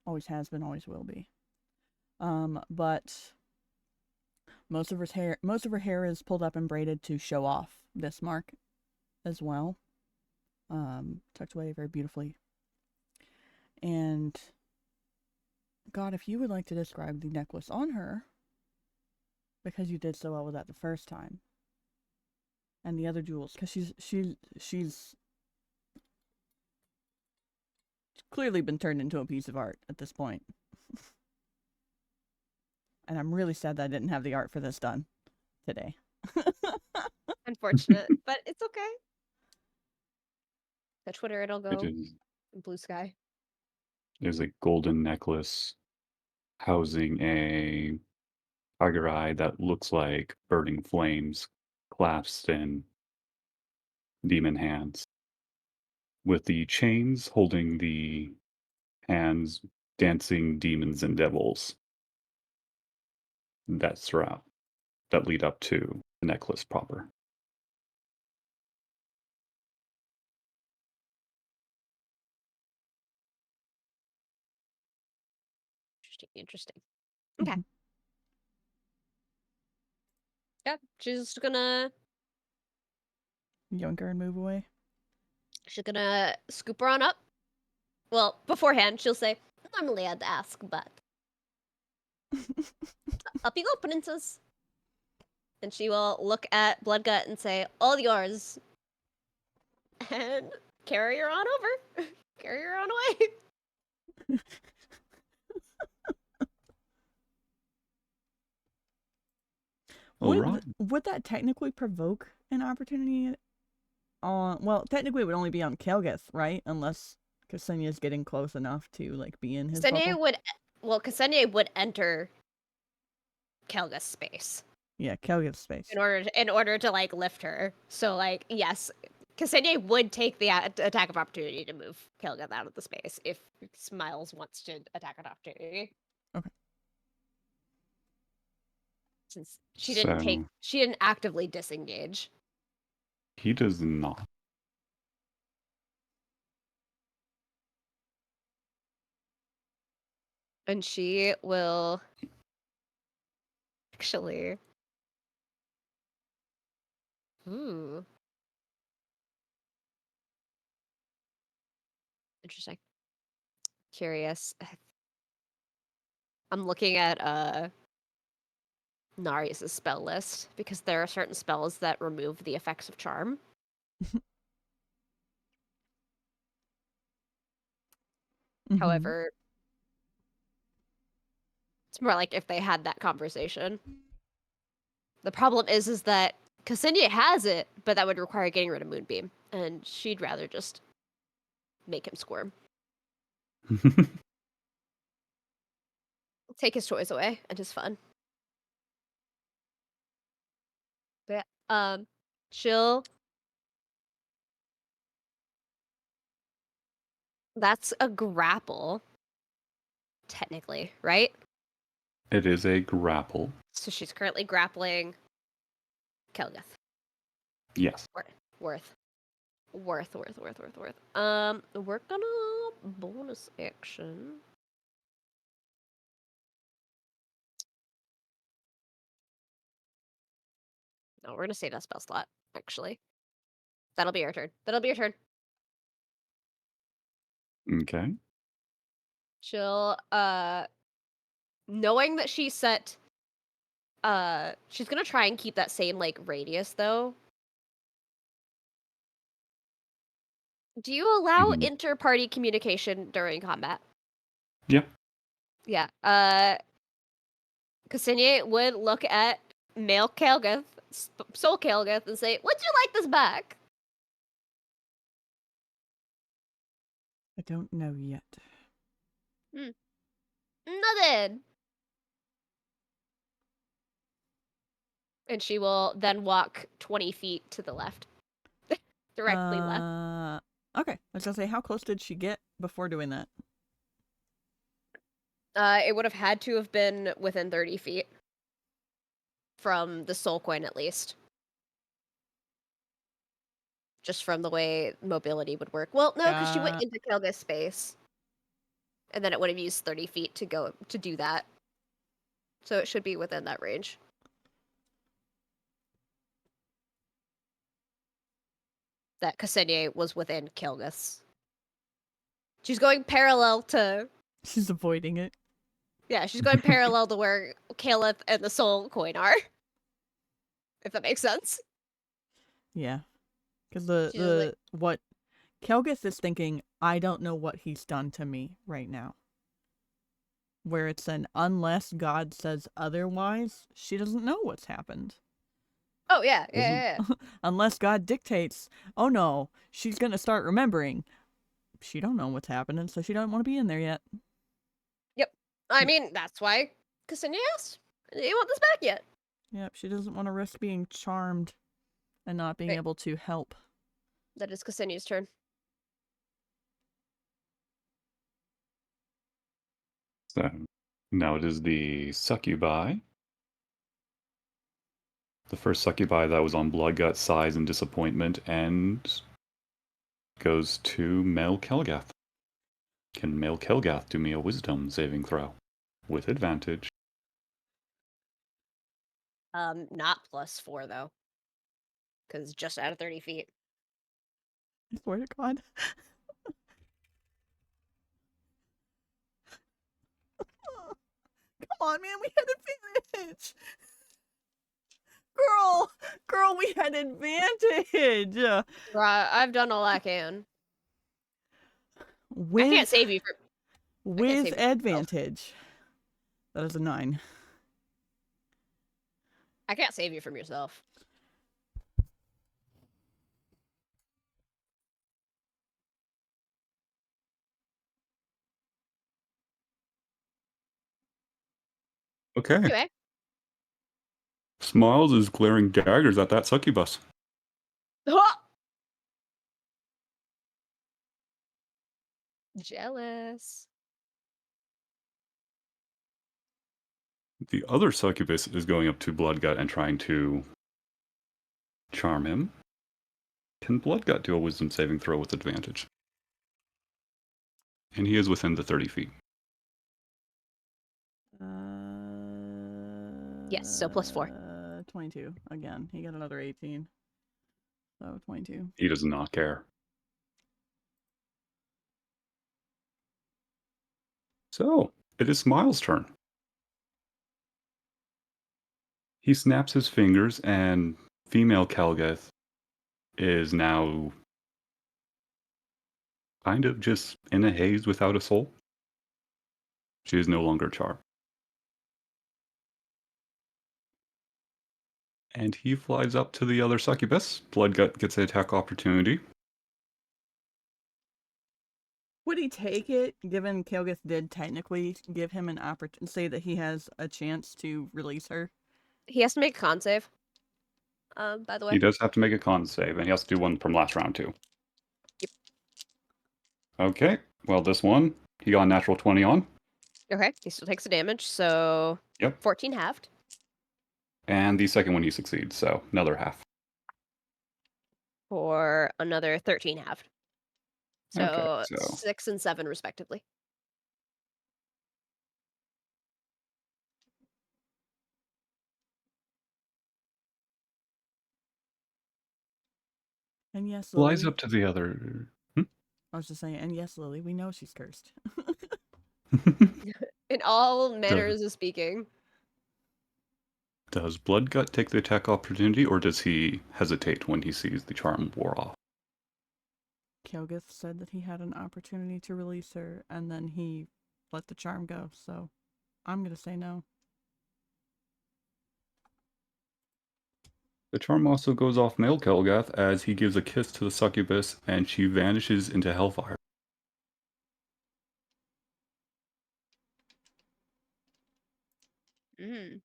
Always has been, always will be. But most of her hair is pulled up and braided to show off this mark as well. Tucked away very beautifully. And God, if you would like to describe the necklace on her, because you did so well with that the first time, and the other jewels, because she's clearly been turned into a piece of art at this point. And I'm really sad that I didn't have the art for this done today. Unfortunate, but it's okay. The Twitter, it'll go. It is, Blue sky. is a golden necklace housing a tiger eye that looks like burning flames clasped in demon hands, with the chains holding the hands dancing demons and devils that lead up to the necklace proper. Interesting. Okay. Mhm. Yep. She's just gonna Younger and move away. scoop her on up. Well, beforehand, she'll say, "Normally I'd ask, but up you go, princess." and she will look at Bloodgut and say, "All yours," and carry her on over. Carry her on away. All right. Would that technically provoke an opportunity on? Well, technically it would only be on Kelgeth, right? Unless Ksenia's getting close enough to like be in his bubble. Ksenia would enter Kelga's space. Yeah, Kelgeth's space. In order to like lift her. So like yes, Ksenia would take the attack of opportunity to move Kelga out of the space if Smiles wants to attack an opportunity. Okay. Since she didn't actively disengage. He does not. And she will actually. Interesting. Curious. I'm looking at Nari's spell list because there are certain spells that remove the effects of charm. However, it's more like if they had that conversation. The problem is that Ksenia has it, but that would require getting rid of Moonbeam, and she'd rather just make him squirm. Take his toys away and his fun. But she'll. That's a grapple, technically, right? It is a grapple. So she's currently grappling Kelgeth. Yes. Worth. We're gonna bonus action. No, we're gonna save that spell slot, actually. That'll be your turn. Okay. She'll knowing that she's set she's gonna try and keep that same like radius though. Do you allow inter-party communication during combat? Yeah. Yeah. Ksenia would look at male Kelgeth, soul Kelgeth, and say, "Would you like this back?" I don't know yet. Nothing. And she will then walk 20 feet to the left. Directly left. Okay. I was gonna say, how close did she get before doing that? It would have had to have been within 30 feet. From the soul coin, at least. Just from the way mobility would work. Well, no, because she went into Kelga's space. And then it would have used 30 feet to go to do that. So it should be within that range. That Ksenia was within Kelga's. She's going parallel to... She's avoiding it. Yeah, she's going parallel to where Caliph and the soul coin are. If that makes sense. Yeah. Because what Kelgith is thinking, I don't know what he's done to me right now. Where it's an unless God says otherwise, she doesn't know what's happened. Oh, yeah. Unless God dictates, oh no, she's gonna start remembering. She don't know what's happening, so she don't want to be in there yet. Yep. I mean, that's why Ksenia asked. Do you want this back yet? Yep, she doesn't want to risk being charmed and not being able to help. That is Ksenia's turn. So now it is the succubi. The first succubi that was on Bloodgut, Size, and Disappointment, and goes to Male Kelgath. Can Male Kelgath do me a wisdom saving throw? With advantage. Not +4, though. Because just out of 30 feet. I swear to God. Come on, man, we had advantage. Girl, we had advantage. Right, I've done all I can. I can't With save you from. I can't with save you from yourself. advantage. That is a 9. I can't save you from yourself. Okay. Anyway, Smiles is glaring daggers at that succubus. jealous. The other succubus is going up to Bloodgut and trying to charm him. Can Bloodgut do a wisdom saving throw with advantage? And he is within the 30 feet. Yes, so +4. 22 again. He got another 18. So 22. He does not care. So, it is Smiles' turn. He snaps his fingers, and female Kelgeth is now kind of just in a haze without a soul. She is no longer charmed. And he flies up to the other succubus. Bloodgut gets an attack opportunity. Would he take it, given Kelgith did technically give him an opportunity, say that he has a chance to release her? He has to make a con save. By the way. He does have to make a con save, and he has to do one from last round too. Yep. Okay, well this one, he got a natural 20 on. Okay, he still takes the damage, so Yep. 14 halved. And the second one he succeeds, so another half. For another 13 halved. So, Okay, so 6 and 7 respectively. And yes, flies Lily. up to the other. I was just saying, and yes, Lily, we know she's cursed. In all manners of speaking. Does Bloodgut take the attack opportunity, or does he hesitate when he sees the charm wore off? Kelgith said that he had an opportunity to release her, and then he let the charm go, so I'm gonna say no. The charm also goes off male Kelgath as he gives a kiss to the succubus, and she vanishes into hellfire. Mm.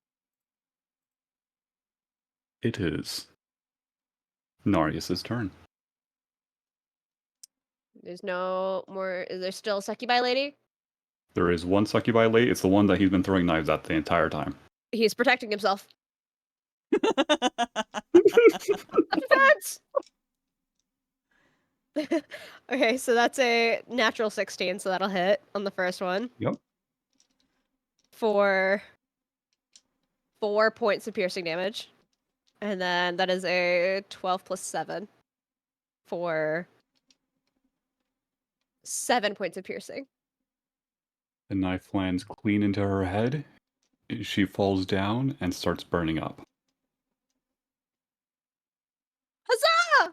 It is Narius's turn. There's no more. Is there still a succubi lady? There is one succubi late. It's the one that he's been throwing knives at the entire time. He's protecting himself. Defense! Okay, so that's a natural 16, so that'll hit on the first one. Yep. For 4 points of piercing damage. And then that is a 12 plus 7 for 7 points of piercing. The knife lands clean into her head. She falls down and starts burning up. Huzzah!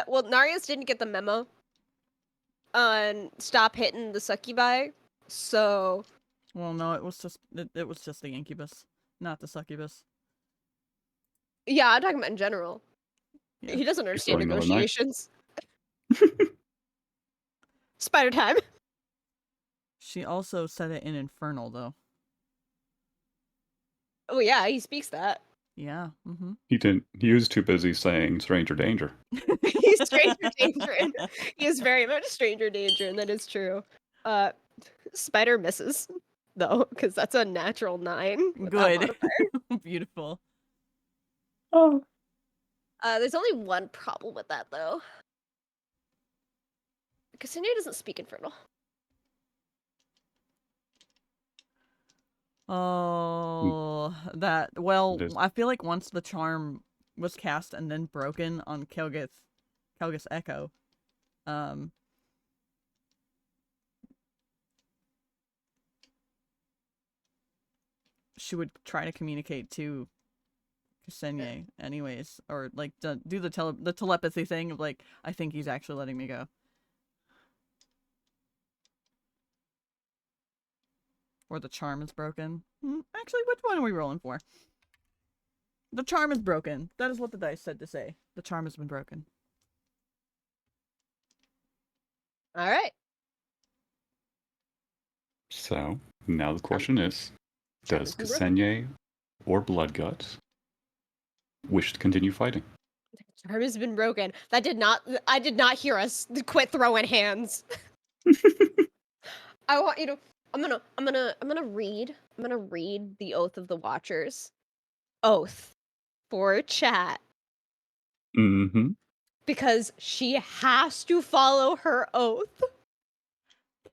Well, Narius didn't get the memo on stop hitting the succubi, so Well, no, it was just the incubus, not the succubus. yeah, I'm talking about in general. Yeah. He doesn't understand throwing another knife. negotiations. Spider time. She also said it in Infernal, though. Oh yeah, he speaks that. Yeah. Mm-hmm. He didn't. He was too busy saying "stranger danger." He's stranger danger. He is very much stranger danger, and that is true. Spider misses though, because that's a natural 9. with that Good. modifier. Beautiful. Oh. There's only one problem with that though. Cassinia doesn't speak Infernal. Oh, that. Well, There's- I feel like once the charm was cast and then broken on Kelgith's Echo, she would try to communicate to Ksenia anyways, or like do the telepathy thing of like, I think he's actually letting me go. Or the charm is broken. Actually, which one are we rolling for? The charm is broken. That is what the dice said to say. The charm has been broken. All right. So now the question is, Charm does has been broken. Ksenia or Bloodgut wish to continue fighting? Charm has been broken. I did not hear us quit throwing hands. I want you to. I'm gonna read the Oath of the Watchers. Oath for chat. Mm-hmm. Because she has to follow her oath.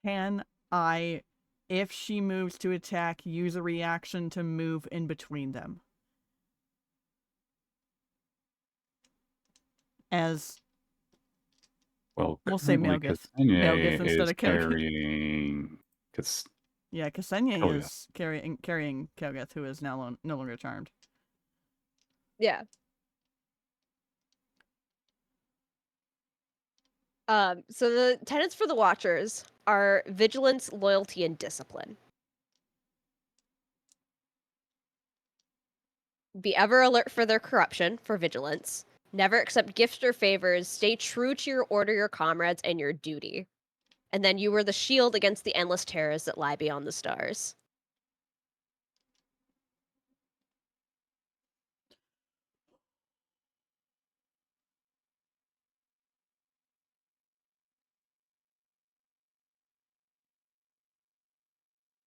Can I, if she moves to attack, use a reaction to move in between them? As Well, we'll say currently Melgith. Ksenia Melgith instead is of Kelgith. carrying. Yeah, Ksenia Kelgeth. is carrying Kelgeth, who is now no longer charmed. Yeah. So the tenets for the Watchers are vigilance, loyalty, and discipline. Be ever alert for their corruption, for vigilance. Never accept gifts or favors. Stay true to your order, your comrades, and your duty. And then you were the shield against the endless terrors that lie beyond the stars.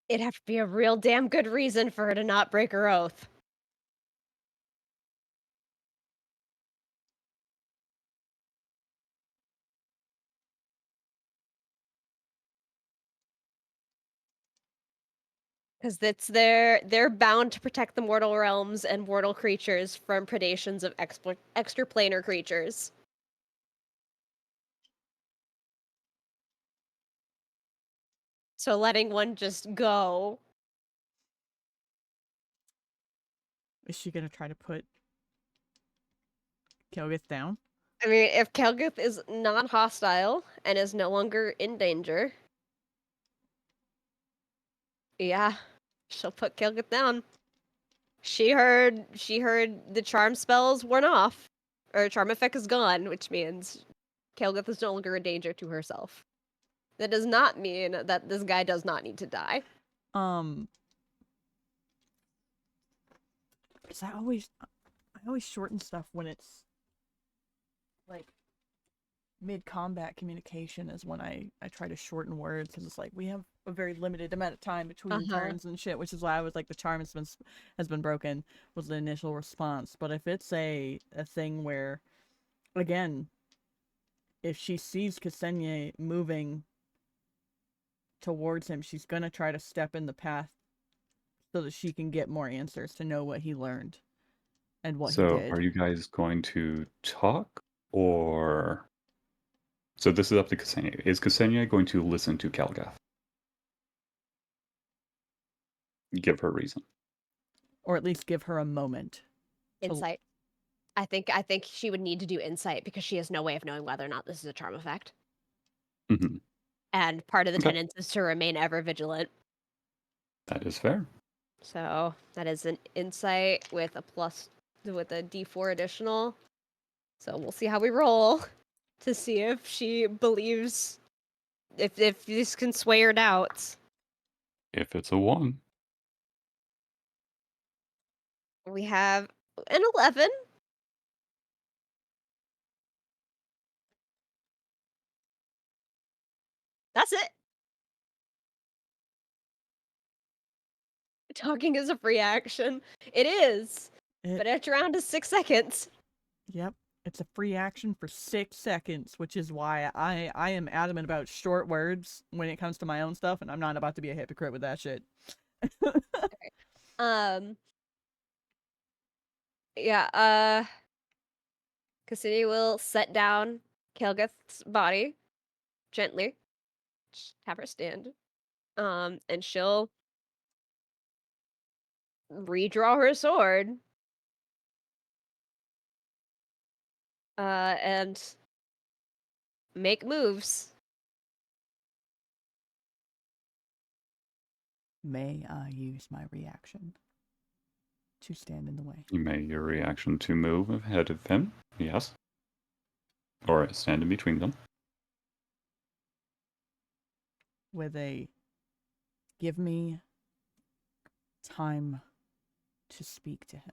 It'd have to be a real damn good reason for her to not break her oath. Because they're bound to protect the mortal realms and mortal creatures from predations of extraplanar creatures. So letting one just go. Is she gonna try to put Kelgith down? I mean, if Kelguth is not hostile and is no longer in danger, yeah, she'll put Kelguth down. She heard the charm spells worn off, or charm effect is gone, which means Kelguth is no longer a danger to herself. That does not mean that this guy does not need to die. Because I always shorten stuff when it's like mid-combat communication is when I try to shorten words, because it's like we have a very limited amount of time between turns and shit, which is why I was like, the charm has been broken was the initial response. But if it's a thing where, again, if she sees Ksenia moving towards him, she's gonna try to step in the path so that she can get more answers, to know what he learned and what he So did. are you guys going to talk, or... So this is up to Ksenia. Is Ksenia going to listen to Kelgath? Give her reason. Or at least give her a moment. Insight. I think she would need to do insight because she has no way of knowing whether or not this is a charm effect. Mm-hmm. And part of the Okay. tenets is to remain ever vigilant. That is fair. So that is an insight with a D4 additional. So we'll see how we roll to see if she believes if this can sway her doubts. If it's a 1. We have an 11. That's it. Talking is a free action. It is. But it's around to 6 seconds. Yep. It's a free action for 6 seconds, which is why I am adamant about short words when it comes to my own stuff, and I'm not about to be a hypocrite with that shit. Yeah, Cassidy will set down Kelgeth's body gently. Just have her stand. And she'll redraw her sword. And make moves. May I use my reaction to stand in the way? You may your reaction to move ahead of him, yes. Or stand in between them. With a give me time to speak to him.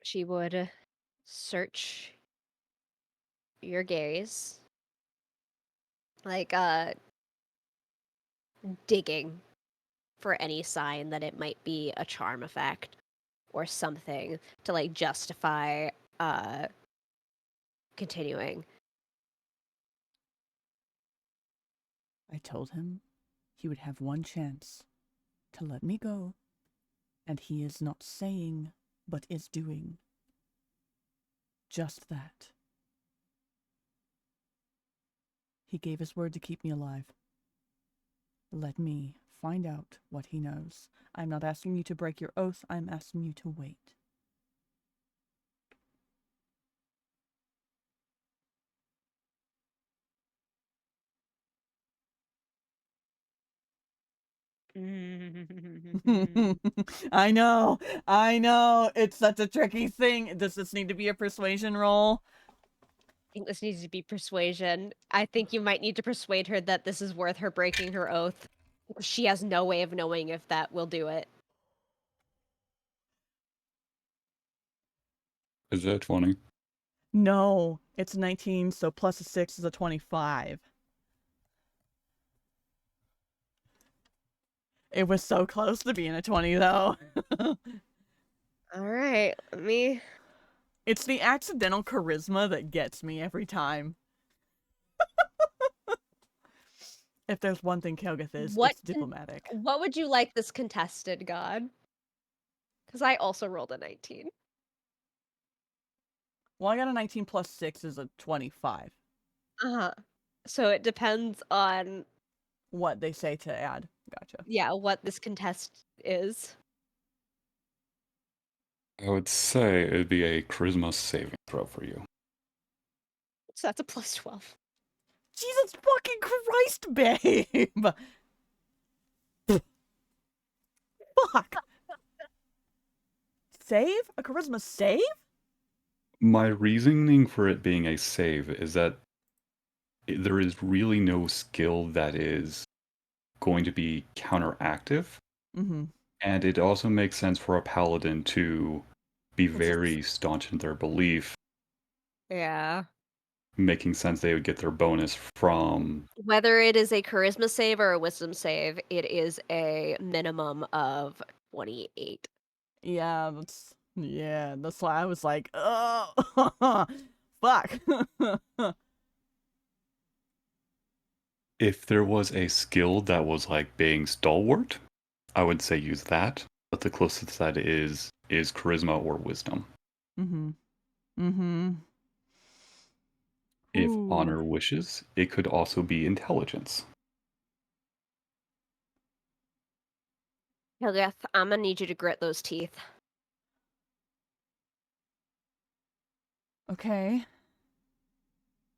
She would search your gaze. Like, digging for any sign that it might be a charm effect or something to, like, justify, continuing. I told him he would have one chance to let me go, and he is not saying, but is doing just that. He gave his word to keep me alive. Let me find out what he knows. I'm not asking you to break your oath, I'm asking you to wait. I know. It's such a tricky thing. Does this need to be a persuasion roll? I think this needs to be persuasion. I think you might need to persuade her that this is worth her breaking her oath. She has no way of knowing if that will do it. Is that 20? No, it's 19, so plus a 6 is a 25. It was so close to being a 20, though. All right, let me. It's the accidental charisma that gets me every time. If there's one thing Kelgith is, it's diplomatic. What would you like this contested, God? Because I also rolled a 19. Well, I got a 19 plus 6 is a 25. Uh-huh. So it depends on, What they say to add. Gotcha. yeah, what this contest is. I would say it would be a charisma saving throw for you. So that's a plus 12. Jesus fucking Christ, babe! Fuck! Save? A charisma save? My reasoning for it being a save is that there is really no skill that is going to be counteractive. Mm-hmm. And it also makes sense for a paladin to be It's very staunch in their belief, Yeah. making sense they would get their bonus from. Whether it is a charisma save or a wisdom save, it is a minimum of 28. Yeah, that's why I was like, oh, fuck. If there was a skill that was like being stalwart, I would say use that. But the closest to that is charisma or wisdom. Mm-hmm. Mm-hmm. If Ooh. honor wishes, it could also be intelligence. Helgeth, I'm gonna need you to grit those teeth. Okay.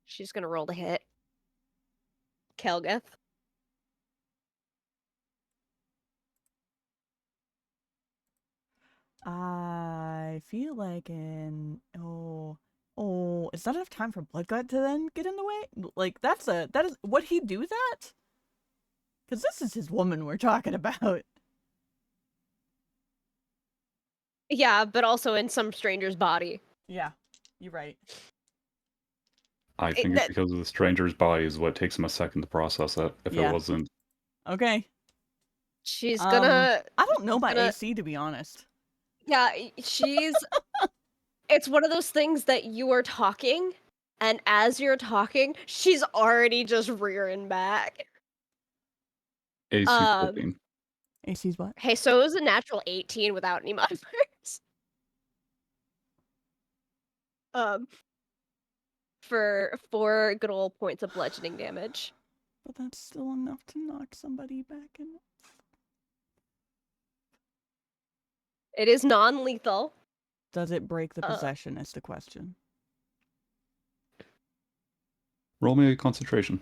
She's gonna roll to hit. Kelgeth. I feel like is that enough time for Bloodgut to then get in the way? Like that is would he do that? Because this is his woman we're talking about. Yeah, but also in some stranger's body. Yeah, you're right. I think it's because of the stranger's body is what takes him a second to process it. If Yeah. it wasn't, Okay. She's gonna. I don't know my gonna- AC, to be honest. Yeah, she's. It's one of those things that you are talking, and as you're talking, she's already just rearing back. AC 14. AC's what? Hey, so it was a natural 18 without any modifiers. for 4 good old points of bludgeoning damage. But that's still enough to knock somebody back in. It is non-lethal. Does it break the possession is the question. Roll me a concentration.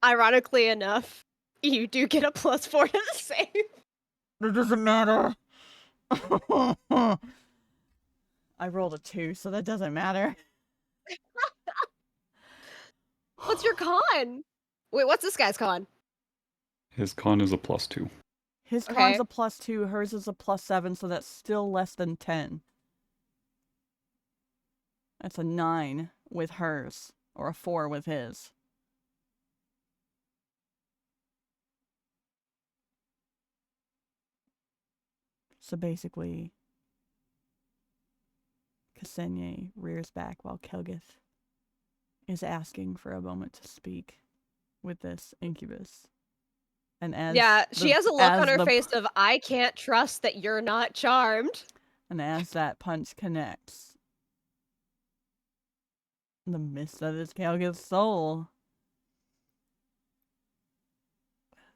Ironically enough, you do get a +4 to the save. It doesn't matter. I rolled a 2, so that doesn't matter. What's your con? Wait, what's this guy's con? His con is a +2. His Okay. con's a +2, hers is a +7, so that's still less than 10. That's a 9 with hers, or a 4 with his. So basically, Ksenia rears back while Kelgith is asking for a moment to speak with this incubus. And as she has a look on her face of, I can't trust that you're not charmed. And as that punch connects, the mist that is Kelgith's soul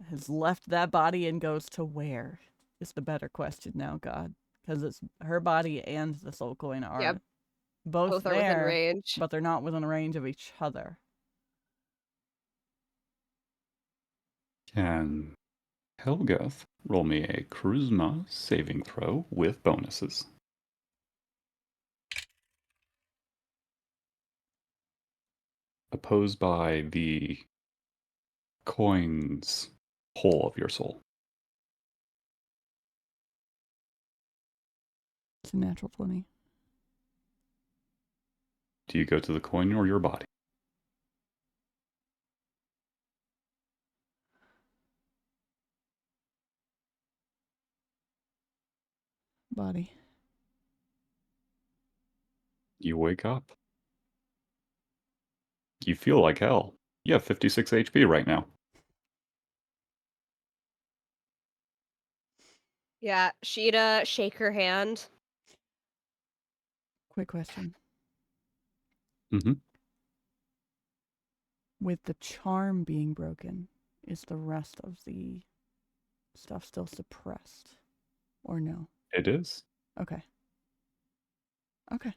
has left that body and goes to where is the better question now, God. Because it's her body and the soul coin are both are within there, range. but they're not within range of each other. Can Helgath roll me a charisma saving throw with bonuses? Opposed by the coin's whole of your soul. It's a natural 20. Do you go to the coin or your body? Body. You wake up. You feel like hell. You have 56 HP right now. Yeah, She'd shake her hand. Quick question. Mm-hmm. With the charm being broken, is the rest of the stuff still suppressed? Or no? It is. Okay. Okay.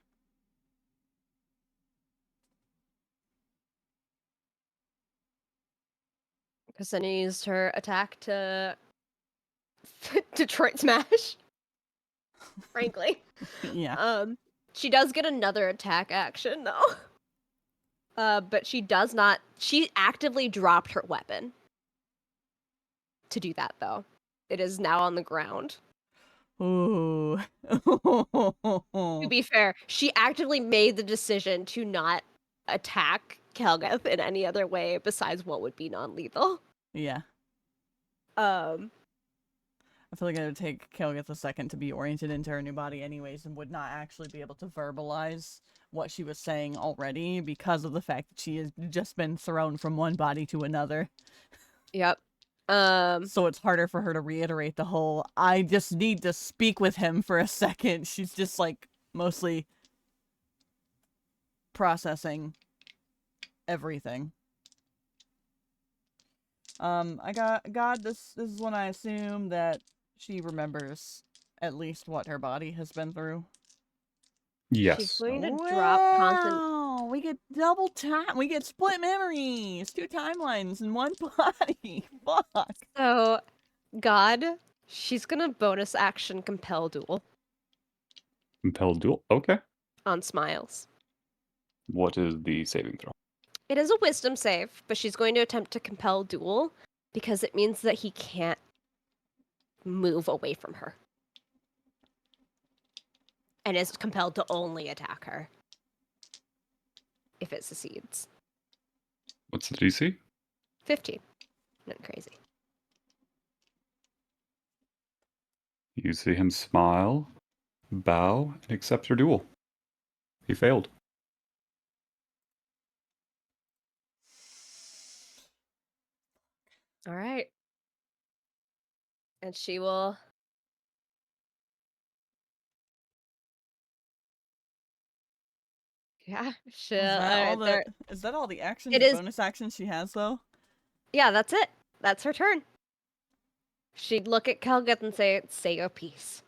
Ksenia used her attack to Detroit Smash. Frankly. Yeah. She does get another attack action though. But she does not. She actively dropped her weapon to do that though. It is now on the ground. Ooh. To be fair, she actively made the decision to not attack Kelgath in any other way besides what would be non-lethal. Yeah. I feel like it would take Kelgith a second to be oriented into her new body anyways and would not actually be able to verbalize what she was saying already because of the fact that she has just been thrown from one body to another. Yep. So it's harder for her to reiterate the whole, I just need to speak with him for a second. She's just like mostly processing everything. I got God, this is when I assume that she remembers at least what her body has been through. Yes. She's going to drop constant. We get double time. We get split memories. 2 timelines in one body. Fuck. So, God, she's gonna bonus action compel duel Compelled duel. Okay. on Smiles. What is the saving throw? It is a wisdom save, but she's going to attempt to compel duel because it means that he can't move away from her. And is compelled to only attack her if it succeeds. What's the DC? 15. Not crazy. You see him smile, bow, and accept your duel. He failed. All right. And she will. Yeah, she'll. Is that all the actions It and is. bonus actions she has though? Yeah, that's it. That's her turn. She'd look at Kelgeth and say your piece.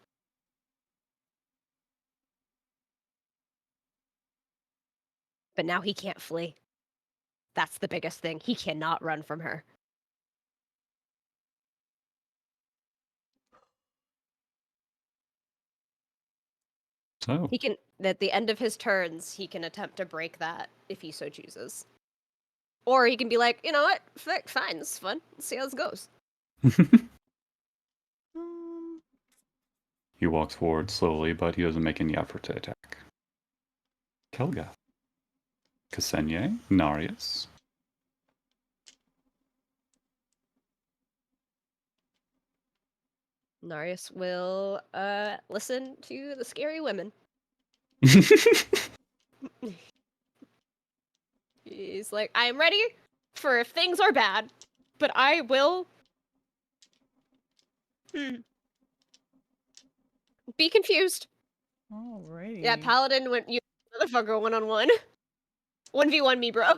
But now he can't flee. That's the biggest thing. He cannot run from her. So, He can, at the end of his turns, he can attempt to break that if he so chooses. Or he can be like, you know what? Fine, this is fun. Let's see how this goes. he walks forward slowly, but he doesn't make any effort to attack. Kelga. Ksenia, Narius. Narius will listen to the scary women. He's like, I am ready for if things are bad, but I will be confused. Alrighty. Yeah, Paladin went you motherfucker 1-on-1. 1v1 me, bro.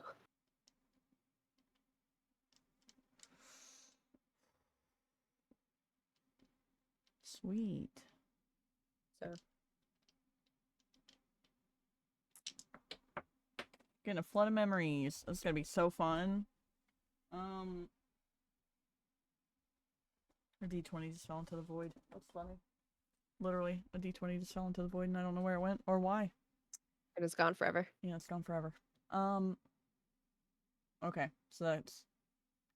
Sweet. So Getting a flood of memories. This is gonna be so fun. A D20 just fell into the void. That's funny. Literally, a D20 just fell into the void and I don't know where it went or why. it is gone forever. Yeah, it's gone forever. Okay, so that's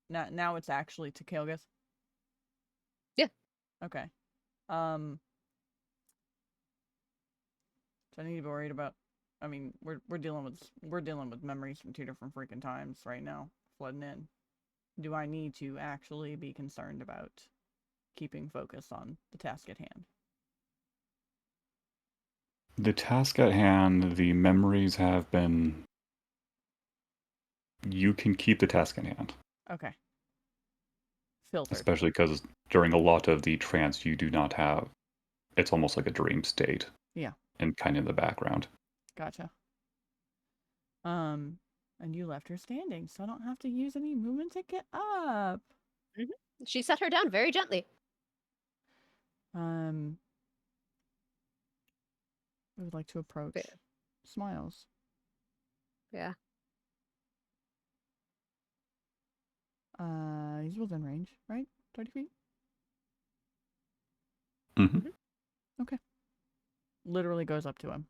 now it's actually to Kael'gith. Yeah. Okay. So I need to be worried about. I mean, we're dealing with memories from two different freaking times right now, flooding in. Do I need to actually be concerned about keeping focus on the task at hand? The task at hand, the memories have been. You can keep the task in hand. Okay. Filtered. Especially because during a lot of the trance, you do not have. It's almost like a dream state. Yeah. And kind of in the background. Gotcha. And you left her standing, so I don't have to use any movement to get up. She set her down very gently. I would like to approach Smiles. Yeah. He's within range, right? 30 feet? Mm-hmm. Okay. Literally goes up to him.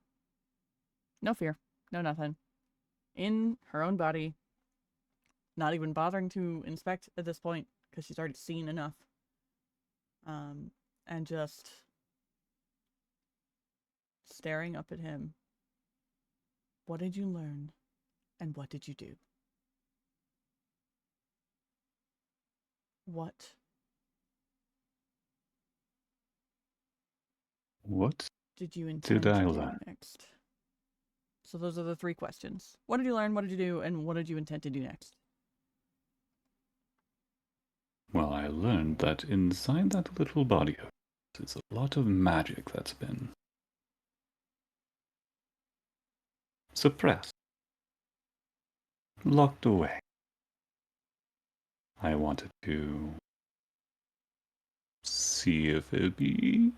No fear. No nothing. In her own body. Not even bothering to inspect at this point, because she's already seen enough. And just staring up at him. What did you learn? And what did you do? What did you intend did I to do learn? next? So those are the three questions. What did you learn? What did you do? And what did you intend to do next? Well, I learned that inside that little body of yours is a lot of magic that's been suppressed, locked away. I wanted to see if it'd be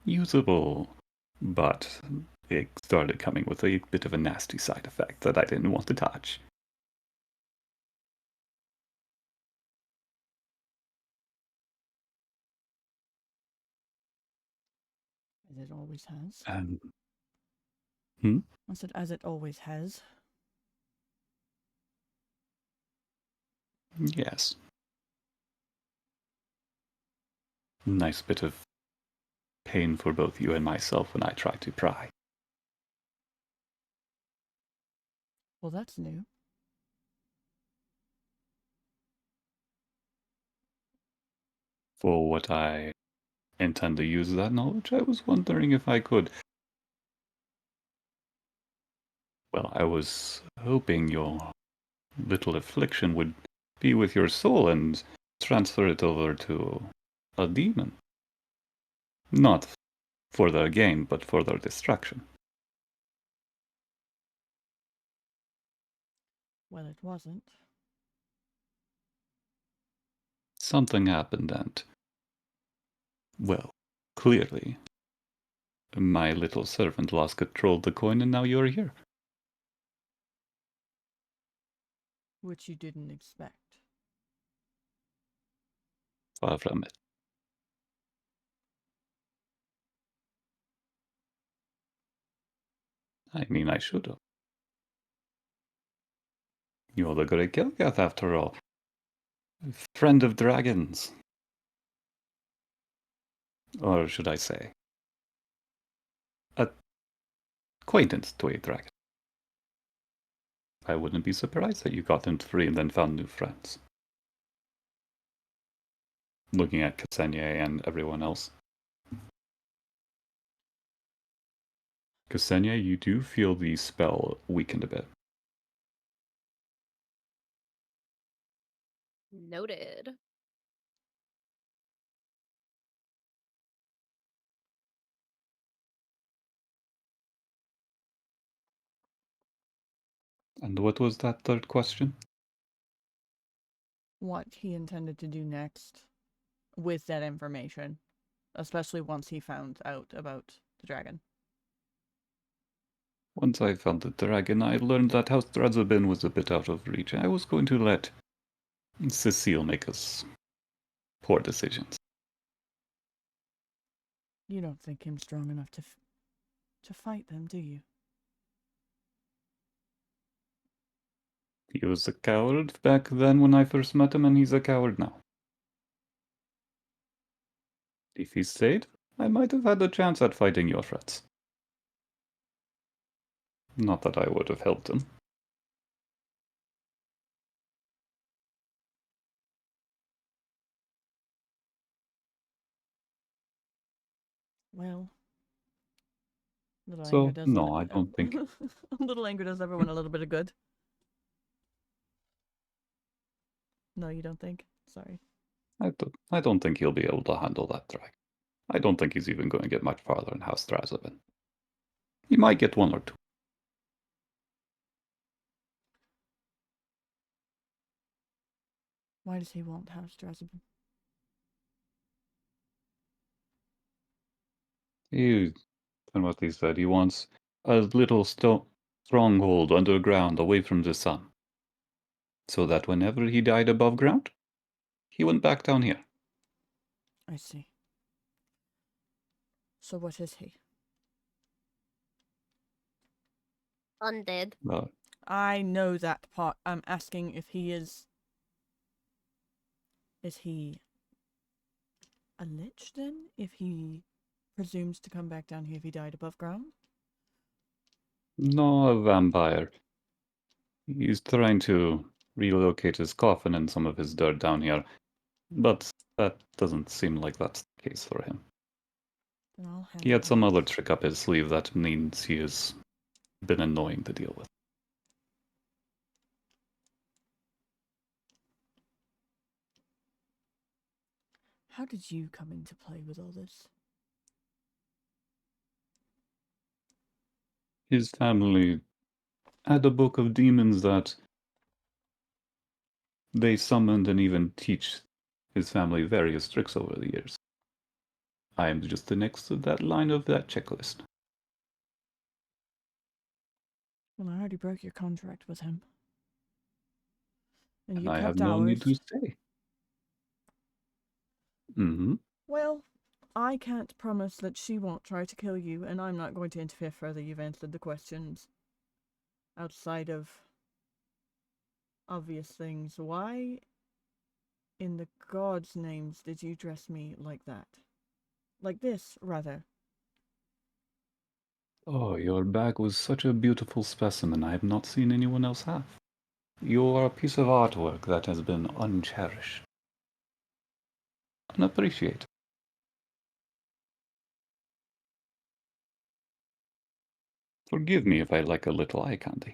usable, but it started coming with a bit of a nasty side effect that I didn't want to touch. As it always has. And I said, as it always has. yes. Nice bit of pain for both you and myself when I tried to pry. Well, that's new. For what I intend to use that knowledge, I was wondering if I could. Well, I was hoping your little affliction would be with your soul and transfer it over to a demon. Not for their gain, but for their destruction. Well, it wasn't. Something happened and, well, clearly, my little servant lost control of the coin and now you're here. Which you didn't expect. Far from it. I mean, I should have. You're the great Gilgath, after all. Friend of dragons. Or should I say, acquaintance to a dragon. I wouldn't be surprised that you got him free and then found new friends. Looking at Ksenia and everyone else. Ksenia, you do feel the spell weakened a bit. Noted. And what was that third question? What he intended to do next with that information, especially once he found out about the dragon. Once I found the dragon, I learned that House Drazabin was a bit out of reach. I was going to let Cecile make us poor decisions. You don't think him strong enough to fight them, do you? He was a coward back then when I first met him, and he's a coward now. If he stayed, I might have had a chance at fighting your threats. Not that I would have helped him. Well, little So, anger does no, I don't think. a little anger does everyone a little bit of good. No, you don't think? Sorry. I don't think he'll be able to handle that dragon. I don't think he's even going to get much farther in House Drazabin. He might get one or two. Why does he want House Drazabin? And what he said, he wants a little stronghold underground away from the sun. So that whenever he died above ground, he went back down here. I see. So what is he? Undead. Well, I know that part. I'm asking if he is... Is he a lich then? If he presumes to come back down here if he died above ground? no, a vampire. He's trying to relocate his coffin and some of his dirt down here, but that doesn't seem like that's the case for him. Then I'll He handle had some that. other trick up his sleeve that means he has been annoying to deal with. How did you come into play with all this? His family had a book of demons that they summoned and even teach his family various tricks over the years. I am just the next to that line of that checklist. Well, I already broke your contract with him. And And you I have kept no need ours. to stay. Mm-hmm. Well, I can't promise that she won't try to kill you, and I'm not going to interfere further. You've answered the questions. Outside of obvious things, why in the gods' names did you dress me like that? Like this, rather. Oh, your bag was such a beautiful specimen I have not seen anyone else have. You are a piece of artwork that has been uncherished. Unappreciated. Forgive me if I like a little eye candy.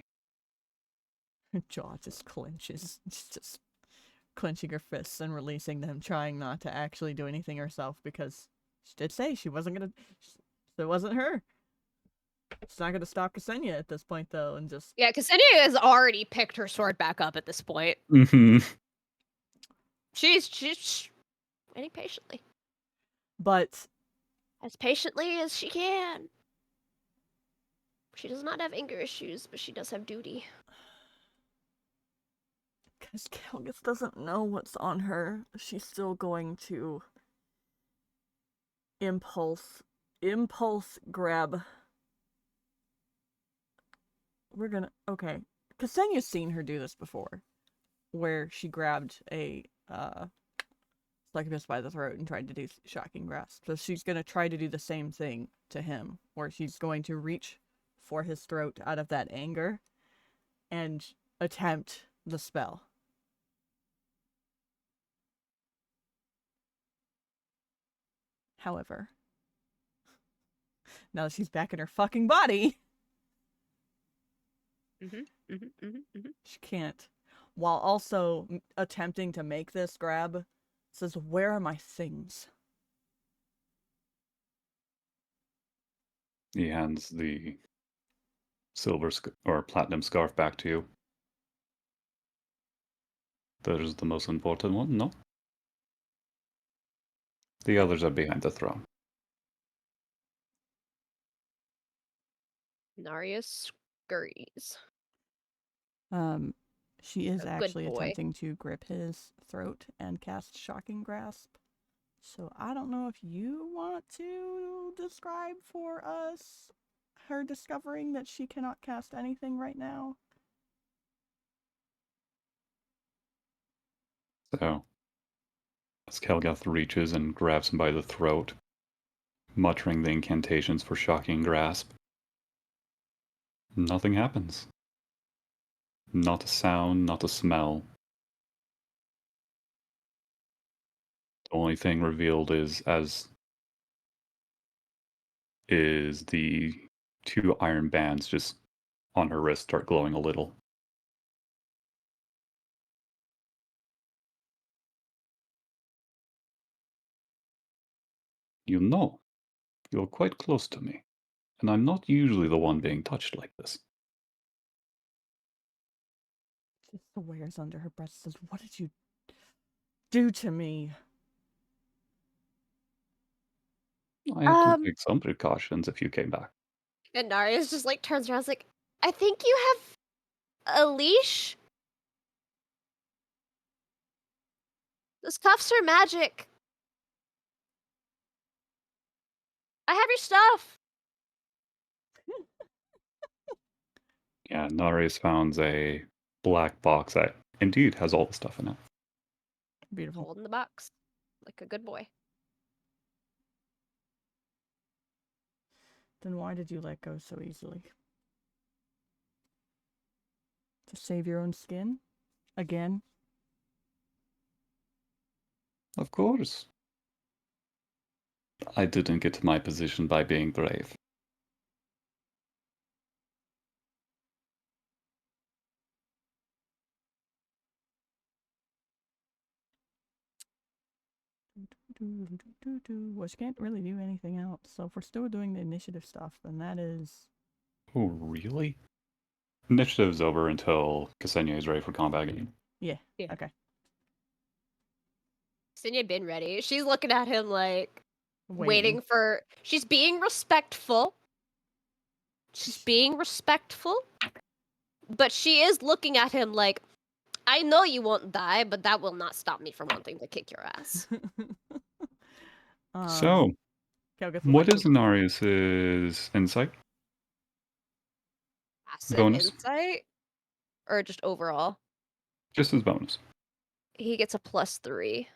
Her jaw just clenches. It's just clenching her fists and releasing them, trying not to actually do anything herself because she did say she wasn't gonna. It wasn't her. She's not gonna stop Ksenia at this point, though, and just. Yeah, Ksenia has already picked her sword back up at this point. Mm-hmm. She's waiting patiently. But. As patiently as she can. She does not have anger issues, but she does have duty. Because Kelgus doesn't know what's on her, she's still going to impulse grab. Okay. Ksenia's seen her do this before, where she grabbed a succubus by the throat and tried to do shocking grasp. So she's gonna try to do the same thing to him, where she's going to reach for his throat out of that anger and attempt the spell. However, now that she's back in her fucking body, she can't. While also attempting to make this grab, says, "Where are my things?" He hands the silver or platinum scarf back to you. That is the most important one, no? The others are behind the throne. Narya scurries. She is A good actually boy. attempting to grip his throat and cast Shocking Grasp. So I don't know if you want to describe for us her discovering that she cannot cast anything right now. So, as Kelgath reaches and grabs him by the throat, muttering the incantations for Shocking Grasp, nothing happens. Not a sound, not a smell. The only thing revealed is the two iron bands just on her wrist start glowing a little. You know, you're quite close to me, and I'm not usually the one being touched like this. She swears under her breath, says, "What did you do to me?" I had to take some precautions if you came back. And Narya's just like turns around, like, I think you have a leash. Those cuffs are magic. I have your stuff. Yeah, Narius found a black box that indeed has all the stuff in it. Beautiful. Holding the box. Like a good boy. Then why did you let go so easily? To save your own skin? Again? Of course. I didn't get to my position by being brave. Well, she can't really do anything else. So if we're still doing the initiative stuff, then that is... Oh, really? Initiative's over until Ksenia is ready for combat again. Yeah. Yeah. Okay. Ksenia been ready. She's looking at him like waiting for. She's being respectful. She's being respectful. But she is looking at him like, I know you won't die, but that will not stop me from wanting to kick your ass. So, what is Narius's insight? Passive Bonus? insight? Or just overall? Just his bonus. He gets a +3.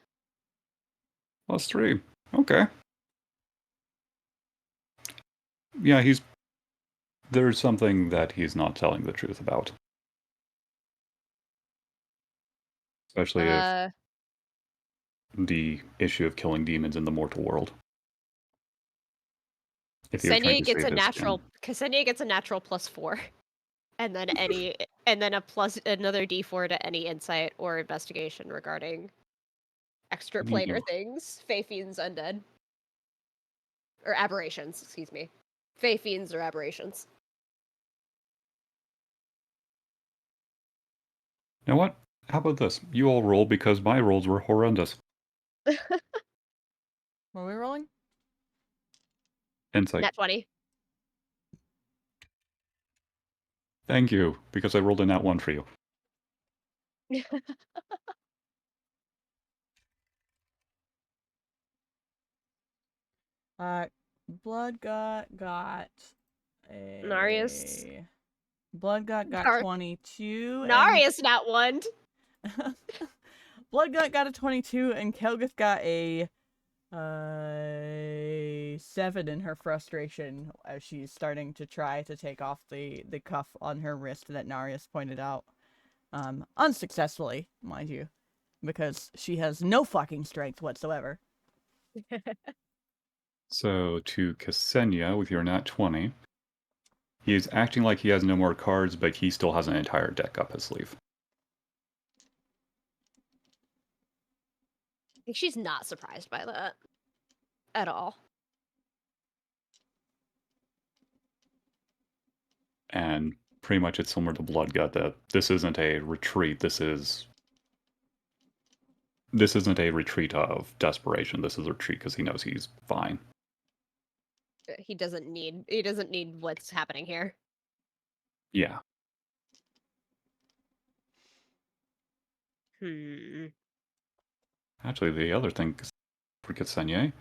+3. Okay. Yeah, there's something that he's not telling the truth about. Especially if the issue of killing demons in the mortal world. If you're trying to Ksenia gets save a his skin. natural +4. And then any and then another D4 to any insight or investigation regarding extraplanar Ooh. things, Fey fiends, undead, or aberrations. Excuse me, Fey fiends or aberrations. You know what? How about this? You all roll because my rolls were horrendous. What are we rolling? Insight. Nat 20. Thank you, because I rolled a nat 1 for you. Blood got a Narius. Bloodgut got Nar- 22 and Narius nat 1. Bloodgut got a 22 and Kelgith got a 7 in her frustration as she's starting to try to take off the cuff on her wrist that Narius pointed out. Unsuccessfully, mind you, because she has no fucking strength whatsoever. So to Ksenia with your nat 20. He is acting like he has no more cards, but he still has an entire deck up his sleeve. I think she's not surprised by that at all. And pretty much it's similar to Bloodgut that this isn't a retreat, this isn't a retreat of desperation. This is a retreat because he knows he's fine. He doesn't need what's happening here. Yeah. Actually, the other thing for Ksenia,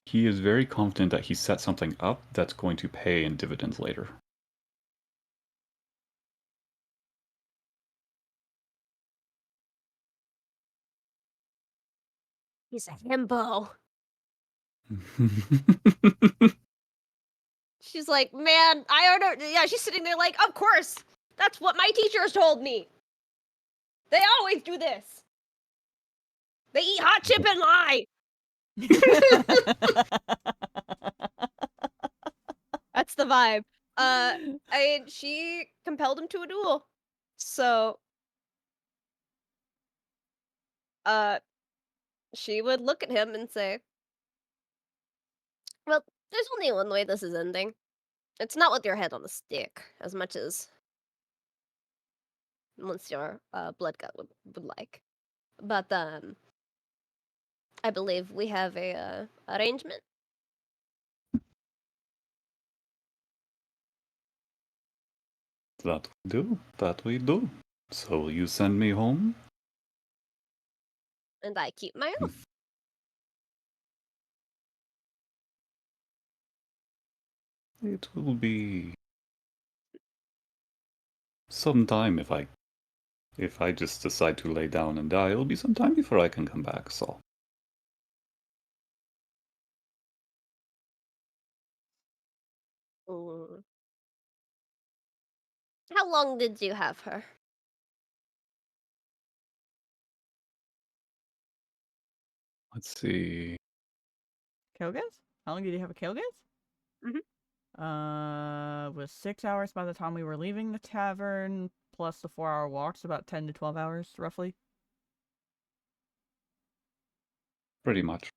he is very confident that he set something up that's going to pay in dividends later. He's a himbo. She's like, man, I don't know. Yeah, she's sitting there like, of course. That's what my teachers told me. They always do this. They eat hot chip and lie. That's the vibe. She compelled him to a duel. So, she would look at him and say, well, there's only one way this is ending. It's not with your head on a stick, as much as Monsieur Bloodgut would like. But, I believe we have a arrangement. That we do. So will you send me home? And I keep my oath. It will be some time if I just decide to lay down and die. It'll be some time before I can come back, so. Mm. How long did you have her? Let's see. Kelgith? How long did you have a Kelgith? Was 6 hours by the time we were leaving the tavern, plus the 4-hour walks, about 10 to 12 hours, roughly. Pretty much.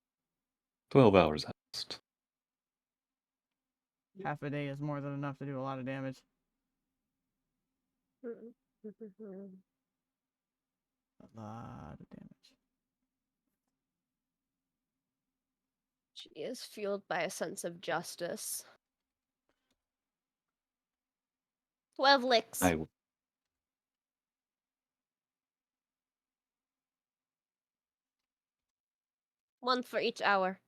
12 hours at least. Half a day is more than enough to do a lot of damage. A lot of damage. She is fueled by a sense of justice. 12 licks. One for each hour.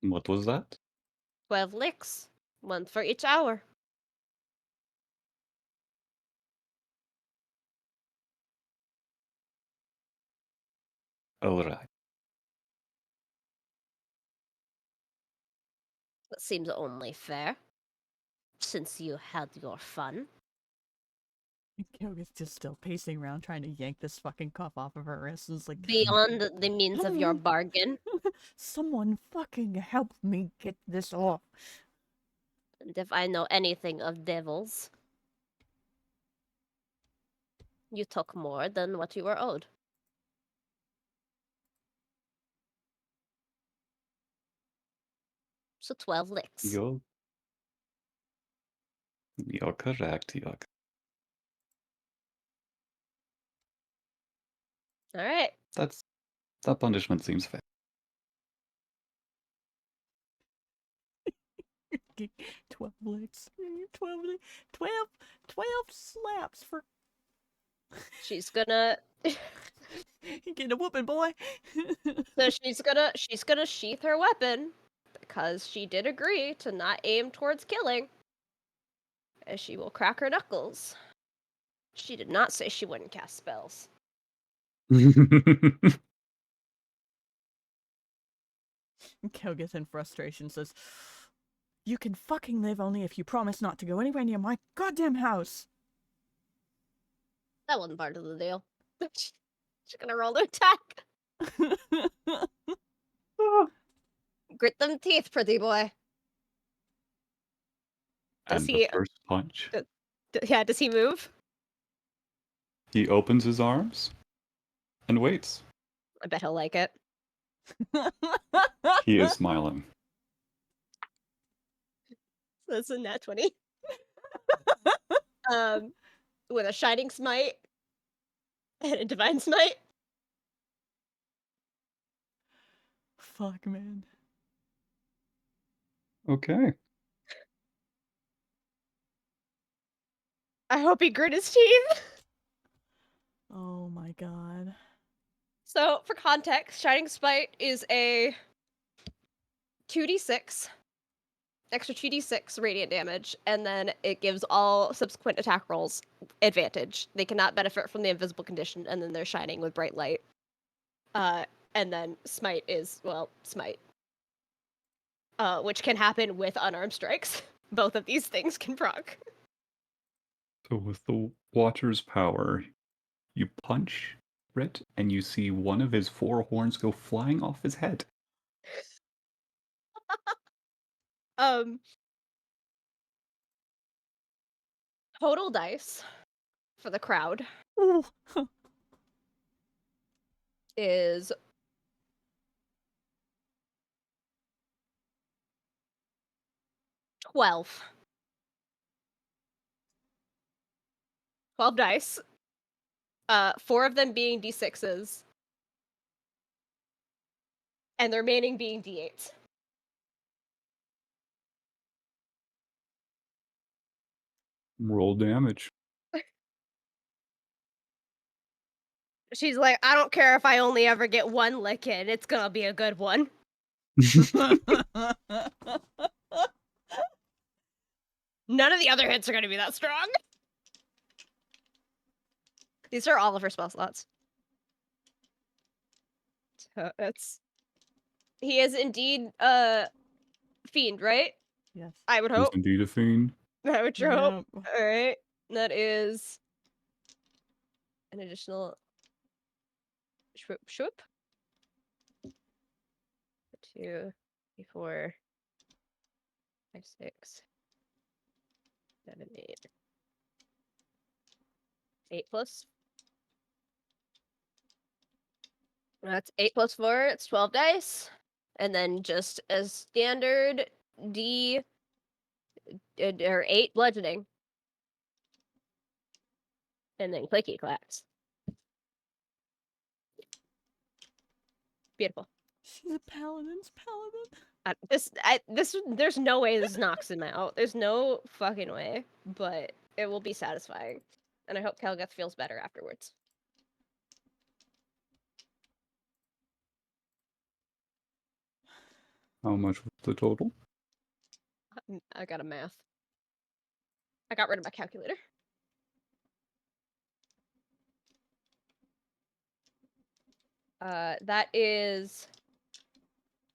What was that? 12 licks. One for each hour. Alright. That seems only fair. Since you had your fun. Kelgith's just still pacing around trying to yank this fucking cuff off of her wrist. It's like, Beyond the means of your bargain. someone fucking help me get this off. And if I know anything of devils, you took more than what you were owed. So 12 licks. You're correct. All right. That punishment seems fair. 12 licks. 12 slaps for She's gonna you getting a whooping, boy. so she's gonna sheath her weapon because she did agree to not aim towards killing. And she will crack her knuckles. She did not say she wouldn't cast spells. Kel gets in frustration, says, "You can fucking live only if you promise not to go anywhere near my goddamn house." That wasn't part of the deal. She's gonna roll to attack. Grit them teeth, pretty boy. Does And he? the first punch, Yeah. Does he move? he opens his arms and waits. I bet he'll like it. He is smiling. So it's a nat 20. With a shining smite and a divine smite. Fuck, man. Okay. I hope he grit his teeth. Oh my god. So, for context, shining smite is a 2d6 extra 2d6 radiant damage, and then it gives all subsequent attack rolls advantage. They cannot benefit from the invisible condition, and then they're shining with bright light. And then smite is, well, smite. Which can happen with unarmed strikes. Both of these things can proc. So with the Watcher's power, you punch Rit, and you see one of his 4 horns go flying off his head. Total dice for the crowd Ooh. is 12. 12 dice. 4 of them being d6s. And the remaining being d8s. Roll damage. She's like, I don't care if I only ever get one lick in, it's gonna be a good one. None of the other hits are gonna be that strong. These are all of her spell slots. So it's... He is indeed fiend, right? Yes. I would Is hope. indeed a fiend. I would sure hope. Yep. Alright. That is an additional Shwoop. 2, 3, 4, 5, 6, 7, 8. 8 plus. That's 8 plus 4, it's 12 dice. And then just as standard D or 8 bludgeoning. And then clicky clacks. Beautiful. She's a paladin's paladin. There's no way this knocks him out. There's no fucking way. But it will be satisfying. And I hope Kelgeth feels better afterwards. How much was the total? I got a math. I got rid of my calculator. That is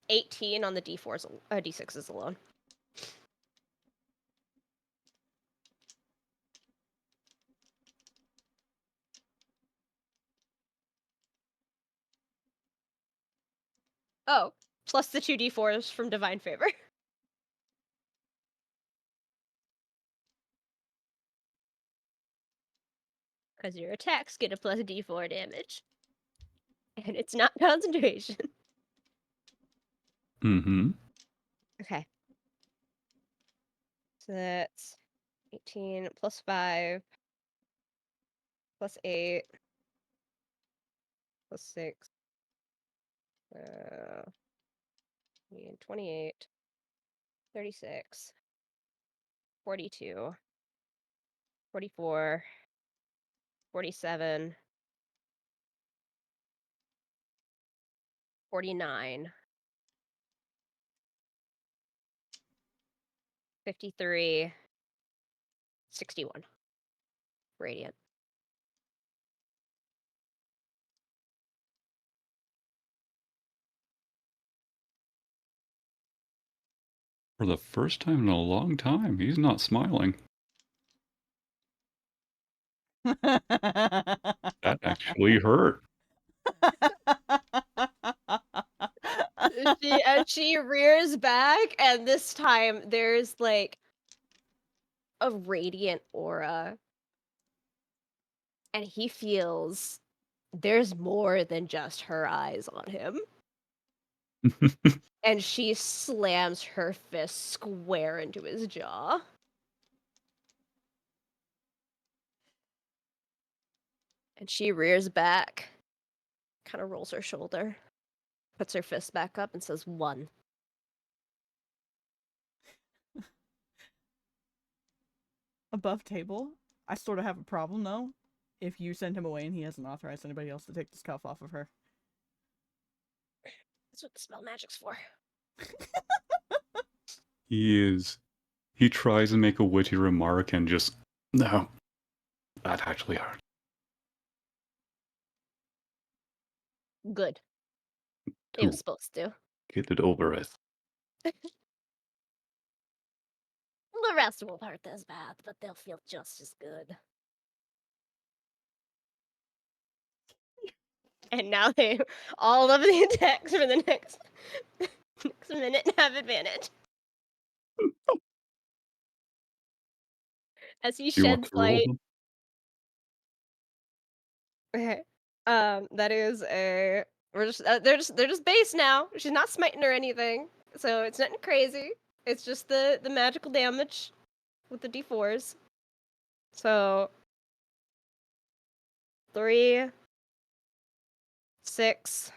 18 on the D4s, D6s alone. Oh, plus the 2 D4s from Divine Favor. Because your attacks get a plus d4 damage. And it's not concentration. Mm-hmm. Okay. So that's 18 plus 5 plus 8 plus 6. 28, 36, 42, 44, 47, 49, 53, 61. Radiant. For the first time in a long time, he's not smiling. That actually hurt. She rears back, and this time there's like a radiant aura, and he feels there's more than just her eyes on him. And she slams her fist square into his jaw. And she rears back, kind of rolls her shoulder, puts her fist back up, and says, 1. Above table, I sort of have a problem though. If you send him away and he hasn't authorized anybody else to take this cuff off of her. That's what the spell magic's for. He tries to make a witty remark and just, no, that actually hurt. Good. It Two. was supposed to. Get it over with. The rest won't hurt as bad, but they'll feel just as good. And now all of the attacks for the next minute have advantage. As he You want sheds to roll light. them? Okay. That is a they're just base now. She's not smiting or anything, so it's nothing crazy. It's just the magical damage with the d4s. So 3, 6,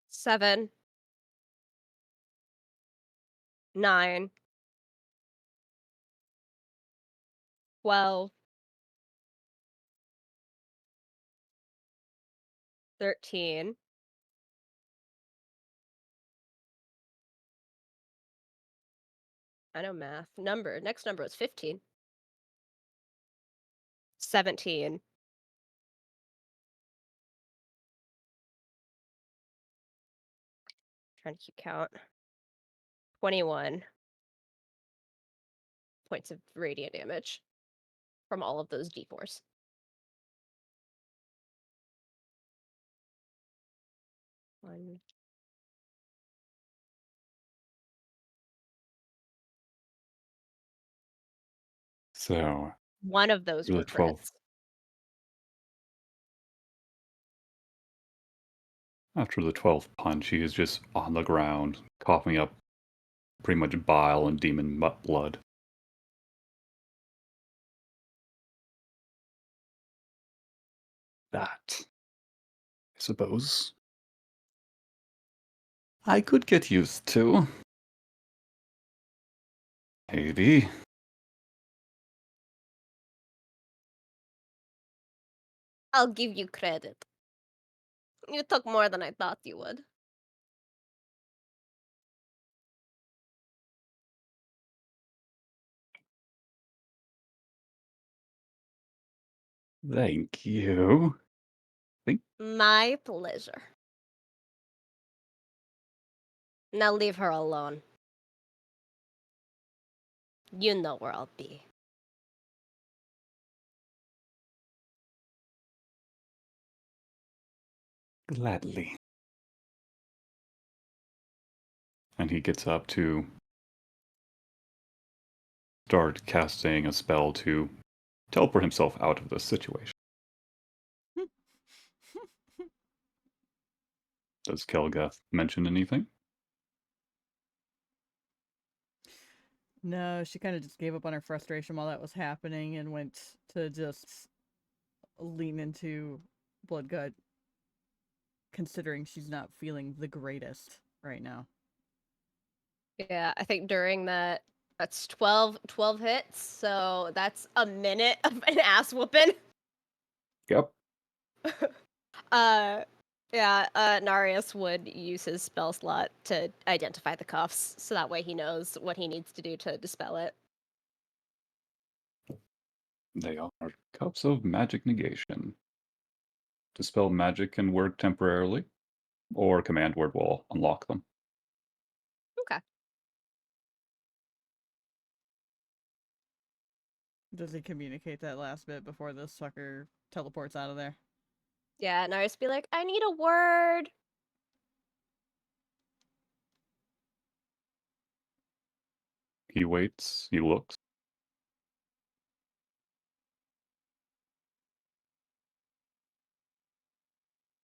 7, 9, 12, 13. I know math. Next number is 15. 17. Trying to keep count. 21 points of radiant damage from all of those d4s. One. So, One of those really were 12. crits. After the 12th punch, he is just on the ground, coughing up pretty much bile and demon blood. That, I suppose, I could get used to. Maybe. I'll give you credit. You took more than I thought you would. Thank you. My pleasure. Now leave her alone. You know where I'll be. Gladly. And he gets up to start casting a spell to teleport himself out of the situation. Does Kelgath mention anything? No, she kind of just gave up on her frustration while that was happening and went to just lean into Bloodgut, considering she's not feeling the greatest right now. Yeah, I think during that's 12 hits, so that's a minute of an ass whooping. Yep. Narius would use his spell slot to identify the cuffs, so that way he knows what he needs to do to dispel it. They are cups of magic negation. Dispel magic can work temporarily, or command word will unlock them. Okay. Does he communicate that last bit before this sucker teleports out of there? Yeah, Narius be like, I need a word. He waits, he looks.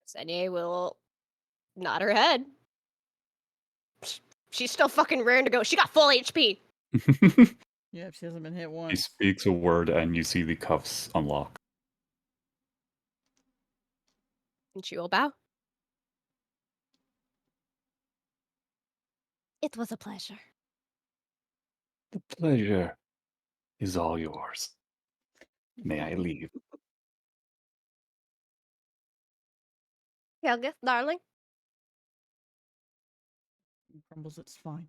Senye will nod her head. She's still fucking raring to go. She got full HP. Yeah, she hasn't been hit He once. speaks a word and you see the cuffs unlock. And she will bow. It was a pleasure. The pleasure is all yours. May I leave? Helgith, darling. Crumbles, it's fine.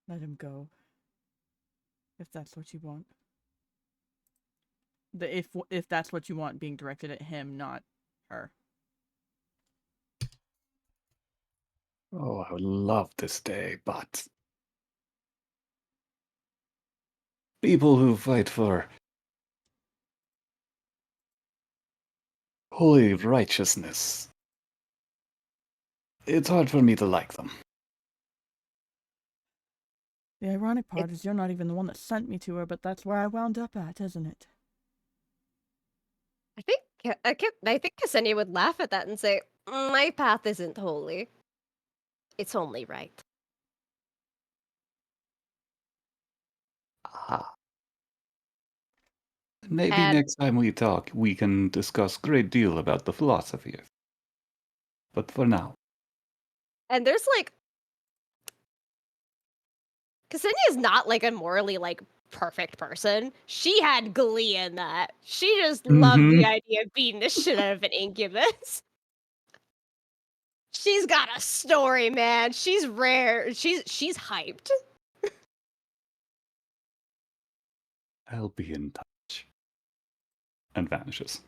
Let him go. If that's what you want. If that's what you want being directed at him, not her. Oh, I would love to stay, but people who fight for holy righteousness, it's hard for me to like them. The ironic part is you're not even the one that sent me to her, but that's where I wound up at, isn't it? I think Ksenia would laugh at that and say, my path isn't holy. It's only right. Ah. Maybe And- next time we talk, we can discuss great deal about the philosophy. But for now, And there's like Ksenia is not like a morally like perfect person. She had glee in that. She just loved the idea of beating the shit out of an incubus. She's got a story, man. She's rare. She's hyped. I'll be in touch. And vanishes.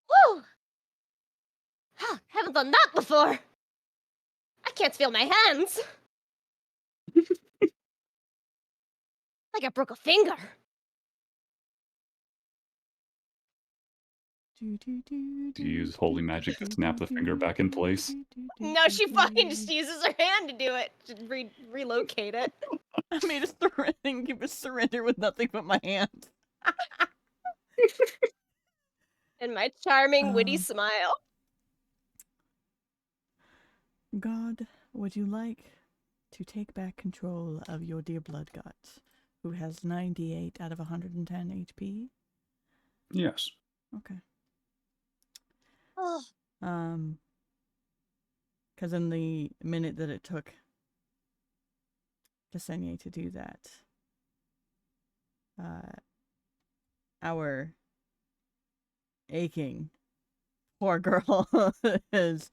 Woo! Huh, haven't done that before. I can't feel my hands. Like I broke a finger. Do you use holy magic to snap the finger back in place? No, she fucking just uses her hand to do it. To relocate it. I made a incubus surrender with nothing but my hands. And my charming, witty smile. God, would you like to take back control of your dear Bloodgut, who has 98 out of 110 HP? Yes. Okay. Oh. Because in the minute that it took Ksenia to do that, our aching poor girl is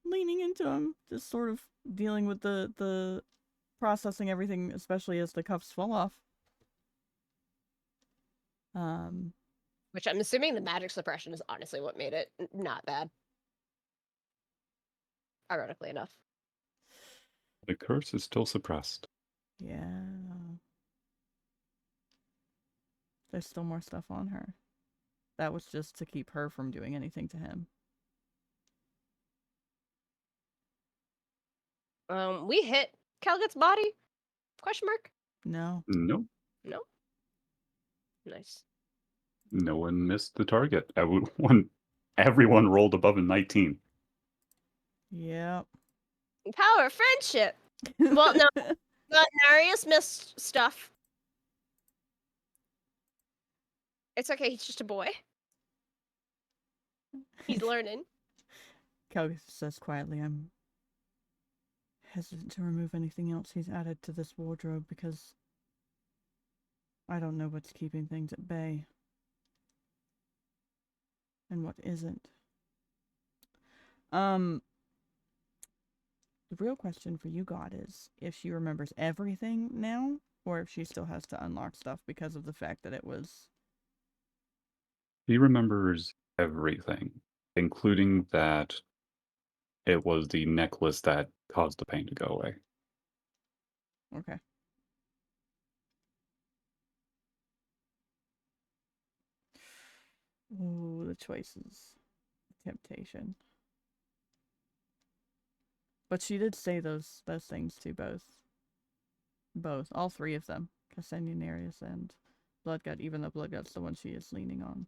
leaning into him, just sort of dealing with the processing everything, especially as the cuffs fall off. Which I'm assuming the magic suppression is honestly what made it not bad. Ironically enough. The curse is still suppressed. Yeah. There's still more stuff on her. That was just to keep her from doing anything to him. We hit Calget's body? Question mark? No. Nope. No. Nice. No one missed the target. Everyone rolled above a 19. Yep. Power of friendship. Well, no. Narius missed stuff. It's okay. He's just a boy. He's learning. Calgus says quietly, I'm hesitant to remove anything else he's added to this wardrobe because I don't know what's keeping things at bay and what isn't. The real question for you, God, is if she remembers everything now, or if she still has to unlock stuff because of the fact that it was... He remembers everything, including that it was the necklace that caused the pain to go away. Okay. Ooh, the choices. Temptation. But she did say those things to both, all three of them, Ksenia, Nereus, and Bloodgut, even though Bloodgut's the one she is leaning on.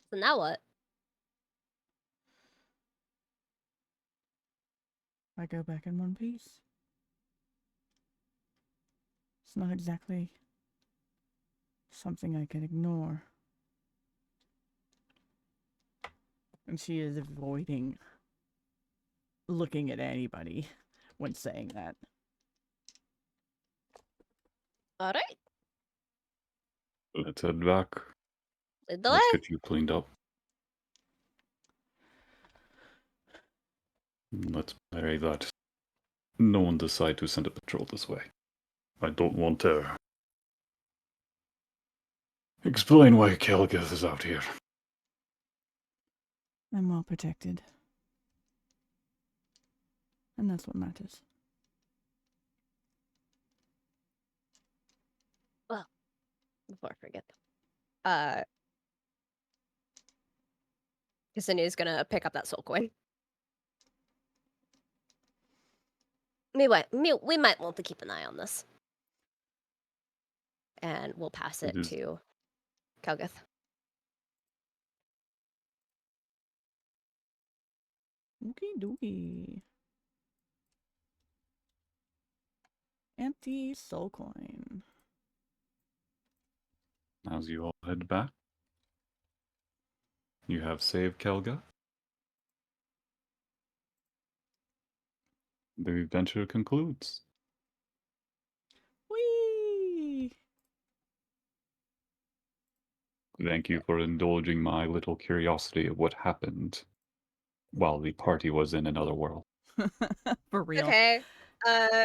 So now what? I go back in one piece. It's not exactly something I can ignore. And she is avoiding looking at anybody when saying that. All right. Let's head back. Lead the Let's way. get you cleaned up. Let's pray that no one decide to send a patrol this way. I don't want to explain why Kelgith is out here. I'm well protected. And that's what matters. Well, before I forget. Ksenia's gonna pick up that soul coin. We might want to keep an eye on this. And we'll pass it to Calgith. Okie dokie. Empty soul coin. As you all head back, you have saved Kelga. The adventure concludes. Whee! Thank you for indulging my little curiosity of what happened while the party was in another world. For real. Okay.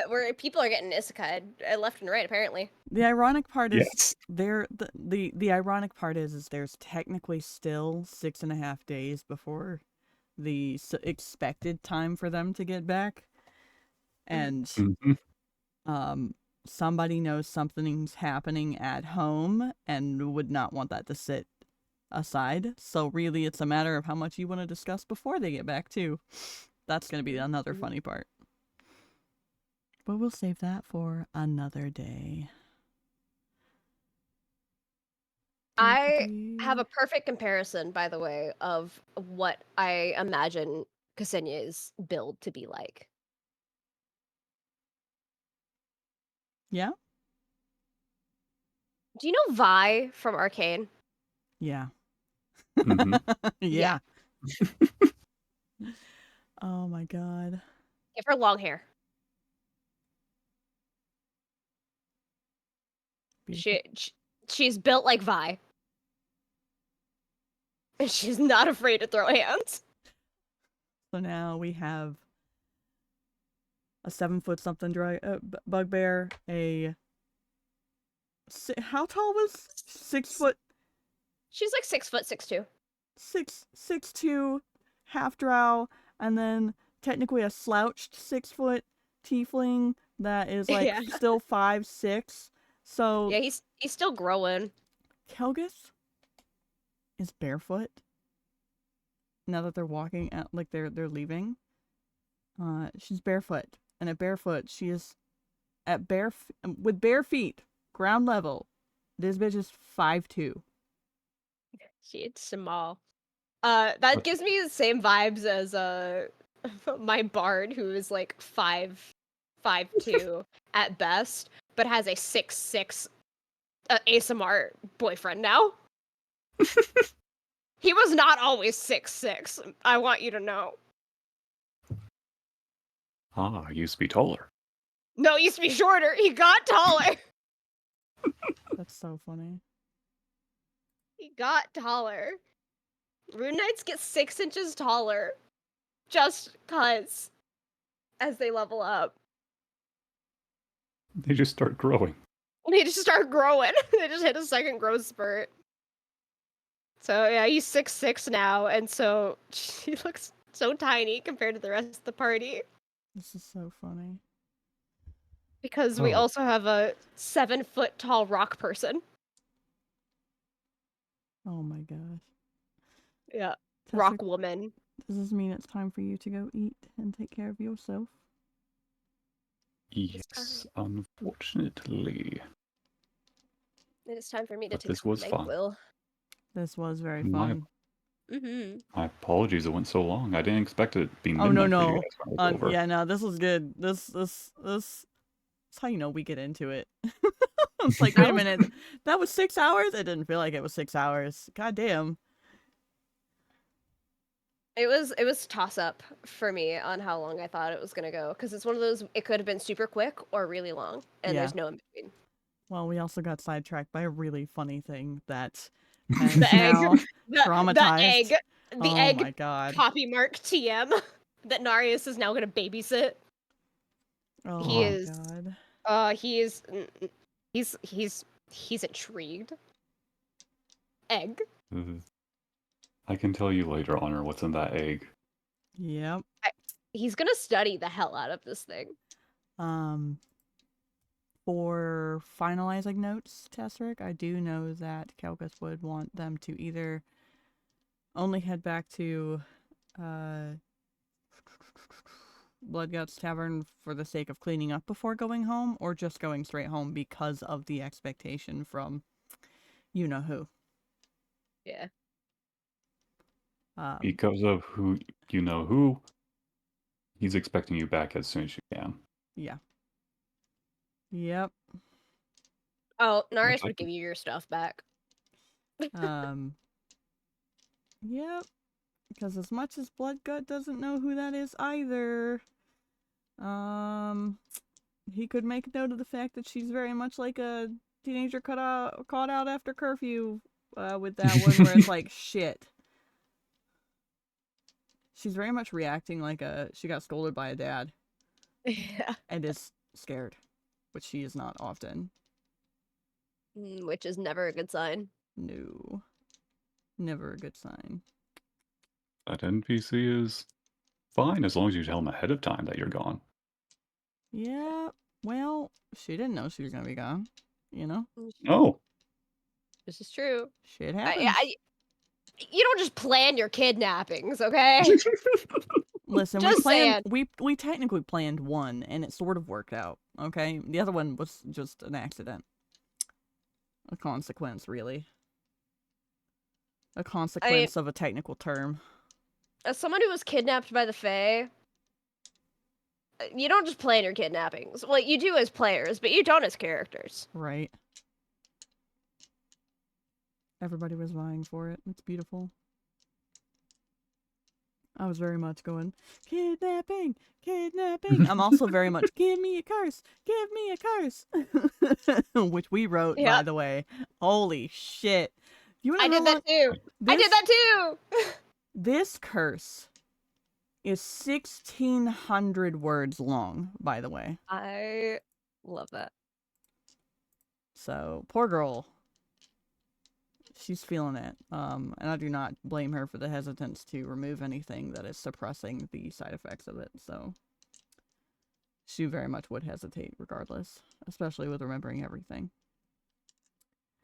Where people are getting isekai left and right, apparently. The ironic part is Yes. the ironic part is there's technically still 6.5 days before the expected time for them to get back, and somebody knows something's happening at home and would not want that to sit aside. So really, it's a matter of how much you want to discuss before they get back too. That's going to be another funny part. But we'll save that for another day. I have a perfect comparison, by the way, of what I imagine Ksenia's build to be like. Yeah? Do you know Vi from Arcane? Yeah. Mhm. Yeah. Oh my god. Give her long hair. She's built like Vi. And she's not afraid to throw hands. So now we have a 7-foot something bugbear, how tall was 6 foot? She's like 6 foot 6'2". 6'2" half drow, and then technically a slouched 6 foot tiefling that is like still 5'6". So yeah, he's still growing. Kelgith, is barefoot. Now that they're walking out, like they're leaving. She's barefoot, and at barefoot, she is at with bare feet, ground level. This bitch is 5'2". She's small. That gives me the same vibes as my bard, who is like 5'2" at best, but has a 6'6" ASMR boyfriend now. He was not always 6'6". I want you to know. Ah, used to be taller. No, he used to be shorter. He got taller. That's so funny. He got taller. Rune Knights get 6 inches taller. Just cuz. As they level up. They just start growing. They just start growing. They just hit a second growth spurt. So yeah, he's 6'6" now, and so she looks so tiny compared to the rest of the party. This is so funny. Because we Oh. also have a 7-foot tall rock person. Oh my gosh. Yeah. Tessa, Rock woman. does this mean it's time for you to go eat and take care of yourself? Yes, unfortunately. It is time for me to But take this some was fun. NyQuil. This was very My- fun. Mm-hmm. My apologies, it went so long. I didn't expect it to be Oh midnight no for you no. guys when it was over. Yeah, no, this was good. This that's how you know we get into it. It's like, wait a minute, that was 6 hours? It didn't feel like it was 6 hours. God damn. It was toss up for me on how long I thought it was gonna go, because it's one of those, it could have been super quick or really long, and Yeah. there's no in between. Well, we also got sidetracked by a really funny thing that has The egg. now The traumatized. egg. The Oh egg my god. copy mark TM that Narius is now gonna babysit. Oh He my is- god. He's intrigued. Egg. I can tell you later, Honor, what's in that egg. Yep. He's gonna study the hell out of this thing. For finalizing notes, Tesseric, I do know that Kelgus would want them to either only head back to Bloodguts Tavern for the sake of cleaning up before going home, or just going straight home because of the expectation from you know who. Yeah. Because of who you know who, he's expecting you back as soon as you can. Yeah. Yep. Oh, Narius Okay. would give you your stuff back. Yep. Because as much as Bloodgut doesn't know who that is either, he could make note of the fact that she's very much like a teenager caught out after curfew, with that one where it's like, shit. She's very much reacting like she got scolded by a dad Yeah. and is scared, which she is not often. Which is never a good sign. No. Never a good sign. That NPC is fine as long as you tell him ahead of time that you're gone. Yeah, well, she didn't know she was gonna be gone, you know? Oh, This is true. Shit happens. You don't just plan your kidnappings, okay? Listen, Just we technically planned one, and it sort of worked out, okay? The other one was just an accident. A consequence, really. A consequence of a technical term. As someone who was kidnapped by the Fae, you don't just plan your kidnappings. Well, you do as players, but you don't as characters. Right. Everybody was vying for it. It's beautiful. I was very much going, kidnapping, kidnapping. I'm also very much, give me a curse, give me a curse. Which we wrote, by the way. Holy shit. I did that too. I did that too. This curse is 1,600 words long, by the way. I love that. So, poor girl. She's feeling it. And I do not blame her for the hesitance to remove anything that is suppressing the side effects of it. So, she very much would hesitate regardless, especially with remembering everything.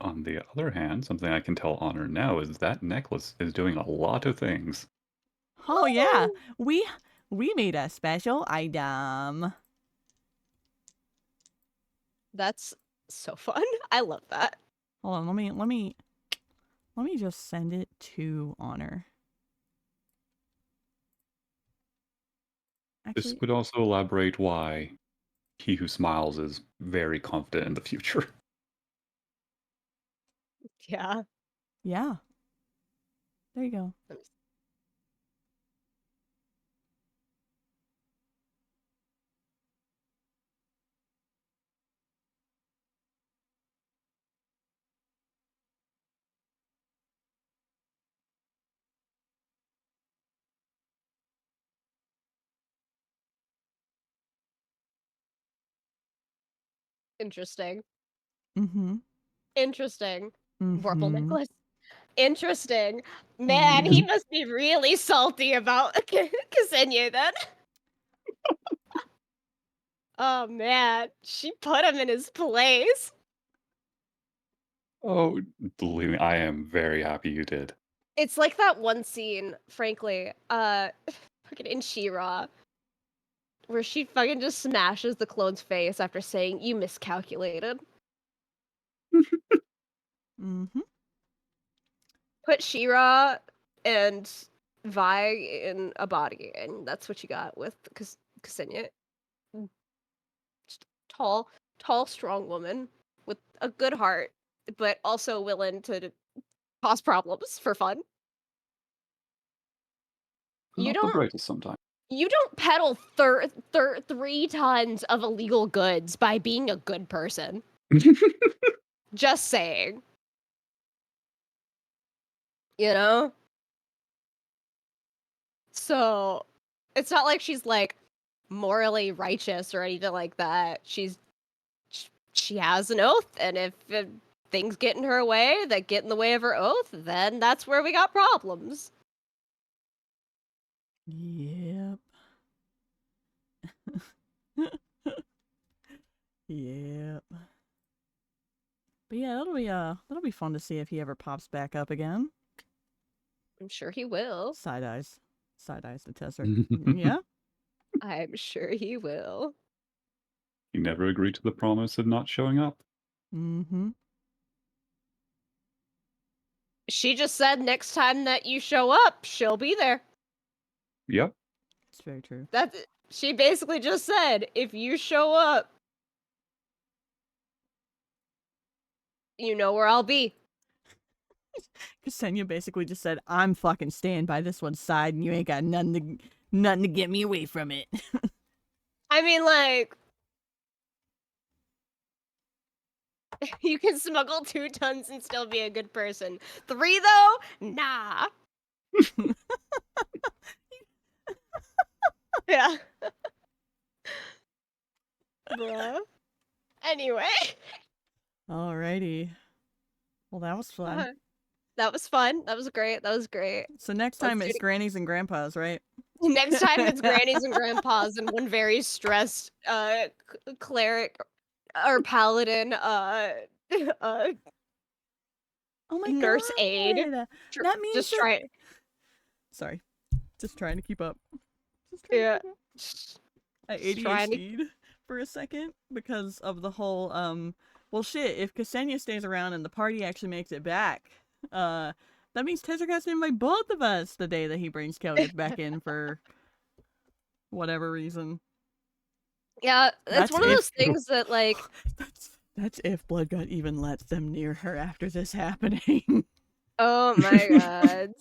On the other hand, something I can tell Honor now is that necklace is doing a lot of things. Oh yeah, we made a special item. That's so fun. I love that. Hold on, let me just send it to Honor. This Actually, would also elaborate why he who smiles is very confident in the future. Yeah. yeah. There you go. Let me Interesting. Mm-hmm. Interesting. Vorpal Mm-hmm. necklace. Interesting. Man, he Mm-hmm. must be really salty about Ksenia then. Oh man, she put him in his place. Oh, believe me, I am very happy you did. It's like that one scene, frankly, fucking in She-Ra, where she fucking just smashes the clone's face after saying, "You miscalculated." Mm-hmm. Put She-Ra and Vi in a body, and that's what you got with Ksenia. Just tall, tall, strong woman with a good heart, but also willing to cause problems for fun. You Not the don't brightest sometimes. you don't peddle 3 tons of illegal goods by being a good person. Just saying. You know? So, it's not like she's like morally righteous or anything like that. She has an oath, and if things get in her way that get in the way of her oath, then that's where we got problems. Yep. Yep. But yeah, that'll be fun to see if he ever pops back up again. I'm sure he will. Side eyes to Tesser. Yeah. I'm sure he will. He never agreed to the promise of not showing up. Mm-hmm. She just said next time that you show up, she'll be there. Yep. It's very true. She basically just said, if you show up, you know where I'll be. Ksenia basically just said, "I'm fucking staying by this one's side, and you ain't got nothing to get me away from it." I mean, like, you can smuggle 2 tons and still be a good person. 3, though? Nah. Yeah. Bruh. Anyway. Alrighty. Well, that was fun. That was fun. That was great. That was great. So next Let's time do it's it grannies and grandpas, right? Next time it's grannies and grandpas and one very stressed cleric or paladin uh Oh my nurse aide. god. That means Just that... try. Sorry. Just trying to keep up. Just trying Yeah. to keep up. I Just trying to. ADHD'd for a second because of the whole well shit, if Ksenia stays around and the party actually makes it back, that means Tezzerk has to invite both of us the day that he brings Kelgith back in for whatever reason. Yeah, it's That's one of those things that like that's if Bloodgut even lets them near her after this happening. oh my god.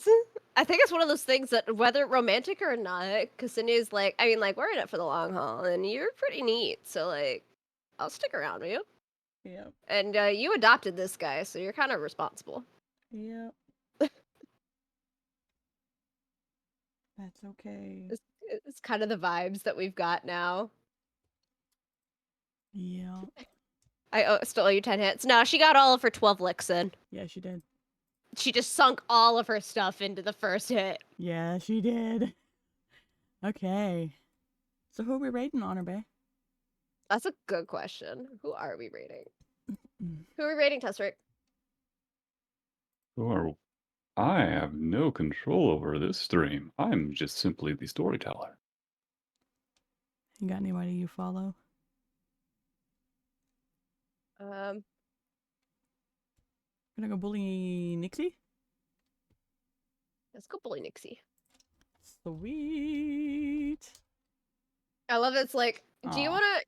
I think it's one of those things that whether romantic or not, Ksenia's like, I mean, like, we're in it for the long haul, and you're pretty neat, so like, I'll stick around with you. Yep. And you adopted this guy, so you're kind of responsible. Yep. That's okay. It's kind of the vibes that we've got now. Yeah. I still owe you 10 hits. No, she got all of her 12 licks in. Yeah, she did. She just sunk all of her stuff into the first hit. Yeah, she did. Okay. So who are we rating, Honor Bay? That's a good question. Who are we rating? Who are we rating, Tessrick? Sure. I have no control over this stream. I'm just simply the storyteller. You got anybody you follow? Gonna go bully Nixie? Let's go bully Nixie. Sweet. I love it's like, do you Aw.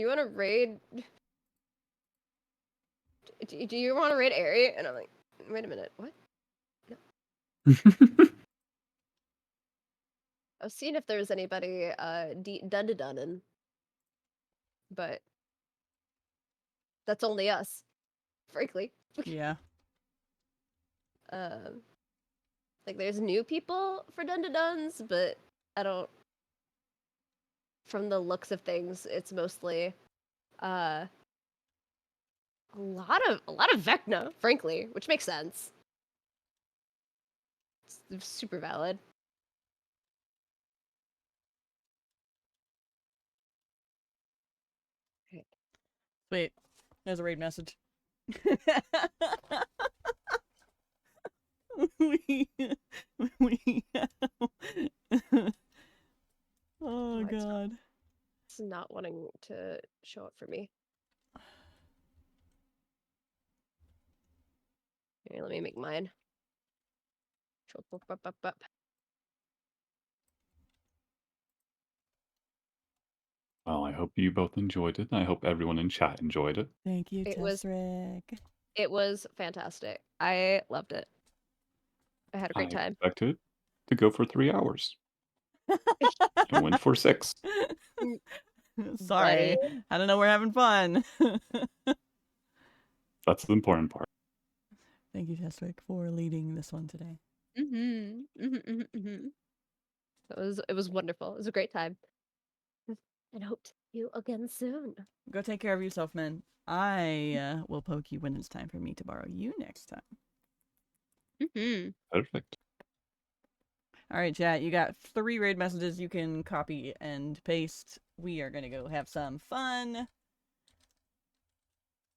wanna raid? Do you want to raid Airy? And I'm like, wait a minute, what? I was seeing if there was anybody dun-dun-dunning, but that's only us, frankly. Yeah. Like there's new people for dun-dun-duns, but I don't. From the looks of things, it's mostly a lot of Vecna, frankly, which makes sense. It's super valid. Wait. There's a raid message. we, we, oh What? god. It's not wanting to show up for me. Here, let me make mine. Well, I hope you both enjoyed it. I hope everyone in chat enjoyed it. Thank you, It was- Tessrick. It was fantastic. I loved it. I had a great I time. expected to go for 3 hours. I went for 6. Sorry. I don't know, we're having fun. That's the important part. Thank you, Tessrick, for leading this one today. It was wonderful. It was a great time. And hope to see you again soon. Go take care of yourself, man. I will poke you when it's time for me to borrow you next time. Perfect. All right, chat. You got 3 raid messages you can copy and paste. We are going to go have some fun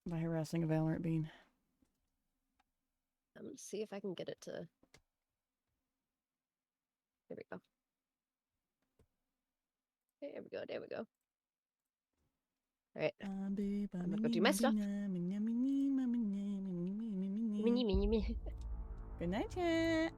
by harassing a Valorant bean. Let's see if I can get it to. There we go. There we go. There we go. All right. I'm gonna go do my stuff. Good night, chat.